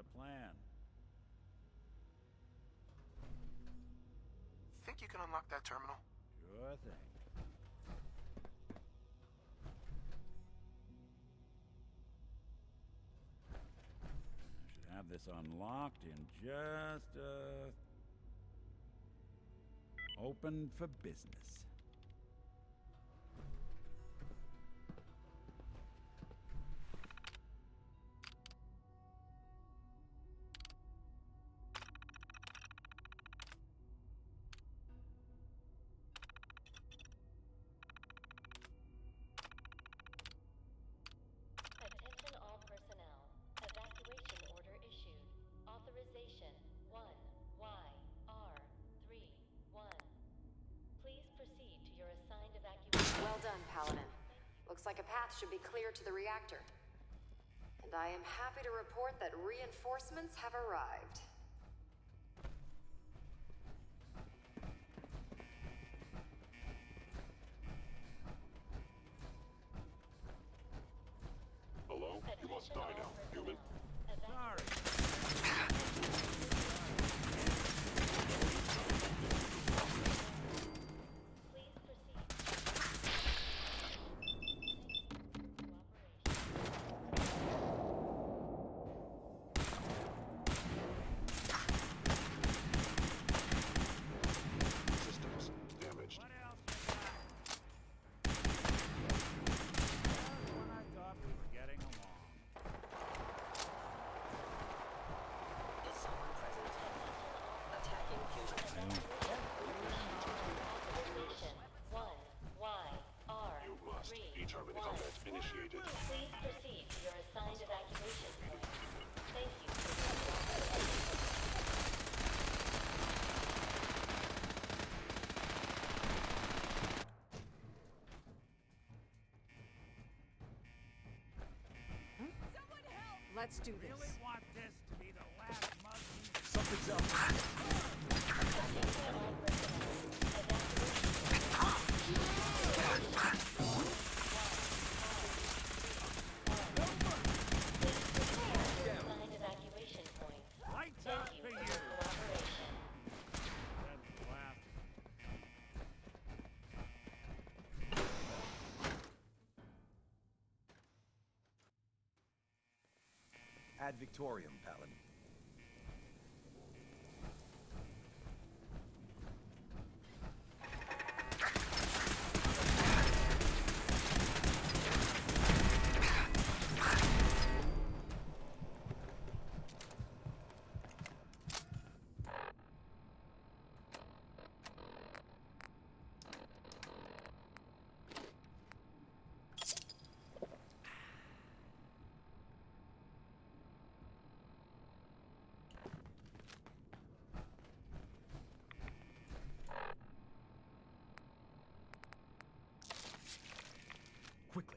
N: the plan?
E: Think you can unlock that terminal?
N: Sure thing. I should have this unlocked in just open for business.
F: Attention all personnel. Evacuation order issued. Authorization 1YR31. Please proceed to your assigned evacuation.
H: Well done, Paladin. Looks like a path should be clear to the reactor. And I am happy to report that reinforcements have arrived.
I: Hello? You must die now, human.
N: Sorry.
F: Please proceed.
I: Systems damaged.
N: What else you got? Just when I thought we were getting along.
S: Is someone present? Attacking human.
F: Authorization 1YR31.
I: You must determine combat initiated.
F: Please proceed to your assigned evacuation point. Thank you for your cooperation.
J: Let's do
N: Really
J: this.
N: want this to be the last monkey?
C: Something's up.
F: Assigned evacuation point.
N: Lights out
F: Thank
N: for
F: you
N: you.
F: for your cooperation.
N: That's laugh.
V: Ad Victorium, Paladin.
C: Quickly.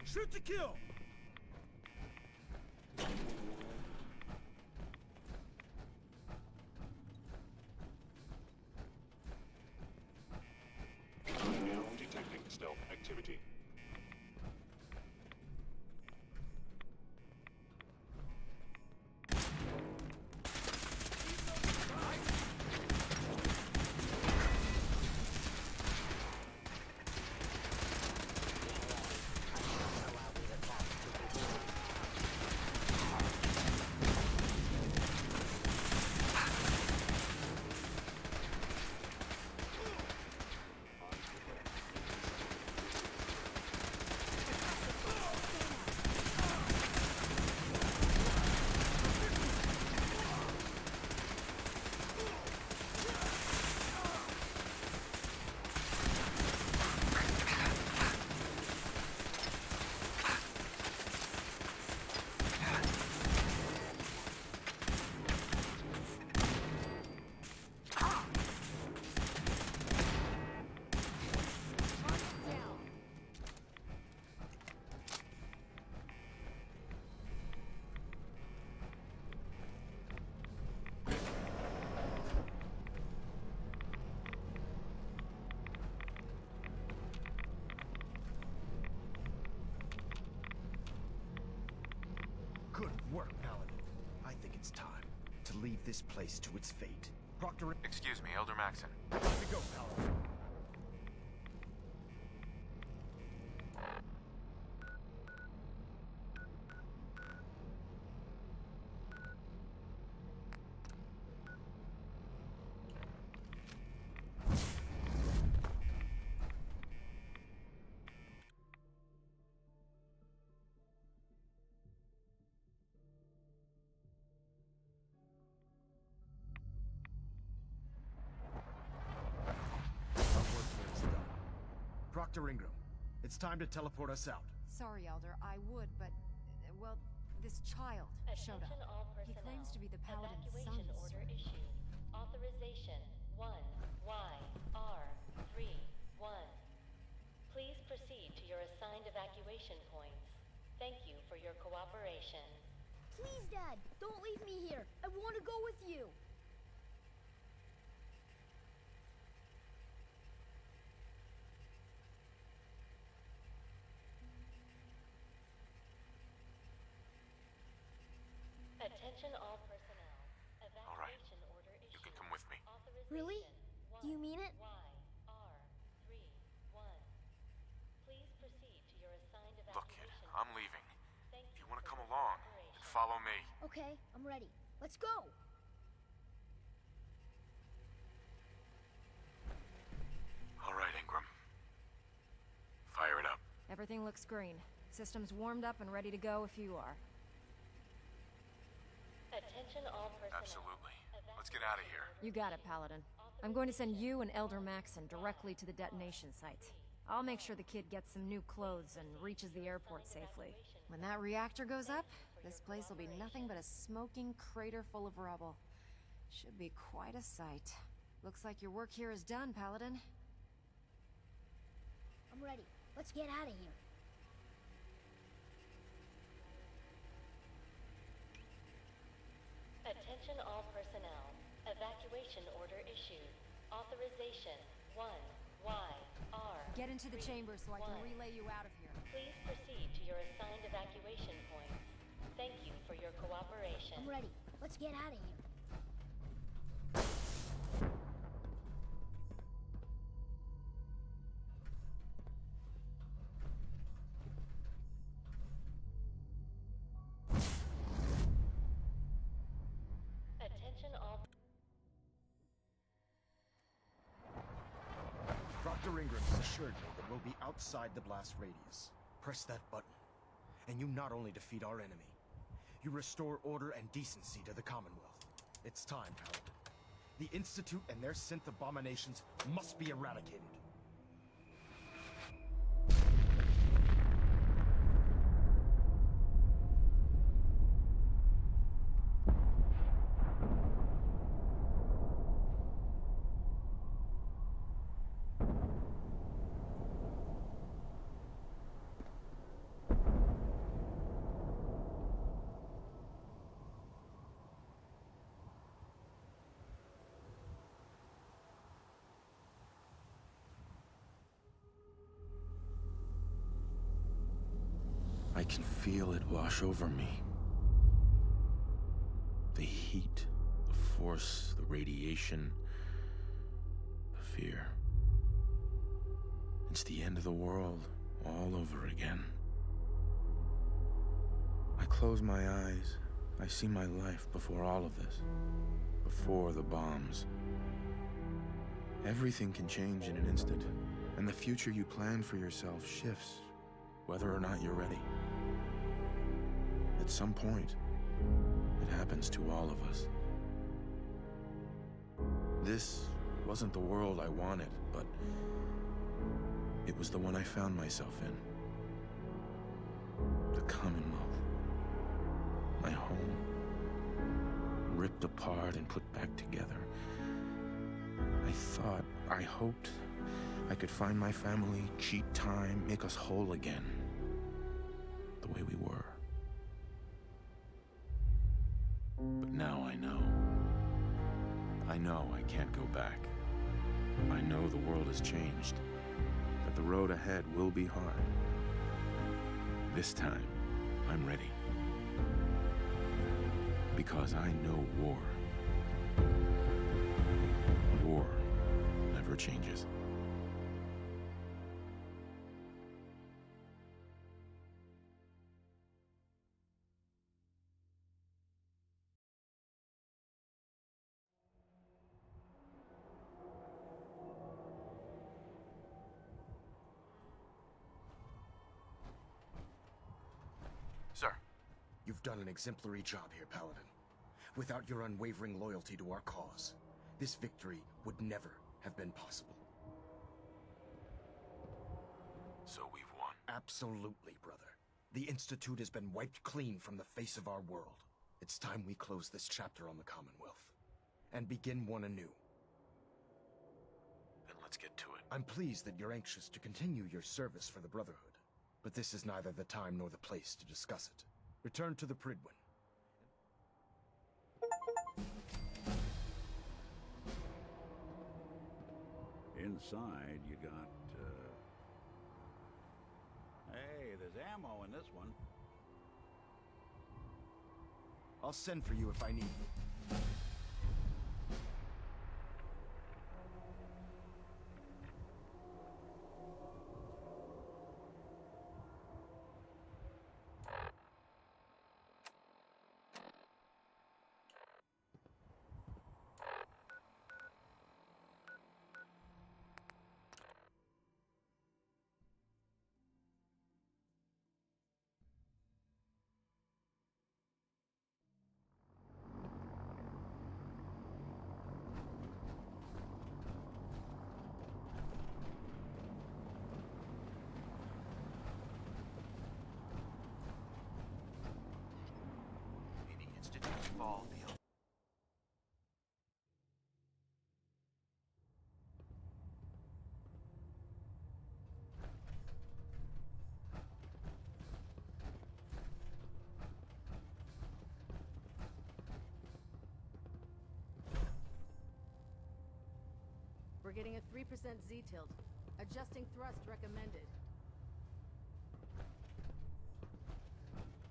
C: Shoot to kill!
I: Now detecting stealth activity.
S: Allow me to talk
C: to leave this place to its fate. Proctor...
R: Excuse me, Elder Maxon.
C: Let me go, Paladin. Dr. Ingram, it's time to teleport us out.
L: Sorry, Elder, I would, but... well, this child showed up. He claims to be the Paladin's son.
F: Evacuation order issued. Authorization 1YR31. Please proceed to your assigned evacuation points. Thank you for your cooperation.
B: Please, Dad, don't leave me here. I want to go with you.
F: Attention all personnel. Evacuation order issued.
R: You can come with me.
B: Really? Do you mean it?
F: YR31. Please proceed to your assigned evacuation.
R: Look, kid, I'm leaving. If you want to come along, then follow me.
B: Okay, I'm ready. Let's go!
R: All right, Ingram. Fire it up.
L: Everything looks green. System's warmed up and ready to go if you are.
F: Attention all personnel.
R: Absolutely. Let's get out of here.
L: You got it, Paladin. I'm going to send you and Elder Maxon directly to the detonation site. I'll make sure the kid gets some new clothes and reaches the airport safely. When that reactor goes up, this place will be nothing but a smoking crater full of rubble. Should be quite a sight. Looks like your work here is done, Paladin.
B: I'm ready. Let's get out of here.
F: Attention all personnel. Evacuation order issued. Authorization 1YR.
L: Get into the chamber so I can relay you out of here.
F: Please proceed to your assigned evacuation points. Thank you for your cooperation.
B: I'm ready. Let's get out of here.
F: Attention all...
C: Dr. Ingram assured me that we'll be outside the blast radius. Press that button, and you not only defeat our enemy, you restore order and decency to the Commonwealth. It's time, Paladin. The Institute and their synth abominations must be eradicated.
R: I can feel it wash over me. The heat, the force, the radiation, the fear. It's the end of the world all over again. I close my eyes. I see my life before all of this. Before the bombs. Everything can change in an instant, and the future you plan for yourself shifts, whether or not you're ready. At some point, it happens to all of us. This wasn't the world I wanted, but it was the one I found myself in. The Commonwealth. My home. Ripped apart and put back together. I hoped I could find my family, cheat time, make us whole again. The way we were. But now I know. I know I can't go back. I know the world has changed. That the road ahead will be hard. This time, I'm ready. Because I know war. War never changes.
C: Sir. You've done an exemplary job here, Paladin. Without your unwavering loyalty to our cause, this victory would never have been possible.
V: So we've won.
C: Absolutely, brother. The Institute has been wiped clean from the face of our world. It's time we close this chapter on the Commonwealth and begin one anew.
V: Then let's get to it.
C: I'm pleased that you're anxious to continue your service for the Brotherhood, but this is neither the time nor the place to discuss it. Return to the Pridwin.
N: Inside, you got, Hey, there's ammo in this one.
C: I'll send for you if I need you.
V: Fall deal.
U: We're getting a 3% Z-tilt. Adjusting thrust recommended.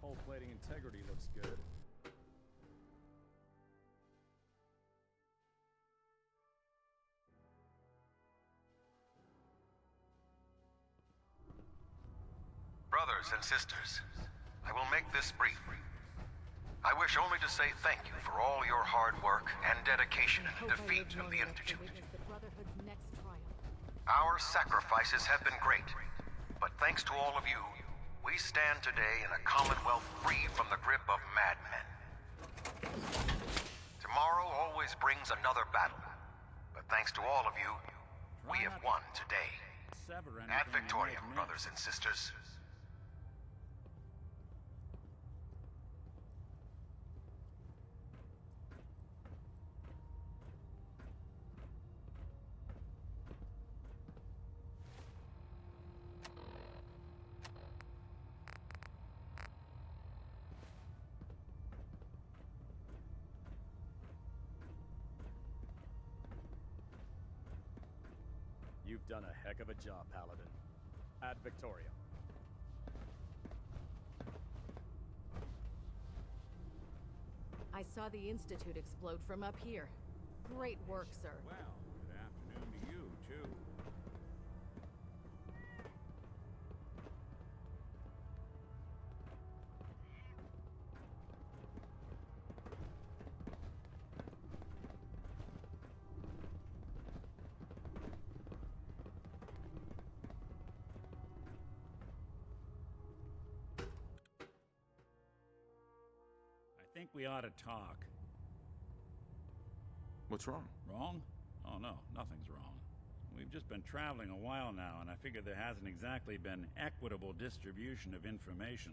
A: Hull plating integrity looks good.
O: Brothers and sisters, I will make this brief. I wish only to say thank you for all your hard work and dedication in the defeat of the Institute.
U: The Brotherhood's next triumph.
O: Our sacrifices have been great, but thanks to all of you, we stand today in a Commonwealth free from the grip of madmen. Tomorrow always brings another battle, but thanks to all of you, we have won today. Ad Victoriam, brothers and sisters.
A: You've done a heck of a job, Paladin. Ad Victoriam.
U: I saw the Institute explode from up here. Great work, sir.
N: Well, good afternoon to you, too. I think we ought to talk.
R: What's wrong?
N: Wrong? Oh, no, nothing's wrong. We've just been traveling a while now, and I figure there hasn't exactly been equitable distribution of information.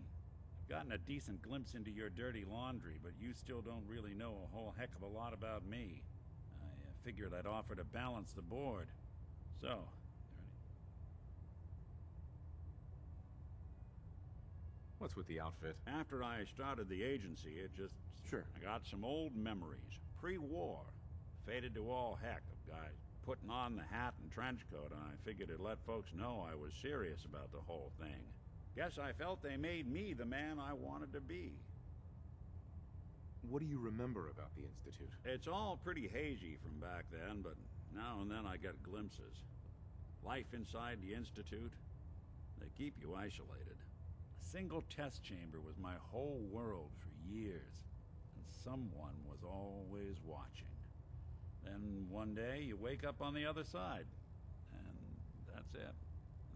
N: I've gotten a decent glimpse into your dirty laundry, but you still don't really know a whole heck of a lot about me. I figured I'd offer to balance the board. So,
R: What's with the outfit?
N: after I started the agency, it just...
R: Sure.
N: I got some old memories. Pre-war. Faded to all heck of guys putting on the hat and trench coat, and I figured it'd let folks know I was serious about the whole thing. Guess I felt they made me the man I wanted to be.
R: what do you remember about the Institute?
N: It's all pretty hazy from back then, but now and then I get glimpses. Life inside the Institute, they keep you isolated. A single test chamber was my whole world for years, and someone was always watching. Then one day you wake up on the other side, and that's it.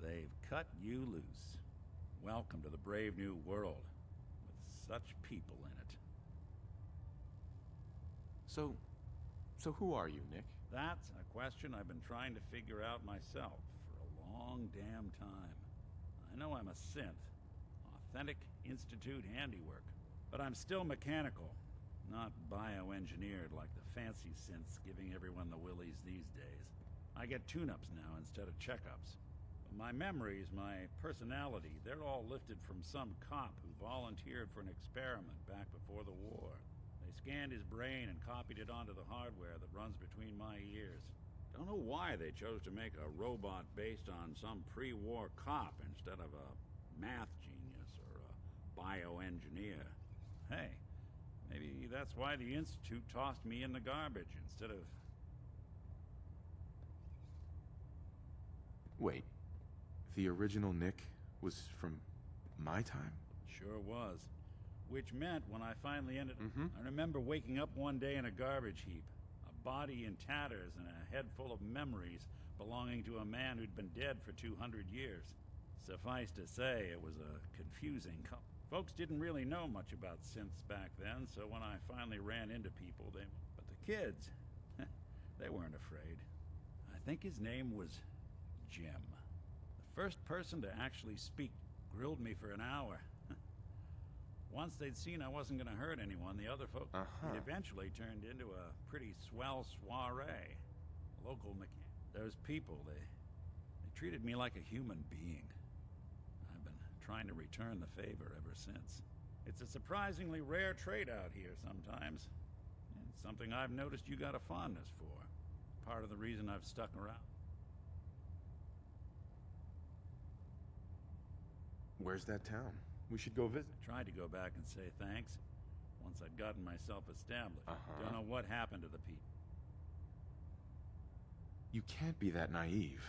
N: They've cut you loose. Welcome to the brave new world, with such people in it.
R: So who are you, Nick?
N: That's a question I've been trying to figure out myself for a long damn time. I know I'm a synth, authentic Institute handiwork, but I'm still mechanical, not bioengineered like the fancy synths giving everyone the willies these days. I get tune-ups now instead of checkups. My memories, my personality, they're all lifted from some cop who volunteered for an experiment back before the war. They scanned his brain and copied it onto the hardware that runs between my ears. Don't know why they chose to make a robot based on some pre-war cop instead of a math genius or a bioengineer. Hey, maybe that's why the Institute tossed me in the garbage instead of...
R: Wait, the original Nick was from my time?
N: Sure was. Which meant when I finally ended... I remember waking up one day in a garbage heap. A body in tatters and a head full of memories belonging to a man who'd been dead for 200 years. Suffice to say, it was a confusing... Folks didn't really know much about synths back then, so when I finally ran into people, they... But the kids, they weren't afraid. I think his name was Jim. The first person to actually speak grilled me for an hour. Once they'd seen I wasn't going to hurt anyone, the other folks, it eventually turned into a pretty swell soiree. Local mechanic. Those people, they treated me like a human being. I've been trying to return the favor ever since. It's a surprisingly rare trait out here sometimes. It's something I've noticed you got a fondness for. Part of the reason I've stuck around.
R: Where's that town? We should go visit.
N: I tried to go back and say thanks once I'd gotten myself established. Don't know what happened to the people.
R: You can't be that naive.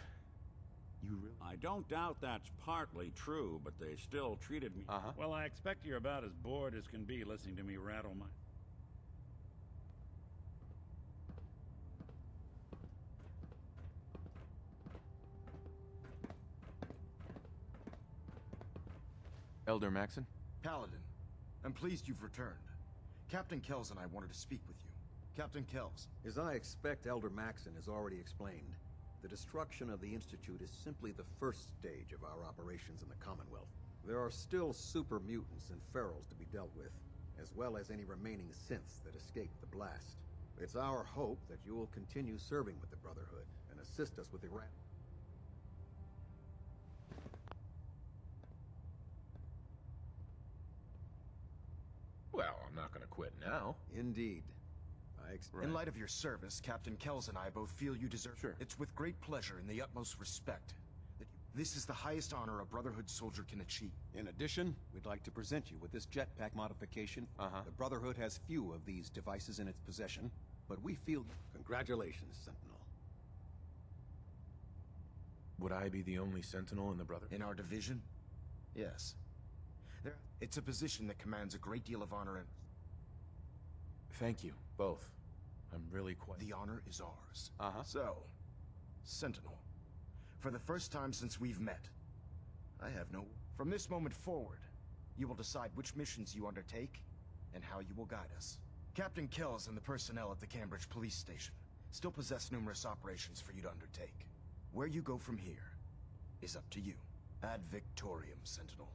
R: You really...
N: I don't doubt that's partly true, but they still treated me... Well, I expect you're about as bored as can be listening to me rattle my...
R: Elder Maxon?
C: Paladin, I'm pleased you've returned. Captain Kells and I wanted to speak with you. Captain Kells.
M: As I expect Elder Maxon has already explained, the destruction of the Institute is simply the first stage of our operations in the Commonwealth. There are still super mutants and ferals to be dealt with, as well as any remaining synths that escaped the blast. It's our hope that you will continue serving with the Brotherhood and assist us with the
R: Well, I'm not gonna quit now.
M: Indeed.
C: In light of your service, Captain Kells and I both feel you deserve... Sure. It's with great pleasure and the utmost respect that this is the highest honor a Brotherhood soldier can achieve.
M: In addition, we'd like to present you with this jetpack modification. The Brotherhood has few of these devices in its possession, but we feel... Congratulations, Sentinel.
R: Would I be the only Sentinel in the Brotherhood?
C: In our division? Yes. It's a position that commands a great deal of honor and...
R: Thank you, both. I'm really quite...
C: The honor is ours. So, Sentinel, for the first time since we've met, I have no... From this moment forward, you will decide which missions you undertake and how you will guide us. Captain Kells and the personnel at the Cambridge Police Station still possess numerous operations for you to undertake. Where you go from here is up to you. Ad Victoriam, Sentinel.